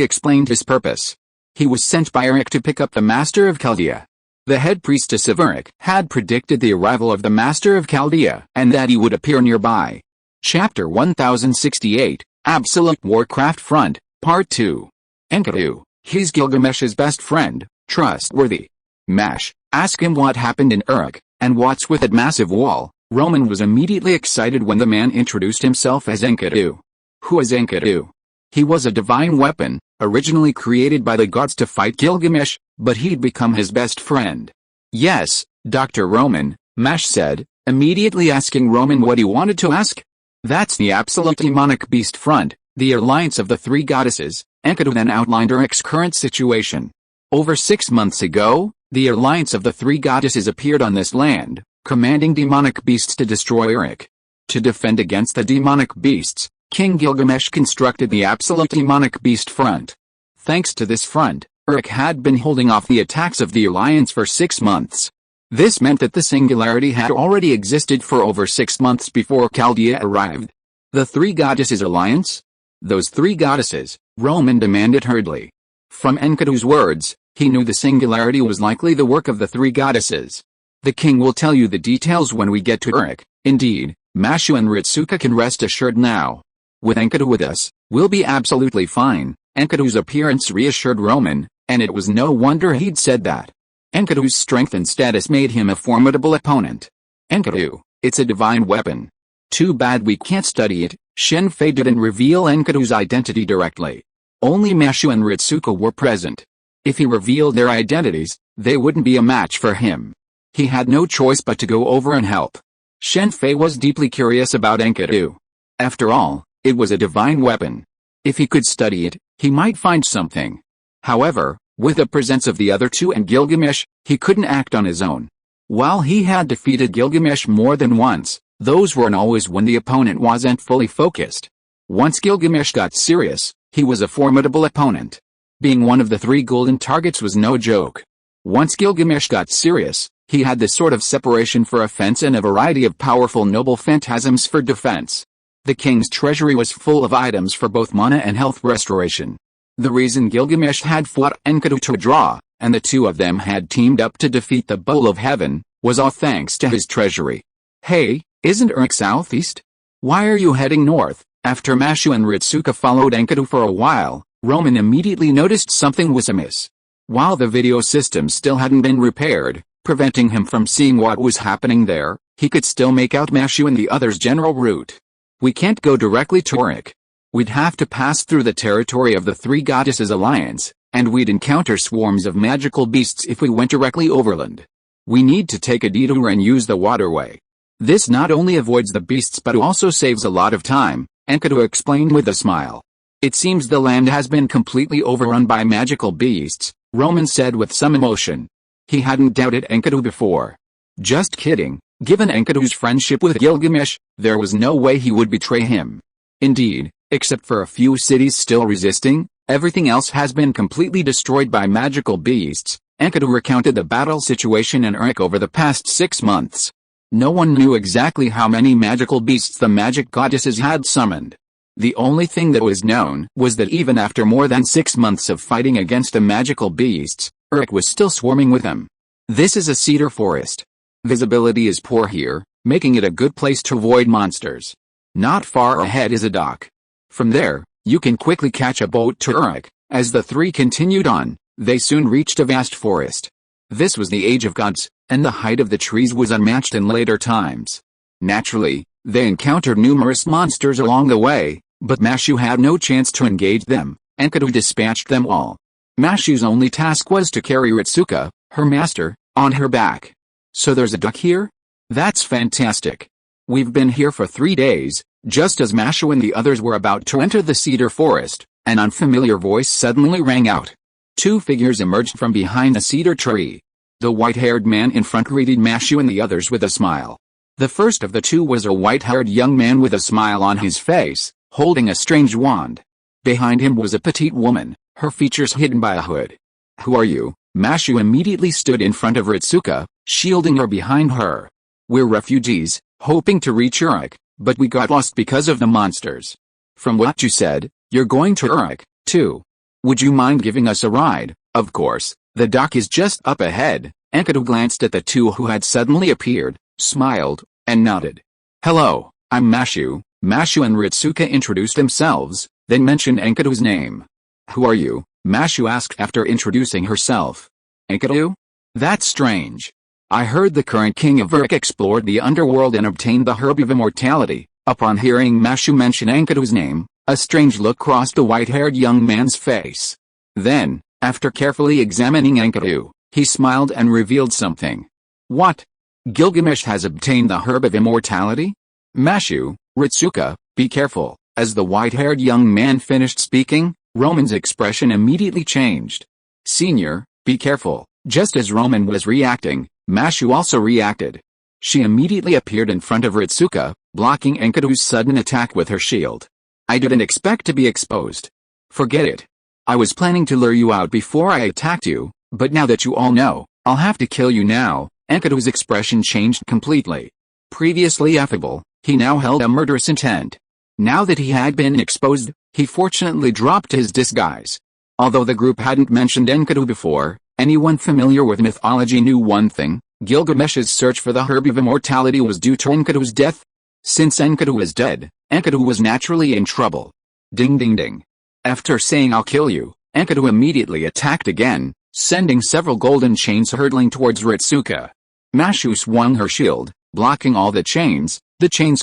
explained his purpose. He was sent by Uruk to pick up the Master of Chaldea. The head priestess of Uruk had predicted the arrival of the Master of Chaldea and that he would appear nearby. Chapter 1068, Absolute Warcraft Front, Part 2. Enkidu, he's Gilgamesh's best friend, trustworthy. Mash, ask him what happened in Uruk, and what's with that massive wall. Roman was immediately excited when the man introduced himself as Enkidu. Who is Enkidu? He was a divine weapon, originally created by the gods to fight Gilgamesh, but he'd become his best friend. Yes, Dr. Roman, Mash said, immediately asking Roman what he wanted to ask. That's the absolute demonic beast front, the alliance of the three goddesses. Enkidu then outlined Uruk's current situation. Over 6 months ago, the alliance of the three goddesses appeared on this land, commanding demonic beasts to destroy Uruk. To defend against the demonic beasts, King Gilgamesh constructed the absolute demonic beast front. Thanks to this front, Uruk had been holding off the attacks of the alliance for 6 months. This meant that the singularity had already existed for over 6 months before Chaldea arrived. The three goddesses alliance? Those three goddesses, Roman demanded hurriedly. From Enkidu's words, he knew the singularity was likely the work of the three goddesses. The king will tell you the details when we get to Uruk. Indeed, Mashu and Ritsuka can rest assured now. With Enkidu with us, we'll be absolutely fine. Enkidu's appearance reassured Roman, and it was no wonder he'd said that. Enkidu's strength and status made him a formidable opponent. Enkidu, it's a divine weapon. Too bad we can't study it. Shen Fei didn't reveal Enkidu's identity directly. Only Mashu and Ritsuka were present. If he revealed their identities, they wouldn't be a match for him. He had no choice but to go over and help. Shen Fei was deeply curious about Enkidu. After all, it was a divine weapon. If he could study it, he might find something. However, with the presence of the other two and Gilgamesh, he couldn't act on his own. While he had defeated Gilgamesh more than once, those weren't always when the opponent wasn't fully focused. Once Gilgamesh got serious, he was a formidable opponent. Being one of the three golden targets was no joke. Once Gilgamesh got serious, he had the sort of separation for offense and a variety of powerful noble phantasms for defense. The king's treasury was full of items for both mana and health restoration. The reason Gilgamesh had fought Enkidu to a draw, and the two of them had teamed up to defeat the Bull of Heaven, was all thanks to his treasury. Hey, isn't Uruk southeast? Why are you heading north? After Mashu and Ritsuka followed Enkidu for a while, Roman immediately noticed something was amiss. While the video system still hadn't been repaired, preventing him from seeing what was happening there, he could still make out Mashu and the others' general route. We can't go directly to Uruk. We'd have to pass through the territory of the three goddesses alliance, and we'd encounter swarms of magical beasts if we went directly overland. We need to take a detour and use the waterway. This not only avoids the beasts but also saves a lot of time, Enkidu explained with a smile. It seems the land has been completely overrun by magical beasts, Roman said with some emotion. He hadn't doubted Enkidu before. Just kidding. Given Enkidu's friendship with Gilgamesh, there was no way he would betray him. Indeed, except for a few cities still resisting, everything else has been completely destroyed by magical beasts. Enkidu recounted the battle situation in Uruk over the past 6 months. No one knew exactly how many magical beasts the magic goddesses had summoned. The only thing that was known was that even after more than 6 months of fighting against the magical beasts, Uruk was still swarming with them. This is a cedar forest. Visibility is poor here, making it a good place to avoid monsters. Not far ahead is a dock. From there, you can quickly catch a boat to Uruk. As the three continued on, they soon reached a vast forest. This was the age of gods, and the height of the trees was unmatched in later times. Naturally, they encountered numerous monsters along the way, but Mashu had no chance to engage them. Enkidu dispatched them all. Mashu's only task was to carry Ritsuka, her master, on her back. So there's a dock here? That's fantastic. We've been here for 3 days. Just as Mashu and the others were about to enter the cedar forest, an unfamiliar voice suddenly rang out. 2 figures emerged from behind a cedar tree. The white-haired man in front greeted Mashu and the others with a smile. The first of the two was a white-haired young man with a smile on his face, holding a strange wand. Behind him was a petite woman, her features hidden by a hood. "Who are you?" Mashu immediately stood in front of Ritsuka, shielding her behind her. "We're refugees, hoping to reach Uruk, but we got lost because of the monsters. From what you said, you're going to Uruk, too. Would you mind giving us a ride?" "Of course, the dock is just up ahead." Enkidu glanced at the two who had suddenly appeared, smiled, and nodded. "Hello, I'm Mashu." Mashu and Ritsuka introduced themselves, then mentioned Enkidu's name. "Who are you?" Mashu asked after introducing herself. "Enkidu? That's strange. I heard the current king of Uruk explored the underworld and obtained the herb of immortality." Upon hearing Mashu mention Enkidu's name, a strange look crossed the white-haired young man's face. Then, after carefully examining Enkidu, he smiled and revealed something. "What? Gilgamesh has obtained the herb of immortality?" "Mashu, Ritsuka, be careful." As the white-haired young man finished speaking, Roman's expression immediately changed. "Senior, be careful." Just as Roman was reacting, Mashu also reacted. She immediately appeared in front of Ritsuka, blocking Enkidu's sudden attack with her shield. "I didn't expect to be exposed. Forget it. I was planning to lure you out before I attacked you, but now that you all know, I'll have to kill you now." Enkidu's expression changed completely. Previously affable, he now held a murderous intent. Now that he had been exposed, he fortunately dropped his disguise. Although the group hadn't mentioned Enkidu before, anyone familiar with mythology knew one thing: Gilgamesh's search for the herb of immortality was due to Enkidu's death. Since Enkidu was dead, Enkidu was naturally in trouble. Ding ding ding. After saying "I'll kill you," Enkidu immediately attacked again, sending several golden chains hurtling towards Ritsuka. Mashu swung her shield, blocking all the chains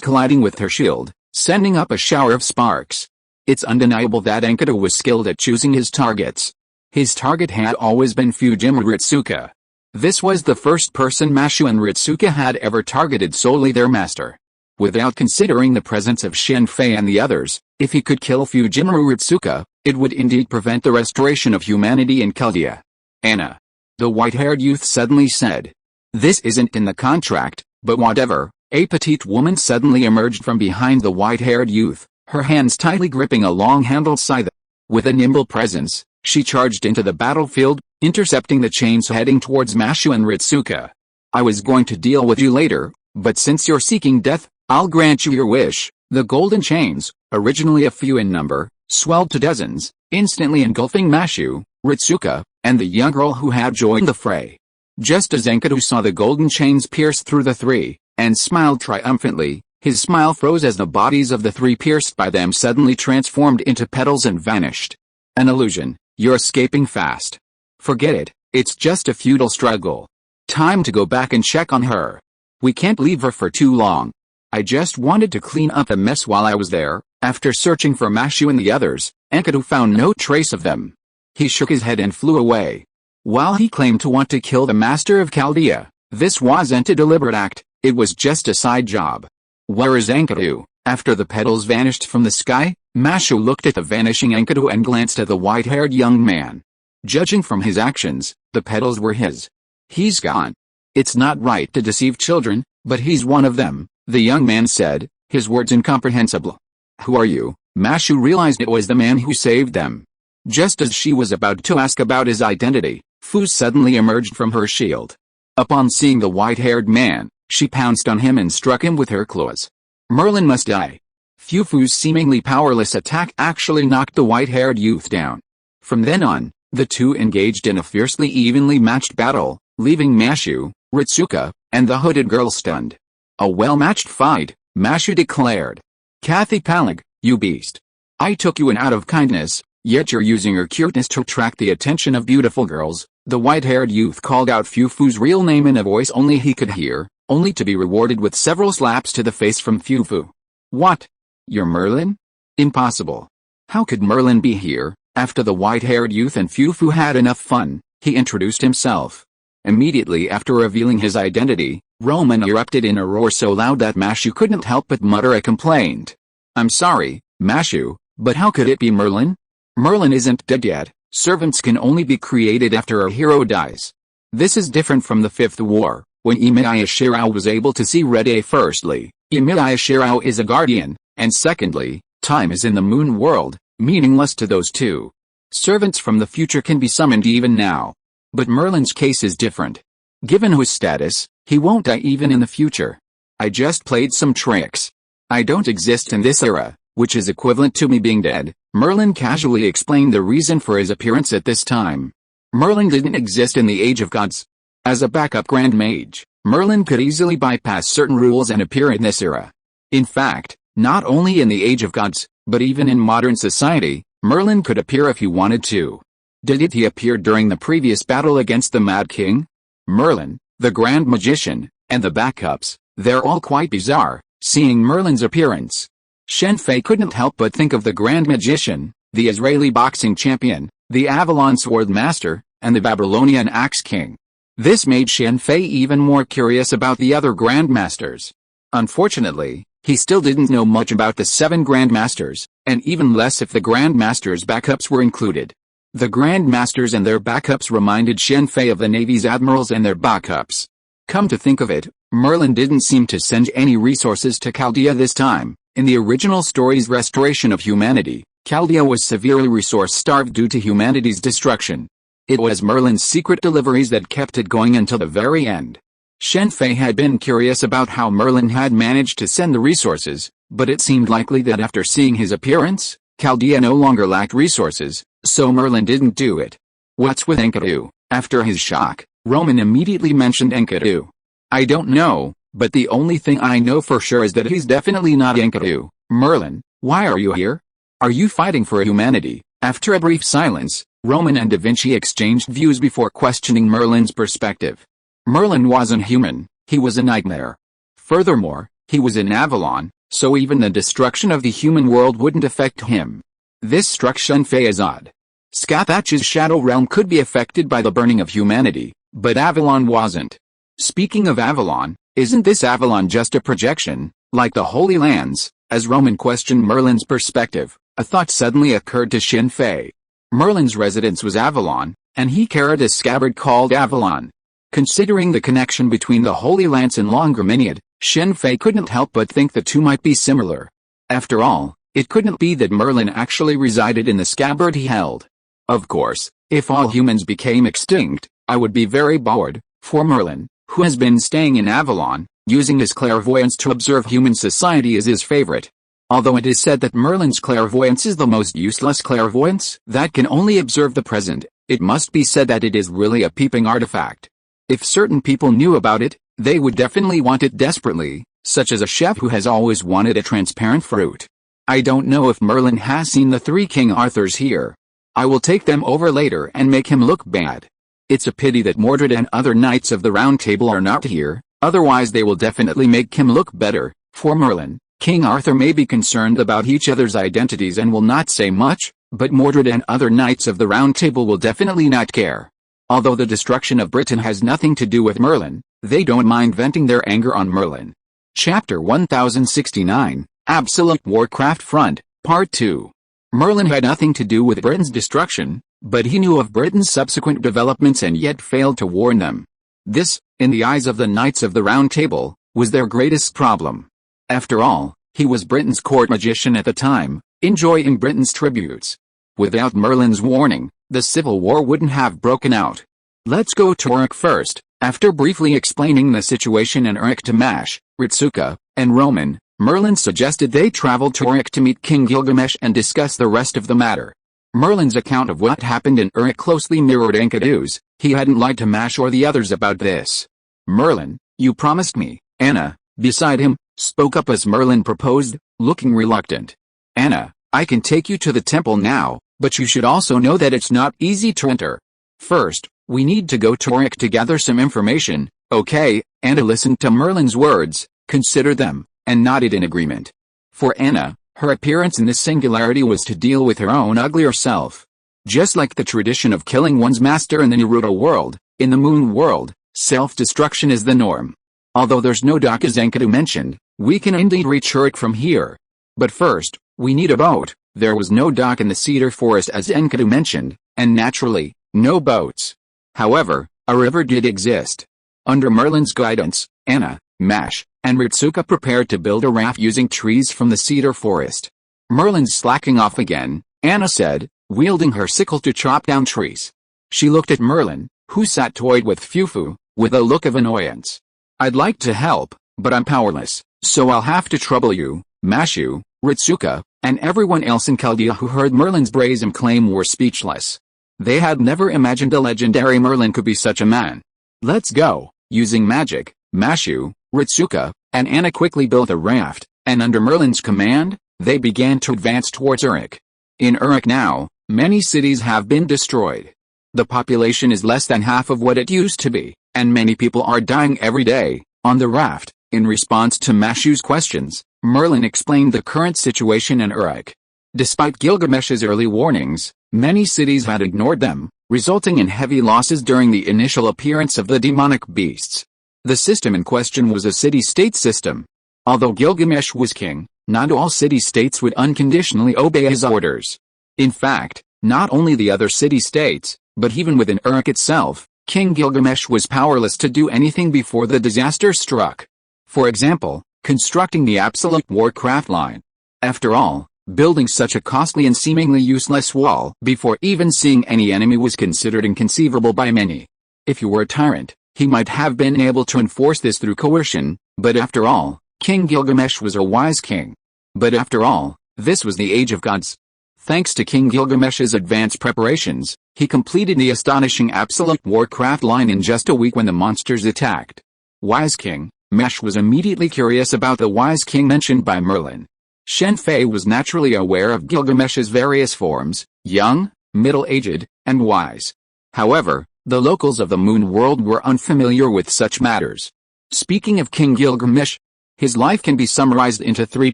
colliding with her shield, sending up a shower of sparks. It's undeniable that Enkidu was skilled at choosing his targets. His target had always been Fujima Ritsuka. This was the first person Mashu and Ritsuka had ever targeted solely their master. Without considering the presence of Shen Fei and the others, if he could kill Fujima Ritsuka, it would indeed prevent the restoration of humanity in Chaldea. "Anna," the white-haired youth suddenly said. "This isn't in the contract, but whatever." A petite woman suddenly emerged from behind the white-haired youth, her hands tightly gripping a long-handled scythe. With a nimble presence, she charged into the battlefield, intercepting the chains heading towards Mashu and Ritsuka. "I was going to deal with you later, but since you're seeking death, I'll grant you your wish." The golden chains, originally a few in number, swelled to dozens, instantly engulfing Mashu, Ritsuka, and the young girl who had joined the fray. Just as Enkidu saw the golden chains pierce through the three, and smiled triumphantly, his smile froze as the bodies of the three pierced by them suddenly transformed into petals and vanished. "An illusion. You're escaping fast. Forget it, it's just a futile struggle. Time to go back and check on her. We can't leave her for too long. I just wanted to clean up a mess while I was there." After searching for Mashu and the others, Enkidu found no trace of them. He shook his head and flew away. While he claimed to want to kill the master of Chaldea, this wasn't a deliberate act, it was just a side job. "Where is Enkidu?" After the petals vanished from the sky, Mashu looked at the vanishing Enkidu and glanced at the white-haired young man. Judging from his actions, the petals were his. "He's gone. It's not right to deceive children, but he's one of them," the young man said, his words incomprehensible. "Who are you?" Mashu realized it was the man who saved them. Just as she was about to ask about his identity, Fu suddenly emerged from her shield. Upon seeing the white-haired man, she pounced on him and struck him with her claws. Merlin must die. Fu's seemingly powerless attack actually knocked the white-haired youth down. From then on, the two engaged in a fiercely evenly matched battle, leaving Mashu, Ritsuka, and the hooded girl stunned. "A well-matched fight," Mashu declared. "Kathy Palag, you beast. I took you in out of kindness, yet you're using your cuteness to attract the attention of beautiful girls." The white-haired youth called out Fu's real name in a voice only he could hear, only to be rewarded with several slaps to the face from Fu. "What? You're Merlin? Impossible. How could Merlin be here?" After the white-haired youth and Fu had enough fun, he introduced himself. Immediately after revealing his identity, Roman erupted in a roar so loud that Mashu couldn't help but mutter a complaint. "I'm sorry, Mashu, but how could it be Merlin? Merlin isn't dead yet. Servants can only be created after a hero dies. This is different from the Fifth War, when Emiya was able to see Red. Firstly, Emiya is a guardian, and secondly, time is in the moon world, meaningless to those two. Servants from the future can be summoned even now. But Merlin's case is different. Given his status, he won't die even in the future. I just played some tricks. I don't exist in this era, which is equivalent to me being dead. Merlin casually explained the reason for his appearance at this time. Merlin didn't exist in the Age of Gods. As a backup Grand Mage, Merlin could easily bypass certain rules and appear in this era. In fact, not only in the Age of Gods, but even in modern society, Merlin could appear if he wanted to. Did he appear during the previous battle against the Mad King? Merlin, the Grand Magician, and the backups, they're all quite bizarre, seeing Merlin's appearance. Shen Fei couldn't help but think of the Grand Magician, the Israeli boxing champion, the Avalon Sword Master, and the Babylonian Axe King. This made Shen Fei even more curious about the other Grandmasters. Unfortunately, he still didn't know much about the 7 Grandmasters, and even less if the Grandmasters' backups were included. The Grandmasters and their backups reminded Shen Fei of the Navy's admirals and their backups. Come to think of it, Merlin didn't seem to send any resources to Chaldea this time. In the original story's Restoration of Humanity, Chaldea was severely resource-starved due to humanity's destruction. It was Merlin's secret deliveries that kept it going until the very end. Shen Fei had been curious about how Merlin had managed to send the resources, but it seemed likely that after seeing his appearance, Chaldea no longer lacked resources, so Merlin didn't do it. What's with Enkidu? After his shock, Roman immediately mentioned Enkidu. I don't know, but the only thing I know for sure is that he's definitely not Enkidu. Merlin, why are you here? Are you fighting for humanity? After a brief silence, Roman and Da Vinci exchanged views before questioning Merlin's perspective. Merlin wasn't human, he was a nightmare. Furthermore, he was in Avalon, so even the destruction of the human world wouldn't affect him. This struck Shen Fei as odd. Scathach's Shadow Realm could be affected by the burning of humanity, but Avalon wasn't. Speaking of Avalon, isn't this Avalon just a projection, like the Holy Lands? As Roman questioned Merlin's perspective, a thought suddenly occurred to Shen Fei. Merlin's residence was Avalon, and he carried a scabbard called Avalon. Considering the connection between the Holy Lance and Longreminiad, Shen Fei couldn't help but think the two might be similar. After all, it couldn't be that Merlin actually resided in the scabbard he held. Of course, if all humans became extinct, I would be very bored. For Merlin, who has been staying in Avalon, using his clairvoyance to observe human society is his favorite. Although it is said that Merlin's clairvoyance is the most useless clairvoyance that can only observe the present, it must be said that it is really a peeping artifact. If certain people knew about it, they would definitely want it desperately, such as a chef who has always wanted a transparent fruit. I don't know if Merlin has seen the 3 King Arthurs here. I will take them over later and make him look bad. It's a pity that Mordred and other Knights of the Round Table are not here, otherwise they will definitely make him look better. For Merlin, King Arthur may be concerned about each other's identities and will not say much, but Mordred and other Knights of the Round Table will definitely not care. Although the destruction of Britain has nothing to do with Merlin, they don't mind venting their anger on Merlin. Chapter 1069, Absolute Warcraft Front, Part 2. Merlin had nothing to do with Britain's destruction, but he knew of Britain's subsequent developments and yet failed to warn them. This, in the eyes of the Knights of the Round Table, was their greatest problem. After all, he was Britain's court magician at the time, enjoying Britain's tributes. Without Merlin's warning, the Civil War wouldn't have broken out. Let's go to Uruk first. After briefly explaining the situation in Uruk to Mash, Ritsuka, and Roman, Merlin suggested they travel to Uruk to meet King Gilgamesh and discuss the rest of the matter. Merlin's account of what happened in Uruk closely mirrored Enkidu's. He hadn't lied to Mash or the others about this. Merlin, you promised me. Anna, beside him, spoke up as Merlin proposed, looking reluctant. Anna, I can take you to the temple now, but you should also know that it's not easy to enter. First, we need to go to Uruk to gather some information. Okay, Anna listened to Merlin's words, considered them, and nodded in agreement. For Anna, her appearance in this singularity was to deal with her own uglier self. Just like the tradition of killing one's master in the Naruto world, in the Moon world, self-destruction is the norm. Although there's no dock as Enkidu mentioned, we can indeed reach Uruk from here. But first, we need a boat. There was no dock in the cedar forest as Enkidu mentioned, and naturally, no boats. However, a river did exist. Under Merlin's guidance, Anna, Mash, and Ritsuka prepared to build a raft using trees from the cedar forest. Merlin's slacking off again, Anna said, wielding her sickle to chop down trees. She looked at Merlin, who sat toyed with Fufu, with a look of annoyance. "I'd like to help, but I'm powerless, so I'll have to trouble you, Mashu, Ritsuka, and everyone else in Chaldea who heard Merlin's brazen claim were speechless. They had never imagined a legendary Merlin could be such a man. Let's go." Using magic, Mashu, Ritsuka, and Anna quickly built a raft, and under Merlin's command, they began to advance towards Uruk. In Uruk now, many cities have been destroyed. The population is less than half of what it used to be, and many people are dying every day. On the raft, in response to Mashu's questions, Merlin explained the current situation in Uruk. Despite Gilgamesh's early warnings, many cities had ignored them, resulting in heavy losses during the initial appearance of the demonic beasts. The system in question was a city-state system. Although Gilgamesh was king, not all city-states would unconditionally obey his orders. In fact, not only the other city-states, but even within Uruk itself, King Gilgamesh was powerless to do anything before the disaster struck. For example, constructing the absolute warcraft line. After all, building such a costly and seemingly useless wall before even seeing any enemy was considered inconceivable by many. If he were a tyrant, he might have been able to enforce this through coercion, but after all, King Gilgamesh was a wise king. But after all, this was the age of gods. Thanks to King Gilgamesh's advanced preparations, he completed the astonishing absolute warcraft line in just a week when the monsters attacked. Wise King, Mesh was immediately curious about the wise king mentioned by Merlin. Shen Fei was naturally aware of Gilgamesh's various forms, young, middle-aged, and wise. However, the locals of the moon world were unfamiliar with such matters. Speaking of King Gilgamesh, his life can be summarized into 3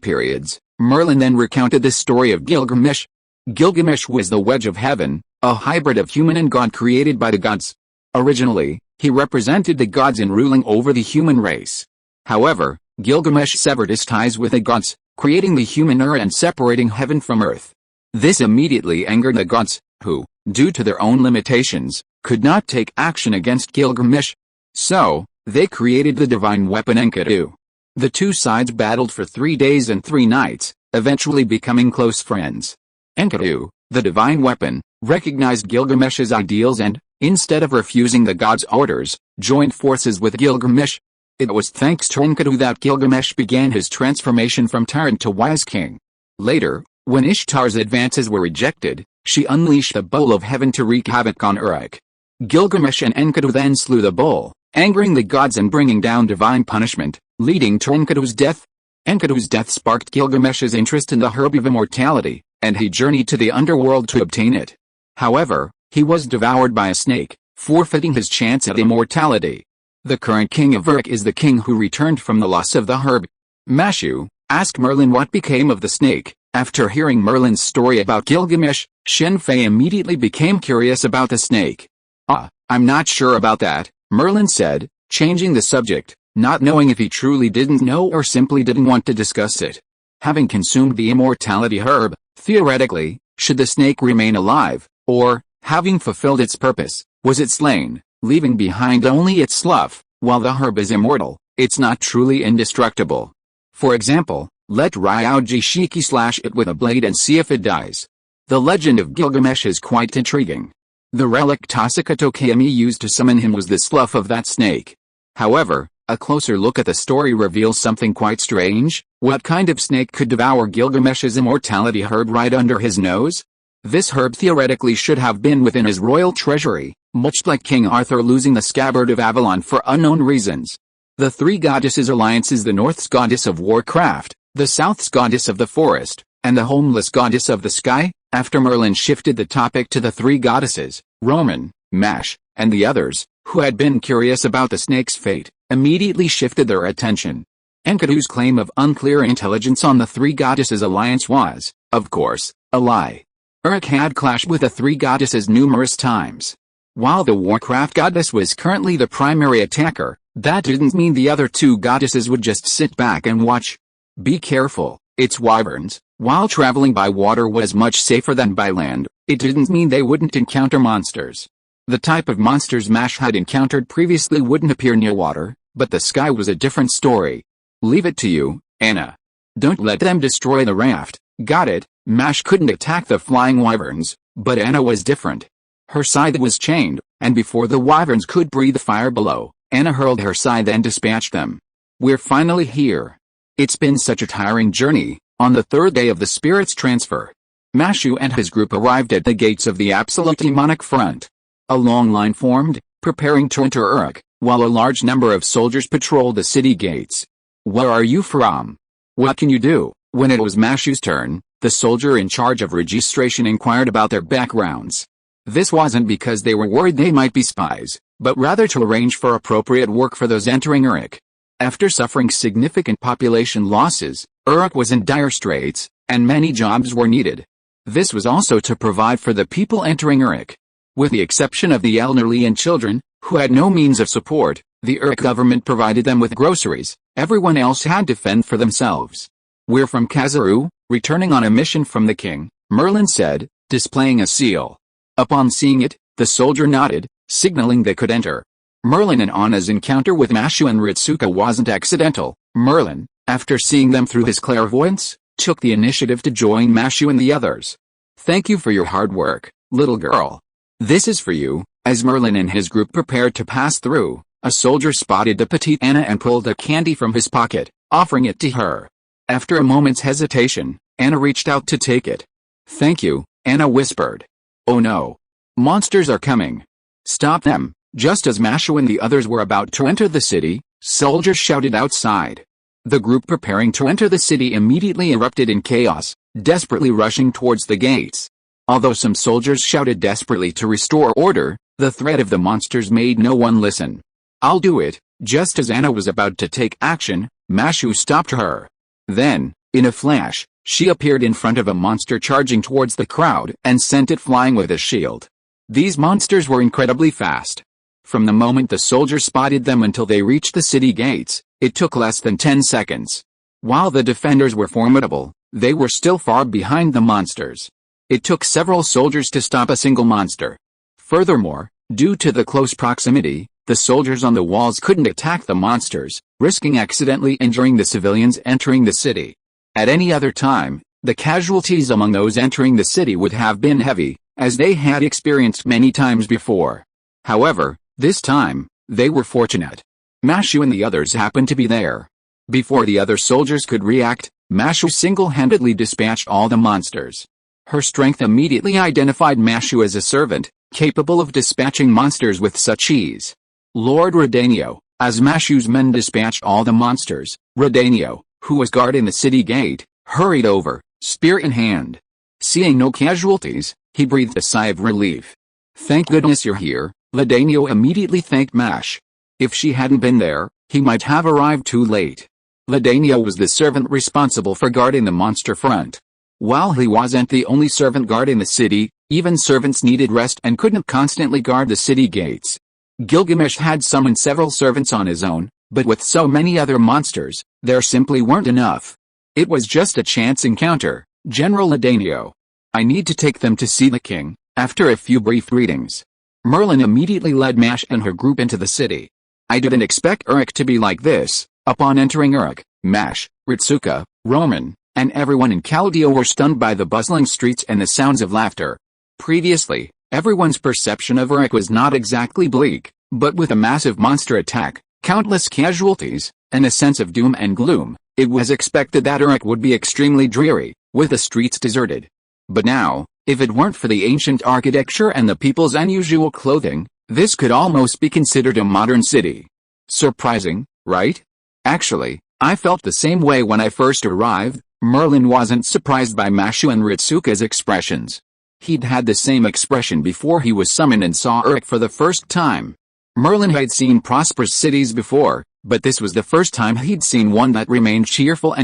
periods. Merlin then recounted the story of Gilgamesh. Gilgamesh was the wedge of heaven, a hybrid of human and god created by the gods. Originally, he represented the gods in ruling over the human race. However, Gilgamesh severed his ties with the gods, creating the human era and separating heaven from earth. This immediately angered the gods, who, due to their own limitations, could not take action against Gilgamesh. So, they created the divine weapon Enkidu. The two sides battled for 3 days and 3 nights, eventually becoming close friends. Enkidu, the divine weapon, recognized Gilgamesh's ideals and, instead of refusing the god's orders, joined forces with Gilgamesh. It was thanks to Enkidu that Gilgamesh began his transformation from tyrant to wise king. Later, when Ishtar's advances were rejected, she unleashed the bull of heaven to wreak havoc on Uruk. Gilgamesh and Enkidu then slew the bull, angering the gods and bringing down divine punishment, leading to Enkidu's death. Enkidu's death sparked Gilgamesh's interest in the herb of immortality, and he journeyed to the underworld to obtain it. However, he was devoured by a snake, forfeiting his chance at immortality. The current king of Uruk is the king who returned from the loss of the herb. Mashu, asked Merlin what became of the snake. After hearing Merlin's story about Gilgamesh, Shen Fei immediately became curious about the snake. I'm not sure about that, Merlin said, changing the subject, not knowing if he truly didn't know or simply didn't want to discuss it. Having consumed the immortality herb, theoretically, should the snake remain alive, or, having fulfilled its purpose, was it slain, leaving behind only its slough? While the herb is immortal, it's not truly indestructible. For example, let Ryuji Shiki slash it with a blade and see if it dies. The legend of Gilgamesh is quite intriguing. The relic Tasaka Tokayami used to summon him was the slough of that snake. However, a closer look at the story reveals something quite strange. What kind of snake could devour Gilgamesh's immortality herb right under his nose? This herb theoretically should have been within his royal treasury, much like King Arthur losing the scabbard of Avalon for unknown reasons. The 3 goddesses alliance is the North's goddess of warcraft, the South's goddess of the forest, and the homeless goddess of the sky. After Merlin shifted the topic to the 3 goddesses, Roman, Mash, and the others, who had been curious about the snake's fate, immediately shifted their attention. Enkidu's claim of unclear intelligence on the 3 goddesses alliance was, of course, a lie. Uruk had clashed with the 3 goddesses numerous times. While the Warcraft goddess was currently the primary attacker, that didn't mean the other 2 goddesses would just sit back and watch. Be careful, it's wyverns. While traveling by water was much safer than by land, it didn't mean they wouldn't encounter monsters. The type of monsters Mash had encountered previously wouldn't appear near water, but the sky was a different story. Leave it to you, Anna. Don't let them destroy the raft. Got it? Mash couldn't attack the flying wyverns, but Anna was different. Her scythe was chained, and before the wyverns could breathe fire below, Anna hurled her scythe and dispatched them. We're finally here. It's been such a tiring journey. On the third day of the spirit's transfer, Mashu and his group arrived at the gates of the absolute demonic front. A long line formed, preparing to enter Uruk, while a large number of soldiers patrolled the city gates. Where are you from? What can you do? When it was Mashu's turn, the soldier in charge of registration inquired about their backgrounds. This wasn't because they were worried they might be spies, but rather to arrange for appropriate work for those entering Uruk. After suffering significant population losses, Uruk was in dire straits, and many jobs were needed. This was also to provide for the people entering Uruk. With the exception of the elderly and children, who had no means of support, the Uruk government provided them with groceries. Everyone else had to fend for themselves. We're from Kazaru, returning on a mission from the king, Merlin said, displaying a seal. Upon seeing it, the soldier nodded, signaling they could enter. Merlin and Anna's encounter with Mashu and Ritsuka wasn't accidental. Merlin, after seeing them through his clairvoyance, took the initiative to join Mashu and the others. Thank you for your hard work, little girl. This is for you. As Merlin and his group prepared to pass through, a soldier spotted the petite Anna and pulled a candy from his pocket, offering it to her. After a moment's hesitation, Anna reached out to take it. Thank you, Anna whispered. Oh no. Monsters are coming. Stop them. Just as Mashu and the others were about to enter the city, soldiers shouted outside. The group preparing to enter the city immediately erupted in chaos, desperately rushing towards the gates. Although some soldiers shouted desperately to restore order, the threat of the monsters made no one listen. I'll do it. Just as Anna was about to take action, Mashu stopped her. Then, in a flash, she appeared in front of a monster charging towards the crowd and sent it flying with a shield. These monsters were incredibly fast. From the moment the soldiers spotted them until they reached the city gates, it took less than 10 seconds. While the defenders were formidable, they were still far behind the monsters. It took several soldiers to stop a single monster. Furthermore, due to the close proximity, the soldiers on the walls couldn't attack the monsters, risking accidentally injuring the civilians entering the city. At any other time, the casualties among those entering the city would have been heavy, as they had experienced many times before. However, this time, they were fortunate. Mashu and the others happened to be there. Before the other soldiers could react, Mashu single-handedly dispatched all the monsters. Her strength immediately identified Mashu as a servant, capable of dispatching monsters with such ease. Lord Redanio, as Mashu's men dispatched all the monsters, Redanio, who was guarding the city gate, hurried over, spear in hand. Seeing no casualties, he breathed a sigh of relief. Thank goodness you're here, Redanio immediately thanked Mash. If she hadn't been there, he might have arrived too late. Redanio was the servant responsible for guarding the monster front. While he wasn't the only servant guarding the city, even servants needed rest and couldn't constantly guard the city gates. Gilgamesh had summoned several servants on his own, but with so many other monsters, there simply weren't enough. It was just a chance encounter, General Redanio. I need to take them to see the king. After a few brief greetings, Merlin immediately led Mash and her group into the city. I didn't expect Uruk to be like this. Upon entering Uruk, Mash, Ritsuka, Roman, and everyone in Chaldea were stunned by the bustling streets and the sounds of laughter. Previously, everyone's perception of Uruk was not exactly bleak, but with a massive monster attack, countless casualties, and a sense of doom and gloom, it was expected that Uruk would be extremely dreary, with the streets deserted. But now, if it weren't for the ancient architecture and the people's unusual clothing, this could almost be considered a modern city. Surprising, right? Actually, I felt the same way when I first arrived. Merlin wasn't surprised by Mashu and Ritsuka's expressions. He'd had the same expression before he was summoned and saw Uruk for the first time. Merlin had seen prosperous cities before, but this was the first time he'd seen one that remained cheerful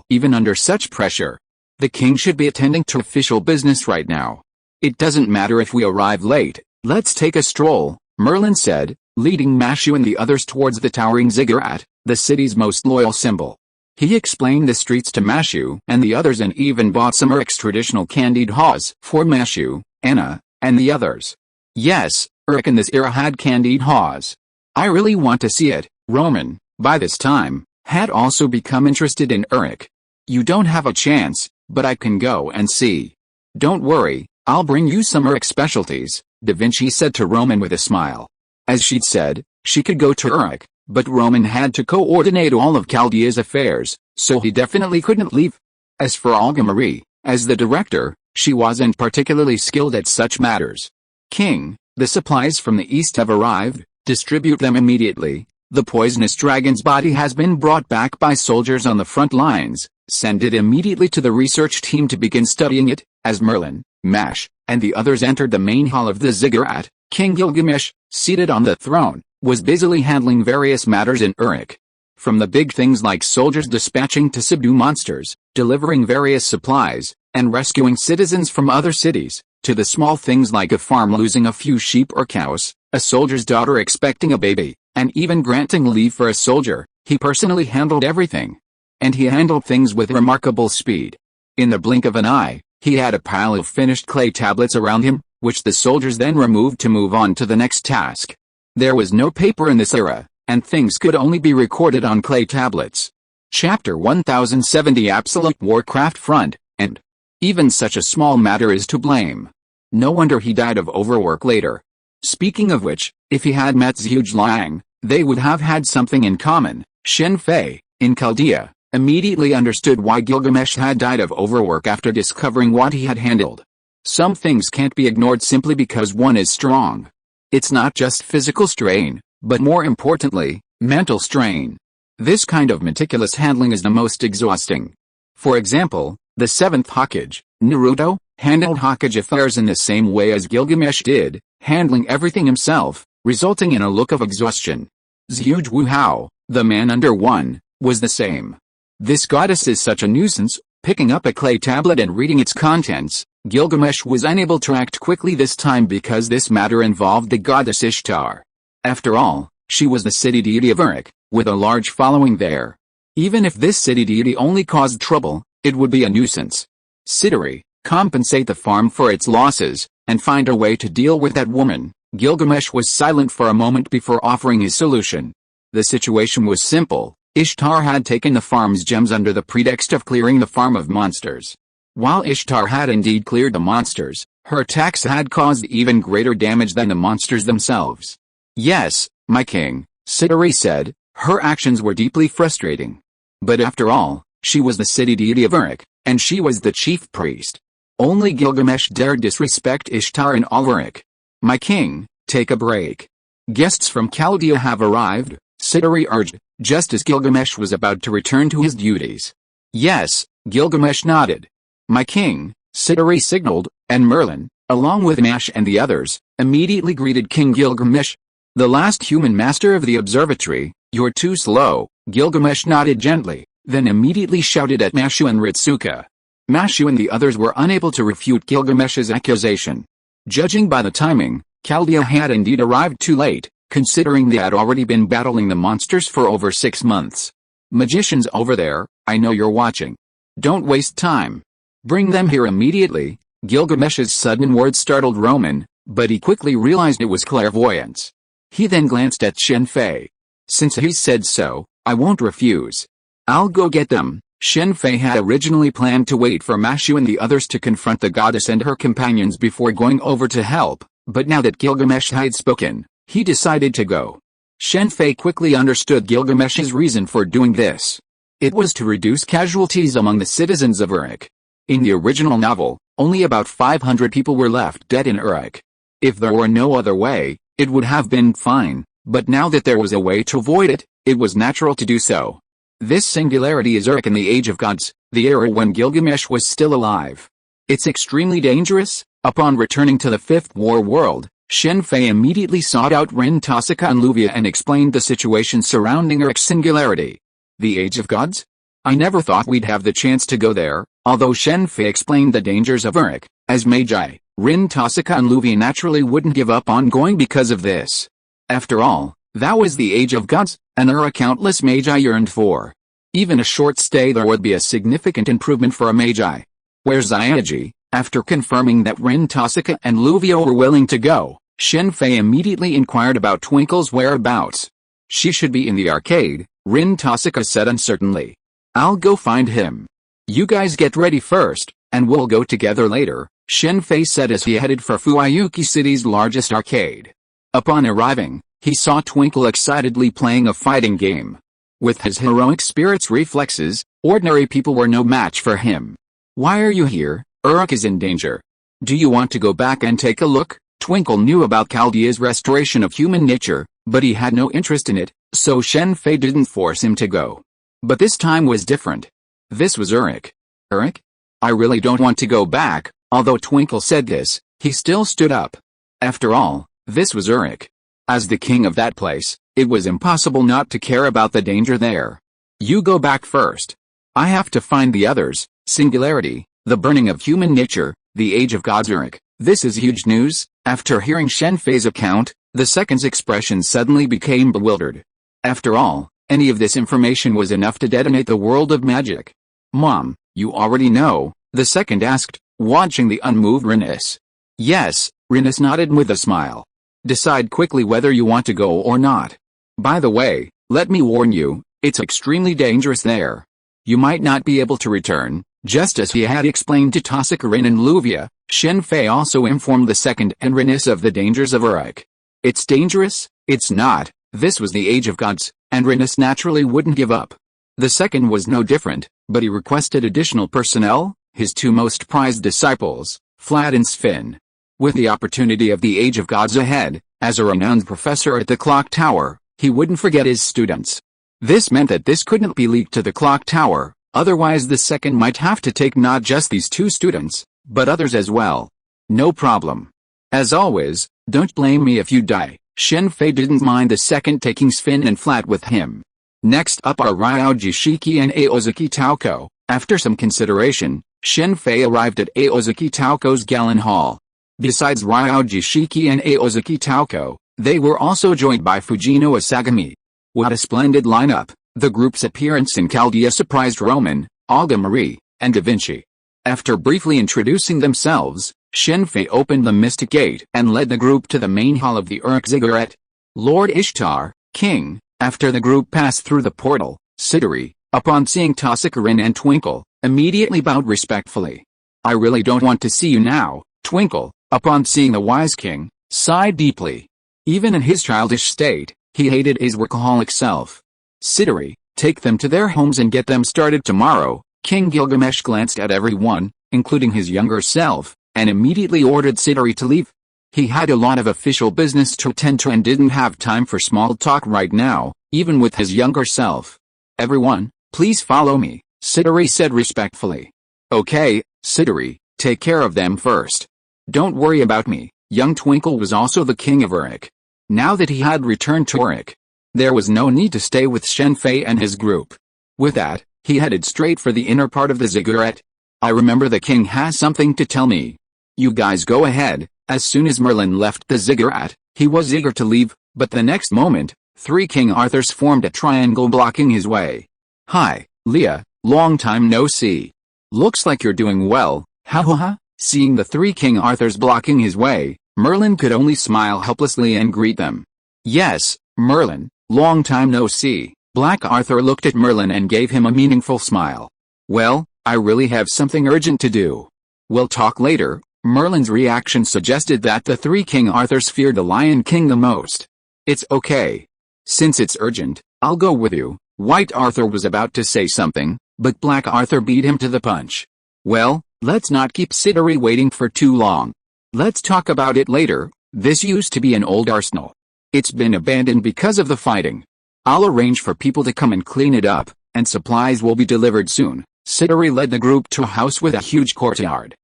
even under such pressure. The king should be attending to official business right now. It doesn't matter if we arrive late, let's take a stroll, Merlin said, leading Mashu and the others towards the towering ziggurat, the city's most loyal symbol. He explained the streets to Mashu and the others and even bought some Uruk's traditional candied haws for Mashu, Anna, and the others. Yes, Uruk in this era had candied haws. I really want to see it. Roman, by this time, had also become interested in Uruk. You don't have a chance, but I can go and see. Don't worry, I'll bring you some Uruk specialties, Da Vinci said to Roman with a smile. As she'd said, she could go to Uruk, but Roman had to coordinate all of Chaldea's affairs, so he definitely couldn't leave. As for Olga Marie, as the director, she wasn't particularly skilled at such matters. King, the supplies from the east have arrived, distribute them immediately. The poisonous dragon's body has been brought back by soldiers on the front lines, send it immediately to the research team to begin studying it. As Merlin, Mash, and the others entered the main hall of the ziggurat, King Gilgamesh, seated on the throne, was busily handling various matters in Uruk. From the big things like soldiers dispatching to subdue monsters, delivering various supplies, and rescuing citizens from other cities, to the small things like a farm losing a few sheep or cows, a soldier's daughter expecting a baby, and even granting leave for a soldier, he personally handled everything. And he handled things with remarkable speed. In the blink of an eye, he had a pile of finished clay tablets around him, which the soldiers then removed to move on to the next task. There was no paper in this era, and things could only be recorded on clay tablets. Chapter 1070 Absolute Warcraft Front, End. Even such a small matter is to blame. No wonder he died of overwork later. Speaking of which, if he had met Zhuge-Liang, they would have had something in common. Shen Fei, in Chaldea, immediately understood why Gilgamesh had died of overwork after discovering what he had handled. Some things can't be ignored simply because one is strong. It's not just physical strain, but more importantly, mental strain. This kind of meticulous handling is the most exhausting. For example, the 7th Hokage, Naruto, handled Hokage affairs in the same way as Gilgamesh did, handling everything himself, resulting in a look of exhaustion. Zhuge Wuhao, the man under one, was the same. This goddess is such a nuisance. Picking up a clay tablet and reading its contents, Gilgamesh was unable to act quickly this time because this matter involved the goddess Ishtar. After all, she was the city deity of Uruk, with a large following there. Even if this city deity only caused trouble, it would be a nuisance. Siduri, compensate the farm for its losses, and find a way to deal with that woman. Gilgamesh was silent for a moment before offering his solution. The situation was simple. Ishtar had taken the farm's gems under the pretext of clearing the farm of monsters. While Ishtar had indeed cleared the monsters, her attacks had caused even greater damage than the monsters themselves. Yes, my king, Siduri said, her actions were deeply frustrating. But after all, she was the city deity of Uruk, and she was the chief priest. Only Gilgamesh dared disrespect Ishtar in all Uruk. My king, take a break. Guests from Chaldea have arrived, Siduri urged, just as Gilgamesh was about to return to his duties. Yes, Gilgamesh nodded. My king, Siduri signaled, and Merlin, along with Mash and the others, immediately greeted King Gilgamesh. The last human master of the observatory, you're too slow. Gilgamesh nodded gently, then immediately shouted at Mashu and Ritsuka. Mashu and the others were unable to refute Gilgamesh's accusation. Judging by the timing, Chaldea had indeed arrived too late, considering they had already been battling the monsters for over 6 months. Magicians over there, I know you're watching. Don't waste time. Bring them here immediately. Gilgamesh's sudden words startled Roman, but he quickly realized it was clairvoyance. He then glanced at Shen Fei. Since he said so, I won't refuse. I'll go get them. Shen Fei had originally planned to wait for Mashu and the others to confront the goddess and her companions before going over to help, but now that Gilgamesh had spoken, he decided to go. Shen Fei quickly understood Gilgamesh's reason for doing this. It was to reduce casualties among the citizens of Uruk. In the original novel, only about 500 people were left dead in Uruk. If there were no other way, it would have been fine, but now that there was a way to avoid it, it was natural to do so. This singularity is Uruk in the Age of Gods, the era when Gilgamesh was still alive. It's extremely dangerous. Upon returning to the Fifth War World, Shen Fei immediately sought out Rin Tosaka and Luvia and explained the situation surrounding Uruk's singularity. The Age of Gods? I never thought we'd have the chance to go there. Although Shen Fei explained the dangers of Uruk, as Magi, Rin Tosaka and Luvia naturally wouldn't give up on going because of this. After all, that was the Age of Gods, an era countless Magi yearned for. Even a short stay there would be a significant improvement for a Magi. Where's Zyagi? After confirming that Rin Tosaka and Luvia were willing to go, Shen Fei immediately inquired about Twinkle's whereabouts. She should be in the arcade, Rin Tosaka said uncertainly. I'll go find him. You guys get ready first, and we'll go together later, Shen Fei said as he headed for Fuyuki City's largest arcade. Upon arriving, he saw Twinkle excitedly playing a fighting game. With his heroic spirit's reflexes, ordinary people were no match for him. "Why are you here? Uruk is in danger. Do you want to go back and take a look?" Twinkle knew about Chaldea's restoration of human nature, but he had no interest in it, so Shen Fei didn't force him to go. But this time was different. This was Uruk. "Uruk? I really don't want to go back." Although Twinkle said this, he still stood up. After all, this was Uruk. As the king of that place, it was impossible not to care about the danger there. "You go back first. I have to find the others." Singularity, the burning of human nature, the age of gods. Uruk. This is huge news. After hearing Shen Fei's account, the second's expression suddenly became bewildered. After all, any of this information was enough to detonate the world of magic. "Mom, you already know?" the second asked, watching the unmoved Rinus. "Yes," Rinus nodded with a smile. "Decide quickly whether you want to go or not. By the way, let me warn you, it's extremely dangerous there. You might not be able to return." Just as he had explained to Tosikarin and Luvia, Shen Fei also informed the second and Rinus of the dangers of Uruk. "It's dangerous?" "It's not. This was the age of gods, and Rinus naturally wouldn't give up." The second was no different, but he requested additional personnel, his two most prized disciples, Flad and Sven. With the opportunity of the age of gods ahead, as a renowned professor at the clock tower, he wouldn't forget his students. This meant that this couldn't be leaked to the clock tower, otherwise the second might have to take not just these two students, but others as well. "No problem. As always, don't blame me if you die." Shen Fei didn't mind the second taking Sven and Flat with him. Next up are Ryoji Shiki and Aozuki Taoko. After some consideration, Shen Fei arrived at Aozuki Taoko's Gallon Hall. Besides Ryoji Shiki and Aozuki Taoko, they were also joined by Fujino Asagami. What a splendid lineup! The group's appearance in Chaldea surprised Roman, Olga Marie, and Da Vinci. After briefly introducing themselves, Shen Fei opened the Mystic Gate and led the group to the main hall of the Uruk Ziggurat. Lord Ishtar, King. After the group passed through the portal, S.H.I.E.L.D, upon seeing Tosikarin and Twinkle, immediately bowed respectfully. "I really don't want to see you now." Twinkle, upon seeing the wise king, sighed deeply. Even in his childish state, he hated his workaholic self. "S.H.I.E.L.D, take them to their homes and get them started tomorrow." King Gilgamesh glanced at everyone, including his younger self, and immediately ordered S.H.I.E.L.D to leave. He had a lot of official business to attend to and didn't have time for small talk right now, even with his younger self. "Everyone, please follow me," S.H.I.E.L.D said respectfully. "Okay, S.H.I.E.L.D, take care of them first. Don't worry about me." Young Twinkle was also the king of Uruk. Now that he had returned to Uruk, there was no need to stay with Shen Fei and his group. With that, he headed straight for the inner part of the ziggurat. "I remember the king has something to tell me. You guys go ahead." As soon as Merlin left the ziggurat, he was eager to leave, but the next moment, 3 King Arthurs formed a triangle blocking his way. "Hi, Leah, long time no see. Looks like you're doing well." Ha ha ha. Seeing the 3 King Arthurs blocking his way, Merlin could only smile helplessly and greet them. "Yes, Merlin, long time no see." Black Arthur looked at Merlin and gave him a meaningful smile. "Well, I really have something urgent to do. We'll talk later." Merlin's reaction suggested that the 3 King Arthurs feared the Lion King the most. "It's okay. Since it's urgent, I'll go with you." White Arthur was about to say something, but Black Arthur beat him to the punch. "Well, let's not keep S.H.I.E.L.D waiting for too long. Let's talk about it later. This used to be an old arsenal. It's been abandoned because of the fighting. I'll arrange for people to come and clean it up, and supplies will be delivered soon." S.H.I.E.L.D led the group to a house with a huge courtyard.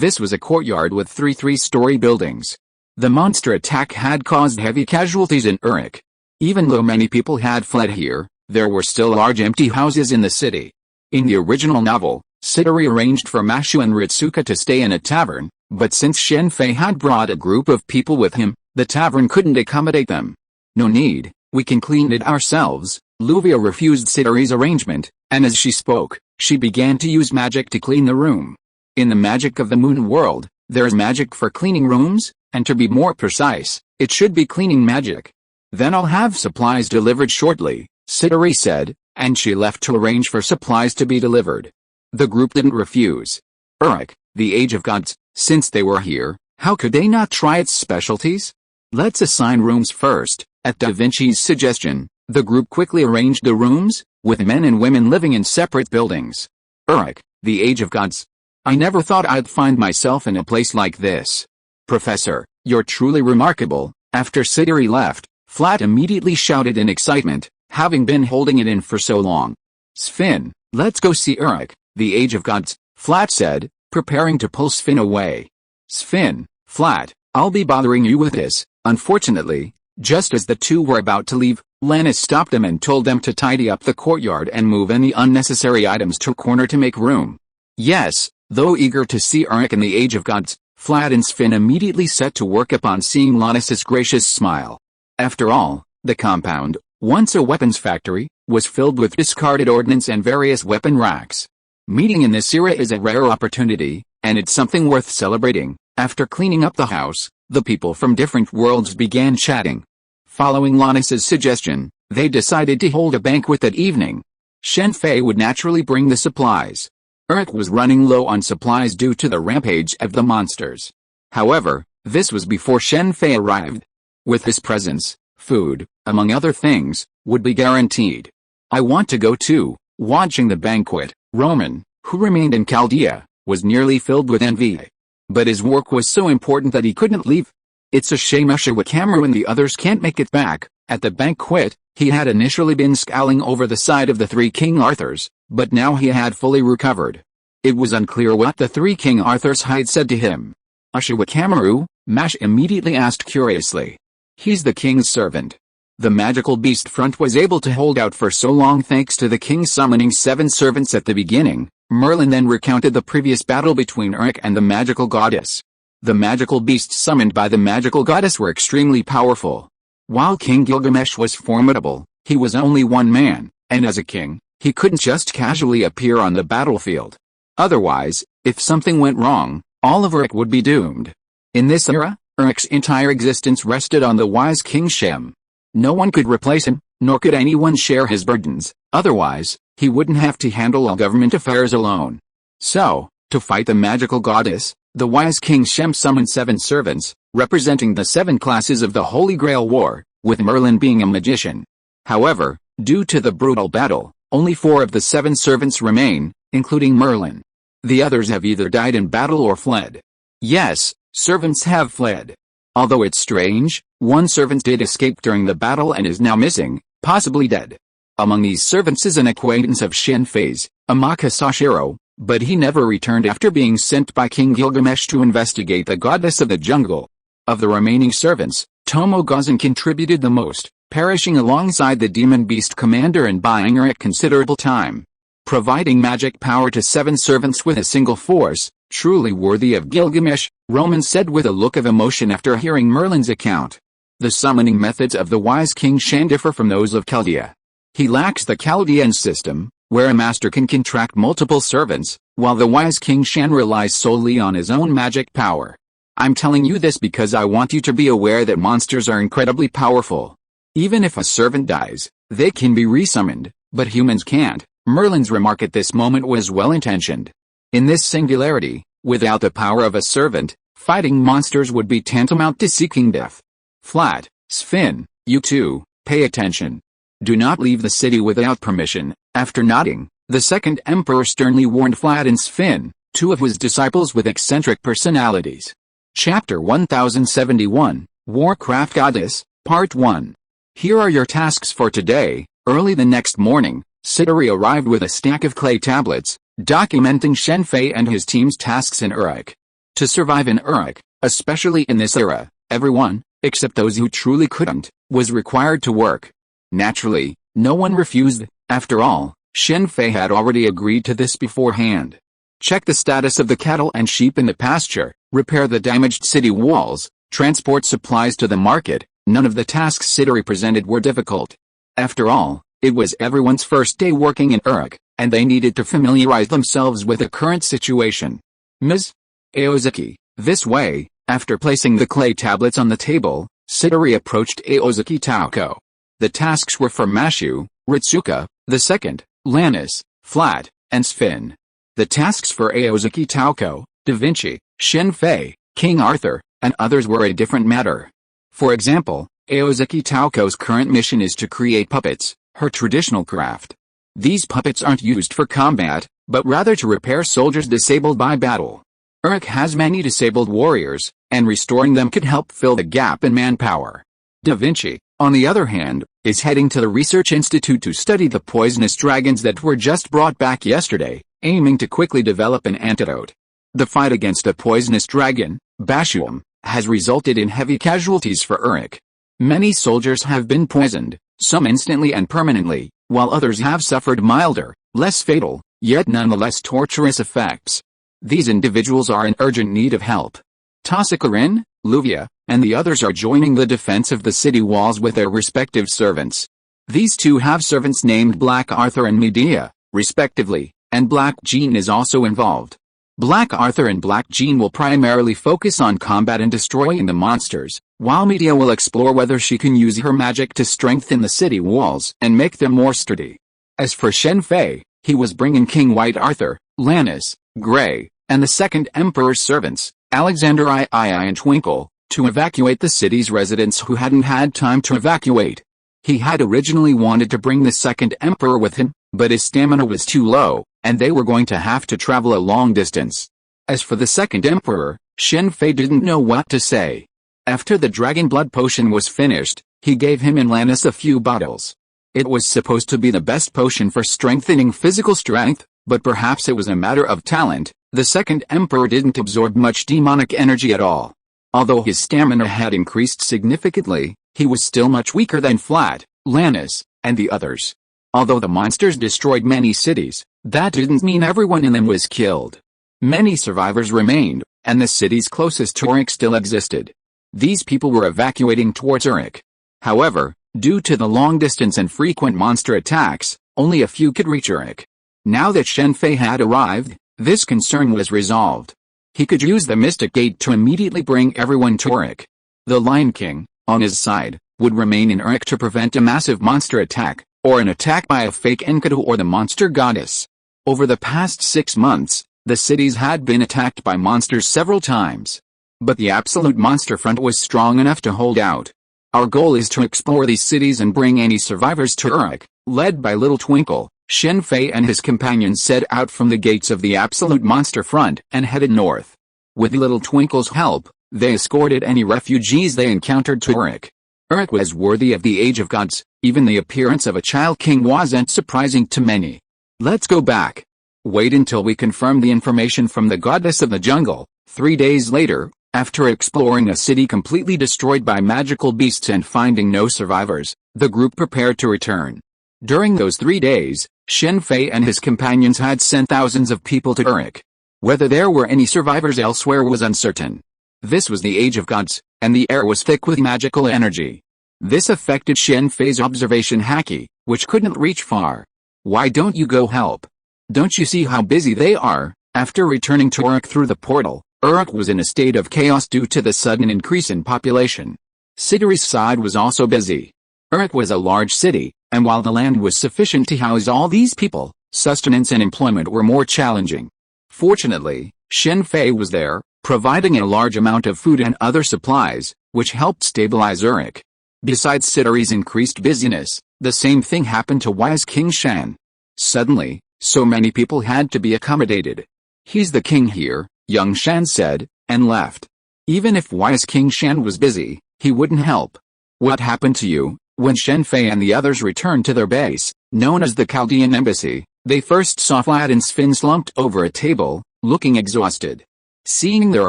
This was a courtyard with 3 three-story buildings. The monster attack had caused heavy casualties in Uruk. Even though many people had fled here, there were still large empty houses in the city. In the original novel, S.H.I.E.L.D arranged for Mashu and Ritsuka to stay in a tavern, but since Shen Fei had brought a group of people with him, the tavern couldn't accommodate them. "No need, we can clean it ourselves." Luvia refused S.H.I.E.L.D's arrangement, and as she spoke, she began to use magic to clean the room. In the magic of the moon world, there's magic for cleaning rooms, and to be more precise, it should be cleaning magic. "Then I'll have supplies delivered shortly," S.H.I.E.L.D said, and she left to arrange for supplies to be delivered. The group didn't refuse. Uruk, the age of gods, Since they were here, how could they not try its specialties? Let's assign rooms first. At Da Vinci's suggestion, the group quickly arranged the rooms, with men and women living in separate buildings. Uruk, the Age of Gods. I never thought I'd find myself in a place like this. Professor, you're truly remarkable. After Siduri left, Flat immediately shouted in excitement, having been holding it in for so long. Sven, let's go see Uruk, the Age of Gods, Flat said, preparing to pull Sven away. Sven, Flat, I'll be bothering you with this. Unfortunately, just as the two were about to leave, Lannis stopped them and told them to tidy up the courtyard and move any unnecessary items to a corner to make room. Yes, though eager to see Uruk in the Age of Gods, Flat and Sven immediately set to work upon seeing Lannis's gracious smile. After all, the compound, once a weapons factory, was filled with discarded ordnance and various weapon racks. Meeting in this era is a rare opportunity, and it's something worth celebrating. After cleaning up the house, the people from different worlds began chatting. Following Lannis's suggestion, they decided to hold a banquet that evening. Shen Fei would naturally bring the supplies. Uruk was running low on supplies due to the rampage of the monsters. However, this was before Shen Fei arrived. With his presence, food, among other things, would be guaranteed. I want to go too. Watching the banquet, Roman, who remained in Chaldea, was nearly filled with envy. But his work was so important that he couldn't leave. It's a shame Ushawakameru and the others can't make it back. At the banquet, he had initially been scowling over the side of the three King Arthurs, but now he had fully recovered. It was unclear what the three King Arthurs had said to him. Ushawakameru, Mash immediately asked curiously. He's the king's servant. The magical beast front was able to hold out for so long thanks to the king summoning 7 servants at the beginning. Merlin then recounted the previous battle between Uruk and the magical goddess. The magical beasts summoned by the magical goddess were extremely powerful. While King Gilgamesh was formidable, he was only one man, and as a king, he couldn't just casually appear on the battlefield. Otherwise, if something went wrong, all of Uruk would be doomed. In this era, Uruk's entire existence rested on the wise King Shem. No one could replace him, nor could anyone share his burdens, otherwise, he wouldn't have to handle all government affairs alone. So, to fight the magical goddess, the wise King Shem summoned 7 servants, representing the 7 classes of the Holy Grail War, with Merlin being a magician. However, due to the brutal battle, only 4 of the 7 servants remain, including Merlin. The others have either died in battle or fled. Yes, servants have fled. Although it's strange, one servant did escape during the battle and is now missing, possibly dead. Among these servants is an acquaintance of Shen Fei's, Amaka Sashiro, but he never returned after being sent by King Gilgamesh to investigate the goddess of the jungle. Of the remaining servants, Tomo Gazan contributed the most, perishing alongside the demon beast commander and buying Uruk considerable time. Providing magic power to 7 servants with a single force, truly worthy of Gilgamesh, Roman said with a look of emotion after hearing Merlin's account. The summoning methods of the wise King Shan differ from those of Chaldea. He lacks the Chaldean system, where a master can contract multiple servants, while the wise King Shan relies solely on his own magic power. I'm telling you this because I want you to be aware that monsters are incredibly powerful. Even if a servant dies, they can be resummoned, but humans can't. Merlin's remark at this moment was well-intentioned. In this singularity, without the power of a servant, fighting monsters would be tantamount to seeking death. Flat, Sven, you too, pay attention. Do not leave the city without permission. After nodding, the second emperor sternly warned Flat and Sven, 2 of his disciples with eccentric personalities. Chapter 1071, Warcraft Goddess, Part 1. Here are your tasks for today. Early the next morning, Siduri arrived with a stack of clay tablets, documenting Shen Fei and his team's tasks in Uruk. To survive in Uruk, especially in this era, everyone, except those who truly couldn't, was required to work. Naturally, no one refused. After all, Shen Fei had already agreed to this beforehand. Check the status of the cattle and sheep in the pasture, repair the damaged city walls, transport supplies to the market. None of the tasks Siduri presented were difficult. After all, it was everyone's first day working in Uruk, and they needed to familiarize themselves with the current situation. Ms. Aozuki, this way. After placing the clay tablets on the table, Siduri approached Aozuki Taoko. The tasks were for Mashu, Ritsuka, the second, Lannis, Flat, and Sven. The tasks for Aozuki Taoko, Da Vinci, Shen Fei, King Arthur, and others were a different matter. For example, Aozaki Taoko's current mission is to create puppets, her traditional craft. These puppets aren't used for combat, but rather to repair soldiers disabled by battle. Uruk has many disabled warriors, and restoring them could help fill the gap in manpower. Da Vinci, on the other hand, is heading to the Research Institute to study the poisonous dragons that were just brought back yesterday, aiming to quickly develop an antidote. The fight against the poisonous dragon, Bashuam, has resulted in heavy casualties for Uruk. Many soldiers have been poisoned, some instantly and permanently, while others have suffered milder, less fatal, yet nonetheless torturous effects. These individuals are in urgent need of help. Tasakarin, Luvia, and the others are joining the defense of the city walls with their respective servants. These two have servants named Black Arthur and Medea, respectively, and Black Jean is also involved. Black Arthur and Black Jean will primarily focus on combat and destroying the monsters, while Medea will explore whether she can use her magic to strengthen the city walls and make them more sturdy. As for Shen Fei, he was bringing King White Arthur, Lannis, Grey, and the Second Emperor's servants, Alexander II and Twinkle, to evacuate the city's residents who hadn't had time to evacuate. He had originally wanted to bring the Second Emperor with him, but his stamina was too low, and they were going to have to travel a long distance. As for the Second Emperor, Shen Fei didn't know what to say. After the dragon blood potion was finished, he gave him and Lannis a few bottles. It was supposed to be the best potion for strengthening physical strength, but perhaps it was a matter of talent. The Second Emperor didn't absorb much demonic energy at all. Although his stamina had increased significantly, he was still much weaker than Flat, Lannis, and the others. Although the monsters destroyed many cities, that didn't mean everyone in them was killed. Many survivors remained, and the cities closest to Uruk still existed. These people were evacuating towards Uruk. However, due to the long distance and frequent monster attacks, only a few could reach Uruk. Now that Shen Fei had arrived, this concern was resolved. He could use the Mystic Gate to immediately bring everyone to Uruk. The Lion King, on his side, would remain in Uruk to prevent a massive monster attack, or an attack by a fake Enkidu or the monster goddess. Over the past 6 months, the cities had been attacked by monsters several times. But the absolute monster front was strong enough to hold out. Our goal is to explore these cities and bring any survivors to Uruk. Led by Little Twinkle, Shen Fei and his companions set out from the gates of the absolute monster front and headed north. With Little Twinkle's help, they escorted any refugees they encountered to Uruk. Uruk was worthy of the age of gods. Even the appearance of a child king wasn't surprising to many. Let's go back. Wait until we confirm the information from the goddess of the jungle. 3 days later, after exploring a city completely destroyed by magical beasts and finding no survivors, the group prepared to return. During those 3 days, Shen Fei and his companions had sent thousands of people to Uruk. Whether there were any survivors elsewhere was uncertain. This was the age of gods, and the air was thick with magical energy. This affected Shen Fei's observation haki, which couldn't reach far. Why don't you go help? Don't you see how busy they are? After returning to Uruk through the portal, Uruk was in a state of chaos due to the sudden increase in population. Siduri's side was also busy. Uruk was a large city, and while the land was sufficient to house all these people, sustenance and employment were more challenging. Fortunately, Shen Fei was there, providing a large amount of food and other supplies, which helped stabilize Uruk. Besides Siduri's increased busyness, the same thing happened to wise King Shan. Suddenly, so many people had to be accommodated. He's the king here, young Shan said, and left. Even if wise King Shan was busy, he wouldn't help. What happened to you? When Shen Fei and the others returned to their base, known as the Chaldean Embassy, they first saw Flat and Sven slumped over a table, looking exhausted. Seeing their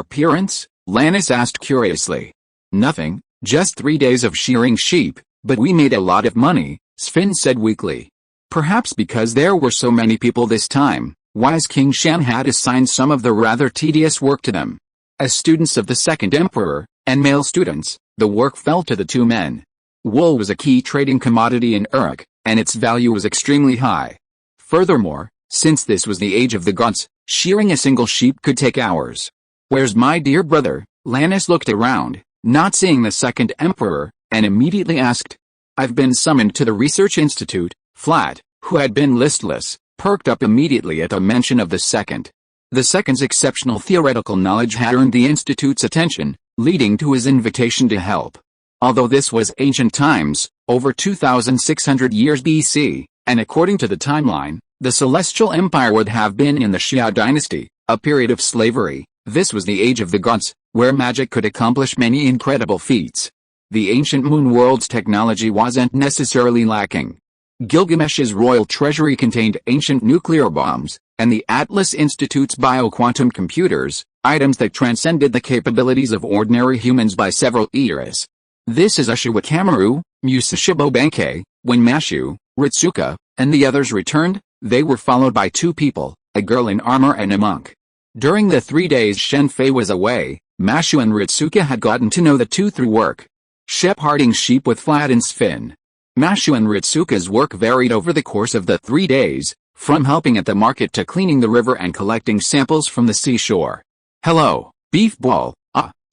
appearance, Lannis asked curiously. Nothing, just 3 days of shearing sheep, but we made a lot of money, Sven said weakly. Perhaps because there were so many people this time, wise King Shan had assigned some of the rather tedious work to them. As students of the Second Emperor, and male students, the work fell to the two men. Wool was a key trading commodity in Uruk, and its value was extremely high. Furthermore, since this was the age of the gods, shearing a single sheep could take hours. Where's my dear brother? Lannis looked around, not seeing the Second Emperor, and immediately asked. I've been summoned to the Research Institute. Flat, who had been listless, perked up immediately at the mention of the second. The second's exceptional theoretical knowledge had earned the Institute's attention, leading to his invitation to help. Although this was ancient times, over 2,600 years BC, and according to the timeline, the Celestial Empire would have been in the Xia dynasty, a period of slavery. This was the age of the gods, where magic could accomplish many incredible feats. The ancient moon world's technology wasn't necessarily lacking. Gilgamesh's royal treasury contained ancient nuclear bombs, and the Atlas Institute's bioquantum computers, items that transcended the capabilities of ordinary humans by several eras. This is Ushawakameru, Musashibo Benkei. When Mashu, Ritsuka, and the others returned, they were followed by two people, a girl in armor and a monk. During the 3 days Shen Fei was away, Mashu and Ritsuka had gotten to know the two through work. Shepherding sheep with Fladen's fin. Mashu and Ritsuka's work varied over the course of the 3 days, from helping at the market to cleaning the river and collecting samples from the seashore. Hello, beef ball.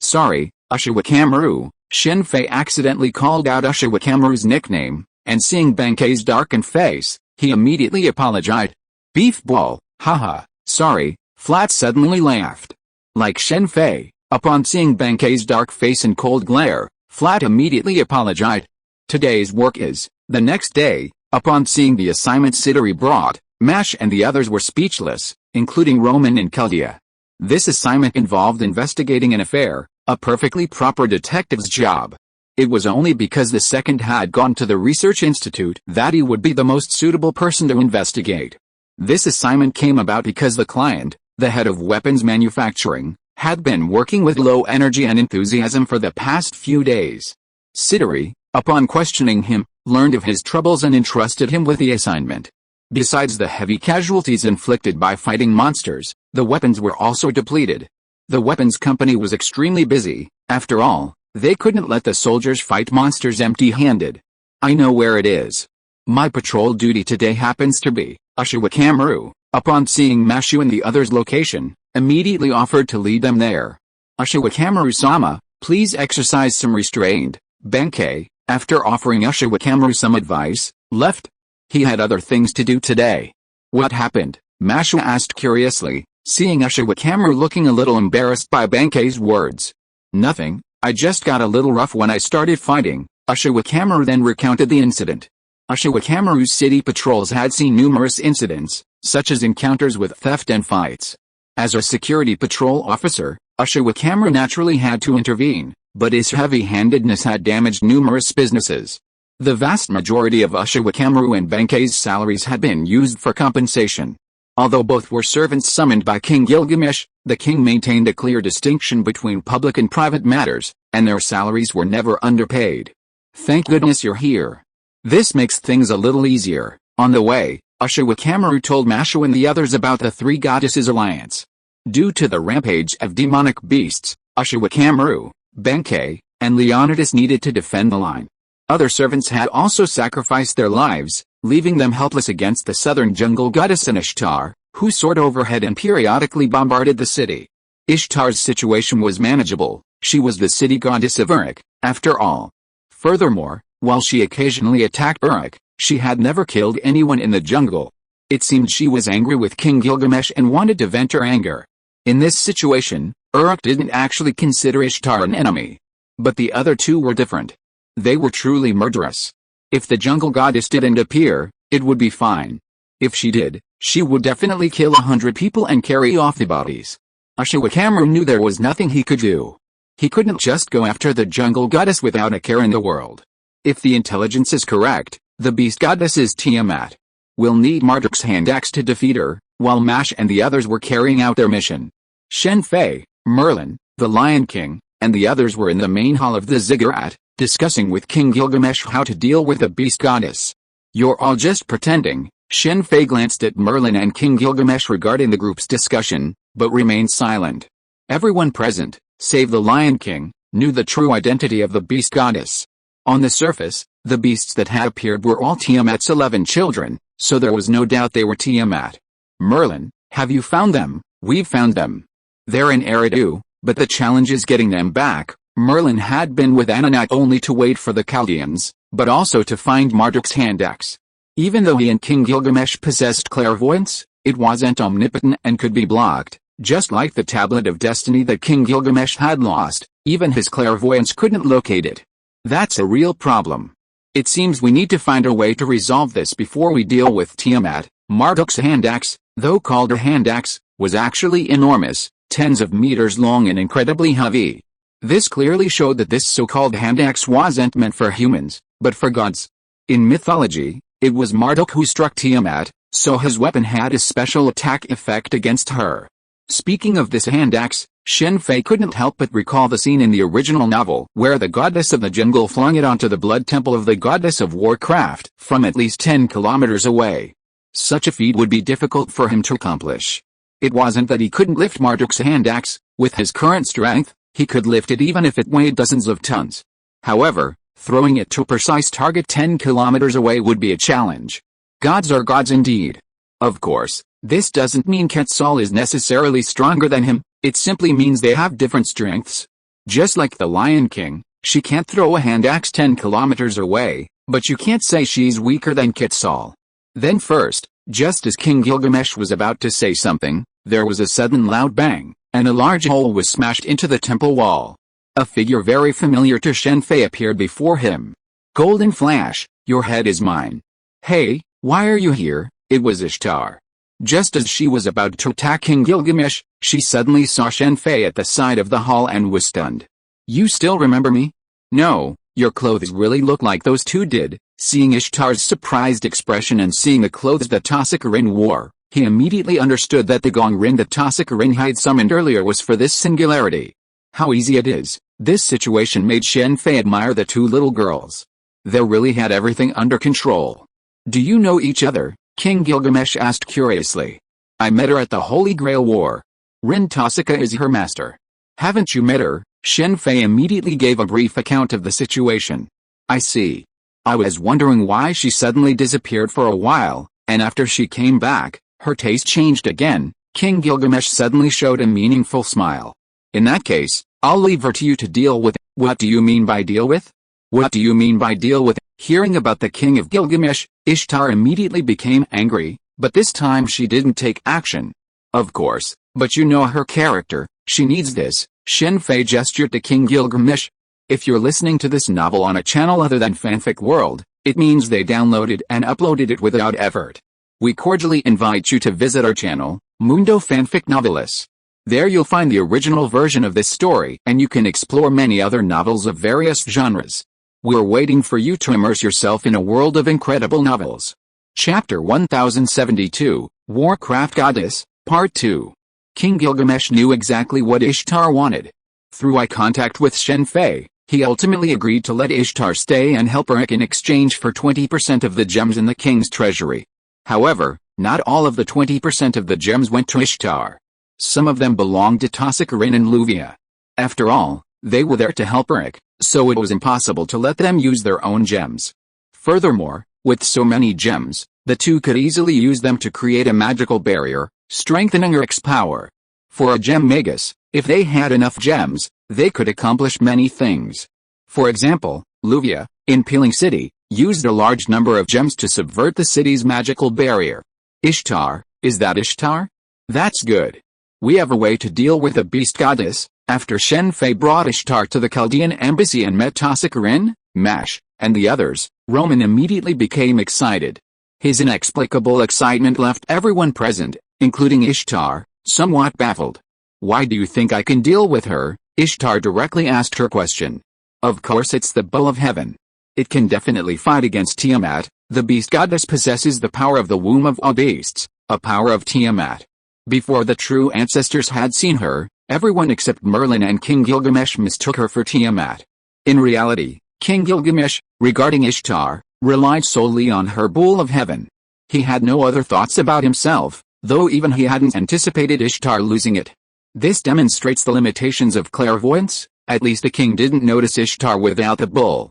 Sorry, Ushawakameru. Shen Fei accidentally called out Ushawakameru's nickname, and seeing Benkei's darkened face, he immediately apologized. Beef ball, haha, sorry. Flat suddenly laughed. Like Shen Fei, upon seeing Benkei's dark face and cold glare, Flat immediately apologized. Today's work is. The next day, upon seeing the assignment Sidori brought, Mash and the others were speechless, including Roman and Chaldea. This assignment involved investigating an affair, a perfectly proper detective's job. It was only because the second had gone to the research institute that he would be the most suitable person to investigate. This assignment came about because the client, the head of weapons manufacturing, had been working with low energy and enthusiasm for the past few days. Sidori, upon questioning him, learned of his troubles and entrusted him with the assignment. Besides the heavy casualties inflicted by fighting monsters, the weapons were also depleted. The weapons company was extremely busy. After all, they couldn't let the soldiers fight monsters empty-handed. I know where it is. My patrol duty today happens to be. Ushawakameru, upon seeing Mashu and the others' location, immediately offered to lead them there. Ushawakameru-sama, please exercise some restraint. Benkei, after offering Ushawakameru some advice, left. He had other things to do today. What happened? Mashu asked curiously, seeing Ushawakameru looking a little embarrassed by Benkei's words. Nothing, I just got a little rough when I started fighting. Ushawakameru then recounted the incident. Ushawakameru's city patrols had seen numerous incidents, such as encounters with theft and fights. As a security patrol officer, Ushawakameru naturally had to intervene, but his heavy-handedness had damaged numerous businesses. The vast majority of Ushawakameru and Benkei's salaries had been used for compensation. Although both were servants summoned by King Gilgamesh, the king maintained a clear distinction between public and private matters, and their salaries were never underpaid. Thank goodness you're here. This makes things a little easier. On the way, Ushawakameru told Mashu and the others about the Three Goddesses Alliance. Due to the rampage of demonic beasts, Ushawakameru, Benkei, and Leonidas needed to defend the line. Other servants had also sacrificed their lives, leaving them helpless against the southern jungle goddess and Ishtar, who soared overhead and periodically bombarded the city. Ishtar's situation was manageable. She was the city goddess of Uruk, after all. Furthermore, while she occasionally attacked Uruk, she had never killed anyone in the jungle. It seemed she was angry with King Gilgamesh and wanted to vent her anger. In this situation, Uruk didn't actually consider Ishtar an enemy. But the other two were different. They were truly murderous. If the jungle goddess didn't appear, it would be fine. If she did, she would definitely kill 100 people and carry off the bodies. Ushawakameru knew there was nothing he could do. He couldn't just go after the jungle goddess without a care in the world. If the intelligence is correct, the beast goddess is Tiamat. We'll need Marduk's hand axe to defeat her, while Mash and the others were carrying out their mission. Shen Fei, Merlin, the Lion King, and the others were in the main hall of the ziggurat, discussing with King Gilgamesh how to deal with the beast goddess. You're all just pretending. Shen Fei glanced at Merlin and King Gilgamesh regarding the group's discussion, but remained silent. Everyone present, save the Lion King, knew the true identity of the beast goddess. On the surface, the beasts that had appeared were all Tiamat's 11 children, so there was no doubt they were Tiamat. Merlin, have you found them? We've found them. They're in Eridu, but the challenge is getting them back. Merlin had been with Anna not only to wait for the Chaldeans, but also to find Marduk's hand axe. Even though he and King Gilgamesh possessed clairvoyance, it wasn't omnipotent and could be blocked. Just like the tablet of destiny that King Gilgamesh had lost, even his clairvoyance couldn't locate it. That's a real problem. It seems we need to find a way to resolve this before we deal with Tiamat. Marduk's hand axe, though called a hand axe, was actually enormous, tens of meters long and incredibly heavy. This clearly showed that this so-called hand axe wasn't meant for humans, but for gods. In mythology, it was Marduk who struck Tiamat, so his weapon had a special attack effect against her. Speaking of this hand axe, Shen Fei couldn't help but recall the scene in the original novel where the goddess of the jungle flung it onto the blood temple of the goddess of warcraft from at least 10 kilometers away. Such a feat would be difficult for him to accomplish. It wasn't that he couldn't lift Marduk's hand axe. With his current strength, he could lift it even if it weighed dozens of tons. However, throwing it to a precise target 10 kilometers away would be a challenge. Gods are gods indeed. Of course, this doesn't mean Quetzal is necessarily stronger than him, it simply means they have different strengths. Just like the Lion King, she can't throw a hand axe 10 kilometers away, but you can't say she's weaker than Quetzal. Then first, just as King Gilgamesh was about to say something, there was a sudden loud bang, and a large hole was smashed into the temple wall. A figure very familiar to Shen Fei appeared before him. Golden Flash, your head is mine. Hey, why are you here? It was Ishtar. Just as she was about to attack King Gilgamesh, she suddenly saw Shen Fei at the side of the hall and was stunned. You still remember me? No, your clothes really look like those two did. Seeing Ishtar's surprised expression and seeing the clothes that Tasicarin wore, he immediately understood that the gong ring that Tasicarin had summoned earlier was for this singularity. How easy it is. This situation made Shen Fei admire the two little girls. They really had everything under control. Do you know each other? King Gilgamesh asked curiously. I met her at the Holy Grail War. Rin Tasika is her master. Haven't you met her? Shen Fei immediately gave a brief account of the situation. I see. I was wondering why she suddenly disappeared for a while, and after she came back, her taste changed again. King Gilgamesh suddenly showed a meaningful smile. In that case, I'll leave her to you to deal with. What do you mean by deal with? What do you mean by deal with? Hearing about the king of Gilgamesh, Ishtar immediately became angry, but this time she didn't take action. Of course, but you know her character, she needs this. Shen Fei gestured to King Gilgamesh. If you're listening to this novel on a channel other than Fanfic World, it means they downloaded and uploaded it without effort. We cordially invite you to visit our channel, Mundo Fanfic Novelis. There you'll find the original version of this story and you can explore many other novels of various genres. We're waiting for you to immerse yourself in a world of incredible novels. Chapter 1072, Warcraft Goddess, Part 2. King Gilgamesh knew exactly what Ishtar wanted. Through eye contact with Shen Fei, he ultimately agreed to let Ishtar stay and help her in exchange for 20% of the gems in the king's treasury. However, not all of the 20% of the gems went to Ishtar. Some of them belonged to Tasicarin and Luvia. After all, they were there to help Eric, so it was impossible to let them use their own gems. Furthermore, with so many gems, the two could easily use them to create a magical barrier, strengthening Eric's power. For a gem magus, if they had enough gems, they could accomplish many things. For example, Luvia, in Peeling City, used a large number of gems to subvert the city's magical barrier. Ishtar, is that Ishtar? That's good. We have a way to deal with the beast goddess. After Shen Fei brought Ishtar to the Chaldean embassy and met Tasicarin, Mash, and the others, Roman immediately became excited. His inexplicable excitement left everyone present, including Ishtar, somewhat baffled. Why do you think I can deal with her? Ishtar directly asked her question. Of course it's the bow of heaven. It can definitely fight against Tiamat. The beast goddess possesses the power of the womb of all beasts, a power of Tiamat. Before the true ancestors had seen her, everyone except Merlin and King Gilgamesh mistook her for Tiamat. In reality, King Gilgamesh, regarding Ishtar, relied solely on her bowl of heaven. He had no other thoughts about himself, though even he hadn't anticipated Ishtar losing it. This demonstrates the limitations of clairvoyance. At least the king didn't notice Ishtar without the bowl.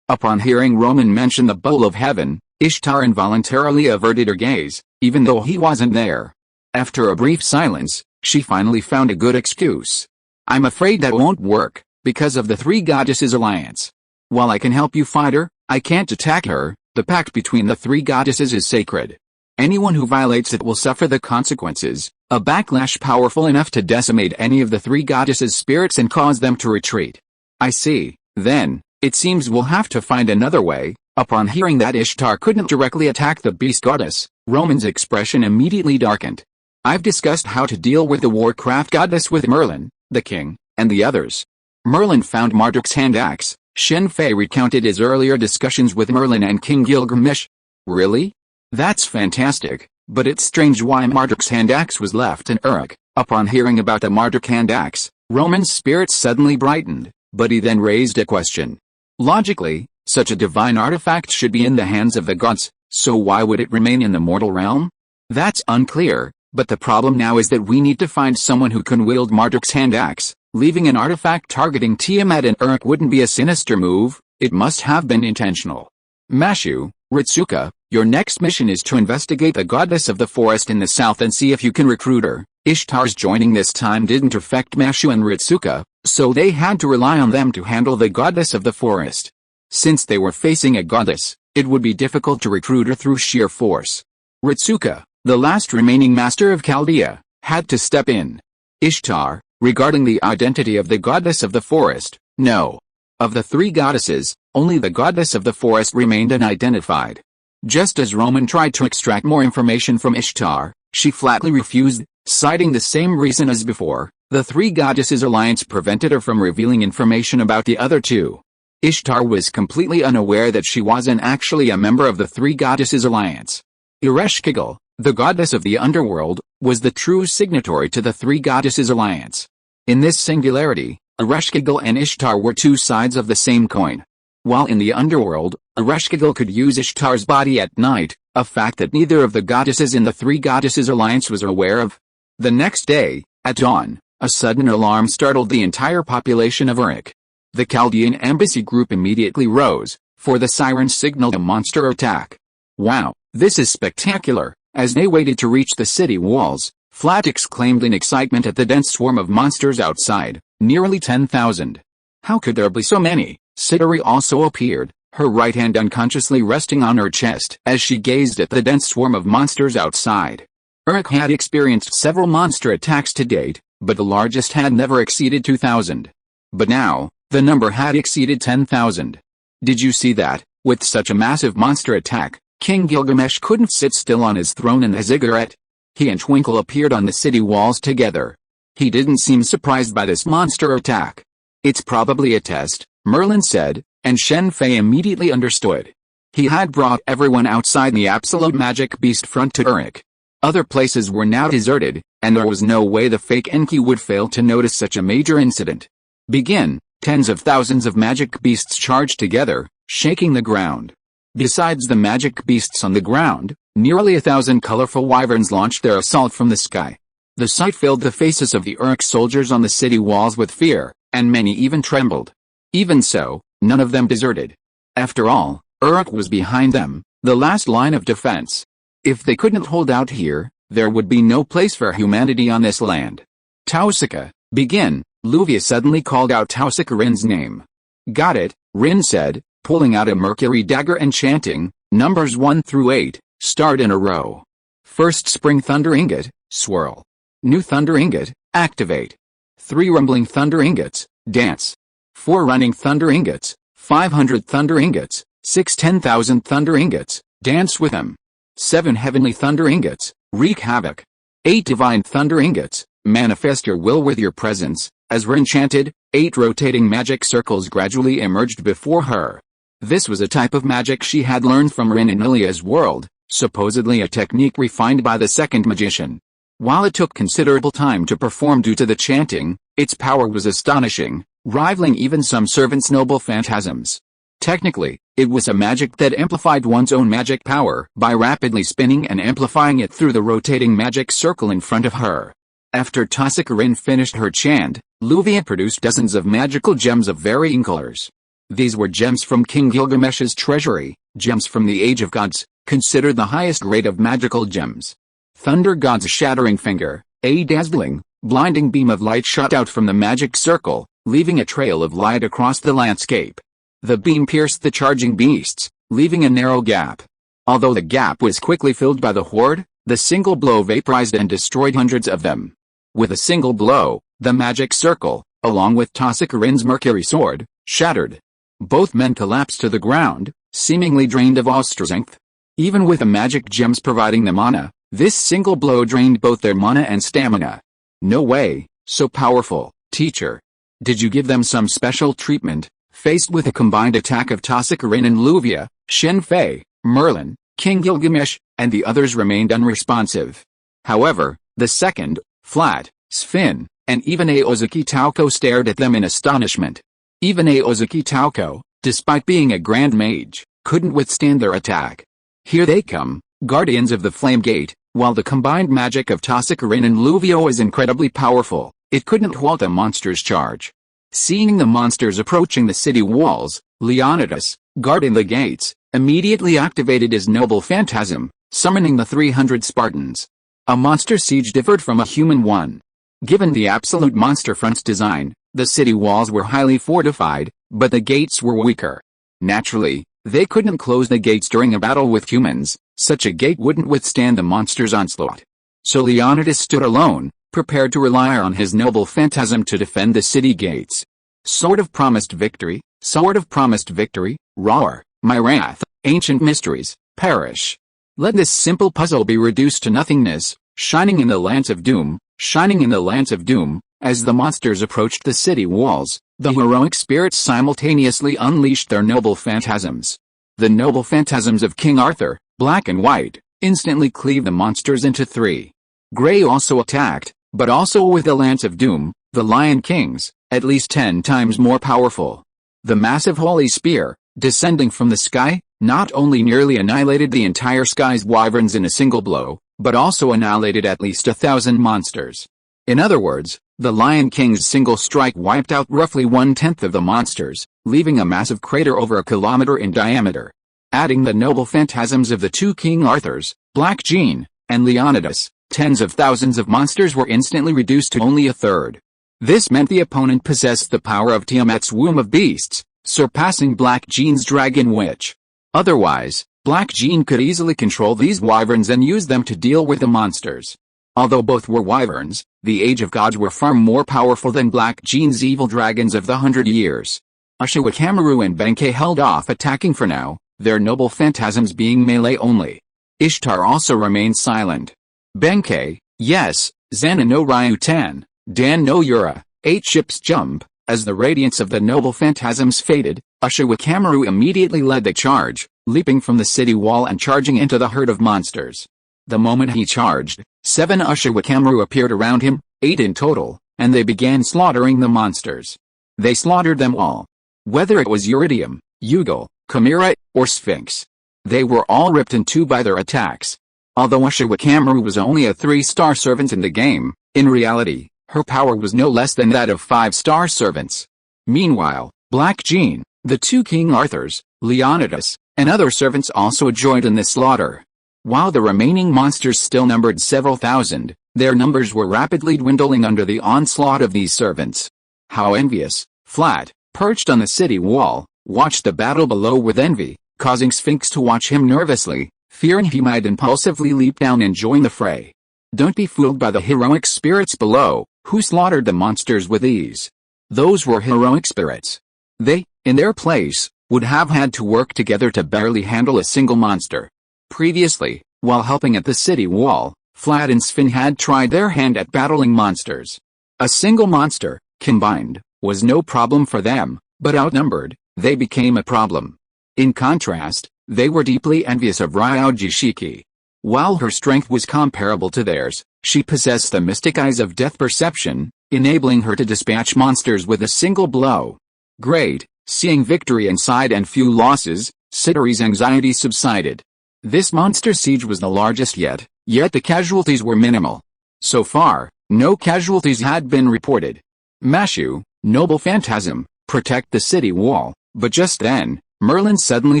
Upon hearing Roman mention the bowl of heaven, Ishtar involuntarily averted her gaze, even though he wasn't there. After a brief silence, she finally found a good excuse. I'm afraid that won't work, because of the three goddesses alliance. While I can help you fight her, I can't attack her. The pact between the three goddesses is sacred. Anyone who violates it will suffer the consequences. A backlash powerful enough to decimate any of the three goddesses' spirits and cause them to retreat. I see. Then, it seems we'll have to find another way. Upon hearing that Ishtar couldn't directly attack the beast goddess, Roman's expression immediately darkened. I've discussed how to deal with the Warcraft goddess with Merlin, the king, and the others. Merlin found Marduk's hand axe. Shen Fei recounted his earlier discussions with Merlin and King Gilgamesh. Really? That's fantastic, but it's strange why Marduk's hand axe was left in Uruk. Upon hearing about the Marduk hand axe, Roman's spirit suddenly brightened, but he then raised a question. Logically, such a divine artifact should be in the hands of the gods, so why would it remain in the mortal realm? That's unclear, but the problem now is that we need to find someone who can wield Marduk's hand axe. Leaving an artifact targeting Tiamat and Uruk wouldn't be a sinister move, it must have been intentional. Mashu, Ritsuka, your next mission is to investigate the goddess of the forest in the south and see if you can recruit her. Ishtar's joining this time didn't affect Mashu and Ritsuka, so they had to rely on them to handle the goddess of the forest. Since they were facing a goddess, it would be difficult to recruit her through sheer force. Ritsuka, the last remaining master of Chaldea, had to step in. Ishtar, regarding the identity of the goddess of the forest, no. Of the three goddesses, only the goddess of the forest remained unidentified. Just as Roman tried to extract more information from Ishtar, she flatly refused, citing the same reason as before. The three goddesses alliance prevented her from revealing information about the other two. Ishtar was completely unaware that she wasn't actually a member of the three goddesses alliance. Ereshkigal, the goddess of the underworld, was the true signatory to the three goddesses alliance. In this singularity, Ereshkigal and Ishtar were two sides of the same coin. While in the underworld, Ereshkigal could use Ishtar's body at night, a fact that neither of the goddesses in the three goddesses alliance was aware of. The next day, at dawn, a sudden alarm startled the entire population of Uruk. The Chaldean embassy group immediately rose, for the sirens signaled a monster attack. Wow, this is spectacular! As they waited to reach the city walls, Flat exclaimed in excitement at the dense swarm of monsters outside, nearly 10,000. How could there be so many? Siduri also appeared, her right hand unconsciously resting on her chest as she gazed at the dense swarm of monsters outside. Uruk had experienced several monster attacks to date, but the largest had never exceeded 2,000. But now, the number had exceeded 10,000. Did you see that? With such a massive monster attack, King Gilgamesh couldn't sit still on his throne and a ziggurat. He and Twinkle appeared on the city walls together. He didn't seem surprised by this monster attack. It's probably a test, Merlin said, and Shen Fei immediately understood. He had brought everyone outside the absolute magic beast front to Uruk. Other places were now deserted, and there was no way the fake Enki would fail to notice such a major incident. Begin. Tens of thousands of magic beasts charged together, shaking the ground. Besides the magic beasts on the ground, nearly 1,000 colorful wyverns launched their assault from the sky. The sight filled the faces of the Uruk soldiers on the city walls with fear, and many even trembled. Even so, none of them deserted. After all, Uruk was behind them, the last line of defense. If they couldn't hold out here, there would be no place for humanity on this land. Tausika, begin, Luvia suddenly called out Tausika Rin's name. Got it, Rin said, pulling out a mercury dagger and chanting, numbers 1 through 8, start in a row. First spring thunder ingot, swirl. New thunder ingot, activate. 3 rumbling thunder ingots, dance. 4 running thunder ingots, 500 thunder ingots, 6 10,000 thunder ingots, dance with them. 7 heavenly thunder ingots, wreak havoc. 8 divine thunder ingots, manifest your will with your presence. As Rin chanted, 8 rotating magic circles gradually emerged before her. This was a type of magic she had learned from Rin in Ilia's world, supposedly a technique refined by the second magician. While it took considerable time to perform due to the chanting, its power was astonishing, rivaling even some servants' noble phantasms. Technically, it was a magic that amplified one's own magic power by rapidly spinning and amplifying it through the rotating magic circle in front of her. After Tausika Rin finished her chant, Luvia produced dozens of magical gems of varying colors. These were gems from King Gilgamesh's treasury, gems from the Age of Gods, considered the highest grade of magical gems. Thunder God's shattering finger, a dazzling, blinding beam of light shot out from the magic circle, leaving a trail of light across the landscape. The beam pierced the charging beasts, leaving a narrow gap. Although the gap was quickly filled by the horde, The single blow vaporized and destroyed hundreds of them. With a single blow, the magic circle, along with Tosakurin's Mercury sword, shattered. Both men collapsed to the ground, seemingly drained of all strength. Even with the magic gems providing them mana, this single blow drained both their mana and stamina. No way, so powerful, teacher. Did you give them some special treatment? Faced with a combined attack of Tosakurin and Luvia, Shen Fei, Merlin, King Gilgamesh, and the others remained unresponsive. However, the second, Flat, Sfin, and even Aozuki Tauko stared at them in astonishment. Even Aozuki Tauko, despite being a grand mage, couldn't withstand their attack. Here they come, guardians of the Flame Gate. While the combined magic of Tosakurin and Luvio is incredibly powerful, it couldn't halt the monster's charge. Seeing the monsters approaching the city walls, Leonidas, guarding the gates, immediately activated his noble phantasm, summoning the 300 Spartans. A monster siege differed from a human one. Given the absolute monster front's design, the city walls were highly fortified, but the gates were weaker. Naturally, they couldn't close the gates during a battle with humans. Such a gate wouldn't withstand the monster's onslaught. So Leonidas stood alone, prepared to rely on his noble phantasm to defend the city gates. Sword of promised victory, sword of promised victory, roar, my wrath, ancient mysteries, perish. Let this simple puzzle be reduced to nothingness, shining in the lance of doom, shining in the lance of doom. As the monsters approached the city walls, the heroic spirits simultaneously unleashed their noble phantasms. The noble phantasms of King Arthur, black and white, instantly cleaved the monsters into three. Grey also attacked, but also with the Lance of Doom, the Lion Kings, at least 10 times more powerful. The massive holy spear, descending from the sky, not only nearly annihilated the entire sky's wyverns in a single blow, but also annihilated at least 1,000 monsters. In other words, the Lion King's single strike wiped out roughly 1/10 of the monsters, leaving a massive crater over a kilometer in diameter. Adding the noble phantasms of the two King Arthurs, Black Jean, and Leonidas, tens of thousands of monsters were instantly reduced to only a third. This meant the opponent possessed the power of Tiamat's womb of beasts, surpassing Black Jean's dragon witch. Otherwise, Black Jean could easily control these wyverns and use them to deal with the monsters. Although both were wyverns, the Age of Gods were far more powerful than Black Jean's evil dragons of the 100 Years. Ushawakameru and Benkei held off attacking for now, their noble phantasms being melee only. Ishtar also remained silent. Benkei, yes, Zana no Ryutan, Dan no Yura, 8 ships jump. As the radiance of the noble phantasms faded, Ushawakameru immediately led the charge, leaping from the city wall and charging into the herd of monsters. The moment he charged, 7 Ushawakameru appeared around him, 8 in total, and they began slaughtering the monsters. They slaughtered them all. Whether it was Uridium, Yugal, Chimera, or Sphinx. They were all ripped in two by their attacks. Although Ushawakameru was only a 3-star servant in the game, in reality, her power was no less than that of 5-star servants. Meanwhile, Black Jean, the two King Arthurs, Leonidas, and other servants also joined in the slaughter. While the remaining monsters still numbered several thousand, their numbers were rapidly dwindling under the onslaught of these servants. How envious, Flat, perched on the city wall, watched the battle below with envy, causing Sphinx to watch him nervously, fearing he might impulsively leap down and join the fray. Don't be fooled by the heroic spirits below, who slaughtered the monsters with ease. Those were heroic spirits. They, in their place, would have had to work together to barely handle a single monster. Previously, while helping at the city wall, Flat and Sfin had tried their hand at battling monsters. A single monster, combined, was no problem for them, but outnumbered, they became a problem. In contrast, they were deeply envious of Ryuji Shiki. While her strength was comparable to theirs, she possessed the mystic eyes of death perception, enabling her to dispatch monsters with a single blow. Great, seeing victory inside and few losses, Sidori's anxiety subsided. This monster siege was the largest yet the casualties were minimal. So far, no casualties had been reported. Mashu, noble phantasm, protect the city wall, but just then, Merlin suddenly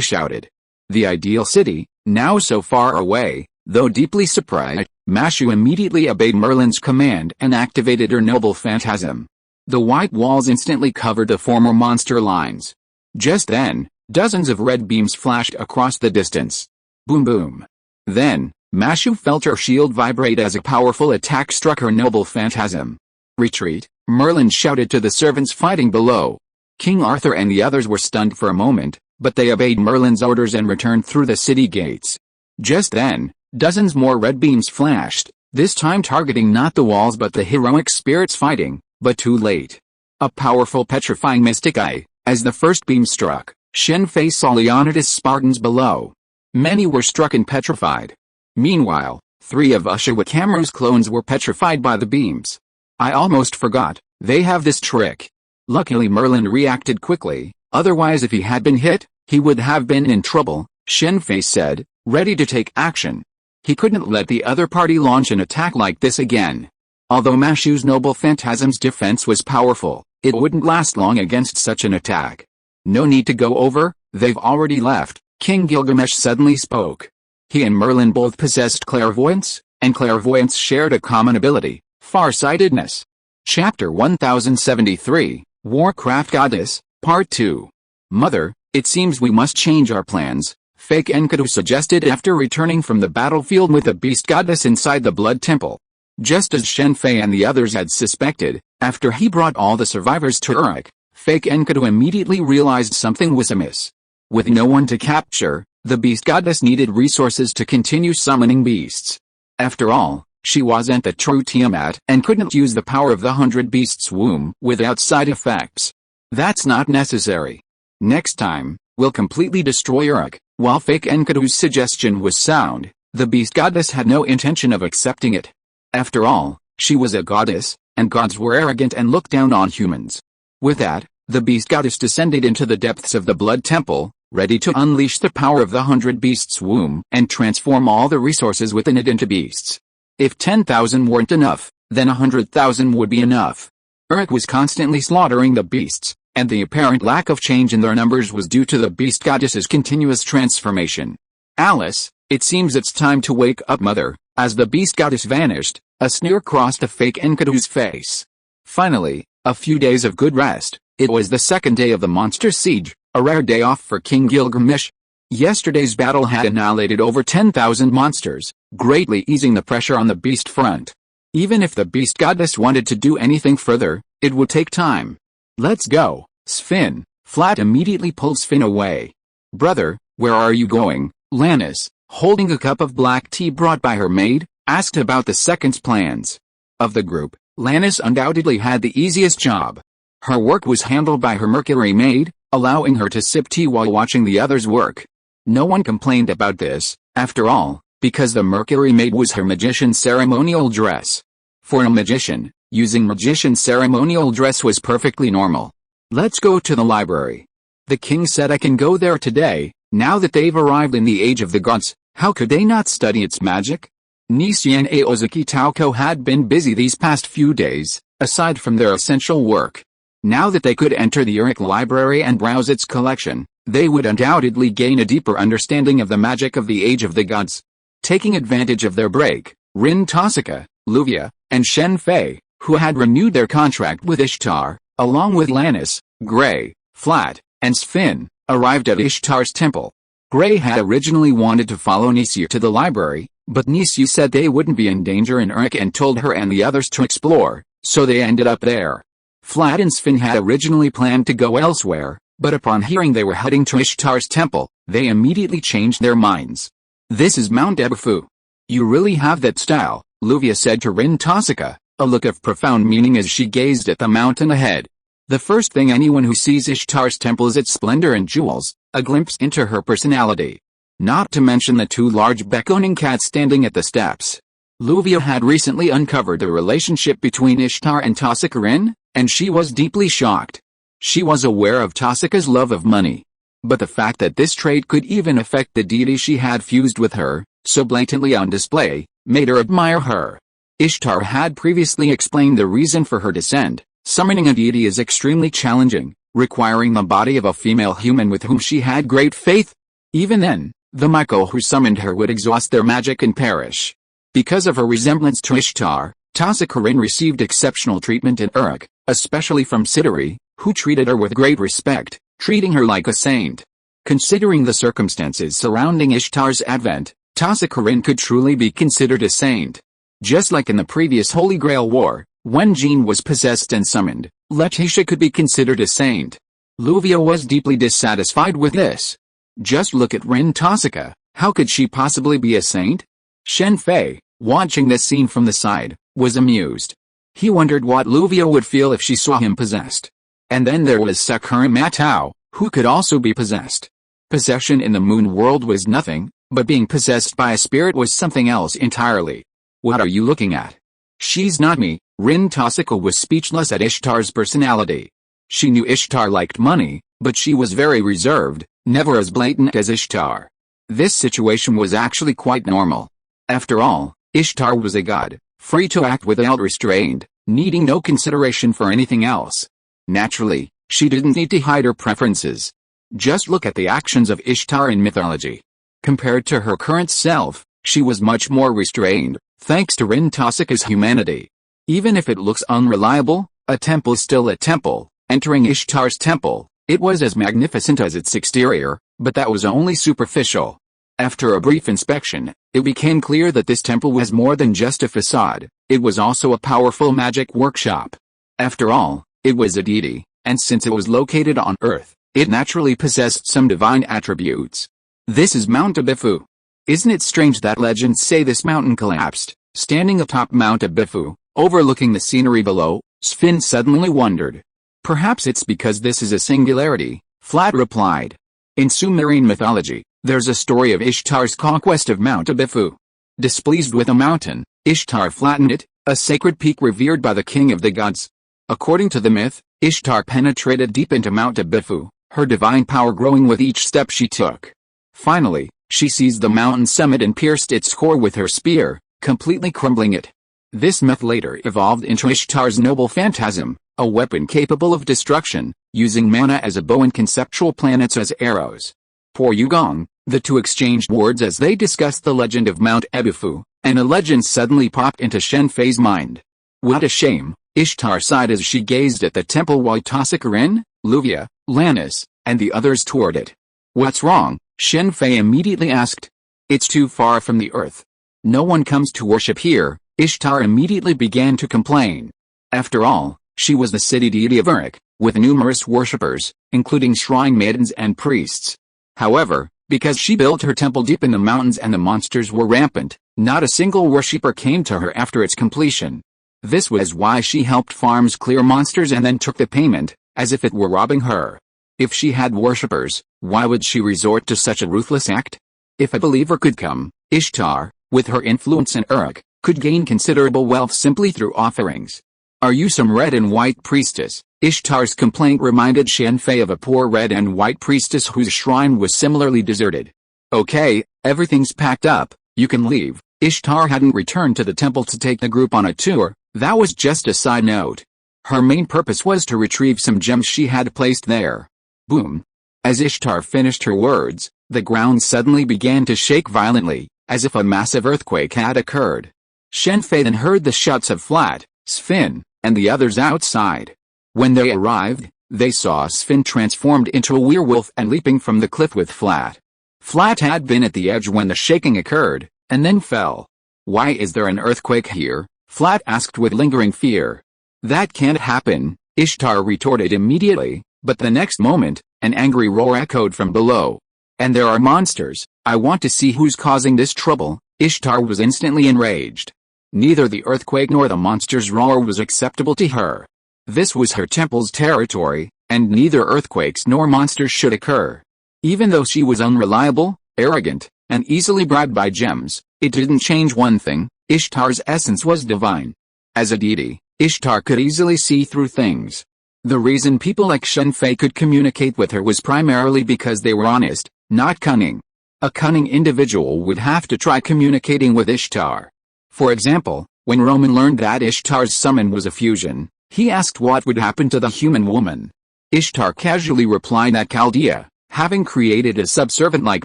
shouted. The ideal city, now so far away, though deeply surprised, Mashu immediately obeyed Merlin's command and activated her noble phantasm. The white walls instantly covered the former monster lines. Just then, dozens of red beams flashed across the distance. Boom boom. Then, Mashu felt her shield vibrate as a powerful attack struck her noble phantasm. "Retreat," Merlin shouted to the servants fighting below. King Arthur and the others were stunned for a moment, but they obeyed Merlin's orders and returned through the city gates. Just then, dozens more red beams flashed, this time targeting not the walls but the heroic spirits fighting, but too late. A powerful petrifying mystic eye, as the first beam struck, Shen Fei saw Leonidas Spartans below. Many were struck and petrified. Meanwhile, 3 of Ushawakamuru's clones were petrified by the beams. "I almost forgot, they have this trick." Luckily Merlin reacted quickly, otherwise if he had been hit, he would have been in trouble, Shen Fei said, ready to take action. He couldn't let the other party launch an attack like this again. Although Mashu's noble phantasm's defense was powerful, it wouldn't last long against such an attack. "No need to go over, they've already left," King Gilgamesh suddenly spoke. He and Merlin both possessed clairvoyance, and clairvoyance shared a common ability, farsightedness. Chapter 1073, Warcraft Goddess, Part 2. "Mother, it seems we must change our plans," Fake Enkidu suggested after returning from the battlefield with the beast goddess inside the blood temple. Just as Shen Fei and the others had suspected, after he brought all the survivors to Uruk, Fake Enkidu immediately realized something was amiss. With no one to capture, the beast goddess needed resources to continue summoning beasts. After all, she wasn't the true Tiamat and couldn't use the power of the 100 Beasts' womb without side effects. "That's not necessary. Next time, we'll completely destroy Uruk." While Fake Enkidu's suggestion was sound, the beast goddess had no intention of accepting it. After all, she was a goddess, and gods were arrogant and looked down on humans. With that, the beast goddess descended into the depths of the blood temple, ready to unleash the power of the 100 Beasts' womb and transform all the resources within it into beasts. If 10,000 weren't enough, then 100,000 would be enough. Uruk was constantly slaughtering the beasts, and the apparent lack of change in their numbers was due to the beast goddess's continuous transformation. "Alice, it seems it's time to wake up, mother." As the beast goddess vanished, a sneer crossed the Fake Enkidu's face. Finally, a few days of good rest. It was the second day of the monster siege, a rare day off for King Gilgamesh. Yesterday's battle had annihilated over 10,000 monsters, greatly easing the pressure on the beast front. Even if the beast goddess wanted to do anything further, it would take time. "Let's go, Sven." Flat immediately pulled Sven away. "Brother, where are you going?" Lannis, holding a cup of black tea brought by her maid, asked about the second's plans. Of the group, Lannis undoubtedly had the easiest job. Her work was handled by her Mercury maid, allowing her to sip tea while watching the others work. No one complained about this, after all, because the Mercury maid was her magician's ceremonial dress. For a magician, using magician's ceremonial dress was perfectly normal. "Let's go to the library. The king said I can go there today. Now that they've arrived in the age of the gods, how could they not study its magic?" Nishi and Aozuki Taoko had been busy these past few days, aside from their essential work. Now that they could enter the Uruk library and browse its collection, they would undoubtedly gain a deeper understanding of the magic of the age of the gods. Taking advantage of their break, Rin Tosaka, Luvia, and Shen Fei, who had renewed their contract with Ishtar, along with Lannis, Gray, Flat, and Sven, arrived at Ishtar's temple. Gray had originally wanted to follow Nisu to the library, but Nisu said they wouldn't be in danger in Uruk and told her and the others to explore, so they ended up there. Flat and Sven had originally planned to go elsewhere, but upon hearing they were heading to Ishtar's temple, they immediately changed their minds. "This is Mount Ebufu. You really have that style," Luvia said to Rin Tosaka, a look of profound meaning as she gazed at the mountain ahead. The first thing anyone who sees Ishtar's temple is its splendor and jewels, a glimpse into her personality. Not to mention the 2 large beckoning cats standing at the steps. Luvia had recently uncovered the relationship between Ishtar and Tosaka Rin, and she was deeply shocked. She was aware of Tosaka's love of money. But the fact that this trait could even affect the deity she had fused with her, so blatantly on display, made her admire her. Ishtar had previously explained the reason for her descent. Summoning a deity is extremely challenging, requiring the body of a female human with whom she had great faith. Even then, the Miko who summoned her would exhaust their magic and perish. Because of her resemblance to Ishtar, Tosaka Rin received exceptional treatment in Uruk, especially from Siduri, who treated her with great respect, treating her like a saint. Considering the circumstances surrounding Ishtar's advent, Rin could truly be considered a saint. Just like in the previous Holy Grail War, when Jean was possessed and summoned, Letitia could be considered a saint. Luvia was deeply dissatisfied with this. Just look at Rin Tossica, how could she possibly be a saint? Shen Fei, watching this scene from the side, was amused. He wondered what Luvia would feel if she saw him possessed. And then there was Sakura Matao, who could also be possessed. Possession in the moon world was nothing, but being possessed by a spirit was something else entirely. What are you looking at? She's not me. Rin Tossica was speechless at Ishtar's personality. She knew Ishtar liked money, but she was very reserved, never as blatant as Ishtar. This situation was actually quite normal. After all, Ishtar was a god, free to act without restraint, needing no consideration for anything else. Naturally, she didn't need to hide her preferences. Just look at the actions of Ishtar in mythology. Compared to her current self, she was much more restrained, thanks to Rin Tossica's humanity. Even if it looks unreliable, a temple's still a temple. Entering Ishtar's temple, it was as magnificent as its exterior, but that was only superficial. After a brief inspection, it became clear that this temple was more than just a facade, it was also a powerful magic workshop. After all, it was a deity, and since it was located on Earth, it naturally possessed some divine attributes. This is Mount Abifu. Isn't it strange that legends say this mountain collapsed? Standing atop Mount Abifu, overlooking the scenery below, Sven suddenly wondered. Perhaps it's because this is a singularity, Flat replied. In Sumerian mythology, there's a story of Ishtar's conquest of Mount Abifu. Displeased with a mountain, Ishtar flattened it, a sacred peak revered by the king of the gods. According to the myth, Ishtar penetrated deep into Mount Abifu, her divine power growing with each step she took. Finally, she seized the mountain summit and pierced its core with her spear, completely crumbling it. This myth later evolved into Ishtar's noble phantasm, a weapon capable of destruction, using mana as a bow and conceptual planets as arrows. For Yugong, the two exchanged words as they discussed the legend of Mount Abifu, and a legend suddenly popped into Shen Fei's mind. What a shame, Ishtar sighed as she gazed at the temple while Tossica Rin, Luvia, Lannis, and the others toured it. What's wrong? Shen Fei immediately asked. It's too far from the earth. No one comes to worship here, Ishtar immediately began to complain. After all, she was the city deity of Uruk, with numerous worshippers, including shrine maidens and priests. However, because she built her temple deep in the mountains and the monsters were rampant, not a single worshipper came to her after its completion. This was why she helped farms clear monsters and then took the payment, as if it were robbing her. If she had worshippers, why would she resort to such a ruthless act? If a believer could come, Ishtar, with her influence in Uruk, could gain considerable wealth simply through offerings. Are you some red and white priestess? Ishtar's complaint reminded Shen Fei of a poor red and white priestess whose shrine was similarly deserted. Okay, everything's packed up, you can leave. Ishtar hadn't returned to the temple to take the group on a tour, that was just a side note. Her main purpose was to retrieve some gems she had placed there. Boom. As Ishtar finished her words, the ground suddenly began to shake violently, as if a massive earthquake had occurred. Shen Fei then heard the shouts of Flat, Sven, and the others outside. When they arrived, they saw Sven transformed into a werewolf and leaping from the cliff with Flat. Flat had been at the edge when the shaking occurred, and then fell. Why is there an earthquake here? Flat asked with lingering fear. That can't happen, Ishtar retorted immediately, but the next moment, an angry roar echoed from below. And there are monsters, I want to see who's causing this trouble. Ishtar was instantly enraged. Neither the earthquake nor the monster's roar was acceptable to her. This was her temple's territory, and neither earthquakes nor monsters should occur. Even though she was unreliable, arrogant, and easily bribed by gems, it didn't change one thing, Ishtar's essence was divine. As a deity, Ishtar could easily see through things. The reason people like Shen Fei could communicate with her was primarily because they were honest, not cunning. A cunning individual would have to try communicating with Ishtar. For example, when Roman learned that Ishtar's summon was a fusion, he asked what would happen to the human woman. Ishtar casually replied that Chaldea, having created a subservient like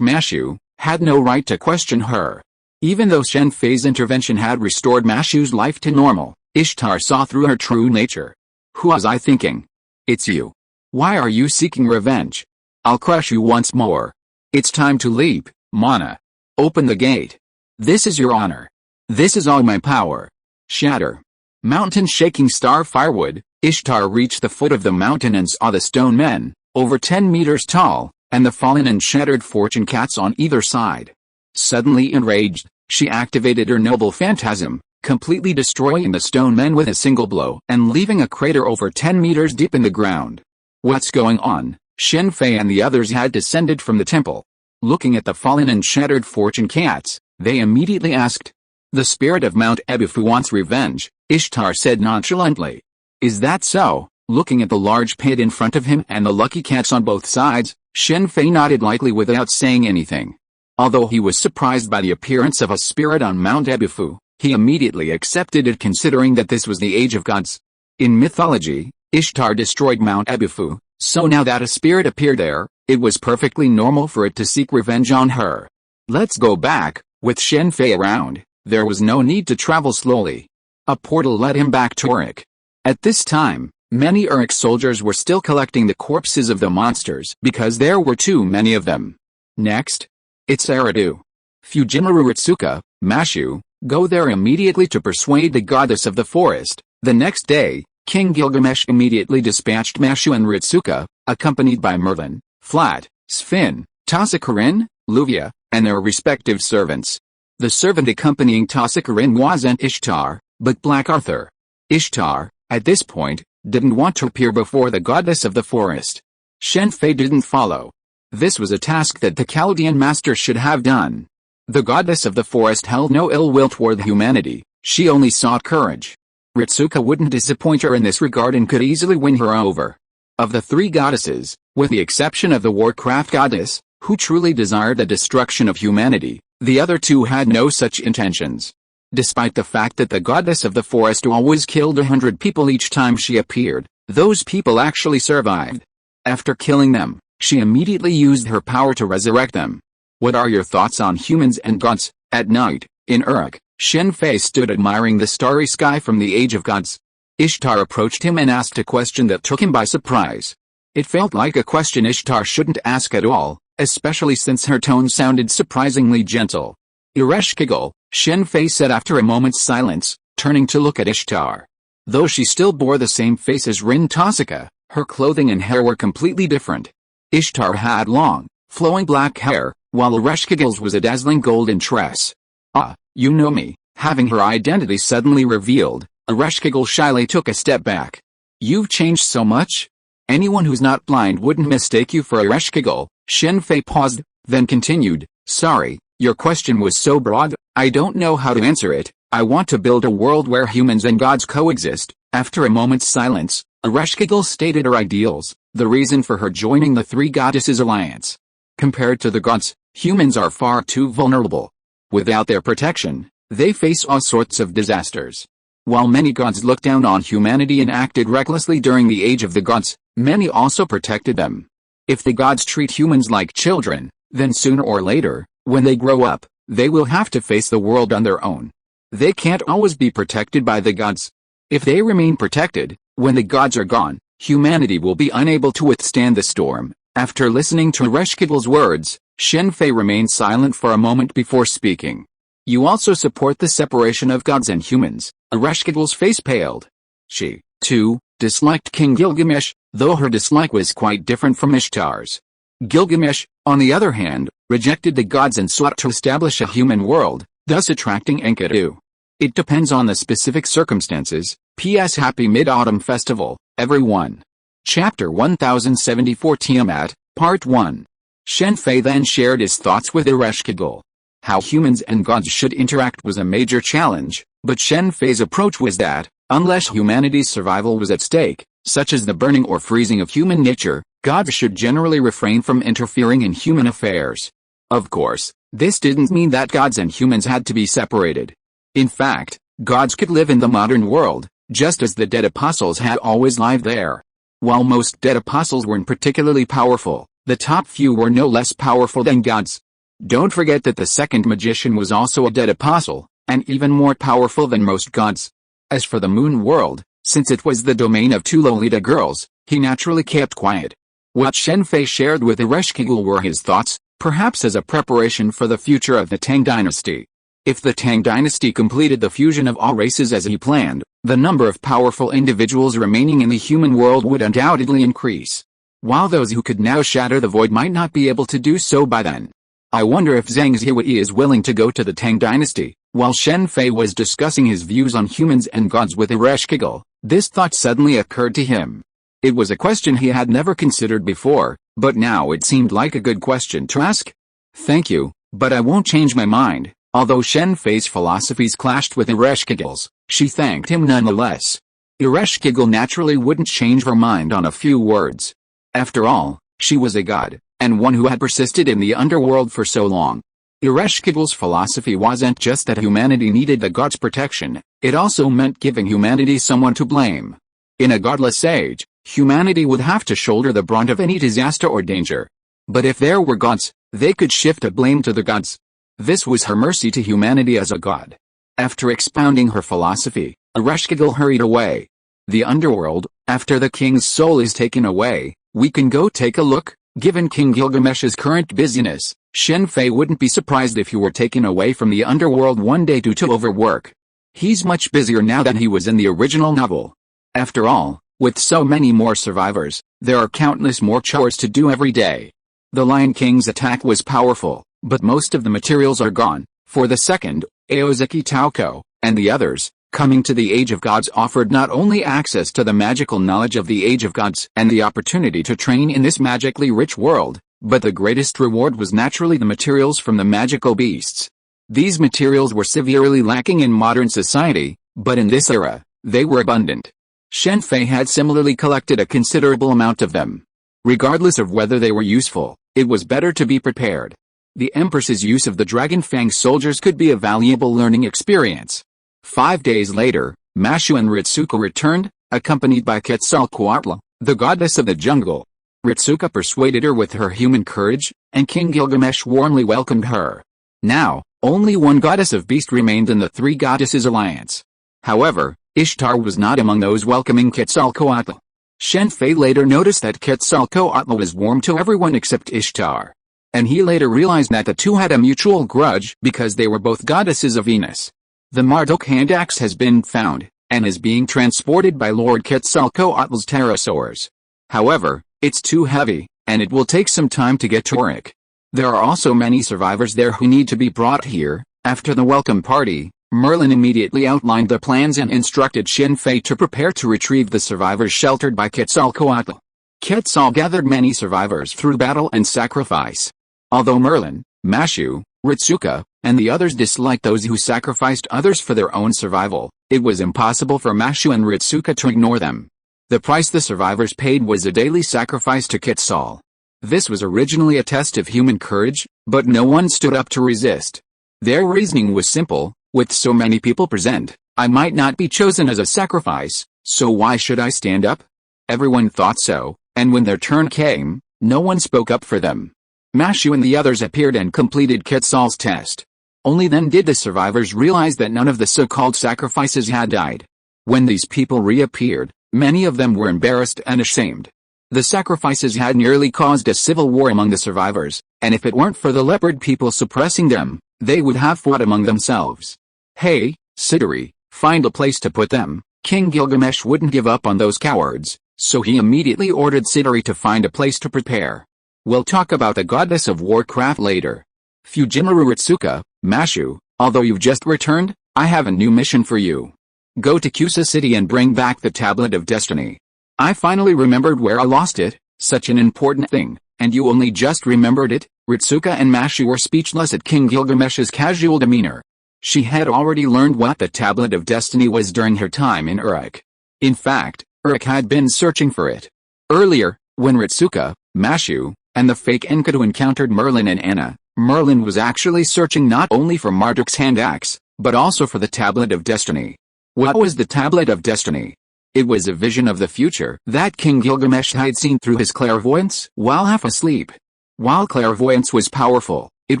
Mashu, had no right to question her. Even though Shen Fei's intervention had restored Mashu's life to normal, Ishtar saw through her true nature. Who was I thinking? It's you. Why are you seeking revenge? I'll crush you once more. It's time to leap, Mana. Open the gate. This is your honor. This is all my power. Shatter. Mountain shaking star firewood. Ishtar reached the foot of the mountain and saw the stone men, over 10 meters tall, and the fallen and shattered fortune cats on either side. Suddenly enraged, she activated her noble phantasm, completely destroying the stone men with a single blow and leaving a crater over 10 meters deep in the ground. What's going on? Shen Fei and the others had descended from the temple. Looking at the fallen and shattered fortune cats, they immediately asked. The spirit of Mount Ebufu wants revenge, Ishtar said nonchalantly. Is that so? Looking at the large pit in front of him and the lucky cats on both sides, Shen Fei nodded lightly without saying anything. Although he was surprised by the appearance of a spirit on Mount Ebufu, he immediately accepted it considering that this was the age of gods. In mythology, Ishtar destroyed Mount Ebufu, so now that a spirit appeared there, it was perfectly normal for it to seek revenge on her. Let's go back. With Shen Fei around, there was no need to travel slowly. A portal led him back to Uruk. At this time, many Uruk soldiers were still collecting the corpses of the monsters because there were too many of them. Next, it's Eridu. Fujinaru Ritsuka, Mashu, go there immediately to persuade the goddess of the forest. The next day, King Gilgamesh immediately dispatched Mashu and Ritsuka, accompanied by Merlin, Flat, Sfin, Tasicarin, Luvia, and their respective servants. The servant accompanying Tasicarin wasn't Ishtar, but Black Arthur. Ishtar, at this point, didn't want to appear before the goddess of the forest. Shen Fei didn't follow. This was a task that the Chaldean master should have done. The goddess of the forest held no ill will toward humanity, she only sought courage. Ritsuka wouldn't disappoint her in this regard and could easily win her over. Of the three goddesses, with the exception of the Warcraft goddess, who truly desired the destruction of humanity, the other two had no such intentions. Despite the fact that the goddess of the forest always killed 100 people each time she appeared, those people actually survived. After killing them, she immediately used her power to resurrect them. What are your thoughts on humans and gods? At night, in Uruk, Shen Fei stood admiring the starry sky from the age of gods. Ishtar approached him and asked a question that took him by surprise. It felt like a question Ishtar shouldn't ask at all, especially since her tone sounded surprisingly gentle. Irreversible, Shen Fei said after a moment's silence, turning to look at Ishtar. Though she still bore the same face as Rin Tosaka, her clothing and hair were completely different. Ishtar had long, flowing black hair, while Irreversible's was a dazzling golden tress. Ah, you know me. Having her identity suddenly revealed, Irreversible shyly took a step back. You've changed so much? Anyone who's not blind wouldn't mistake you for Irreversible. Shen Fei paused, then continued, sorry, your question was so broad, I don't know how to answer it. I want to build a world where humans and gods coexist. After a moment's silence, Irreversible stated her ideals, the reason for her joining the Three Goddesses Alliance. Compared to the gods, humans are far too vulnerable. Without their protection, they face all sorts of disasters. While many gods looked down on humanity and acted recklessly during the age of the gods, many also protected them. If the gods treat humans like children, then sooner or later, when they grow up, they will have to face the world on their own. They can't always be protected by the gods. If they remain protected, when the gods are gone, humanity will be unable to withstand the storm. After listening to Irreversible's words, Shen Fei remained silent for a moment before speaking. You also support the separation of gods and humans. Irreversible's face paled. She, too, disliked King Gilgamesh, though her dislike was quite different from Ishtar's. Gilgamesh, on the other hand, rejected the gods and sought to establish a human world, thus attracting Enkidu. It depends on the specific circumstances. P.S. Happy Mid-Autumn Festival, everyone. Chapter 1074 Tiamat, Part 1. Shen Fei then shared his thoughts with Irreversible. How humans and gods should interact was a major challenge, but Shen Fei's approach was that, unless humanity's survival was at stake, such as the burning or freezing of human nature, gods should generally refrain from interfering in human affairs. Of course, this didn't mean that gods and humans had to be separated. In fact, gods could live in the modern world, just as the dead apostles had always lived there. While most dead apostles weren't particularly powerful, the top few were no less powerful than gods. Don't forget that the second magician was also a dead apostle, and even more powerful than most gods. As for the moon world, since it was the domain of two Lolita girls, he naturally kept quiet. What Shen Fei shared with Irreversible were his thoughts, perhaps as a preparation for the future of the Tang dynasty. If the Tang dynasty completed the fusion of all races as he planned, the number of powerful individuals remaining in the human world would undoubtedly increase. While those who could now shatter the void might not be able to do so by then. I wonder if Zhang Zhihui is willing to go to the Tang dynasty. While Shen Fei was discussing his views on humans and gods with S.H.I.E.L.D, this thought suddenly occurred to him. It was a question he had never considered before, but now it seemed like a good question to ask. Thank you, but I won't change my mind. Although Shen Fei's philosophies clashed with S.H.I.E.L.'s, she thanked him nonetheless. S.H.I.E.L.D naturally wouldn't change her mind on a few words. After all, she was a god, and one who had persisted in the underworld for so long. S.H.I.E.L.'s philosophy wasn't just that humanity needed the god's protection, it also meant giving humanity someone to blame. In a godless age, humanity would have to shoulder the brunt of any disaster or danger. But if there were gods, they could shift the blame to the gods. This was her mercy to humanity as a god. After expounding her philosophy, S.H.I.E.L.D hurried away. The underworld, after the king's soul is taken away, we can go take a look. Given King Gilgamesh's current busyness, Shen Fei wouldn't be surprised if he were taken away from the underworld one day due to overwork. He's much busier now than he was in the original novel. After all, with so many more survivors, there are countless more chores to do every day. The Lion King's attack was powerful, but most of the materials are gone. For the second, Aozaki Taoko, and the others, coming to the Age of Gods offered not only access to the magical knowledge of the Age of Gods and the opportunity to train in this magically rich world, but the greatest reward was naturally the materials from the magical beasts. These materials were severely lacking in modern society, but in this era, they were abundant. Shen Fei had similarly collected a considerable amount of them. Regardless of whether they were useful, it was better to be prepared. The Empress's use of the Dragon Fang soldiers could be a valuable learning experience. 5 days later, Mashu and Ritsuka returned, accompanied by Quetzalcoatl, the goddess of the jungle. Ritsuka persuaded her with her human courage, and King Gilgamesh warmly welcomed her. Now, only one goddess of beast remained in the three goddesses alliance. However, Ishtar was not among those welcoming Quetzalcoatl. Shen Fei later noticed that Quetzalcoatl was warm to everyone except Ishtar. And he later realized that the two had a mutual grudge because they were both goddesses of Venus. The Marduk hand axe has been found, and is being transported by Lord Quetzalcoatl's pterosaurs. However, it's too heavy, and it will take some time to get to Uruk. There are also many survivors there who need to be brought here. After the welcome party, Merlin immediately outlined the plans and instructed Shen Fei to prepare to retrieve the survivors sheltered by Quetzalcoatl. Quetzal gathered many survivors through battle and sacrifice. Although Merlin, Mashu, Ritsuka, and the others disliked those who sacrificed others for their own survival, it was impossible for Mashu and Ritsuka to ignore them. The price the survivors paid was a daily sacrifice to Quetzal. This was originally a test of human courage, but no one stood up to resist. Their reasoning was simple: with so many people present, I might not be chosen as a sacrifice, so why should I stand up? Everyone thought so, and when their turn came, no one spoke up for them. Mashu and the others appeared and completed Quetzal's test. Only then did the survivors realize that none of the so-called sacrifices had died. When these people reappeared, many of them were embarrassed and ashamed. The sacrifices had nearly caused a civil war among the survivors, and if it weren't for the leopard people suppressing them, they would have fought among themselves. Hey, Siduri, find a place to put them. King Gilgamesh wouldn't give up on those cowards, so he immediately ordered Siduri to find a place to prepare. We'll talk about the goddess of warcraft later. Fujimaru Ritsuka, Mashu, although you've just returned, I have a new mission for you. Go to Kusa City and bring back the Tablet of Destiny. I finally remembered where I lost it, such an important thing, and you only just remembered it. Ritsuka and Mashu were speechless at King Gilgamesh's casual demeanor. She had already learned what the Tablet of Destiny was during her time in Uruk. In fact, Uruk had been searching for it. Earlier, when Ritsuka, Mashu, and the fake Enkidu encountered Merlin and Anna, Merlin was actually searching not only for Marduk's hand axe, but also for the Tablet of Destiny. What was the Tablet of Destiny? It was a vision of the future that King Gilgamesh had seen through his clairvoyance while half asleep. While clairvoyance was powerful, it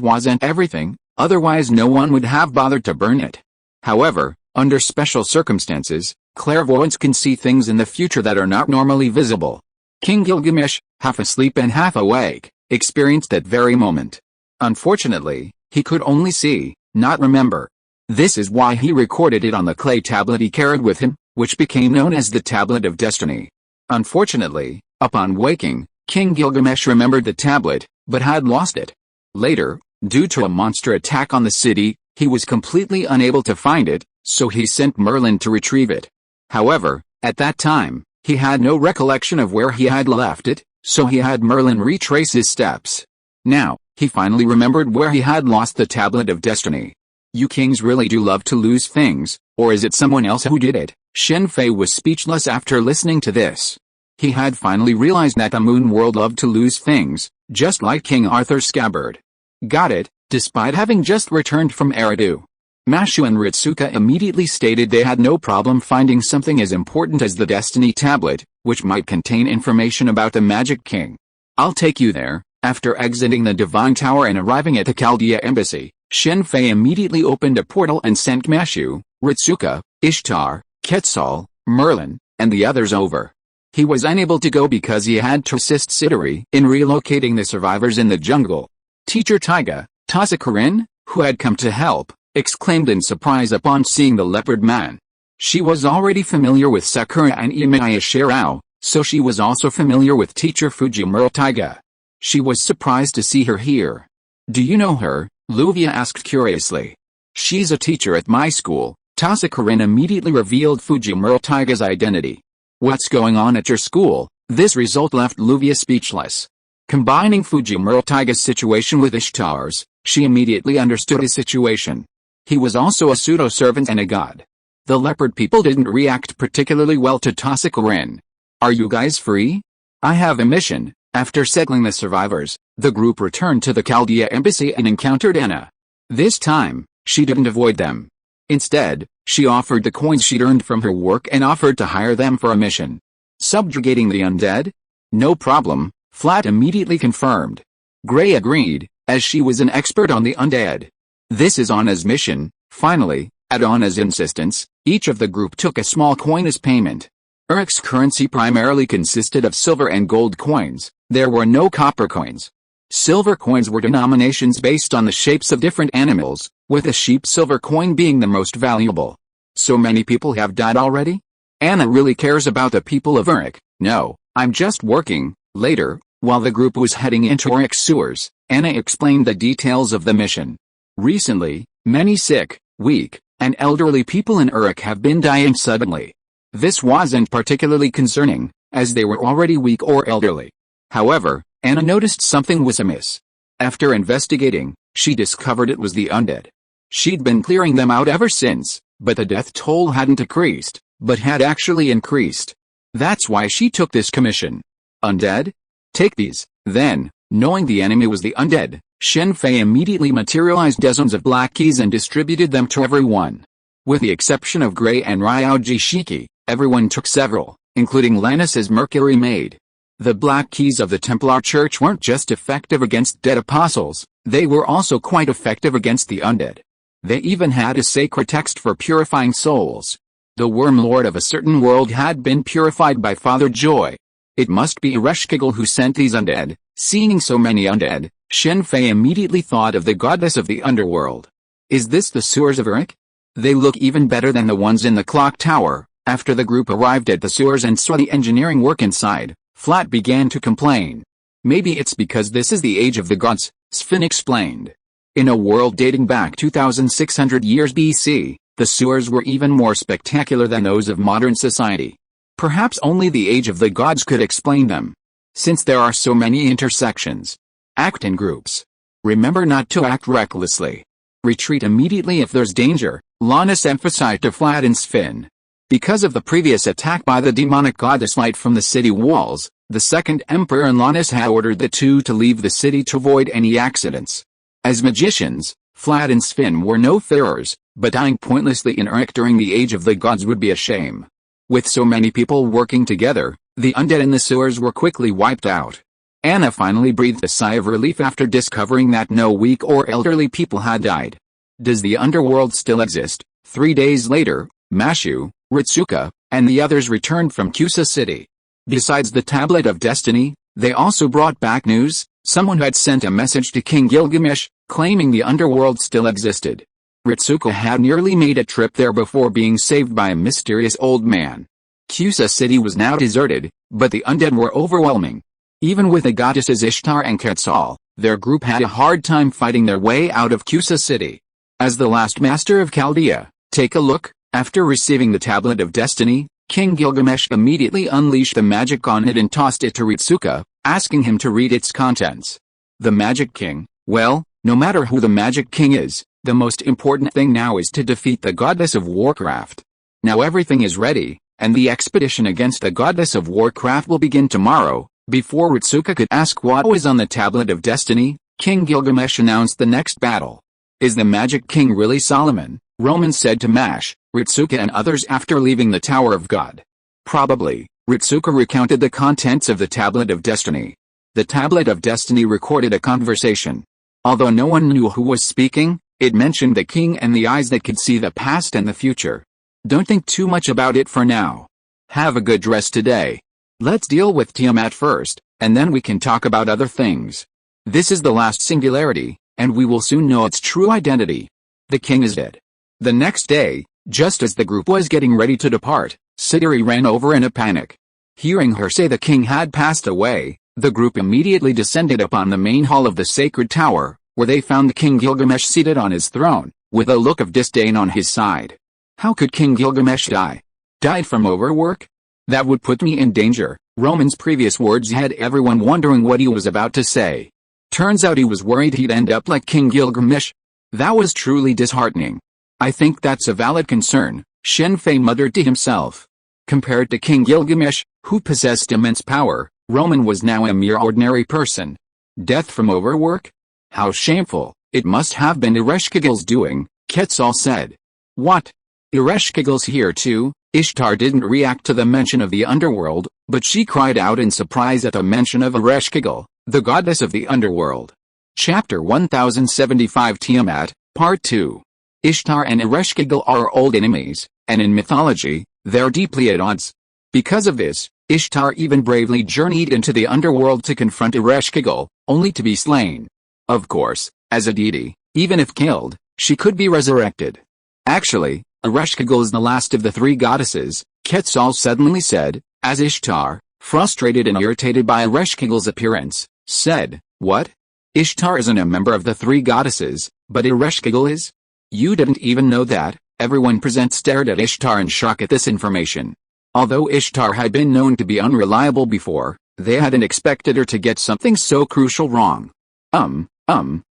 wasn't everything, otherwise no one would have bothered to burn it. However, under special circumstances, clairvoyance can see things in the future that are not normally visible. King Gilgamesh, half asleep and half awake, experienced that very moment. Unfortunately, he could only see not remember. This is why he recorded it on the clay tablet he carried with him, which became known as the Tablet of Destiny. Unfortunately, upon waking, King Gilgamesh remembered the tablet, but had lost it. Later, due to a monster attack on the city, he was completely unable to find it, so he sent Merlin to retrieve it. However, at that time, he had no recollection of where he had left it, so he had Merlin retrace his steps. Now, he finally remembered where he had lost the Tablet of Destiny. You kings really do love to lose things, or is it someone else who did it? Shen Fei was speechless after listening to this. He had finally realized that the moon world loved to lose things, just like King Arthur's scabbard. Got it, despite having just returned from Eridu. Mashu and Ritsuka immediately stated they had no problem finding something as important as the Destiny Tablet, which might contain information about the Magic King. I'll take you there. After exiting the Divine Tower and arriving at the Chaldea Embassy, Shen Fei immediately opened a portal and sent Mashu, Ritsuka, Ishtar, Quetzal, Merlin, and the others over. He was unable to go because he had to assist Siduri in relocating the survivors in the jungle. Teacher Taiga, Tasakarin, who had come to help, exclaimed in surprise upon seeing the leopard man. She was already familiar with Sakura and Imaya Shirao, so she was also familiar with teacher Fujimura Taiga. She was surprised to see her here. Do you know her? Luvia asked curiously. She's a teacher at my school. Tasakarin immediately revealed Fujimura Taiga's identity. What's going on at your school? This result left Luvia speechless. Combining Fujimura Taiga's situation with Ishtar's, she immediately understood his situation. He was also a pseudo-servant and a god. The leopard people didn't react particularly well to Tasakarin. Are you guys free? I have a mission. After settling the survivors, the group returned to the Chaldea Embassy and encountered Anna. This time, she didn't avoid them. Instead, she offered the coins she'd earned from her work and offered to hire them for a mission. Subjugating the undead? No problem, Flat immediately confirmed. Gray agreed, as she was an expert on the undead. This is Anna's mission. Finally, at Anna's insistence, each of the group took a small coin as payment. Uruk's currency primarily consisted of silver and gold coins. There were no copper coins. Silver coins were denominations based on the shapes of different animals, with a sheep silver coin being the most valuable. So many people have died already? Anna really cares about the people of Uruk. No, I'm just working. Later, while the group was heading into Uruk's sewers, Anna explained the details of the mission. Recently, many sick, weak, and elderly people in Uruk have been dying suddenly. This wasn't particularly concerning, as they were already weak or elderly. However, Anna noticed something was amiss. After investigating, she discovered it was the undead. She'd been clearing them out ever since, but the death toll hadn't decreased, but had actually increased. That's why she took this commission. Undead? Take these. Then, knowing the enemy was the undead, Shen Fei immediately materialized dozens of black keys and distributed them to everyone. With the exception of Gray and Ryoji Shiki, everyone took several, including Lannis's Mercury Maid. The black keys of the Templar Church weren't just effective against dead apostles, they were also quite effective against the undead. They even had a sacred text for purifying souls. The Worm Lord of a certain world had been purified by Father Joy. It must be Ereshkigal who sent these undead. Seeing so many undead, Shen Fei immediately thought of the goddess of the underworld. Is this the sewers of Uruk? They look even better than the ones in the clock tower. After the group arrived at the sewers and saw the engineering work inside, Flat began to complain. Maybe it's because this is the age of the gods, Sven explained. In a world dating back 2,600 years BC, the sewers were even more spectacular than those of modern society. Perhaps only the age of the gods could explain them. Since there are so many intersections, act in groups. Remember not to act recklessly. Retreat immediately if there's danger, Lannis emphasized to Flat and Sven. Because of the previous attack by the demonic goddess Light from the city walls, the second emperor and Lannis had ordered the two to leave the city to avoid any accidents. As magicians, Flat and Sven were no farers, but dying pointlessly in Uruk during the age of the gods would be a shame. With so many people working together, the undead in the sewers were quickly wiped out. Anna finally breathed a sigh of relief after discovering that no weak or elderly people had died. Does the underworld still exist? 3 days later, Mashu, Ritsuka, and the others returned from Kusa City. Besides the Tablet of Destiny, they also brought back news. Someone had sent a message to King Gilgamesh, claiming the underworld still existed. Ritsuka had nearly made a trip there before being saved by a mysterious old man. Quinjet City was now deserted, but the undead were overwhelming. Even with the goddesses Ishtar and Quetzal, their group had a hard time fighting their way out of Quinjet City. As the last master of Chaldea, take a look. After receiving the Tablet of Destiny, King Gilgamesh immediately unleashed the magic on it and tossed it to Ritsuka, asking him to read its contents. The Magic King, well, no matter who the Magic King is, the most important thing now is to defeat the Goddess of Warcraft. Now everything is ready, and the expedition against the Goddess of Warcraft will begin tomorrow. Before Ritsuka could ask what was on the Tablet of Destiny, King Gilgamesh announced the next battle. Is the Magic King really Solomon? Roman said to Mash, Ritsuka and others after leaving the Tower of God. Probably. Ritsuka recounted the contents of the Tablet of Destiny. The Tablet of Destiny recorded a conversation. Although no one knew who was speaking, it mentioned the king and the eyes that could see the past and the future. Don't think too much about it for now. Have a good rest today. Let's deal with Tiamat first, and then we can talk about other things. This is the last singularity, and we will soon know its true identity. The king is dead. The next day, just as the group was getting ready to depart, Siduri ran over in a panic. Hearing her say the king had passed away, the group immediately descended upon the main hall of the sacred tower, where they found King Gilgamesh seated on his throne, with a look of disdain on his side. How could King Gilgamesh die? Died from overwork? That would put me in danger. Roman's previous words had everyone wondering what he was about to say. Turns out he was worried he'd end up like King Gilgamesh. That was truly disheartening. I think that's a valid concern, Shen Fei muttered to himself. Compared to King Gilgamesh, who possessed immense power, Roman was now a mere ordinary person. Death from overwork? How shameful. It must have been Ereshkigal's doing, Quetzal said. What? Ereshkigal's here too? Ishtar didn't react to the mention of the underworld, but she cried out in surprise at the mention of Ereshkigal, the goddess of the underworld. Chapter 1075 Tiamat, Part 2. Ishtar and Ereshkigal are old enemies, and in mythology, they're deeply at odds. Because of this, Ishtar even bravely journeyed into the underworld to confront Ereshkigal, only to be slain. Of course, as a deity, even if killed, she could be resurrected. Actually, Ereshkigal is the last of the three goddesses, Quetzal suddenly said, as Ishtar, frustrated and irritated by Ereshkigal's appearance, said, What? Ishtar isn't a member of the three goddesses, but Ereshkigal is? You didn't even know that? Everyone present stared at Ishtar in shock at this information. Although Ishtar had been known to be unreliable before, they hadn't expected her to get something so crucial wrong.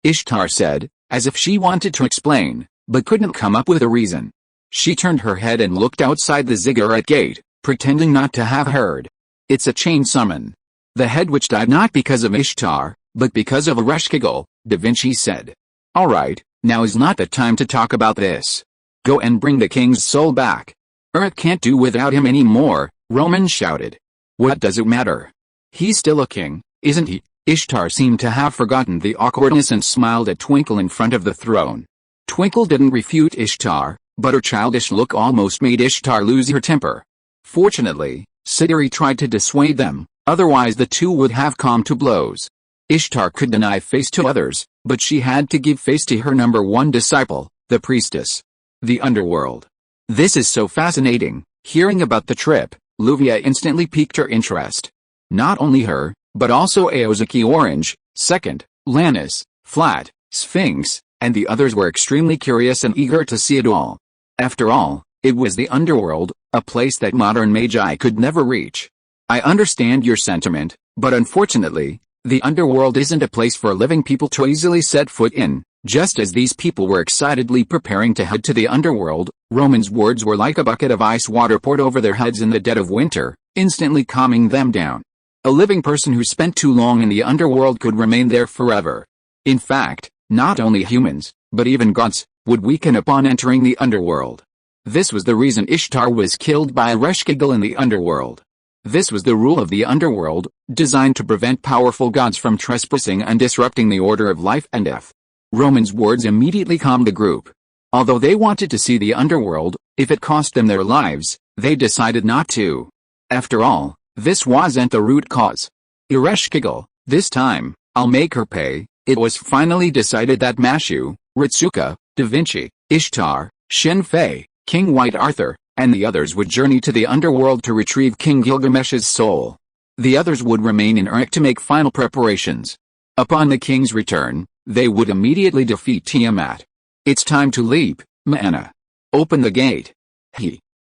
Ishtar said, as if she wanted to explain, but couldn't come up with a reason. She turned her head and looked outside the ziggurat gate, pretending not to have heard. It's a chain summon. The head which died not because of Ishtar, but because of Ereshkigal, Da Vinci said. Alright, now is not the time to talk about this. Go and bring the king's soul back. Earth can't do without him anymore, Roman shouted. What does it matter? He's still a king, isn't he? Ishtar seemed to have forgotten the awkwardness and smiled at Twinkle in front of the throne. Twinkle didn't refute Ishtar, but her childish look almost made Ishtar lose her temper. Fortunately, Siduri tried to dissuade them, otherwise the two would have come to blows. Ishtar could deny face to others, but she had to give face to her number one disciple, the priestess. The underworld. This is so fascinating. Hearing about the trip, Luvia instantly piqued her interest. Not only her, but also Aozaki Orange, Second, Lannis, Flat, Sphinx, and the others were extremely curious and eager to see it all. After all, it was the underworld, a place that modern magi could never reach. I understand your sentiment, but unfortunately, the underworld isn't a place for living people to easily set foot in. Just as these people were excitedly preparing to head to the underworld, Roman's words were like a bucket of ice water poured over their heads in the dead of winter, instantly calming them down. A living person who spent too long in the underworld could remain there forever. In fact, not only humans, but even gods, would weaken upon entering the underworld. This was the reason Ishtar was killed by Ereshkigal in the underworld. This was the rule of the underworld, designed to prevent powerful gods from trespassing and disrupting the order of life and death. Roman's words immediately calmed the group. Although they wanted to see the underworld, if it cost them their lives, they decided not to. After all, this wasn't the root cause. Ereshkigal, this time, I'll make her pay. It was finally decided that Mashu, Ritsuka, Da Vinci, Ishtar, Shen Fei, King White Arthur, and the others would journey to the underworld to retrieve King Gilgamesh's soul. The others would remain in Uruk to make final preparations. Upon the king's return, they would immediately defeat Tiamat. It's time to leap, Ma'ana. Open the gate.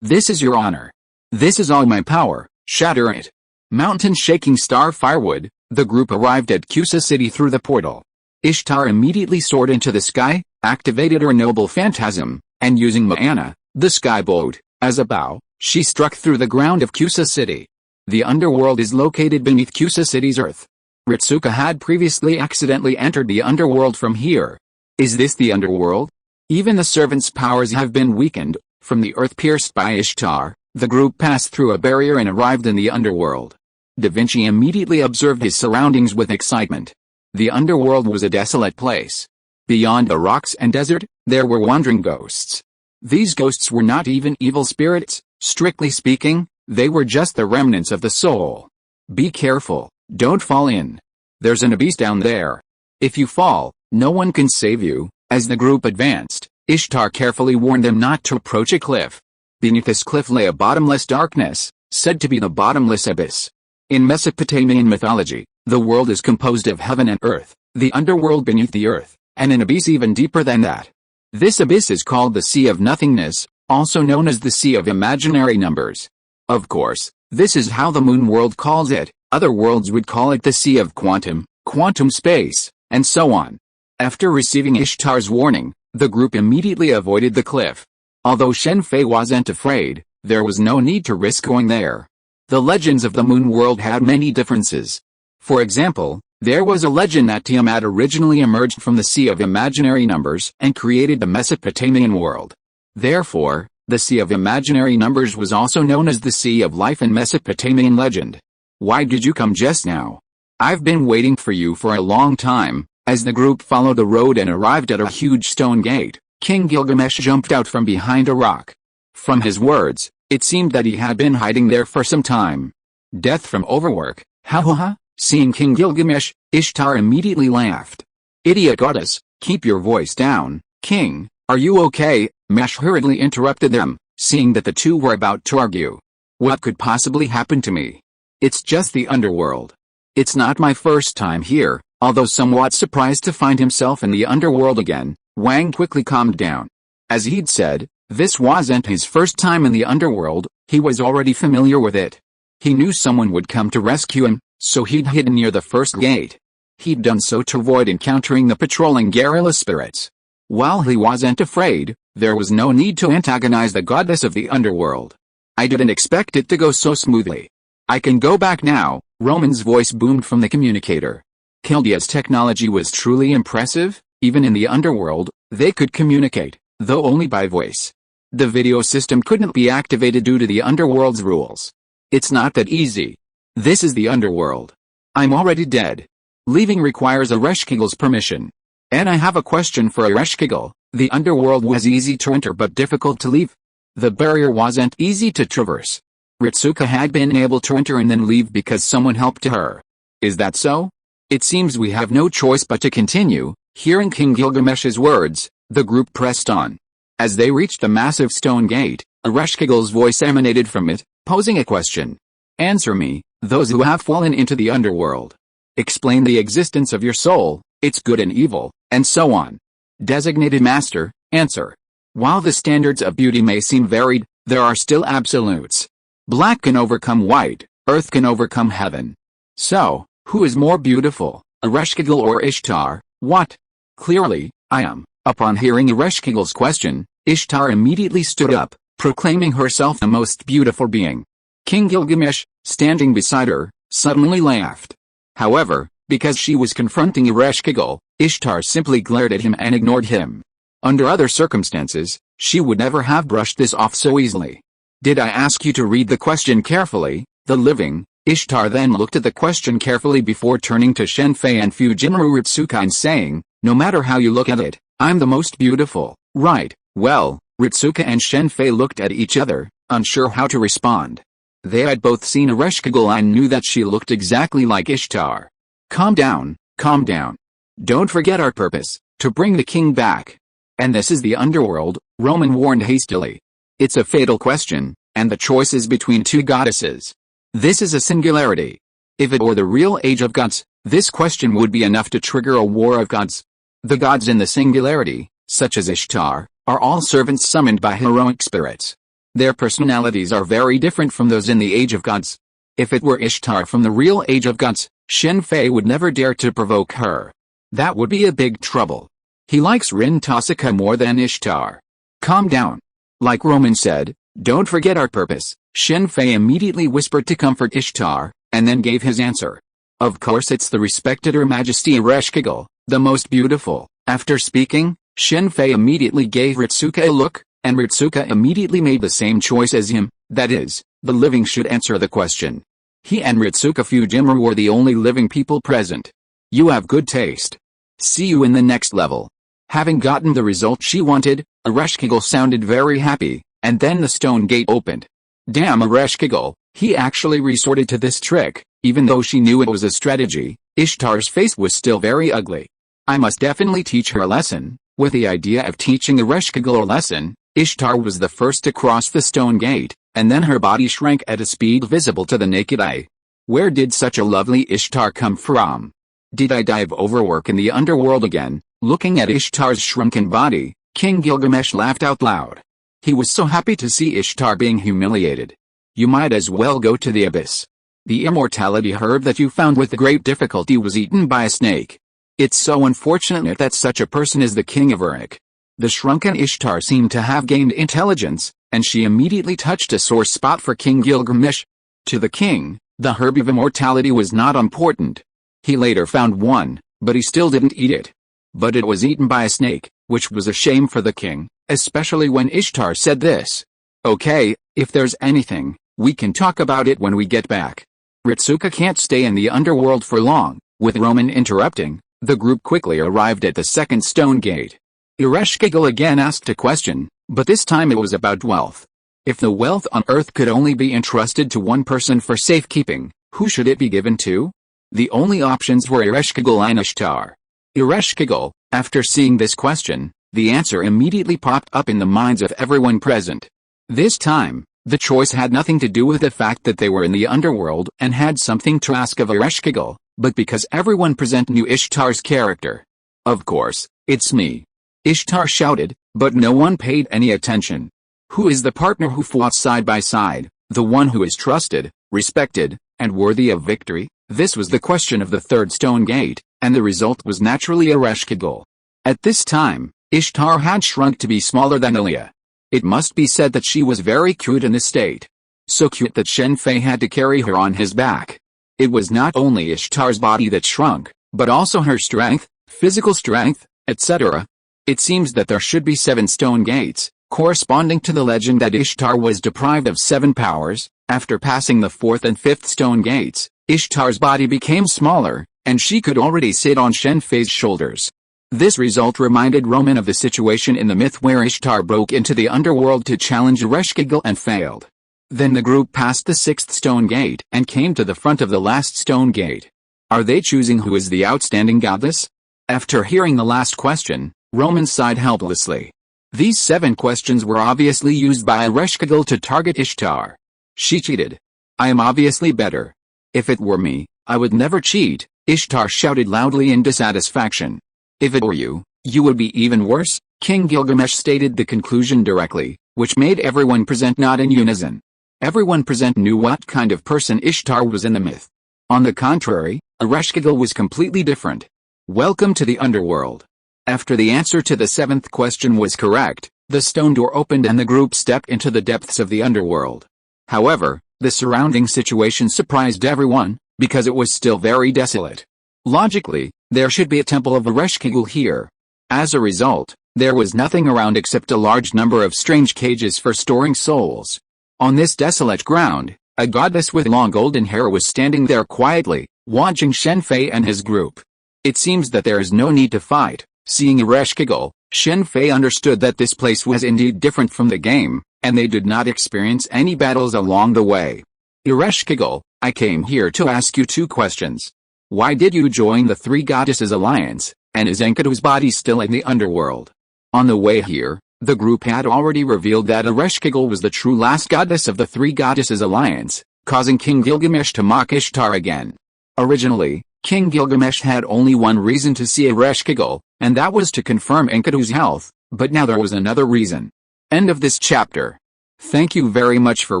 This is your honor. This is all my power, shatter it. Mountain shaking star firewood, the group arrived at Quinjet City through the portal. Ishtar immediately soared into the sky, activated her noble phantasm, and using Ma'ana, the sky boat, as a bow, she struck through the ground of Quinjet City. The underworld is located beneath Quinjet City's earth. Ritsuka had previously accidentally entered the underworld from here. Is this the underworld? Even the servants' powers have been weakened. From the earth pierced by Ishtar, the group passed through a barrier and arrived in the underworld. Da Vinci immediately observed his surroundings with excitement. The underworld was a desolate place. Beyond the rocks and desert, there were wandering ghosts. These ghosts were not even evil spirits, strictly speaking, they were just the remnants of the soul. Be careful, don't fall in. There's an abyss down there. If you fall, no one can save you. As the group advanced, Ishtar carefully warned them not to approach a cliff. Beneath this cliff lay a bottomless darkness, said to be the bottomless abyss. In Mesopotamian mythology, the world is composed of heaven and earth, the underworld beneath the earth, and an abyss even deeper than that. This abyss is called the Sea of Nothingness, also known as the Sea of Imaginary Numbers. Of course, this is how the moon world calls it, other worlds would call it the Sea of Quantum, quantum space, and so on. After receiving Ishtar's warning, the group immediately avoided the cliff. Although Shen Fei wasn't afraid, there was no need to risk going there. The legends of the moon world had many differences. For example, there was a legend that Tiamat originally emerged from the Sea of Imaginary Numbers and created the Mesopotamian world. Therefore, the Sea of Imaginary Numbers was also known as the Sea of Life in Mesopotamian legend. Why did you come just now? I've been waiting for you for a long time. As the group followed the road and arrived at a huge stone gate, King Gilgamesh jumped out from behind a rock. From his words, it seemed that he had been hiding there for some time. Death from overwork, ha ha ha. Seeing King Gilgamesh, Ishtar immediately laughed. Idiot goddess, keep your voice down, King, are you okay? Mesh hurriedly interrupted them, seeing that the two were about to argue. What could possibly happen to me? It's just the underworld. It's not my first time here. Although somewhat surprised to find himself in the underworld again, Wang quickly calmed down. As he'd said, this wasn't his first time in the underworld, he was already familiar with it. He knew someone would come to rescue him, so he'd hidden near the first gate. He'd done so to avoid encountering the patrolling guerrilla spirits. While he wasn't afraid, there was no need to antagonize the goddess of the underworld. I didn't expect it to go so smoothly. I can go back now, Roman's voice boomed from the communicator. Chaldea's technology was truly impressive. Even in the underworld, they could communicate, though only by voice. The video system couldn't be activated due to the underworld's rules. It's not that easy. This is the underworld. I'm already dead. Leaving requires Ereshkigal's permission. And I have a question for Ereshkigal. The underworld was easy to enter but difficult to leave. The barrier wasn't easy to traverse. Ritsuka had been able to enter and then leave because someone helped her. Is that so? It seems we have no choice but to continue. Hearing King Gilgamesh's words, the group pressed on. As they reached the massive stone gate, Ereshkigal's voice emanated from it, posing a question. Answer me, those who have fallen into the underworld. Explain the existence of your soul, its good and evil, and so on. Designated Master, answer. While the standards of beauty may seem varied, there are still absolutes. Black can overcome white, earth can overcome heaven. So, who is more beautiful, Ereshkigal or Ishtar? What? Clearly, I am. Upon hearing Ereshkigal's question, Ishtar immediately stood up, proclaiming herself the most beautiful being. King Gilgamesh, standing beside her, suddenly laughed. However, because she was confronting Ereshkigal, Ishtar simply glared at him and ignored him. Under other circumstances, she would never have brushed this off so easily. Did I ask you to read the question carefully? The living. Ishtar then looked at the question carefully before turning to Shen Fei and Fujimaru Ritsuka and saying, no matter how you look at it, I'm the most beautiful, right? Well, Ritsuka and Shen Fei looked at each other, unsure how to respond. They had both seen Ereshkigal and knew that she looked exactly like Ishtar. Calm down, calm down. Don't forget our purpose, to bring the king back. And this is the underworld, Roman warned hastily. It's a fatal question, and the choice is between two goddesses. This is a singularity. If it were the real age of gods, this question would be enough to trigger a war of gods. The gods in the singularity, such as Ishtar, are all servants summoned by heroic spirits. Their personalities are very different from those in the age of gods. If it were Ishtar from the real age of gods, Shen Fei would never dare to provoke her. That would be a big trouble. He likes Rin Tosaka more than Ishtar. Calm down. Like Roman said, don't forget our purpose. Shen Fei immediately whispered to comfort Ishtar, and then gave his answer. Of course it's the respected Her Majesty S.H.I.E.L.D, the most beautiful. After speaking, Shen Fei immediately gave Ritsuka a look, and Ritsuka immediately made the same choice as him, that is, the living should answer the question. He and Ritsuka Fujimura were the only living people present. You have good taste. See you in the next level. Having gotten the result she wanted, S.H.I.E.L.D sounded very happy, and then the stone gate opened. Damn S.H.I.E.L.D, he actually resorted to this trick, even though she knew it was a strategy. Ishtar's face was still very ugly. I must definitely teach her a lesson. With the idea of teaching S.H.I.E.L.D a lesson, Ishtar was the first to cross the stone gate, and then her body shrank at a speed visible to the naked eye. Where did such a lovely Ishtar come from? Did I die of overwork in the underworld again? Looking at Ishtar's shrunken body, King Gilgamesh laughed out loud. He was so happy to see Ishtar being humiliated. You might as well go to the abyss. The immortality herb that you found with great difficulty was eaten by a snake. It's so unfortunate that such a person is the king of Uruk. The shrunken Ishtar seemed to have gained intelligence, and she immediately touched a sore spot for King Gilgamesh. To the king, the herb of immortality was not important. He later found one, but he still didn't eat it. But it was eaten by a snake, which was a shame for the king, especially when Ishtar said this. Okay, if there's anything, we can talk about it when we get back. Ritsuka can't stay in the underworld for long. With Roman interrupting, the group quickly arrived at the second stone gate. S.H.I.E.L.D again asked a question, but this time it was about wealth. If the wealth on Earth could only be entrusted to one person for safekeeping, who should it be given to? The only options were S.H.I.E.L.D and Ishtar. S.H.I.E.L.D, after seeing this question, the answer immediately popped up in the minds of everyone present. This time, the choice had nothing to do with the fact that they were in the underworld and had something to ask of S.H.I.E.L.D, but because everyone present knew Ishtar's character. Of course, it's me. Ishtar shouted, but no one paid any attention. Who is the partner who fought side by side, the one who is trusted, respected, and worthy of victory? This was the question of the third stone gate, and the result was naturally S.H.I.E.L.D. At this time, Ishtar had shrunk to be smaller than Ilya. It must be said that she was very cute in this state. So cute that Shen Fei had to carry her on his back. It was not only Ishtar's body that shrunk, but also her strength, physical strength, etc. It seems that there should be 7 stone gates, corresponding to the legend that Ishtar was deprived of 7 powers. After passing the 4th and 5th stone gates, Ishtar's body became smaller, and she could already sit on Shen Fei's shoulders. This result reminded Roman of the situation in the myth where Ishtar broke into the underworld to challenge S.H.I.E.L.D and failed. Then the group passed the 6th stone gate and came to the front of the last stone gate. Are they choosing who is the outstanding goddess? After hearing the last question, Roman sighed helplessly. These 7 questions were obviously used by S.H.I.E.L.D to target Ishtar. She cheated. I am obviously better. If it were me, I would never cheat, Ishtar shouted loudly in dissatisfaction. If it were you, you would be even worse, King Gilgamesh stated the conclusion directly, which made everyone present nod in unison. Everyone present knew what kind of person Ishtar was in the myth. On the contrary, S.H.I.E.L.D was completely different. Welcome to the underworld. After the answer to the 7th question was correct, the stone door opened and the group stepped into the depths of the underworld. However, the surrounding situation surprised everyone, because it was still very desolate. Logically, there should be a temple of S.H.I.E.L.D here. As a result, there was nothing around except a large number of strange cages for storing souls. On this desolate ground, a goddess with long golden hair was standing there quietly, watching Shen Fei and his group. It seems that there is no need to fight. Seeing S.H.I.E.L.D, Shen Fei understood that this place was indeed different from the game, and they did not experience any battles along the way. S.H.I.E.L.D, I came here to ask you 2 questions. Why did you join the 3 Goddesses Alliance, and is Enkidu's body still in the underworld? On the way here, the group had already revealed that Ereshkigal was the true last goddess of the Three Goddesses Alliance, causing King Gilgamesh to mock Ishtar again. Originally, King Gilgamesh had only one reason to see Ereshkigal, and that was to confirm Enkidu's health, but now there was another reason. End of this chapter. Thank you very much for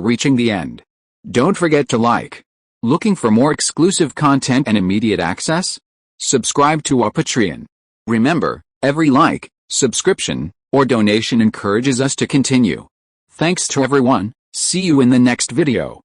reaching the end. Don't forget to like. Looking for more exclusive content and immediate access? Subscribe to our Patreon. Remember, every like, subscription, or donation encourages us to continue. Thanks to everyone, see you in the next video.